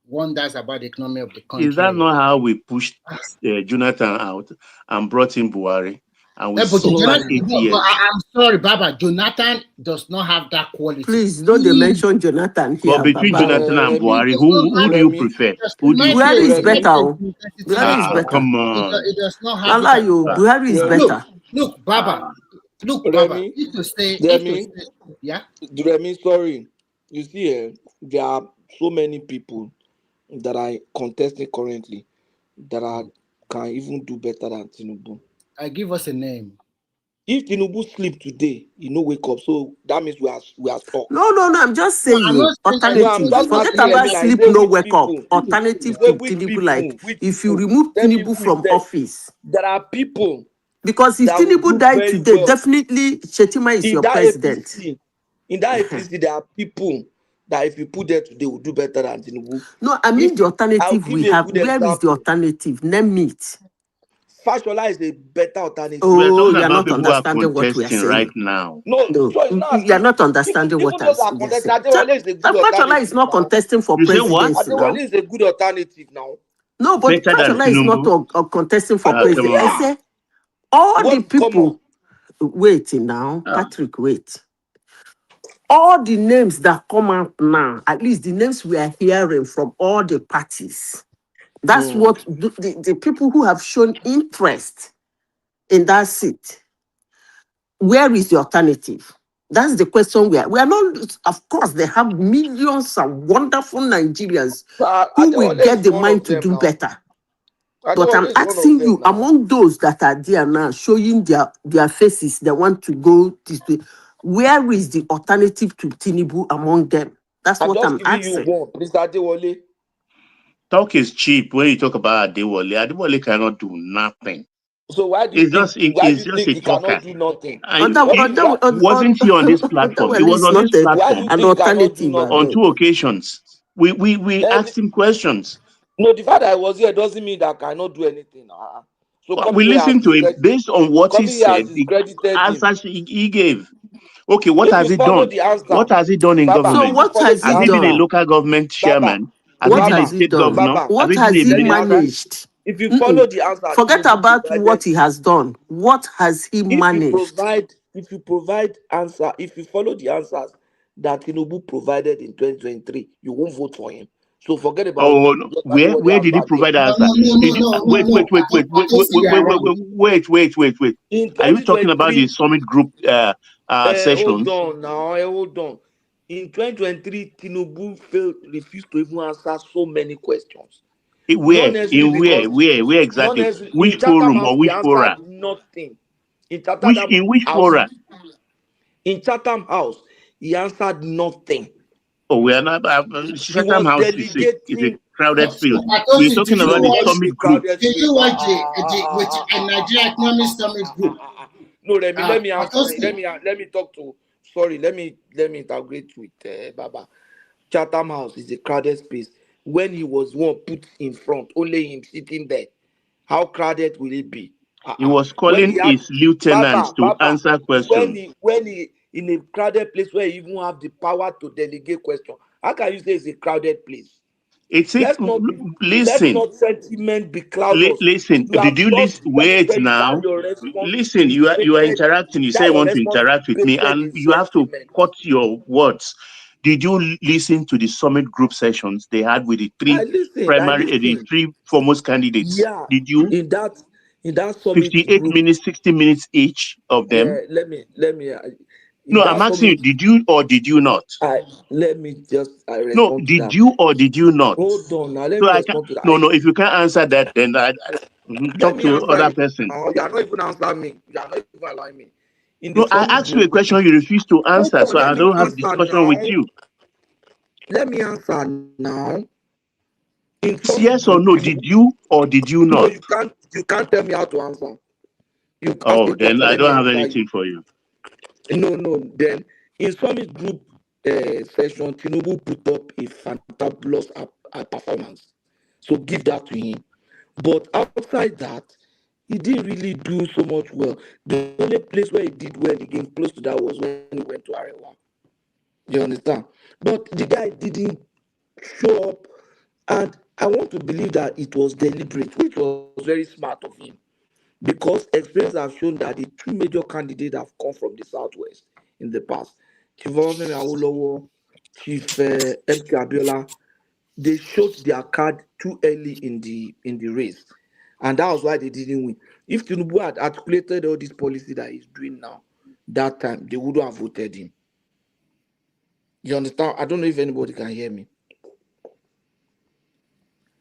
U: wonders about the economy of the country.
M: Is that not how we pushed Jonathan out and brought in Buhari? And we suffered 8 years.
U: I'm sorry, Baba. Jonathan does not have that quality.
N: Please don't they mention Jonathan here.
M: But between Jonathan and Buhari, who do you prefer?
N: Buhari is better. Buhari is better.
M: Come on.
U: It does not have.
N: Buhari is better.
U: Look, Baba. Look, Baba. If you say, yeah.
R: Remy, sorry. You see, there are so many people that are contesting currently that can even do better than Tinubu.
U: Give us a name.
R: If Tinubu sleep today, he no wake up. So that means we are stuck.
N: No. I'm just saying alternative. Forget about sleep, no wake up. Alternative to Tinubu, like if you remove Tinubu from office.
R: There are people.
N: Because if Tinubu died today, definitely Shetima is your president.
R: APC, in that APC, there are people that if you put there today will do better than Tinubu.
N: No, I mean the alternative we have. Where is the alternative? Name it.
R: Fashola is a better alternative.
N: Oh, you're not understanding what we are saying
M: right now.
R: No, so it's not.
N: You're not understanding what I'm saying. Fashola is not contesting for presidency now.
R: Adjourn is a good alternative now.
N: No, but Fashola is not contesting for presidency. I say all the people. Wait now, Patrick. Wait. All the names that come out now, at least the names we are hearing from all the parties. That's what the people who have shown interest in that seat. Where is the alternative? That's the question we are not, of course, they have millions of wonderful Nigerians who will get the mind to do better. But I'm asking you, among those that are there now, showing their faces, they want to go this way, where is the alternative to Tinubu among them? That's what I'm asking.
R: Mr. Adewale.
M: Talk is cheap when you talk about Adewale. Adewale cannot do nothing.
R: So why do you think he cannot do nothing?
M: Wasn't he on this platform? He was on this platform
N: an alternative
M: on 2 occasions. We asked him questions.
R: No, the fact that I was here doesn't mean that I cannot do anything.
M: So we listened to him based on what he said, the answers he gave. Okay, what has he done? What has he done in government?
N: So what has he done?
M: Has he been a local government chairman? Has he been a state governor?
N: What has he managed?
R: If you follow the answer,
N: forget about what he has done. What has he managed?
R: If you provide answer, if you follow the answers that Tinubu provided in 2023, you won't vote for him. So forget about.
M: Oh no! Where did he provide the answer? Wait! Are you talking about the summit group sessions?
R: Hold on. In 2023, Tinubu refused to even answer so many questions.
M: Where exactly? Which forum or which fora?
R: Nothing.
M: In which fora?
R: In Chatham House, he answered nothing.
M: Oh, we are not. Chatham House is a crowded field. We're talking about the summit group.
U: Did you watch the Nigerian Economic Summit Group?
R: No, let me answer. Let me talk to. Sorry, let me integrate with Baba. Chatham House is a crowded space. When he was one put in front, only him sitting there, how crowded will it be?
M: He was calling his lieutenants to answer questions.
R: When he in a crowded place where he even have the power to delegate questions, how can you say it's a crowded place?
M: It's
R: Let's
M: listen.
R: not sentiment becloud us.
M: Listen,
R: You have
M: did you
R: just
M: listen? Wait
R: delivered
M: now.
R: your response.
M: Listen, you are
R: Painted
M: interacting. You say
R: that
M: you
R: your
M: want to
R: response
M: interact with me,
R: painted
M: and
R: in
M: you have to
R: sentiment.
M: cut your words. Did you listen to the summit group sessions they had with the
R: I listened.
M: the three foremost candidates?
R: Yeah,
M: Did you?
R: in that summit
M: 58
R: group.
M: minutes, 60 minutes each of them.
R: Let me in
M: No, I'm
R: that
M: asking you,
R: summit.
M: did you or did you not?
R: Let me just
M: No,
R: respond to
M: did
R: that.
M: you or did you not?
R: Hold on now. Let
M: So
R: me
M: I can
R: respond to that.
M: no, if you can't answer that, then
R: Let
M: talk
R: me
M: to
R: answer
M: other
R: it.
M: person.
R: You are not even answering me. You are not even allowing me. In the
M: No, I
R: summit
M: asked you a
R: group.
M: question you refuse to
R: Hold
M: answer,
R: on.
M: so
R: Let
M: I
R: me
M: don't have
R: answer
M: discussion with
R: now.
M: you.
R: Let me answer now. In
M: It's
R: summit
M: yes or
R: group.
M: no. Did you or did you
R: No,
M: not?
R: you can't tell me how to answer. You ask
M: Oh,
R: a
M: then
R: question.
M: I
R: Let me
M: don't have
R: answer
M: anything
R: you.
M: for you.
R: No. Then in summit group session, Tinubu put up a fantabulous performance. So give that to him. But outside that, he didn't really do so much well. The only place where he did well again, close to that, was when he went to Arewa. You understand? But the guy didn't show up, and I want to believe that it was deliberate, which was very smart of him, because experience have shown that the two major candidates have come from the southwest in the past. Chief Obafemi Awolowo, Chief MK Abiola, they showed their card too early in the race, and that was why they didn't win. If Tinubu had articulated all this policy that he's doing now, that time they wouldn't have voted him. You understand? I don't know if anybody can hear me.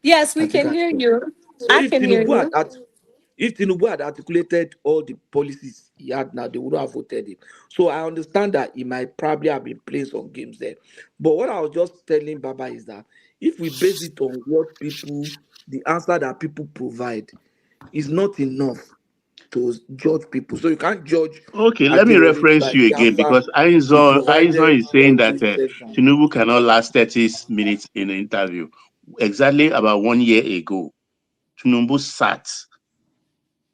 A: Yes,
R: I
A: we
R: think
A: can
R: I
A: hear
R: can.
A: you.
R: So
A: I can hear you.
R: if Tinubu had articulated all the policies he had now, they would have voted him. So I understand that he might probably have been playing some games there. But what I was just telling Baba is that if we base it on what the answer that people provide is not enough to judge people. So you can't judge
M: Okay, let me
R: accurately
M: reference
R: by
M: you
R: the
M: again
R: answer
M: because
R: he
M: Aizon
R: provided
M: is saying
R: on
M: that
R: the session.
M: Tinubu cannot last 30 minutes in an interview. Exactly about 1 year ago, Tinubu sat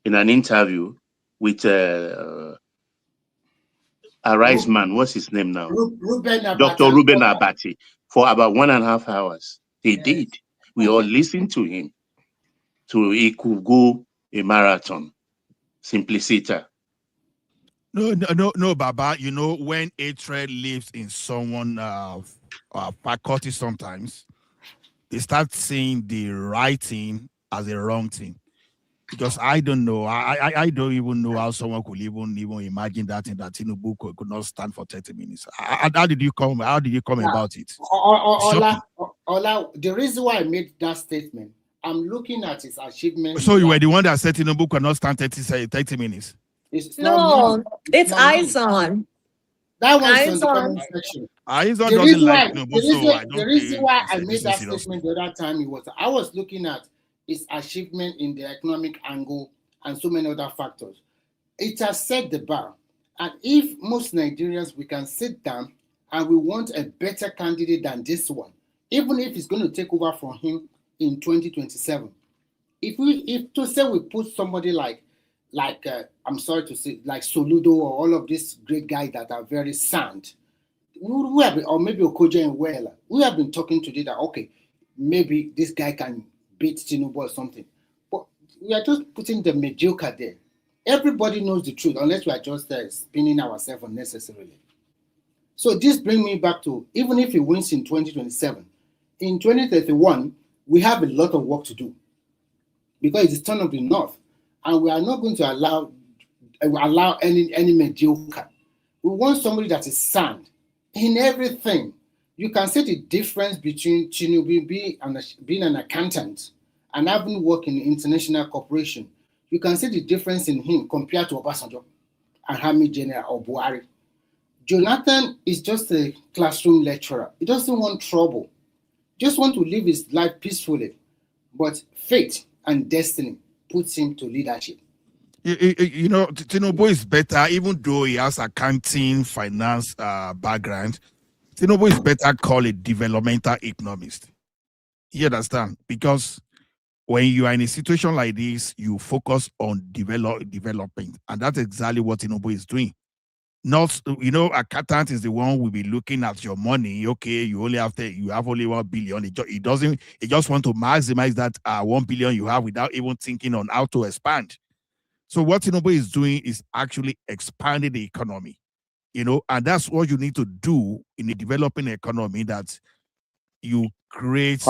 M: in an interview with a rice man. What's his name now?
U: Ruben
M: Dr.
U: Abati.
M: Ruben Abati for about 1.5 hours. He did. We all listened to him. So he could go a marathon. Simpliciter.
T: No, Baba. You know, when hatred lives in someone faculty, sometimes they start seeing the right thing as a wrong thing. Because I don't know, I don't even know how someone could even imagine that thing that Tinubu could not stand for 30 minutes. How did you come? How did you come
U: Yeah.
T: about it? Shocking.
U: Ola, the reason why I made that statement, I'm looking at his achievement.
T: So you were the one that said Tinubu could not stand 30 minutes.
U: It's not me.
A: No, it's
U: not me.
A: eyes on.
U: That one is on
A: Eyes
U: the
A: on.
U: comment section.
T: Aizon
U: The
T: doesn't
U: reason
T: like
U: why
T: Tinubu, so I don't
U: the reason
T: think
U: why
T: he
U: I
T: said
U: made
T: this
U: that
T: seriously.
U: statement the other time I was looking at his achievement in the economic angle and so many other factors. It has set the bar. And if most Nigerians we can sit down and we want a better candidate than this one, even if it's going to take over from him in 2027. If to say we put somebody like I'm sorry to say like Soludo or all of these great guys that are very sound, we have been, or maybe Okoja and Wela, we have been talking today that okay, maybe this guy can beat Tinubu or something. But we are just putting the mediocre there. Everybody knows the truth, unless we are just spinning ourselves unnecessarily. So this brings me back to even if he wins in 2027, in 2031, we have a lot of work to do because it's the turn of the north, and we are not going to allow any mediocre. We want somebody that is sound in everything. You can see the difference between Tinubu being an accountant and having worked in international corporation. You can see the difference in him compared to Obasanjo and Army General or Buhari. Jonathan is just a classroom lecturer. He doesn't want trouble. Just want to live his life peacefully. But fate and destiny puts him to leadership.
T: You know, Tinubu is better, even though he has accounting, finance background. Tinubu is better called a developmental economist. You understand? Because when you are in a situation like this, you focus on development, and that's exactly what Tinubu is doing. Not, accountant is the one will be looking at your money. Okay, you have only 1 billion. It just want to maximize that 1 billion you have without even thinking on how to expand. So what Tinubu is doing is actually expanding the economy, and that's what you need to do in a developing economy, that you create.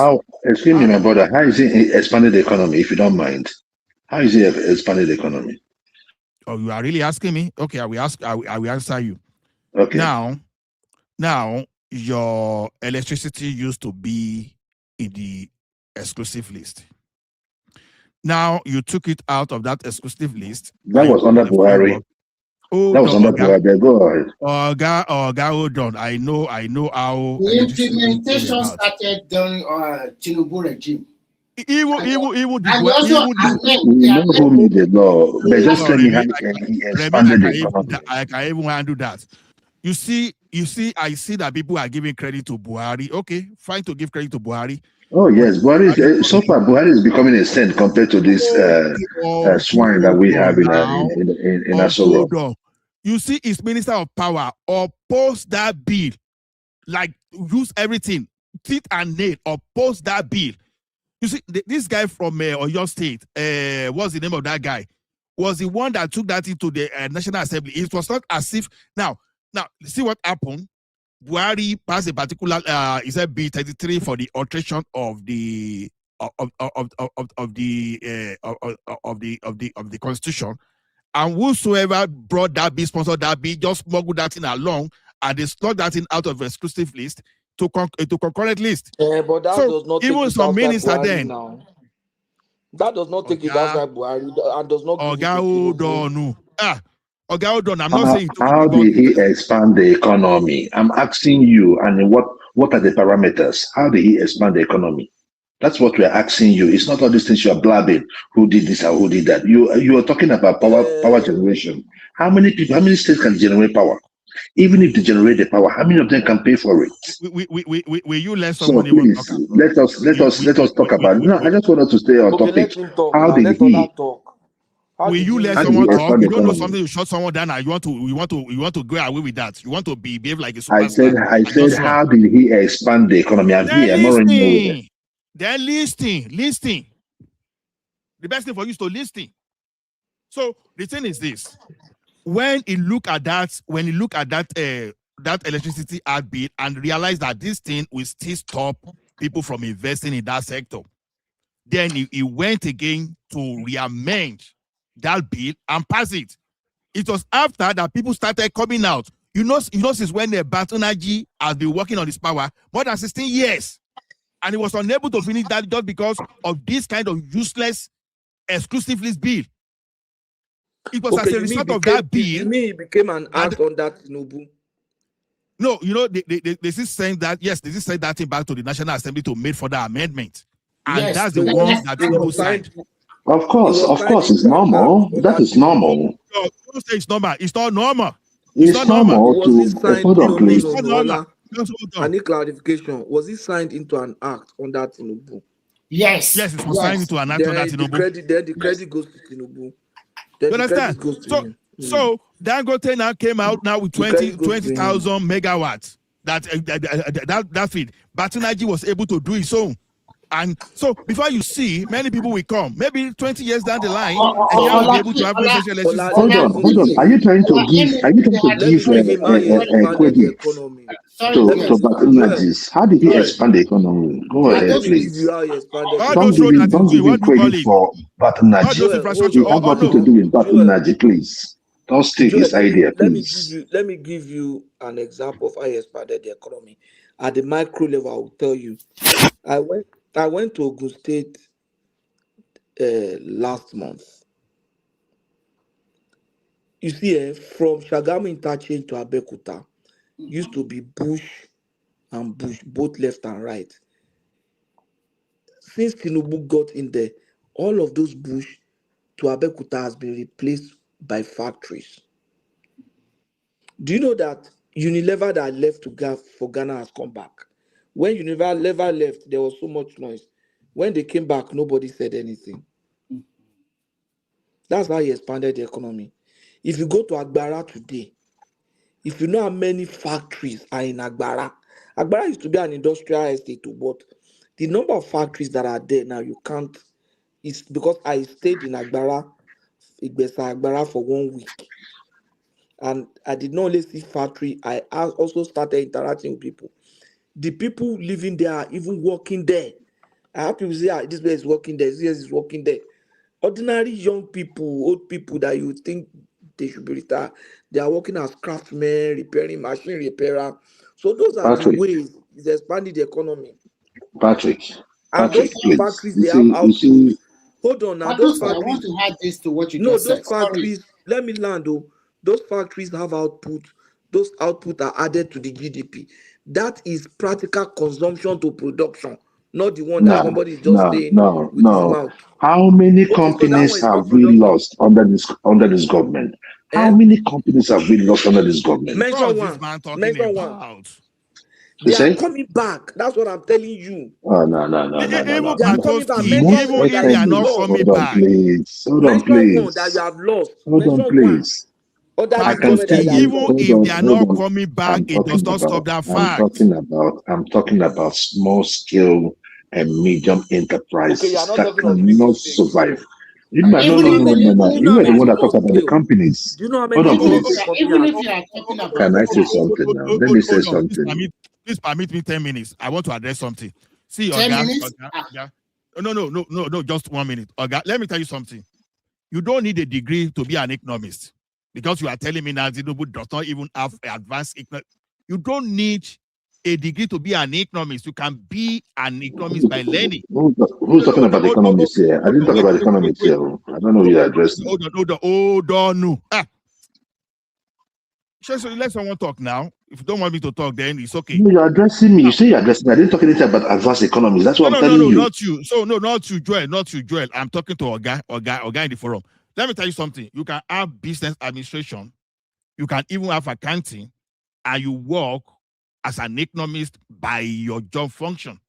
C: Excuse me, my brother, how is he expanding the economy, if you don't mind? How is he expanding the economy?
T: Oh, you are really asking me? Okay, I will answer you.
C: Okay.
T: Now, your electricity used to be in the exclusive list. Now you took it out of that exclusive list.
C: That was under Buhari. That was under Buhari. Go ahead.
T: Hold on. I know how
U: the implementation started during Tinubu regime.
T: Even
C: we know who made the law, but just tell me how he expanded the economy.
T: I can even handle that. You see, I see that people are giving credit to Buhari. Okay, fine to give credit to Buhari.
C: Oh yes, Buhari. So far, Buhari is becoming a saint compared to this swine that we have in Aso Rock.
T: You see, his minister of power oppose that bill, like use everything, teeth and nail, oppose that bill. You see, this guy from Oyo State, what's the name of that guy? Was the one that took that into the National Assembly. It was not as if now see what happened. Buhari passed a particular is a bill 33 for the alteration of the constitution, and whosoever brought that bill, sponsored that bill, just smuggled that in along, and they slot that in out of exclusive list to concurrent list.
R: But that does not
T: even some minister then.
R: Now. That does not take it outside Buhari and does not give it to
T: Tinubu. Hold on. I'm not saying.
C: How did he expand the economy? I'm asking you, and what are the parameters? How did he expand the economy? That's what we're asking you. It's not all these things you are blabbing. Who did this or who did that? You are talking about power generation. How many states can generate power? Even if they generate the power, how many of them can pay for it?
T: Will you let someone
C: even talk about? Let us talk about it. No, I just want us to stay on topic. How did he?
T: Will you let someone talk? You don't know something, you shut someone down, and you want to go away with that. You want to behave like a superstar.
C: I said, how did he expand the economy? I'm here. I'm not running nowhere.
T: They're listening. The best thing for you is to listen. So the thing is this: when you look at that electricity act bill and realize that this thing will still stop people from investing in that sector, then he went again to re-amend that bill and pass it. It was after that people started coming out. You know since when the Batonaji has been working on this power more than 16 years, and he was unable to finish that just because of this kind of useless exclusive list bill. It was as a result of that bill.
R: You mean it became an act on that Tinubu?
T: No, they still saying that, yes, they still send that thing back to the National Assembly to make further amendment. And yes, that's the one that Tinubu signed.
C: Of course, it's normal. That is normal.
T: No, don't say it's normal. It's not normal.
C: It's not normal to hold on, please.
T: It's not normal.
R: I need clarification. Was it signed into an act on that Tinubu?
U: Yes.
T: Yes, it was signed into an act on that Tinubu.
R: The credit goes to Tinubu.
T: You understand? So Dangote now came out now with 20,000 megawatts. That feed. Batunaji was able to do his own. And so before you see, many people will come. Maybe 20 years down the line, and you will be able to have presidential electricity.
C: Hold on. Are you trying to give credit to Batunaji? How did he expand the economy? Go ahead, please. Don't give him credit for Batunaji. It has nothing to do with Batunaji, please. Don't steal his idea, please.
R: Let me give you an example of how he expanded the economy. At the micro level, I will tell you. I went to Ogun State last month. You see, from Shagamu interchange to Abeokuta, used to be bush and bush, both left and right. Since Tinubu got in there, all of those bush to Abeokuta has been replaced by factories. Do you know that Unilever that left for Ghana has come back? When Unilever left, there was so much noise. When they came back, nobody said anything. That's how he expanded the economy. If you go to Agbara today, If you know how many factories are in Agbara, Agbara used to be an industrial estate too, but the number of factories that are there now, you can't. It's because I stayed in Agbara, Igbesa Agbara for 1 week. And I did not only see factory, I also started interacting with people. The people living there are even working there. I have people say, this place is working there, this place is working there. Ordinary young people, old people that you think they should be retired, they are working as craftsmen, repairing machine repairer. So those are the
C: Patrick,
R: ways it's expanding the economy.
C: Patrick,
R: And those
C: please.
R: factories, they have
C: You
R: output.
C: see,
R: Hold on now, those
U: Patricia, I
R: factories.
U: want to add this to what you
R: No,
U: just
R: those
U: said. Sorry.
R: factories, let me land though. Those factories have output. Those output are added to the GDP. That is practical consumption to production, not the one that
C: no,
R: somebody is just saying with his
C: no.
R: mouth.
C: How many
R: Okay, so that one
C: companies
R: is
C: have
R: not
C: we
R: production.
C: lost under this government? How
R: Eh?
C: many companies have we lost under this government?
R: Mention
T: What's this
R: one.
T: man talking
R: Mention one.
T: about?
C: You
R: They are
C: say?
R: coming back. That's what I'm telling you.
C: Oh, no.
T: Even
R: They are coming back.
T: Patoski,
R: Mention
C: Most
T: even
R: one
T: if
R: that
T: they
R: you
T: are not
R: lost.
T: coming
C: hold on,
T: back,
C: please.
R: Mention one that you have lost.
C: Hold on,
R: Mention one.
C: please.
R: Under
C: I
R: this
C: can
R: government
C: tell
R: that you have
C: you,
T: even
R: lost.
T: if they are
C: hold
T: not
C: on.
T: coming back, it does not stop that fact.
C: I'm talking about small scale and medium
R: Okay, you are
C: enterprises
R: not
C: that
R: talking of big
C: cannot
R: scale.
C: survive. You
R: Do
C: know,
R: you know how many?
C: no.
R: Do you know
C: You
R: how
C: were the
R: many
C: one that
R: small
C: talked about the
R: scale?
C: companies.
R: Do you know how
C: Hold
R: many
C: on,
R: small
U: Even if
R: scale
U: you
C: please.
U: are,
R: company
U: even
R: are
U: if
R: coming?
U: you are talking about
C: Can I say
T: Hold
C: something now? Let me say
T: on.
C: something.
T: Please permit me 10 minutes. I want to address something. See,
U: 10
T: Oga,
U: minutes,
T: Oga. No, just 1 minute. Oga, let me tell you something. You don't need a degree to be an economist because you are telling me now Zimbabwe does not even have advanced economics. You don't need a degree to be an economist. You can be an economist by learning.
C: Who's talking about economics here? I didn't talk about economics here. I don't know who you're addressing.
T: Hold on. No. So let someone talk now. If you don't want me to talk, then it's okay.
C: No, you're addressing me. You say you're addressing me. I didn't talk anything about advanced economics. That's what I'm telling you.
T: Not you. So no, not you, Joel. Not you, Joel. I'm talking to Oga in the forum. Let me tell you something. You can have business administration. You can even have accounting, and you work as an economist by your job function,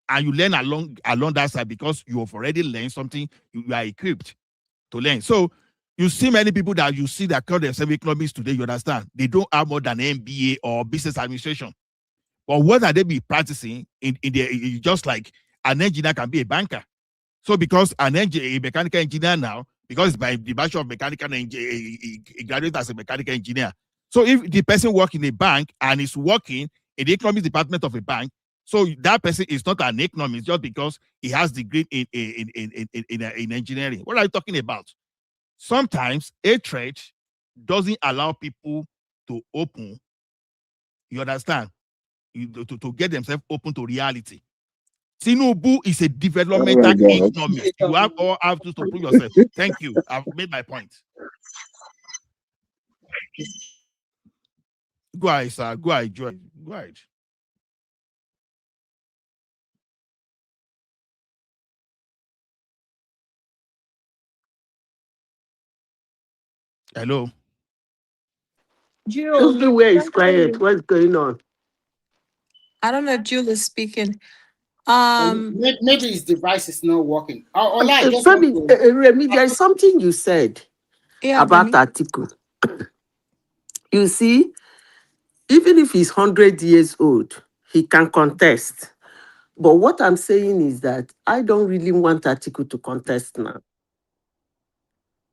T: and you learn along that side because you have already learned something. You are equipped to learn. So you see many people that you see that call themselves economists today. You understand? They don't have more than MBA or business administration. But what are they be practicing just like an engineer can be a banker? So because a mechanical engineer now, because by the Bachelor of Mechanical Engineer, he graduated as a mechanical engineer. So if the person works in a bank and is working in the economics department of a bank, so that person is not an economist just because he has degree in engineering. What are you talking about? Sometimes a trade doesn't allow people to open. You understand? To get themselves open to reality. Tinubu is a developmental economist. You have all have to prove yourself. Thank you. I've made my point. Go ahead, sir. Go ahead, Joy. Go ahead. Hello.
A: Jules,
N: Everywhere is
A: can't hear
N: quiet.
A: you.
N: What's going on?
A: I don't know if Jules is speaking.
U: maybe his device is not working. Ola, I just want
N: Femi,
U: to.
N: Remy, there is something you said
A: Yeah,
N: about
A: Remy.
N: Atiku. You see, even if he's 100 years old, he can contest. But what I'm saying is that I don't really want Atiku to contest now,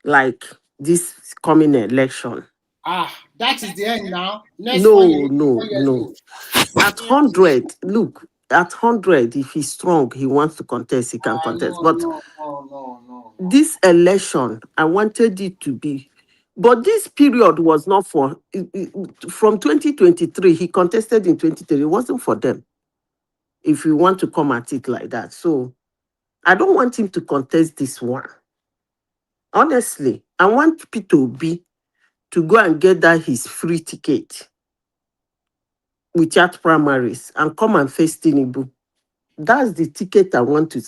N: like this coming election.
U: That is the end now. Next
N: No,
U: 1 year,
N: no,
U: 4 years
N: no.
U: go.
N: At 100, look, at 100, if he's strong, he wants to contest, he can contest. But
U: No.
N: this election, I wanted it to be. But this period was not for, from 2023, he contested in 2023. It wasn't for them, if you want to come at it like that. So I don't want him to contest this one. Honestly, I want P2B to go and get that his free ticket without primaries and come and face Tinubu. That's the ticket I want to.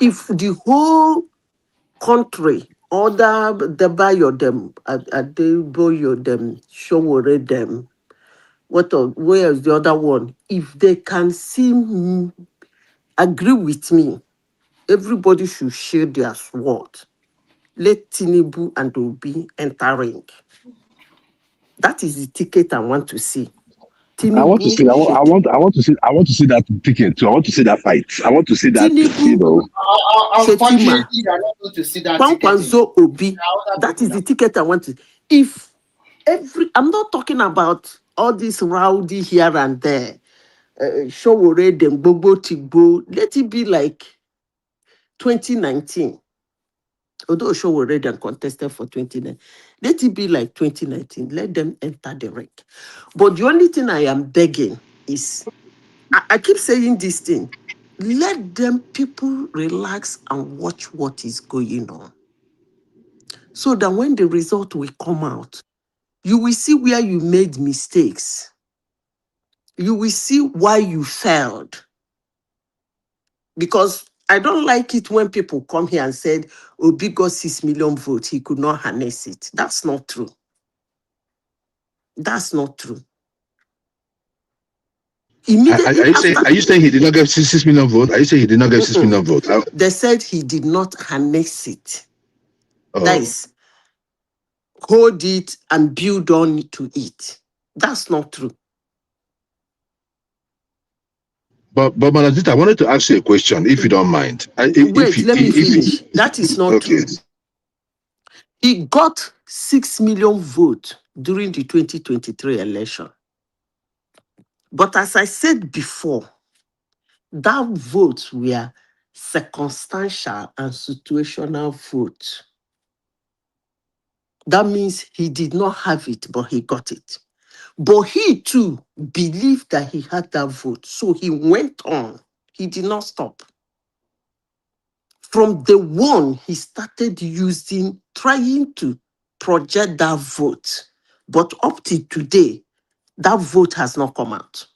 N: If the whole country, other the buyer them, they buy them, show them, where is the other one? If they can see me, agree with me, everybody should share their sword. Let Tinubu and Obi entering. That is the ticket I want to see.
C: I want to
N: Tinubu
C: see.
N: should.
C: I want to see that ticket too. I want to see that fight. I want to see that.
N: Tinubu,
U: Unfortunately,
N: Shetima,
U: you are not going to see that ticket in
N: Kwankwaso Obi.
U: other
N: That is
U: people.
N: the ticket I want to. If I'm not talking about all this rowdy here and there. Showore them Bobo Tigbo. Let it be like 2019. Although Showore them contested for 2019. Let it be like 2019. Let them enter the ring. But the only thing I am begging is, I keep saying this thing. Let them people relax and watch what is going on. So that when the result will come out, you will see where you made mistakes. You will see why you failed. Because I don't like it when people come here and said, Obi got 6 million votes, he could not harness it. That's not true. That's not true. Immediately after,
C: Are you saying he did not get 6 million votes? Are you saying he did not get 6 million votes?
N: they said he did not harness it. That
C: Oh.
N: is, hold it and build on to it. That's not true.
C: But Manazita, I wanted to ask you a question, if you don't mind.
N: Wait, let me finish. That is not true. He got 6 million votes during the 2023 election. But as I said before, that votes were circumstantial and situational votes. That means he did not have it, but he got it. But he too believed that he had that vote. So he went on. He did not stop. From the one, he started trying to project that vote. But up to today, that vote has not come out.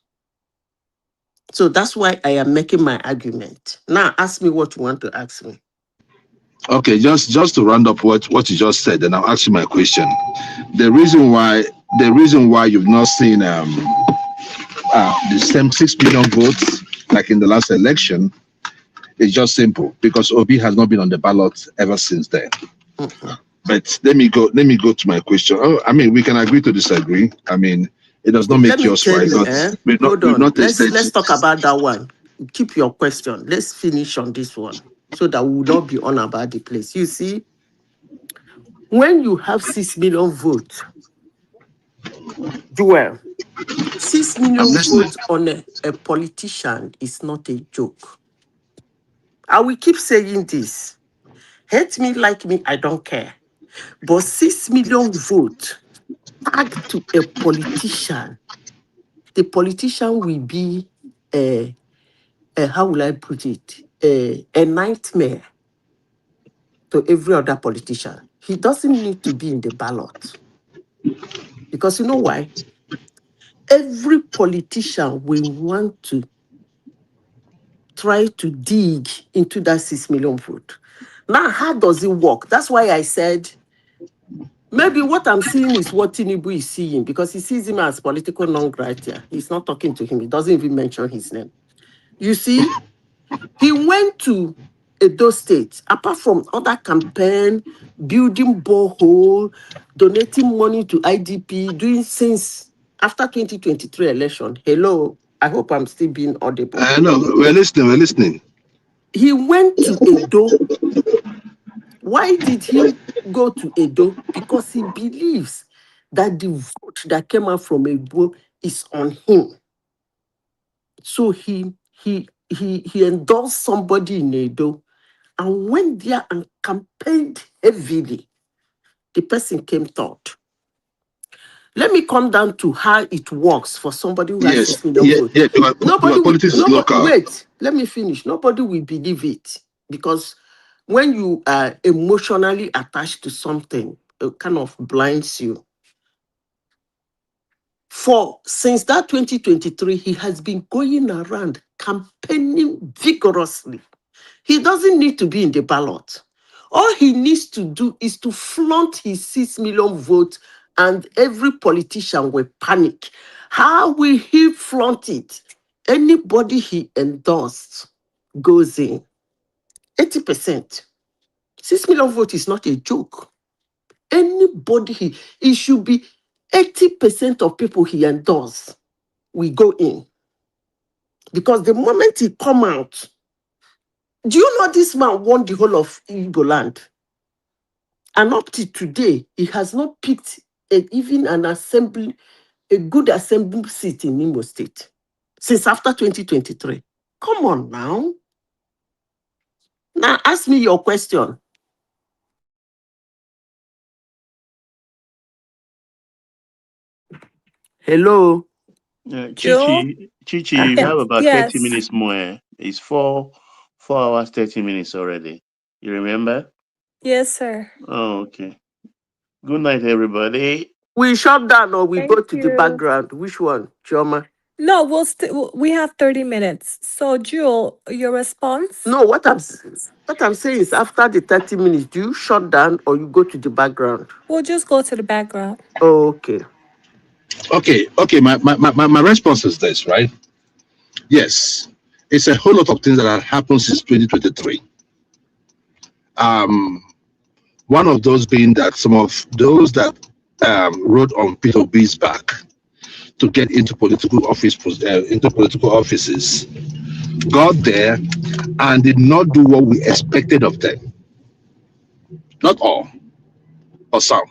N: So that's why I am making my argument. Now ask me what you want to ask me.
C: Okay, just to round up what you just said, and I'll ask you my question. The reason why you've not seen the same 6 million votes like in the last election is just simple, because Obi has not been on the ballot ever since then. But let me go to my question. Oh, I mean, we can agree to disagree. I mean, it does not make yours right, but
N: Hold on. Let's talk about that one. Keep your question. Let's finish on this one so that we will not be on about the place. You see, when you have 6 million votes, Joel, 6 million votes on a politician is not a joke. I will keep saying this. Hate me, like me, I don't care. But 6 million votes tagged to a politician, the politician will be how will I put it? A nightmare to every other politician. He doesn't need to be in the ballot. Because you know why? Every politician will want to try to dig into that 6 million vote. Now, how does it work? That's why I said, maybe what I'm seeing is what Tinubu is seeing, because he sees him as political non-grata. He's not talking to him. He doesn't even mention his name. You see, he went to Edo State, apart from other campaign, building borehole, donating money to IDP, doing since after 2023 election. Hello, I hope I'm still being audible.
C: No, we're listening.
N: He went to Edo. Why did he go to Edo? Because he believes that the vote that came out from Edo is on him. So he endorsed somebody in Edo and went there and campaigned heavily. The person came third. Let me come down to how it works for somebody who has 6 million votes. Wait, let me finish. Nobody will believe it, because when you are emotionally attached to something, it kind of blinds you. Since that 2023, he has been going around campaigning vigorously. He doesn't need to be in the ballot. All he needs to do is to flaunt his 6 million votes, and every politician will panic. How will he flaunt it? Anybody he endorsed goes in. 80%. 6 million votes is not a joke. Anybody it should be 80% of people he endorse will go in. Because the moment he come out, do you know this man won the whole of Igbo land? And up to today, he has not picked even an assembly, a good assembly seat in Imo State since after 2023. Come on now. Now ask me your question. Hello.
A: Joe?
M: Chichi, you have about 30
A: Yes.
M: minutes more. It's 4 hours, 30 minutes already. You remember?
A: Yes, sir.
M: Oh, okay. Good night, everybody.
N: We shut down or we go
A: Thank
N: to the
A: you.
N: background? Which one, Chioma?
A: No, we have 30 minutes. So, Jewel, your response?
N: No, what I'm saying is after the 30 minutes, do you shut down or you go to the background?
A: We'll just go to the background.
N: Okay.
C: Okay. My response is this, right? Yes, it's a whole lot of things that have happened since 2023. One of those being that some of those that rode on Peter B's back to get into political offices got there and did not do what we expected of them. Not all, but some.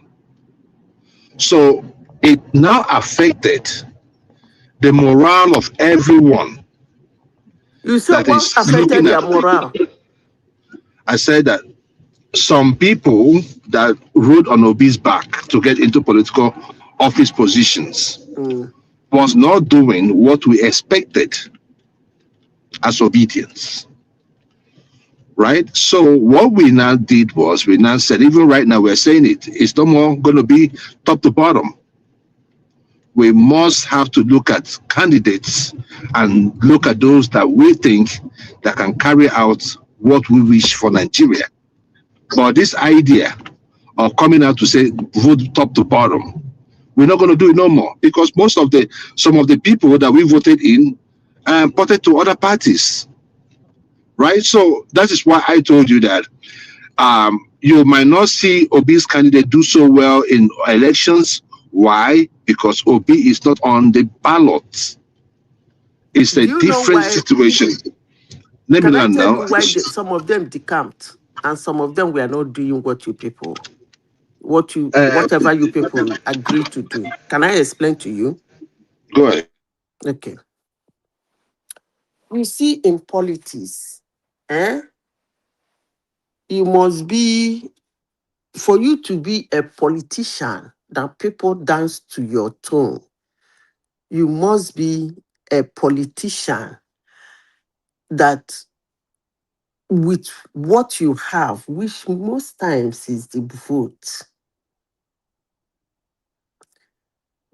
C: So it now affected the morale of everyone
N: You say
C: that
N: what
C: is
N: affected
C: looking
N: their
C: at.
N: morale?
C: I said that some people that rode on Obi's back to get into political office positions was not doing what we expected as obedience. Right? So what we now did was we now said, even right now we're saying it's no more going to be top to bottom. We must have to look at candidates and look at those that we think that can carry out what we wish for Nigeria. But this idea of coming out to say vote top to bottom, we're not going to do it no more, because some of the people that we voted in voted to other parties, right? So that is why I told you that you might not see Obi's candidate do so well in elections. Why? Because Obi is not on the ballot. It's a
N: Do you know
C: different
N: why?
C: situation. Let me
N: Can I
C: learn
N: tell
C: now.
N: you why some of them decamped and some of them were not doing whatever you people agree to do? Can I explain to you?
C: Go ahead.
N: Okay. You see, in politics, you must be, for you to be a politician that people dance to your tone, you must be a politician that with what you have, which most times is the vote,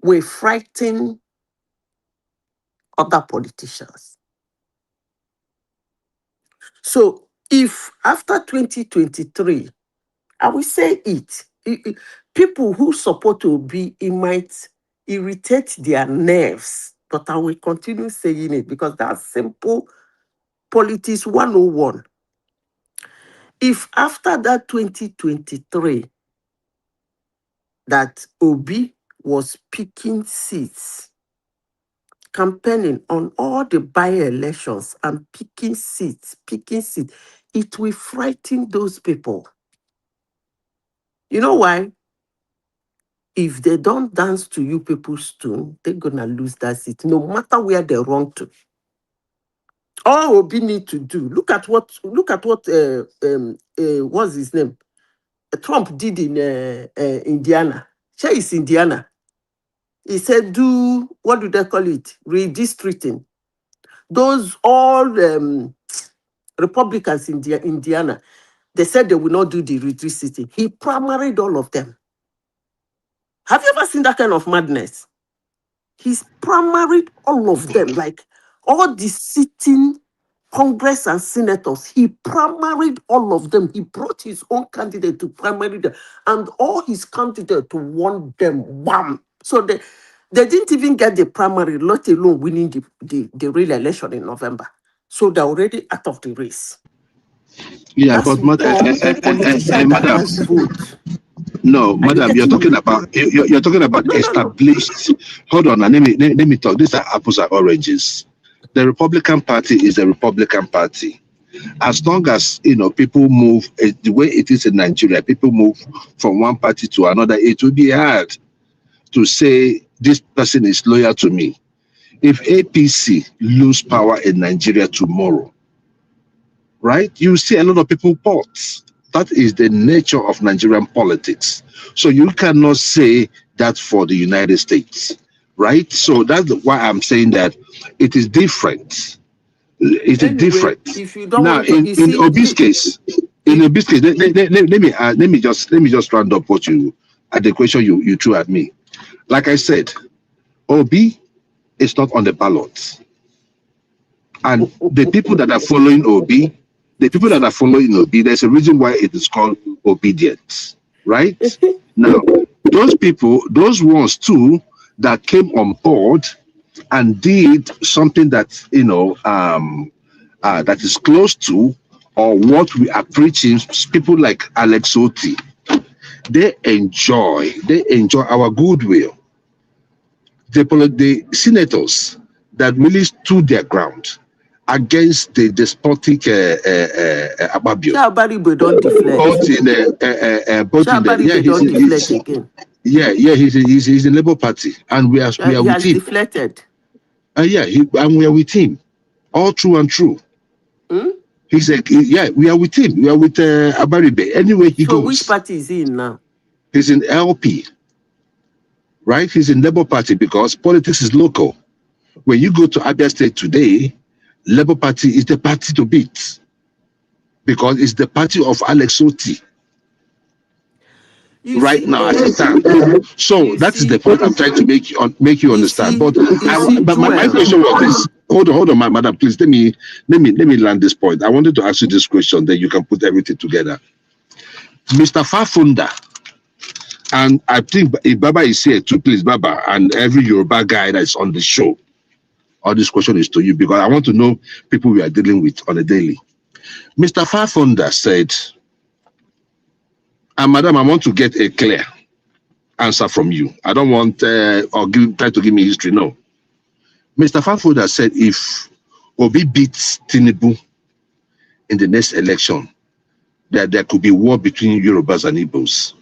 N: will frighten other politicians. So if after 2023, I will say people who support Obi, it might irritate their nerves, but I will continue saying it because that's simple politics 101. If after that 2023, that Obi was picking seats, campaigning on all the by-elections and picking seats, it will frighten those people. You know why? If they don't dance to you people's tune, they're gonna lose that seat, no matter where they're wrong to. All Obi need to do, look at what what's his name? Trump did in Indiana. Here is Indiana. He said, do, what do they call it? Redistricting. Those all Republicans in Indiana, they said they will not do the redistricting. He primaried all of them. Have you ever seen that kind of madness? He's primaried all of them, like all the sitting Congress and senators. He primaried all of them. He brought his own candidate to primary them, and all his candidates won them. Wham! So they didn't even get the primary, let alone winning the real election in November. So they're already out of the race.
C: Yeah,
N: That's
C: but
N: we call a politician that
C: madam,
N: has vote.
C: No,
N: Are you
C: madam,
N: getting me?
C: you're talking about established. Hold on, let me talk. These are apples and oranges. The Republican Party is the Republican Party. As long as people move the way it is in Nigeria, people move from one party to another. It will be hard to say this person is loyal to me. If APC lose power in Nigeria tomorrow, right? You see a lot of people port. That is the nature of Nigerian politics. So you cannot say that for the United States, right? So that's why I'm saying that it is different. It is
N: Anyway,
C: different.
N: if you don't
C: Now,
N: want to, you
C: in
N: see,
C: Obi's case, let me just round up what you at the question you threw at me. Like I said, Obi is not on the ballot. And the people that are following Obi, there's a reason why it is called obedience, right? Now, those people, those ones too, that came on board and did something that that is close to or what we are preaching, people like Alex Oti, they enjoy our goodwill. The senators that really stood their ground against the despotic Ababio.
N: Shabaribe don't deflect.
C: Both in the
N: Shabaribe don't deflect again.
C: He's in Labour Party, and we are
N: He
C: with
N: has
C: him.
N: deflected.
C: And we are with him, all true and true. We are with him. We are with Abaribe. Anyway, he goes.
N: So which party is he in now?
C: He's in LP, right? He's in Labour Party because politics is local. When you go to Abia State today, Labour Party is the party to beat because it's the party of Alex Oti. Right now, as it stands. So that is the point I'm trying to make you understand. But my question was this. Hold on, madam, please. Let me land this point. I wanted to ask you this question, then you can put everything together. Mr. Fafunda, and I think if Baba is here too, please, Baba, and every Yoruba guy that's on the show, all this question is to you because I want to know people we are dealing with on a daily. Mr. Fafunda said, and madam, I want to get a clear answer from you. I don't want try to give me history. No. Mr. Fafunda said if Obi beats Tinubu in the next election, that there could be war between Yorubas and Igbos.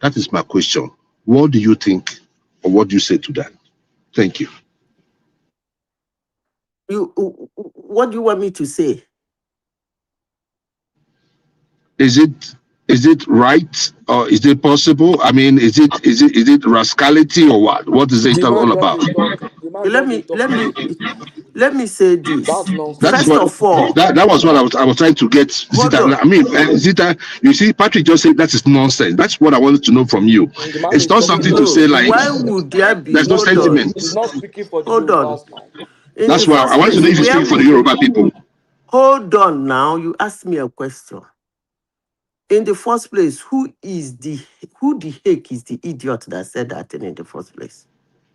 C: That is my question. What do you think, or what do you say to that? Thank you.
N: What do you want me to say?
C: Is it right or is it possible? I mean, is it rascality or what? What is it all about?
N: Let me say this.
C: First
N: of all,
C: that was what I was trying to get. Zita, I mean, Zita, you see, Patrick just said that is nonsense. That's what I wanted to know from you. It's not something to say like.
N: Why would there be?
C: There's no sentiment.
N: Hold on.
C: That's why I want to know if you speak for the Yoruba people.
N: Hold on now. You asked me a question. In the first place, who the heck is the idiot that said that thing in the first place?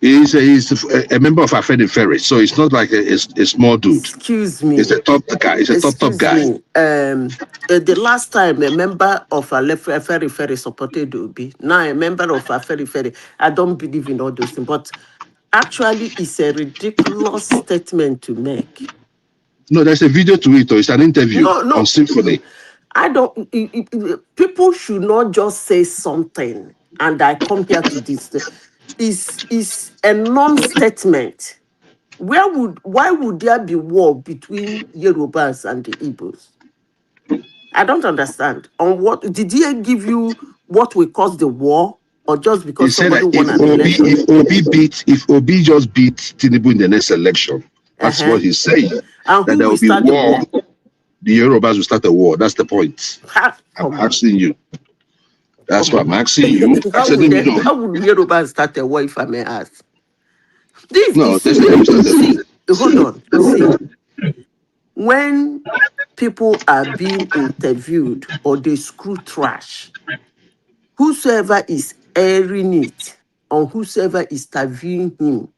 C: He's a member of Afeni Ferry, so it's not like a small dude.
N: Excuse me.
C: He's a top guy. He's a top guy.
N: The last time a member of Afeni supported Obi, now a member of Afeni, I don't believe in all those things, but actually it's a ridiculous statement to make.
C: No, there's a video to it, or it's an interview on Symphony.
N: I don't. People should not just say something and I come here to this. Is a non-statement. Why would there be war between Yorubas and the Igbos? I don't understand. On what did he give you? What will cause the war, or just because somebody won an election?
C: If Obi just beat Tinubu in the next election, that's what he's saying.
N: And
C: that there will be war. The Yorubas will start a war. That's the point. I'm asking you. That's what I'm asking you.
N: How would Yorubas start a war, if I may ask? Hold on. See, when people are being interviewed or they screw trash, whosoever is airing it or whosoever is interviewing him,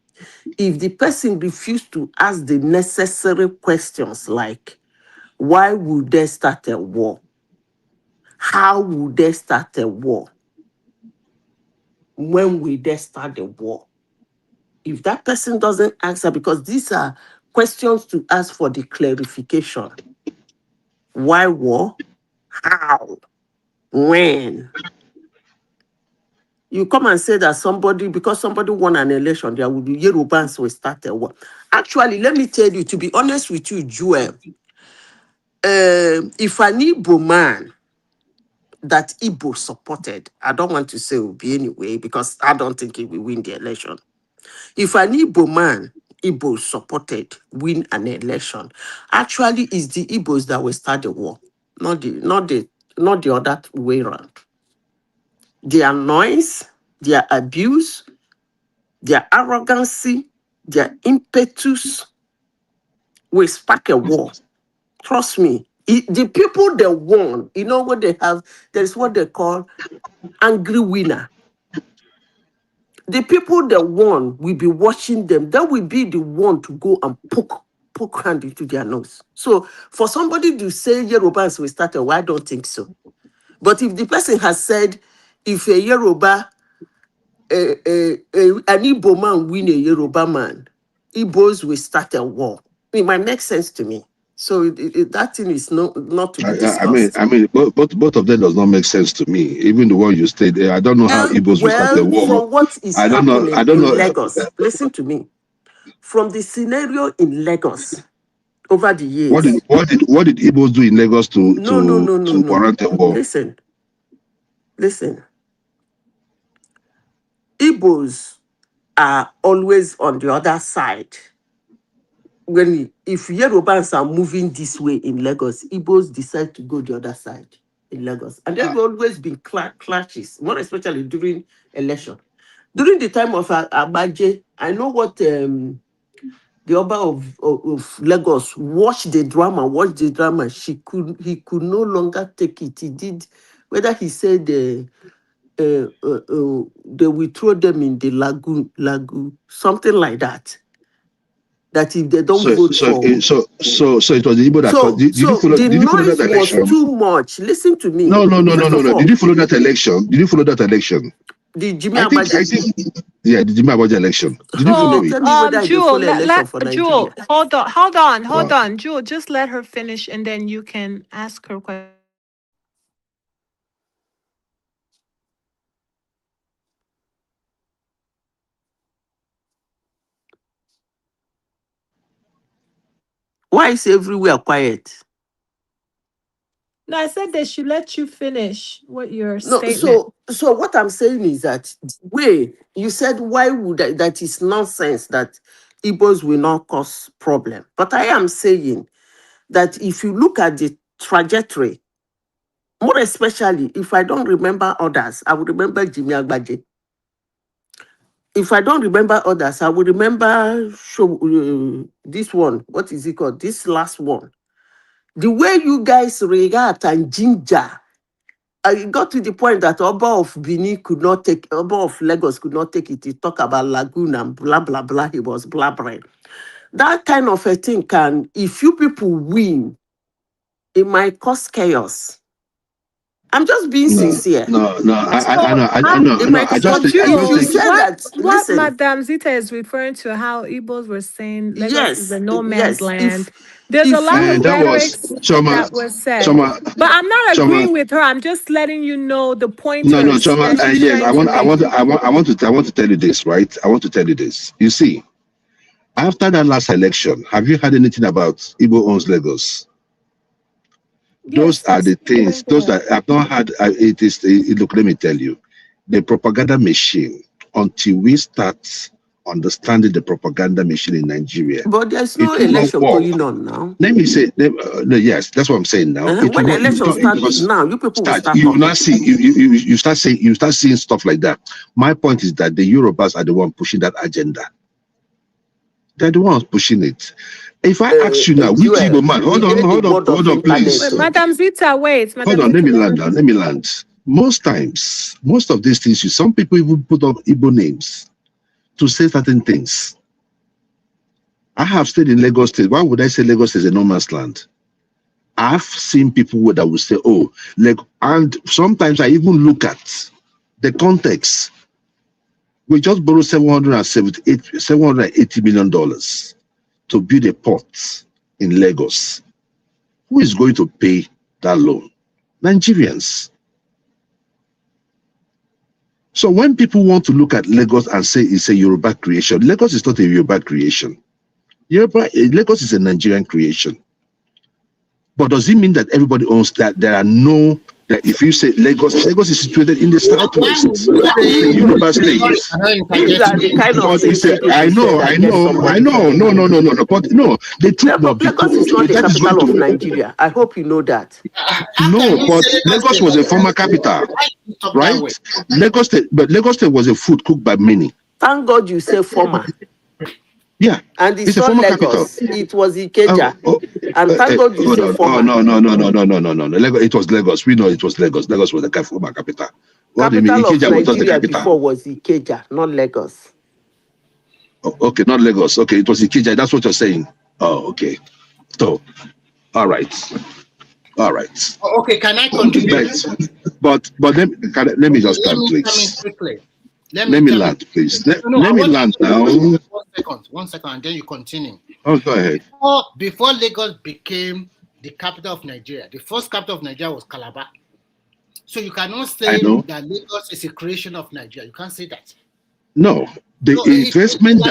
N: if the person refuses to ask the necessary questions like, why would they start a war? How would they start a war? when we there start the war? If that person doesn't answer, because these are questions to ask for the clarification. Why war? How? When? You come and say that somebody, because somebody won an election, there will be Yorubans will start a war. Actually, let me tell you, to be honest with you, Joel, if an Igbo man that Igbo supported, I don't want to say Obi anyway, because I don't think he will win the election. If an Igbo man, Igbo supported, win an election, actually it's the Igbos that will start the war, not the other way around. Their noise, their abuse, their arrogancy, their impetus will spark a war. Trust me. The people that won, you know what they have? There is what they call angry winner. The people that won will be watching them. That will be the one to go and poke hand into their nose. So for somebody to say Yorubans will start a war, I don't think so. But if the person has said, if a Yoruba, an Igbo man win a Yoruba man, Igbos will start a war. It might make sense to me. So that thing is not to be discussed.
C: I mean, both of them does not make sense to me. Even the one you stated, I don't know how Igbos will start the war.
N: From what is
C: I don't know.
N: in Lagos, listen to me. From the scenario in Lagos over the years.
C: What did Igbos do in Lagos to warrant a war?
N: Listen. Igbos are always on the other side. If Yorubans are moving this way in Lagos, Igbos decide to go the other side in Lagos. And there have always been clashes, more especially during election. During the time of Abaje, I know what the Oba of Lagos watched the drama. He could no longer take it. He did, whether he said they will throw them in the lagoon, something like that. That if they don't vote
C: so it was the Igbo that did you follow that election?
N: Was too much. Listen to me.
C: No. Did you follow that election?
N: The Jimmy Abaji.
C: The Jimmy Abaji election. Did you follow it?
A: Jewel, hold on. Jewel, just let her finish and then you can ask her question.
N: Why is everywhere quiet?
A: No, I said they should let you finish what your statement.
N: So what I'm saying is that you said why would that is nonsense that Igbos will not cause problem. But I am saying that if you look at the trajectory, more especially if I don't remember others, I would remember Jimmy Agbaje. If I don't remember others, I will remember this one. What is it called? This last one. The way you guys react and ginger, I got to the point that Oba of Bini Oba of Lagos could not take it. He talked about lagoon and blah, blah, blah. He was blabbering. That kind of a thing can, if you people win, it might cause chaos. I'm just being sincere.
C: No, I know.
A: What Madame Zita is referring to, how Igbos were saying Lagos is a no man's land. There's a lot of rhetoric that was said. But I'm not agreeing with her. I'm just letting you know the pointers.
C: No, Choma. Yes, I want to tell you this, right? I want to tell you this. You see, after that last election, have you heard anything about Igbo owns Lagos? Those are the things. Those that I've not had. Look, let me tell you, the propaganda machine. Until we start understanding the propaganda machine in Nigeria,
N: but there's no election going on now.
C: Let me say, yes, that's what I'm saying now.
N: When election starts now, you people will start.
C: You will not see. You start seeing stuff like that. My point is that the Yorubas are the one pushing that agenda. They're the ones pushing it. If I ask you now, which Igbo man? Hold on, please.
A: Wait, Madam Zita, wait.
C: Hold on, let me land. Most times, most of these things, some people even put up Igbo names to say certain things. I have stayed in Lagos State. Why would I say Lagos is a no man's land? I've seen people that will say, and sometimes I even look at the context. We just borrowed $780 million to build a port in Lagos. Who is going to pay that loan? Nigerians. So when people want to look at Lagos and say it's a Yoruba creation, Lagos is not a Yoruba creation. Lagos is a Nigerian creation. But does it mean that everybody owns that? There are no, that if you say Lagos is situated in the southwest, it's a Yoruba state.
N: These are the kind of things people
C: I know. No. But no, the truth must be
N: Lagos is not the capital of Nigeria. I hope you know that.
C: No, but Lagos was a former capital, right? Lagos State was a food cooked by many.
N: Thank God you say former.
C: Yeah,
N: and it's not Lagos. Capital. It was Ikeja. And thank God you say former.
C: No. It was Lagos. We know it was Lagos. Lagos was the former capital. What
N: capital
C: do you mean? Ikeja
N: of
C: was not the
N: Nigeria
C: capital.
N: before was Ikeja, not Lagos.
C: Okay, not Lagos. Okay, it was Ikeja. That's what you're saying. Oh, okay. So, all right.
U: Okay, can I contribute?
C: But let me just start, please. Let me land, please. Let me land now.
U: 1 second, and then you continue.
C: Oh, go ahead.
U: Before Lagos became the capital of Nigeria, the first capital of Nigeria was Calabar. So you cannot say that Lagos is a creation of Nigeria. You can't say that.
C: No, the investment.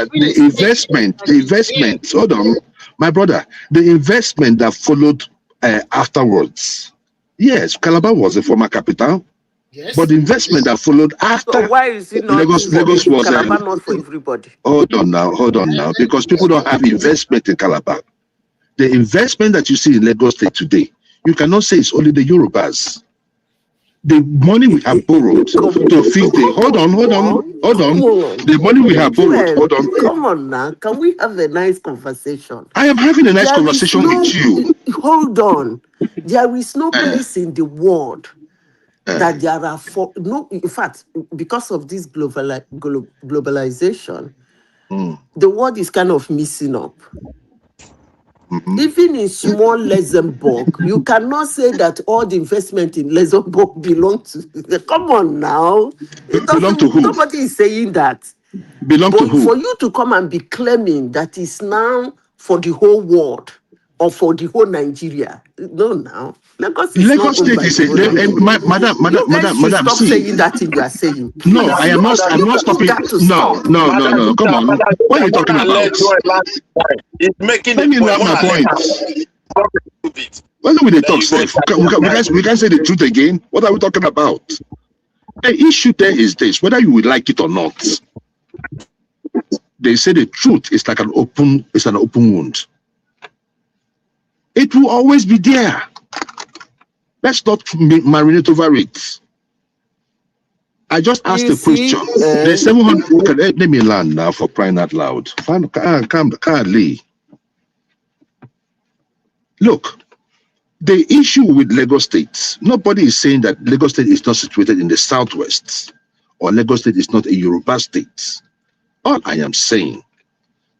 C: Hold on, my brother. The investment that followed afterwards. Yes, Calabar was a former capital. Yes. But the investment that followed after.
N: So why is it not
C: Lagos was
N: Calabar not for everybody?
C: Hold on now, because people don't have investment in Calabar. The investment that you see in Lagos State today, you cannot say it's only the Yorubas. The money we have borrowed to feed the hold on. The money we have borrowed. Hold on.
N: Come on now. Can we have a nice conversation?
C: I am having a nice conversation with you.
N: Hold on. There is no place in the world that there are in fact, because of this globalization, the world is kind of missing up. Even in small Luxembourg, you cannot say that all the investment in Luxembourg belong to. Come on now.
C: Belong to who?
N: Nobody is saying that.
C: Belong to who?
N: For you to come and be claiming that it's now for the whole world or for the whole Nigeria. No, now. Lagos
C: State is madam.
N: Stop saying that thing you are saying.
C: Please. No, I am not. I'm not stopping. No. Come on. What are you talking about? Let me land my point. When we talk safe, we can say the truth again. What are we talking about? The issue there is this: whether you would like it or not. They say the truth is like an open wound. It will always be there. Let's not marinate over it. I just asked a question. There's 700. Let me land now for crying out loud. Kindly. Look, the issue with Lagos State, nobody is saying that Lagos State is not situated in the southwest or Lagos State is not a Yoruba state. All I am saying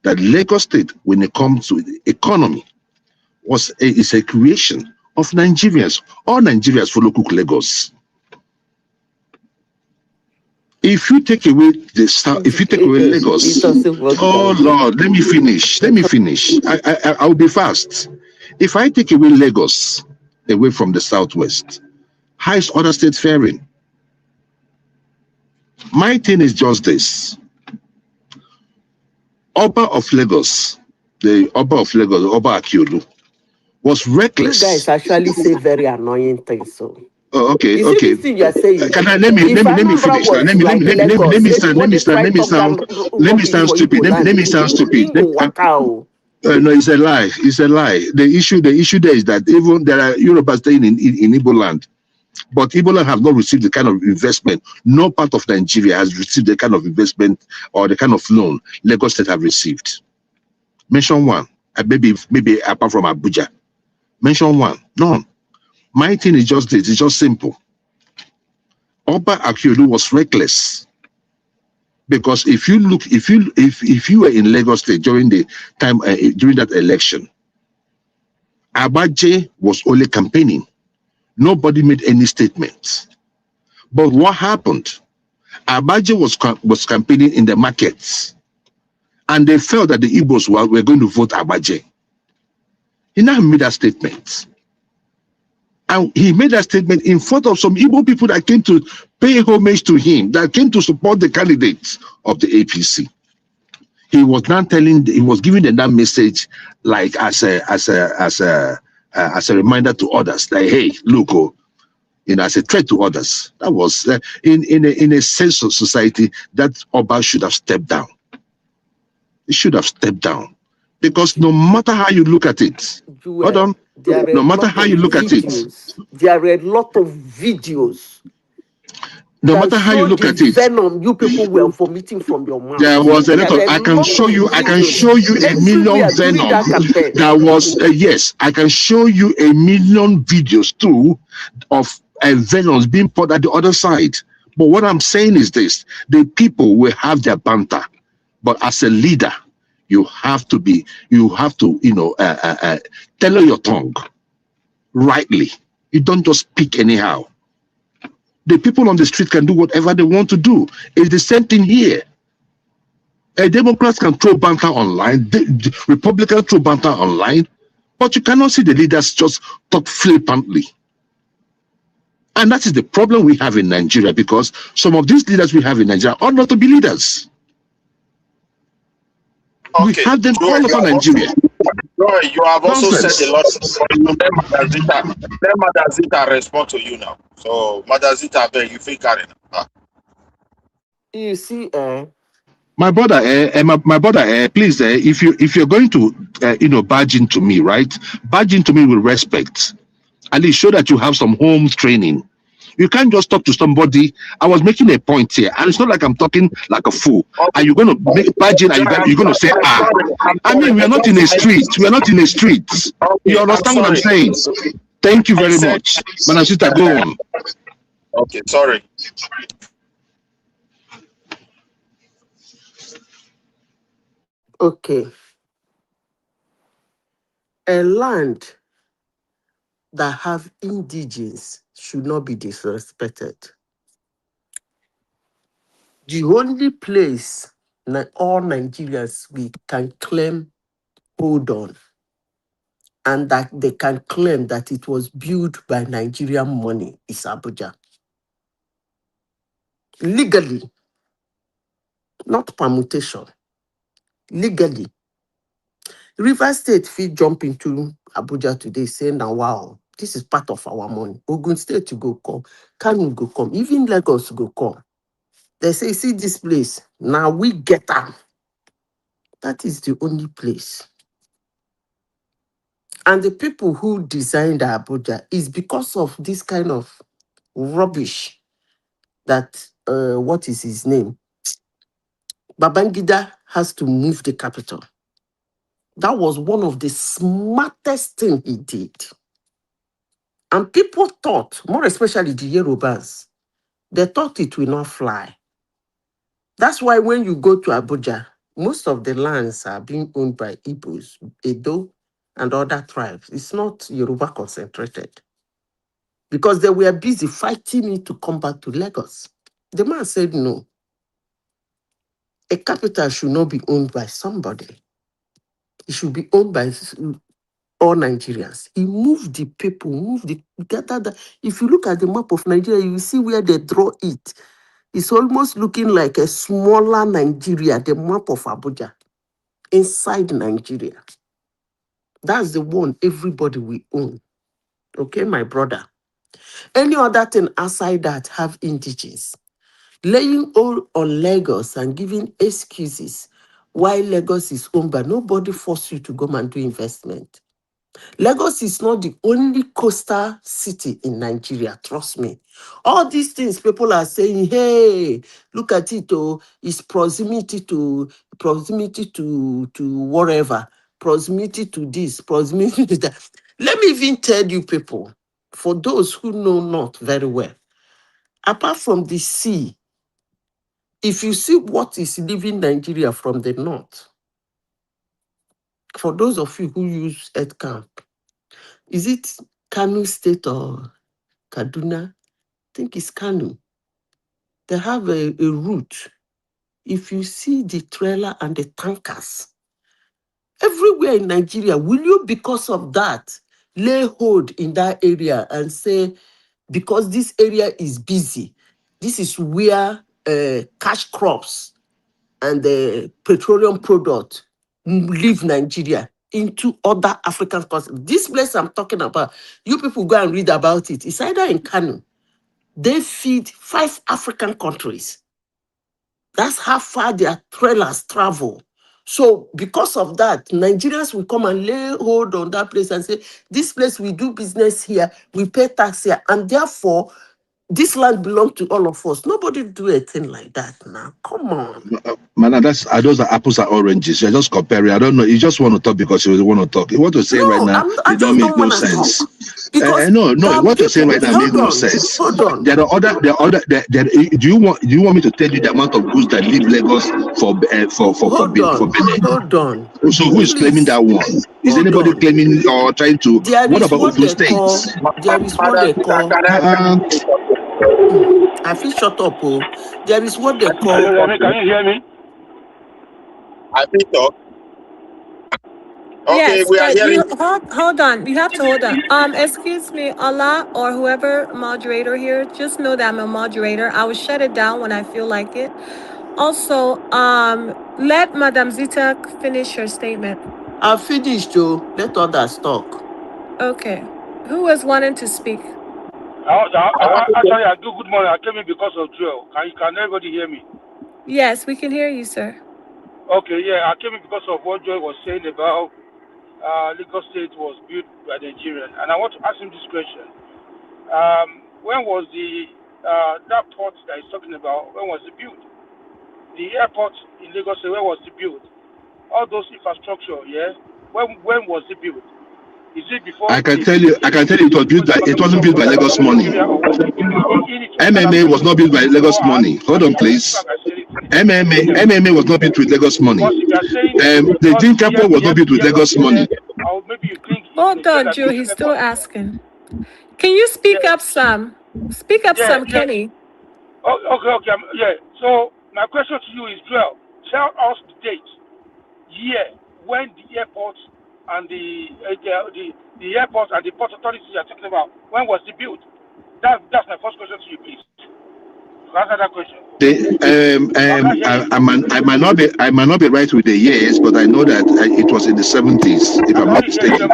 C: that Lagos State, when it comes to the economy, is a creation of Nigerians. All Nigerians follow Cook Lagos. If you take away Lagos, oh Lord, let me finish. I will be fast. If I take away Lagos away from the southwest, how is other states faring? My thing is just this. Oba of Lagos, Oba Akiolu, was reckless.
N: You guys actually say very annoying things. So.
C: Oh, okay.
N: This thing you are saying?
C: Let me finish. Let me sound stupid. No, it's a lie. The issue there is that even there are Yorubas staying in Igbo land, but Igbo land have not received the kind of investment. No part of Nigeria has received the kind of investment or the kind of loan Lagos State have received. Mention one. Maybe apart from Abuja. Mention one. None. My thing is just this. It's just simple. Oba Akiolu was reckless. Because if you were in Lagos State during the time during that election, Abaje was only campaigning. Nobody made any statements. But what happened? Abaje was campaigning in the markets, and they felt that the Igbos were going to vote Abaje. He now made that statement. And he made that statement in front of some Igbo people that came to pay homage to him, that came to support the candidates of the APC. He was he was giving them that message, like as a reminder to others, that hey, look, oh, as a threat to others. That was in a sense of society that Oba should have stepped down. He should have stepped down, because no matter how you look at it, hold on,
N: There are a
C: no matter
N: lot
C: how
N: of
C: you look at it,
N: videos. There are a lot of videos
C: no
N: that
C: matter how you
N: show
C: look
N: the
C: at it,
N: venom you people were vomiting from your
C: there
N: mouth.
C: was a
N: There
C: lot
N: are
C: of,
N: a lot of
C: I can
N: videos
C: show you a million
N: everywhere during
C: venom.
N: that campaign.
C: That was yes, I can show you a million videos too of venoms being poured at the other side. But what I'm saying is this: the people will have their banter, but as a leader, you have to tailor your tongue rightly. You don't just speak anyhow. The people on the street can do whatever they want to do. It's the same thing here. Democrats can throw banter online, Republicans throw banter online, but you cannot see the leaders just talk flippantly. And that is the problem we have in Nigeria, because some of these leaders we have in Nigeria ought not to be leaders. We have them all over Nigeria.
Q: You have also
C: Nonsense.
Q: said a lot. Let Madazita respond to you now. So Madazita, you feel carrying.
N: You see,
C: My brother, please, if you're going to, barge into me, right? Barge into me with respect. At least show that you have some home training. You can't just talk to somebody. I was making a point here, and it's not like I'm talking like a fool. Are you going to barge in and you're going to say, ah? I mean, we are not in a street. We are not in a street. You understand what I'm saying? Thank you very much. Manasita, go on.
Q: Okay, sorry.
N: okay, a land that have indigens should not be disrespected. The only place all Nigerians we can claim hold on, and that they can claim that it was built by Nigerian money, is Abuja. Legally, not permutation. Legally. Rivers State fit jump into Abuja today saying, now, wow, this is part of our money. Ogun State to go come. Kanu go come. Even Lagos go come. They say, see this place. Now we get them. That is the only place. And the people who designed Abuja is because of this kind of rubbish that, what is his name? Babangida has to move the capital. That was one of the smartest things he did. And people thought, more especially the Yorubas, they thought it will not fly. That's why when you go to Abuja, most of the lands are being owned by Igbos, Edo, and other tribes. It's not Yoruba concentrated. Because they were busy fighting it to come back to Lagos. The man said no. A capital should not be owned by somebody. It should be owned by all Nigerians. He moved the people, gathered the. If you look at the map of Nigeria, you see where they draw it. It's almost looking like a smaller Nigeria, the map of Abuja, inside Nigeria. That's the one everybody will own. Okay, my brother. Any other thing outside that have indigenous. Laying all on Lagos and giving excuses why Lagos is owned by nobody force you to go and do investment. Lagos is not the only coastal city in Nigeria, trust me. All these things people are saying, hey, look at it, it's proximity to whatever, proximity to this, proximity to that. Let me even tell you people, for those who know not very well, apart from the sea, if you see what is leaving Nigeria from the north, for those of you who use Earth Camp, is it Kanu State or Kaduna? I think it's Kanu. they have a route. If you see the trailer and the tankers everywhere in Nigeria, will you, because of that, lay hold in that area and say, because this area is busy, this is where cash crops and the petroleum product leave Nigeria into other African countries? This place I'm talking about, you people go and read about it. It's either in Kano. They feed 5 African countries. That's how far their trailers travel. So because of that, Nigerians will come and lay hold on that place and say, this place, we do business here, we pay tax here, and therefore, this land belongs to all of us. Nobody do a thing like that now. Come on.
C: Man, those are apples and oranges. You're just comparing. I don't know. You just want to talk because you want to talk. What you're saying right now,
N: I
C: it don't
N: just
C: make
N: don't
C: no
N: want to
C: sense.
N: talk. Because
C: No. What you're saying
N: people,
C: right now makes no sense.
N: Hold on.
C: Do you want me to tell you the amount of goods that leave Lagos for Benin?
N: Hold on.
C: So who is claiming that one? Is anybody claiming or trying to? What about Open States?
N: There is what they call. I feel shut up. Oh, there is what they call.
H: Can you hear me?
Q: I think so. Okay,
A: Yes,
Q: we are
A: but you
Q: hearing.
A: hold on. You have to hold on. Excuse me, Allah or whoever moderator here. Just know that I'm a moderator. I will shut it down when I feel like it. Also, let Madam Zita finish her statement.
N: I've finished, Joe. Let others talk.
A: Okay. Who was wanting to speak?
H: Actually, I do good morning. I came in because of drill. Can everybody hear me?
A: Yes, we can hear you, sir.
H: Okay, yeah, I came in because of what Joy was saying about Lagos State was built by Nigerian, and I want to ask him this question: when was that port that he's talking about? When was it built? The airport in Lagos State, when was it built? All those infrastructure, yeah. When was it built? Is it before?
C: I can tell you it was built by. It wasn't built by Lagos money. MMA was not built by Lagos money. Hold on, please. MMA was not built with Lagos money. The Dinka Port was not built with Lagos money.
A: Hold on, Joe. He's still asking. Can you speak up some? Speak up some, Kenny.
H: Okay. Yeah. So my question to you is, Joel, tell us the date, year, when the airports and the airports and the port authorities you are talking about, when was it built? That's my first question to you, please. Answer that question.
C: I might not be right with the years, but I know that it was in the 70s, if I'm not mistaken.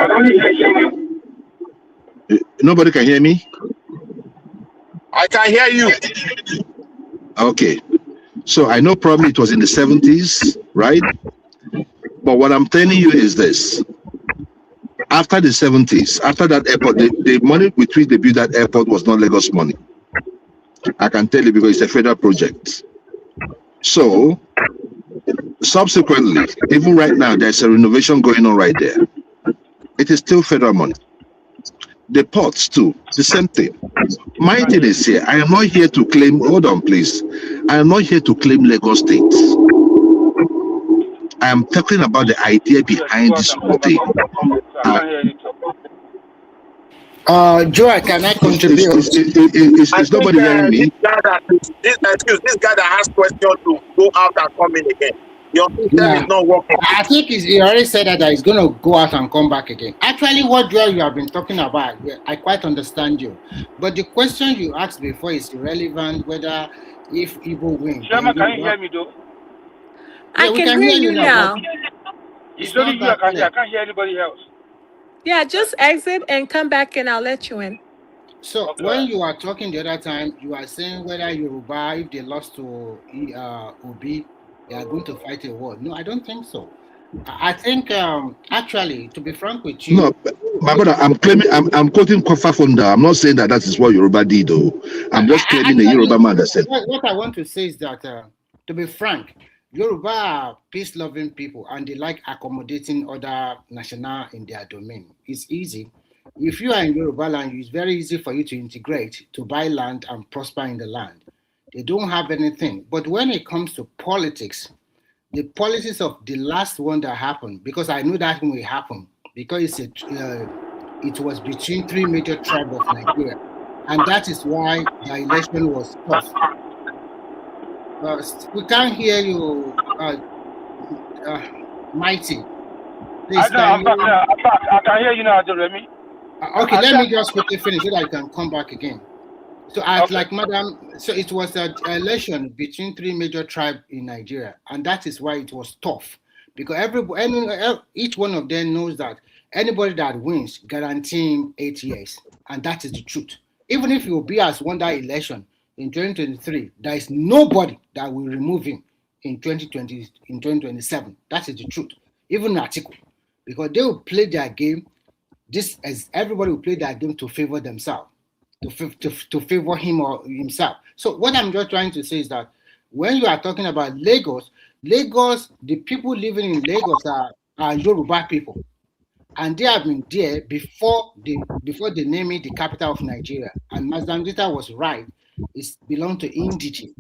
C: Nobody can hear me?
Q: I can hear you.
C: Okay. So I know probably it was in the 70s, right? But what I'm telling you is this. After the 70s, after that airport, the money with which they built that airport was not Lagos money. I can tell you because it's a federal project. So, subsequently, even right now, there's a renovation going on right there. It is still federal money. The ports too, the same thing. My thing is here, I am not here to claim, hold on please, I am not here to claim Lagos State. I am talking about the idea behind this whole thing.
U: Joy, can I contribute?
C: Is nobody hearing me?
Q: This guy that has questions to go out and come in again. Your system is not working.
U: I think he already said that he's going to go out and come back again. Actually, what Joy you have been talking about, I quite understand you. But the question you asked before is irrelevant, whether if Igbo win.
H: Chairman, can you hear me though?
A: I can hear you now.
H: It's only you I can't hear anybody else.
A: Yeah, just exit and come back and I'll let you in.
U: So when you are talking the other time, you are saying whether Yoruba, if they lost to Obi, they are going to fight a war. No, I don't think so. I think actually, to be frank with you,
C: no, my brother, I'm quoting Kofa Funda. I'm not saying that is what Yoruba did, though. I'm just claiming the Yoruba man that said.
U: What I want to say is that, to be frank, Yoruba are peace-loving people and they like accommodating other national in their domain. It's easy. If you are in Yoruba land, it's very easy for you to integrate, to buy land and prosper in the land. They don't have anything. But when it comes to politics, the politics of the last one that happened, because I know that will happen, because it was between 3 major tribes of Nigeria. And that is why the election was tough. We can't hear you, Mighty. Please,
R: I know, I'm back now. I'm back. I can hear you now, Jeremy.
U: Okay, let me just quickly finish so that I can come back again. So, like Madam, so it was an election between three major tribes in Nigeria, and that is why it was tough, because each one of them knows that anybody that wins guarantee him 8 years, and that is the truth. Even if Obi has won that election in 2023, there is nobody that will remove him in 2027. That is the truth. Even Atiku, because they will play their game. This as everybody will play their game to favor themselves, to favor him or himself. So what I'm just trying to say is that when you are talking about Lagos, the people living in Lagos are Yoruba people, and they have been there before they name it the capital of Nigeria. And Madam Zita was right; it belongs to indigene.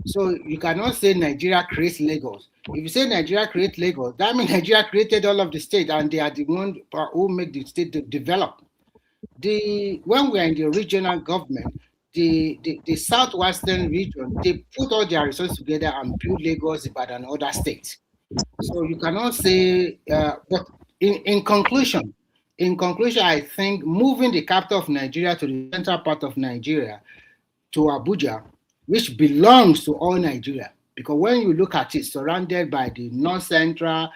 U: So you cannot say Nigeria creates Lagos. If you say Nigeria creates Lagos, that means Nigeria created all of the state, and they are the ones who make the state to develop. When we are in the regional government, the southwestern region, they put all their resources together and build Lagos, Ibadan, and other states. So you cannot say. But in conclusion, I think moving the capital of Nigeria to the central part of Nigeria, to Abuja, which belongs to all Nigeria. Because when you look at it, surrounded by the North Central,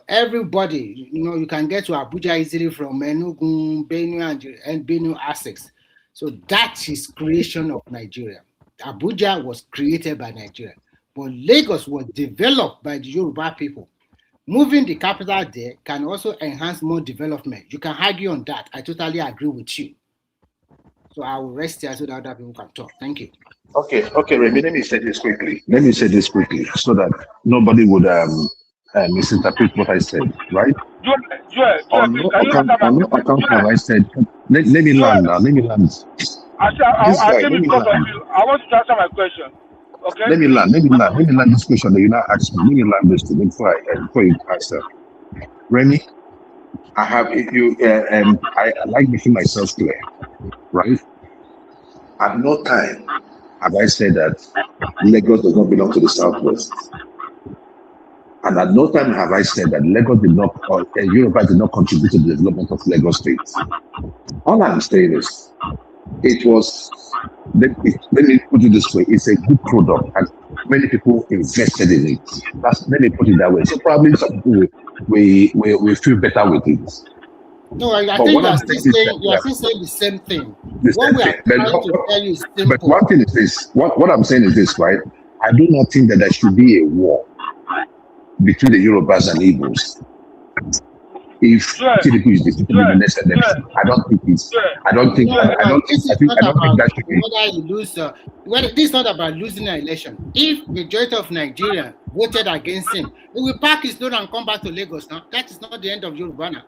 U: everybody, you can get to Abuja easily from Enugu, Benue, and Benue access. So that is creation of Nigeria. Abuja was created by Nigeria, but Lagos was developed by the Yoruba people. Moving the capital there can also enhance more development. You can argue on that. I totally agree with you. So I will rest here so that other people can talk. Thank you.
C: Okay, Remy, let me say this quickly so that nobody would misinterpret what I said, right? On no account have I said, let me land now, let me land.
R: I came in because of you. I want to answer my question. Okay?
C: Let me land this question that you now ask me. Let me land this before you answer. Remy, I like making myself clear, right? At no time have I said that Lagos does not belong to the Southwest. And at no time have I said that Lagos did not, or Yoruba did not contribute to the development of Lagos State. All I'm saying is, it was, let me put it this way, it's a good product and many people invested in it. Let me put it that way. So probably some people will feel better with it.
U: No, I think you are still saying the same thing. What we are trying to tell you is simple.
C: But one thing is this, what I'm saying is this, right? I do not think that there should be a war between the Yorubas and Igbos. If Tinubu is defeated in the next election, I don't think that should be.
U: Whether you lose, this is not about losing an election. If majority of Nigeria voted against him, he will pack his load and come back to Lagos now. That is not the end of Yoruba now.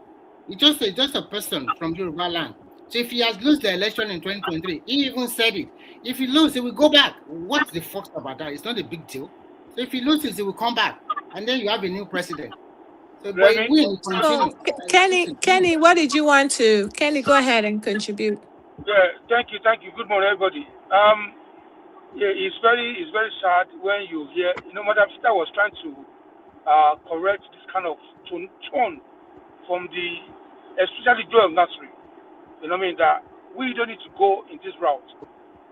U: It's just a person from Yoruba land. So if he has lost the election in 2023, he even said it. If he loses, he will go back. What's the fuss about that? It's not a big deal. So if he loses, he will come back, and then you have a new president. So, but he will continue.
A: Kenny, what did you want to? Kenny, go ahead and contribute.
R: Yeah, thank you. Good morning, everybody. Yeah, it's very sad when you hear, Madam Sita was trying to correct this kind of tone from especially Joel Nasri. You know what I mean? That we don't need to go in this route.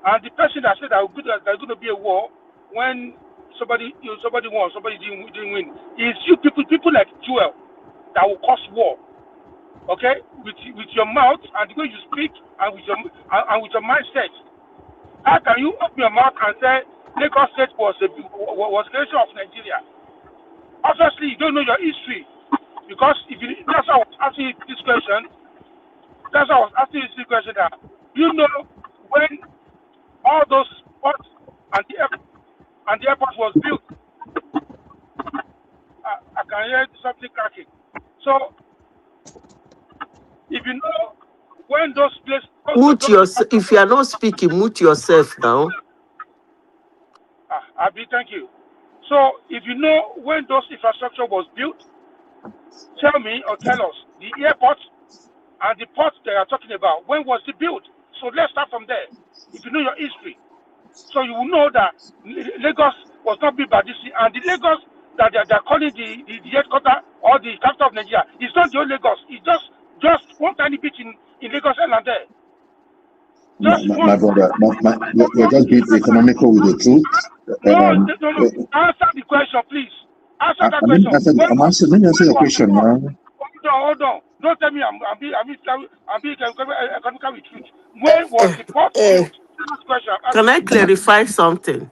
R: And the person that said that there's going to be a war when somebody won, somebody didn't win, is you people like Joel that will cause war. Okay, with your mouth and the way you speak and with your mindset. How can you open your mouth and say Lagos State was creation of Nigeria? Obviously, you don't know your history, because that's how I was asking you this question. That when all those ports and the airport was built, I can hear something cracking. So, if you know when those places...
N: If you are not speaking, mute yourself now.
R: Abi, thank you. So, if you know when those infrastructure was built, tell me or tell us the airport and the port they are talking about, when was it built? So let's start from there. If you know your history, so you will know that Lagos
F: was not built by this, and the Lagos that they're calling the headquarters or the capital of Nigeria, it's not the old Lagos. It's just one tiny bit in Lagos Island there.
C: My brother, you're just being economical with the truth.
F: No. Answer the question, please. Answer that question.
C: Let me answer your question now.
F: Hold on. Don't tell me I'm being economical with truth. When was the port built? Last question.
N: Can I clarify something?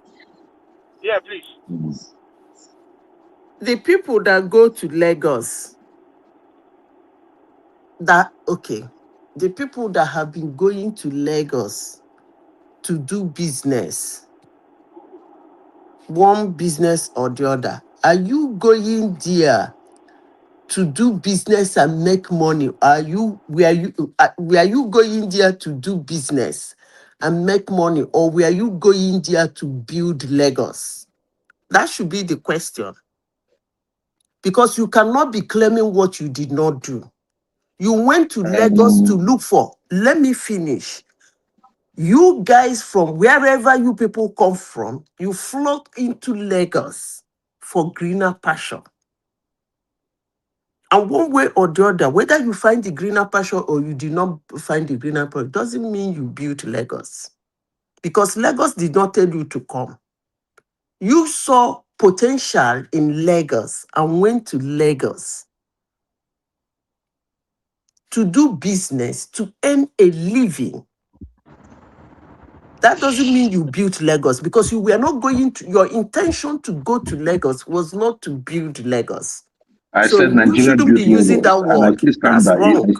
F: Yeah, please.
N: The people that go to Lagos, the people that have been going to Lagos to do business, one business or the other, are you going there to do business and make money? Were you going there to do business and make money, or were you going there to build Lagos? That should be the question. Because you cannot be claiming what you did not do. You went to Lagos to look for. Let me finish. You guys from wherever you people come from, you flock into Lagos for greener pasture. And one way or the other, whether you find the greener pasture or you did not find the greener pasture, doesn't mean you built Lagos. Because Lagos did not tell you to come. You saw potential in Lagos and went to Lagos to do business, to earn a living. That doesn't mean you built Lagos, because you were not going to, your intention to go to Lagos was not to build Lagos.
C: I
N: So
C: said
N: you
C: Nigeria
N: shouldn't be
C: built
N: using
C: Lagos,
N: that
C: and I
N: word.
C: still stand
N: That's
C: by it.
N: wrong.
C: I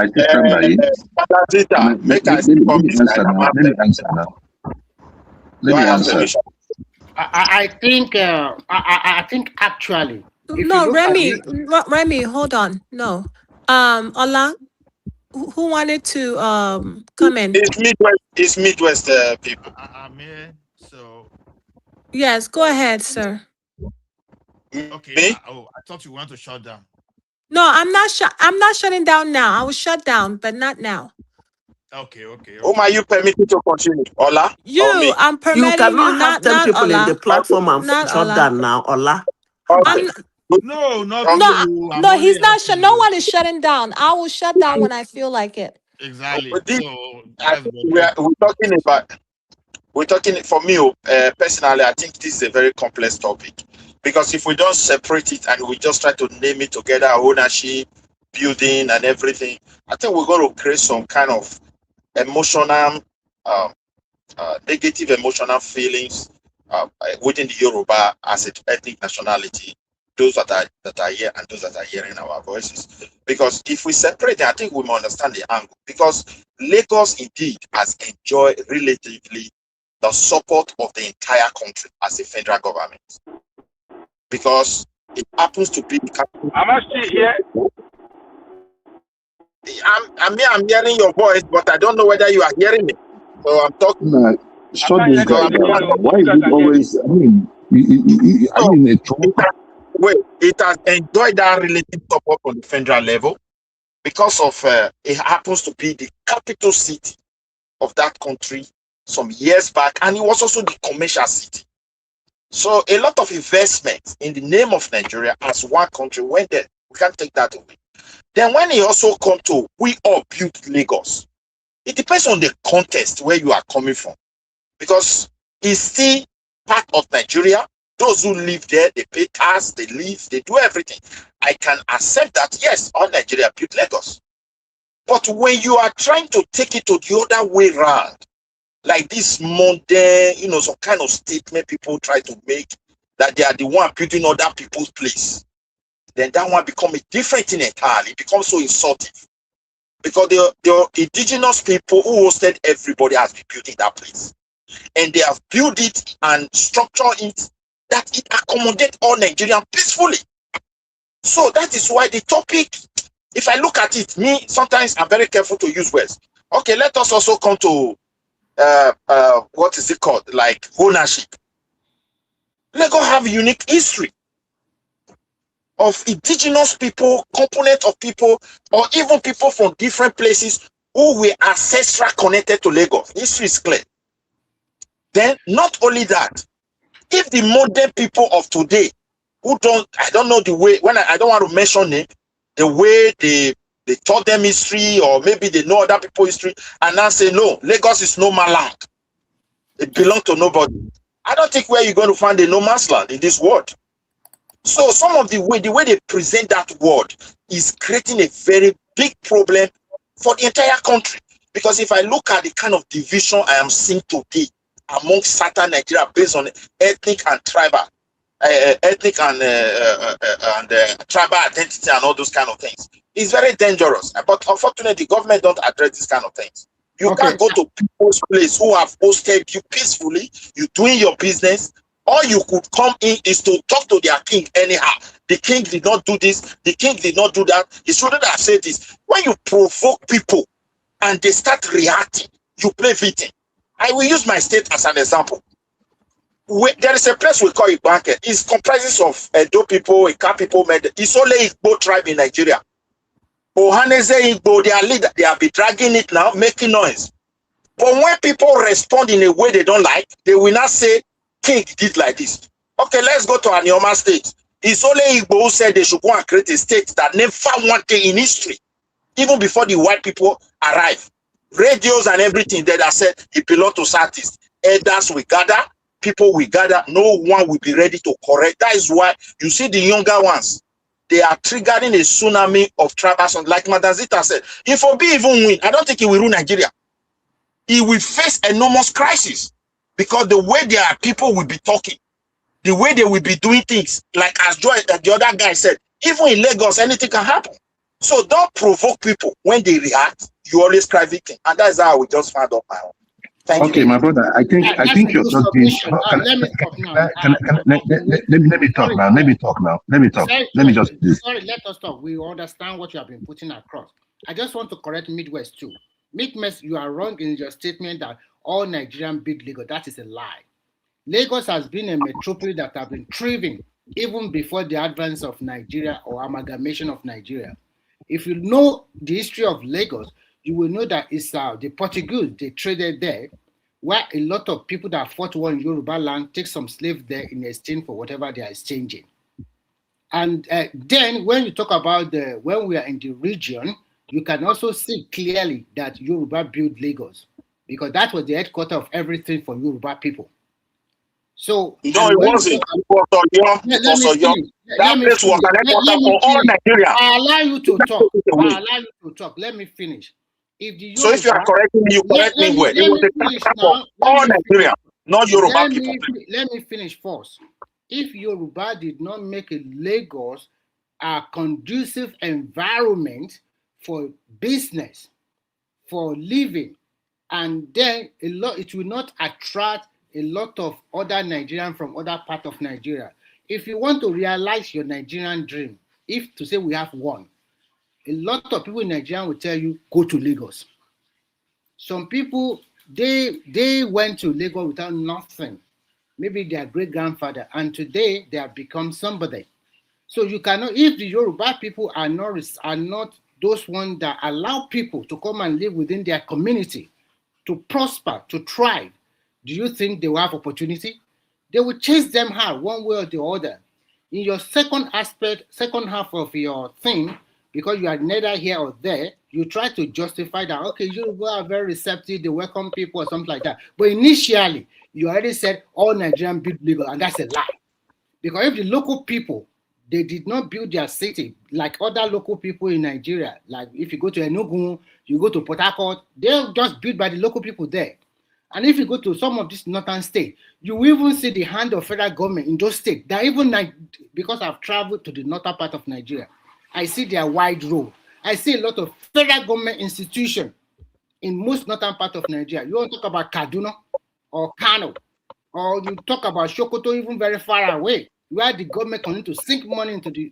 C: still stand by it.
P: Let
C: Let me answer now. Let me answer.
U: I think actually, if you
A: No,
U: look at
A: Remy,
U: it,
A: Remy, hold on. No. Ola, who wanted to come in?
H: It's Midwest people.
T: I'm here, so
A: Yes, go ahead, sir.
T: okay. I thought you want to shut down.
A: No, I'm not shutting down now. I will shut down, but not now.
T: Okay.
H: Whom are you permitted to continue? Ola or me?
A: I'm
N: You
A: permitting you,
N: cannot have 10
A: not
N: people in the
A: Ola.
N: platform and
A: Not
N: shut
A: Ola.
N: down now, Ola.
A: I'm
T: No, not
A: no,
T: you. I'm
A: no,
T: only
A: he's not
T: asking
A: no
T: you.
A: one is shutting down. I will shut down when I feel like it.
T: Exactly.
H: But this,
T: So
H: I
T: that's
H: think
T: what
H: we're talking for me personally. I think this is a very complex topic, because if we don't separate it and we just try to name it together, ownership, building, and everything, I think we're going to create some kind of emotional, negative emotional feelings within the Yoruba as an ethnic nationality. Those that are here and those that are hearing our voices. Because if we separate it, I think we will understand the angle. Because Lagos indeed has enjoyed relatively the support of the entire country as a federal government. Because it happens to be the capital.
F: Am I still here?
H: I'm hearing your voice, but I don't know whether you are hearing me. So I'm talking.
C: No, shut this guy down. Why is it always? I mean, are you in a talk?
H: Wait, it has enjoyed that relative support on the federal level because of it happens to be the capital city of that country some years back, and it was also the commercial city. So a lot of investment in the name of Nigeria as one country went there. We can't take that away. Then when it also come to we all built Lagos, it depends on the context where you are coming from, because it's still part of Nigeria. Those who live there, they pay tax, they live, they do everything. I can accept that, yes, all Nigeria built Lagos. But when you are trying to take it to the other way around, like this modern, some kind of statement people try to make that they are the one building other people's place, then that one becomes a different thing entirely. It becomes so insulting. Because the indigenous people who hosted everybody has been building that place. And they have built it and structured it that it accommodates all Nigerians peacefully. So that is why the topic, if I look at it, sometimes I'm very careful to use words. Okay, let us also come to what is it called? Like ownership. Lagos have a unique history of indigenous people, component of people, or even people from different places who were ancestral connected to Lagos. History is clear. Then, not only that, If the modern people of today who I don't know the way, I don't want to mention it, the way they taught them history, or maybe they know other people's history, and now say, no, Lagos is no man's land. It belongs to nobody. I don't think where you're going to find a no man's land in this world. So some of the way they present that word is creating a very big problem for the entire country. Because if I look at the kind of division I am seeing today among Southern Nigeria based on ethnic and tribal, tribal identity and all those kind of things, it's very dangerous. But unfortunately, the government don't address these kind of things. You can't go to people's place who have hosted you peacefully, you doing your business. All you could come in is to talk to their king anyhow. The king did not do this, the king did not do that. He shouldn't have said this. When you provoke people and they start reacting, you play victim. I will use my state as an example. There is a place we call Ibanke. It comprises of Edo people, Ika people. It's only Igbo tribe in Nigeria. Ohaneze Igbo, their leader, they have been dragging it now, making noise. But when people respond in a way they don't like, they will not say, King did like this. Okay, let's go to Anioma State. It's only Igbo who said they should go and create a state that never one day in history, even before the white people arrive. Radios and everything that I said it belongs to Southeast. Elders will gather, people will gather, no one will be ready to correct. That is why you see the younger ones, they are triggering a tsunami of tribalism. Like Madam Zita said, if Obi even win, I don't think he will rule Nigeria. He will face enormous crisis because the way their people will be talking, the way they will be doing things, like as the other guy said, even in Lagos, anything can happen. So don't provoke people. When they react, you always cry victim. And that's how we just found out my own. Thank you.
C: My brother, I think you're just being. Let me talk now. Let me talk now. Let me talk now. Let me talk. Let me just.
U: Sorry, let us talk. We understand what you have been putting across. I just want to correct Midwest too. Midwest, you are wrong in your statement that all Nigerian big Lagos. That is a lie. Lagos has been a metropolis that has been thriving even before the advance of Nigeria or amalgamation of Nigeria. If you know the history of Lagos, you will know that it's the Portuguese, they traded there, where a lot of people that fought war in Yoruba land take some slaves there in exchange for whatever they are exchanging. And then when you talk about when we are in the region, you can also see clearly that Yoruba built Lagos because that was the headquarters of everything for Yoruba people. So
H: no, it wasn't. That place was an headquarters for all Nigeria.
U: I allow you to talk. Let me finish.
H: So if you are correcting me, you correct me well. It was a headquarters for all Nigeria, not Yoruba people.
U: Let me finish first. If Yoruba did not make a Lagos a conducive environment for business, for living, and then it will not attract a lot of other Nigerians from other parts of Nigeria. If you want to realize your Nigerian dream, if to say we have one, a lot of people in Nigeria will tell you, go to Lagos. Some people, they went to Lagos without nothing. Maybe their great-grandfather, and today they have become somebody. So you cannot, if the Yoruba people are not those ones that allow people to come and live within their community, to prosper, to thrive, do you think they will have opportunity? They will chase them hard one way or the other. In your second half of your thing, because you are neither here or there, you try to justify that, okay, Yoruba are very receptive, they welcome people or something like that. But initially, you already said all Nigerian build legal, and that's a lie. Because if the local people, they did not build their city like other local people in Nigeria, like if you go to Enugu, you go to Port Harcourt, they're just built by the local people there. And if you go to some of these northern states, you will even see the hand of federal government in those states. That even because I've traveled to the northern part of Nigeria, I see their wide road. I see a lot of federal government institutions in most northern part of Nigeria. You want to talk about Kaduna or Kano, or you talk about Sokoto, even very far away, where the government continues to sink money into the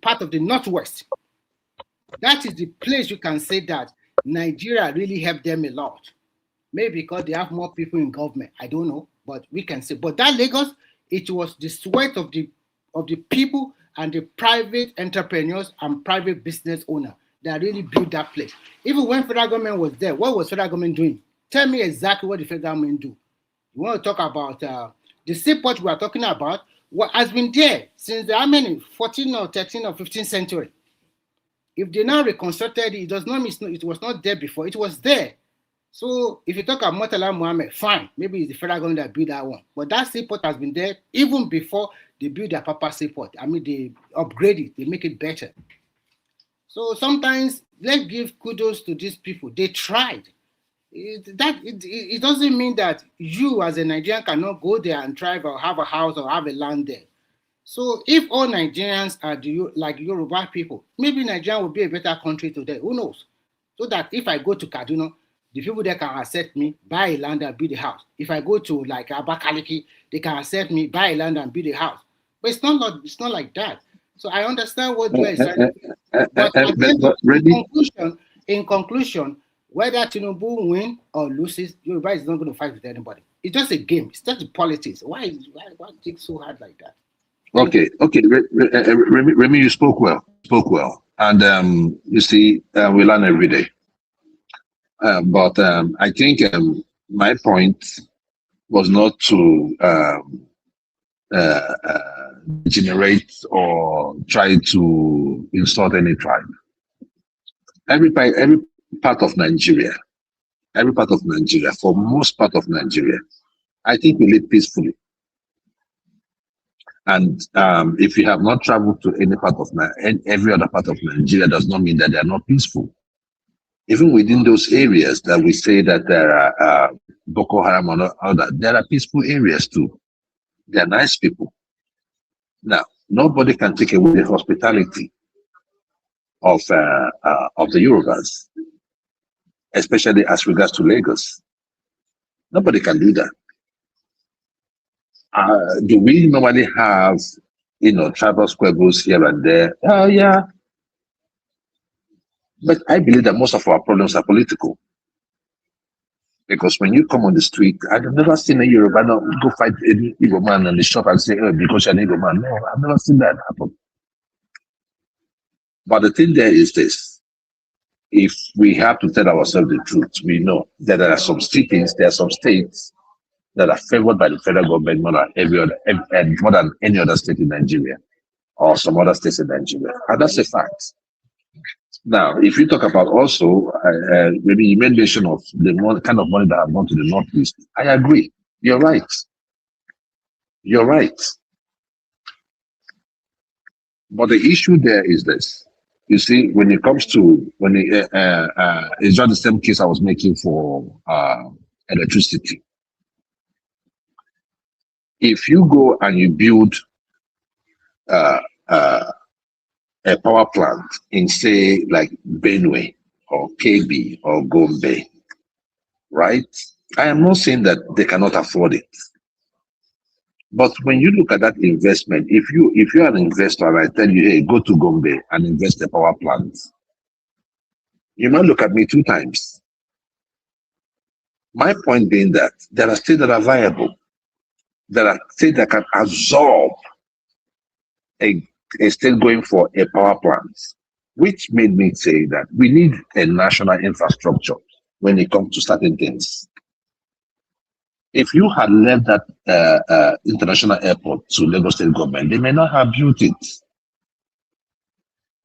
U: part of the northwest. That is the place you can say that Nigeria really helped them a lot. Maybe because they have more people in government. I don't know, but we can say. But that Lagos, it was the sweat of the people and the private entrepreneurs and private business owners that really built that place. Even when federal government was there, what was federal government doing? Tell me exactly what the federal government do. We want to talk about the seaport we are talking about. What has been there since the 14th or 13th or 15th century. If they now reconstructed it, it does not mean it was not there before. It was there. So if you talk about Murtala Mohammed, fine, maybe it's the federal government that built that one. But that seaport has been there even before they built their Papa seaport. I mean, they upgrade it, they make it better. So sometimes let's give kudos to these people. They tried. It doesn't mean that you as a Nigerian cannot go there and thrive or have a house or have a land there. So if all Nigerians are like Yoruba people, maybe Nigeria will be a better country today. Who knows? So that if I go to Kaduna, the people there can accept me, buy a land and build a house. If I go to like Abakaliki, they can accept me, buy a land and build a house. But it's not like that. So I understand what you are saying. But in conclusion, whether Tinubu win or loses, Yoruba is not going to fight with anybody. It's just a game. It's just politics. Why take so hard like that?
C: Okay. Remy, you spoke well. And you see, we learn every day. But I think my point was not to generate or try to insult any tribe. Every part of Nigeria, for most part of Nigeria, I think we live peacefully. And if you have not traveled to any part of every other part of Nigeria, does not mean that they are not peaceful. Even within those areas that we say that there are Boko Haram or other, there are peaceful areas too. They are nice people. Now, nobody can take away the hospitality of the Yorubas, especially as regards to Lagos. Nobody can do that. Do we normally have, tribal squabbles here and there? Oh, yeah. But I believe that most of our problems are political. Because when you come on the street, I've never seen a Yoruba go fight any Igbo man in the shop and say, oh, because you're an Igbo man. No, I've never seen that happen. But the thing there is this. If we have to tell ourselves the truth, we know that there are some states that are favored by the federal government more than any other state in Nigeria or some other states in Nigeria. And that's a fact. Now, if you talk about also, maybe you made mention of the kind of money that have gone to the Northeast. I agree. You're right. But the issue there is this. You see, when it comes to, it's just the same case I was making for electricity. If you go and you build a power plant in, say, like Benue or KB or Gombe, right? I am not saying that they cannot afford it. But when you look at that investment, if you're an investor and I tell you, hey, go to Gombe and invest a power plant, you might look at me 2 times. My point being that there are states that are viable. There are states that can absorb a state going for a power plant, which made me say that we need a national infrastructure when it comes to certain things. If you had left that international airport to Lagos State government, they may not have built it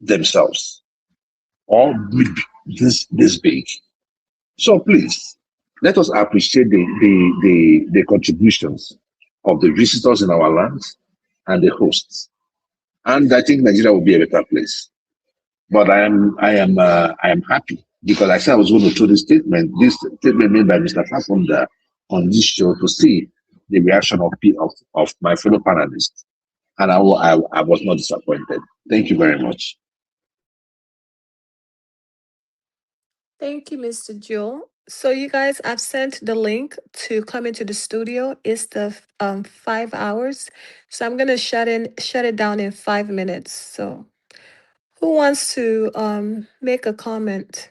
C: themselves or this big. So please, let us appreciate the contributions of the visitors in our land and the hosts. And I think Nigeria will be a better place. But I am happy because I said I was going to throw this statement made by Mr. Fafunda on this show to see the reaction of my fellow panelists. And I was not disappointed. Thank you very much.
A: Thank you, Mr. Joel. So you guys, I've sent the link to come into the studio. It's the 5 hours. So I'm gonna shut it down in 5 minutes. So who wants to make a comment?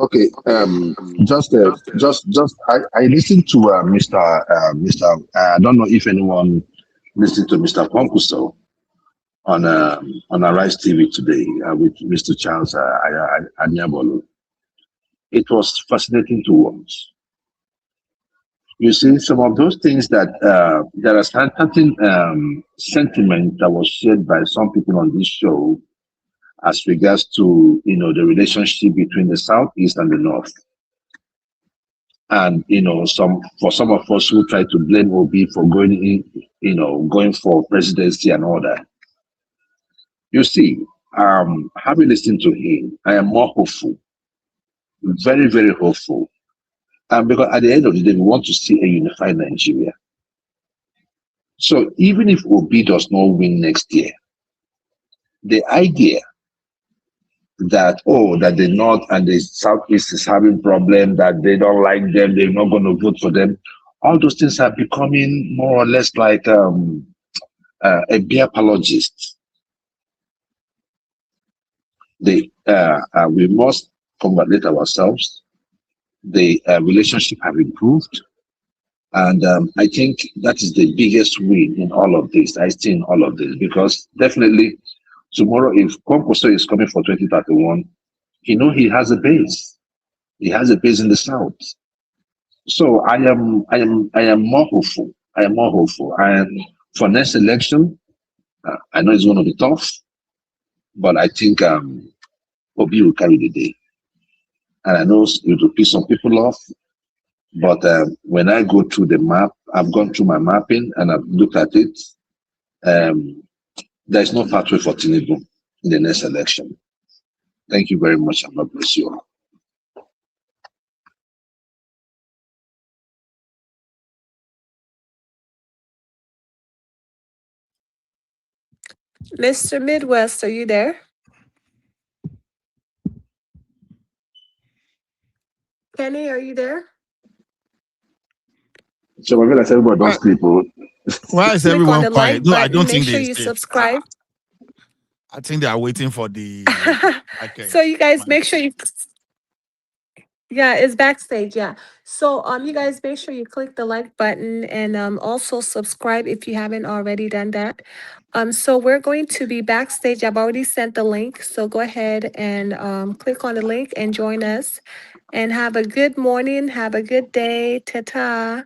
C: Okay. I listened to Mr. I don't know if anyone listened to Mr. Kwankwaso. on Arise TV today with Mr. Charles Anyabolu. It was fascinating to watch. You see, some of those things that there are certain sentiment that was shared by some people on this show as regards to the relationship between the southeast and the north, and some of us who try to blame Obi for going going for presidency and all that. You see, having listened to him, I am more hopeful, very very hopeful, because at the end of the day, we want to see a unified Nigeria. So even if Obi does not win next year, the idea that that the north and the southeast is having problem, that they don't like them, they're not going to vote for them, all those things are becoming more or less like a beer apologist. We must congratulate ourselves. The relationship have improved, and I think that is the biggest win in all of this. I see in all of this, because definitely tomorrow, if Kwankwaso is coming for 2031, he has a base. He has a base in the south. So I am more hopeful. I am more hopeful. And for next election, I know it's going to be tough, but I think Obi will carry the day. And I know it will piss some people off, but when I go through the map, I've gone through my mapping and I've looked at it. There's no pathway for Tinubu in the next election. Thank you very much, and God bless you all.
A: Mr. Midwest, are you there? Kenny, are you there?
C: So I feel like everybody don't sleep.
T: Why is
A: Click on
T: everyone
A: the
T: quiet?
A: like
T: No, I
A: button.
T: don't
A: Make
T: think
A: sure
T: they
A: you
T: sleep.
A: subscribe.
T: I think they are waiting for the. Okay.
A: So you guys make sure you. Yeah, it's backstage. Yeah. So you guys make sure you click the like button and also subscribe if you haven't already done that. So we're going to be backstage. I've already sent the link. So go ahead and click on the link and join us. And have a good morning. Have a good day. Ta-ta.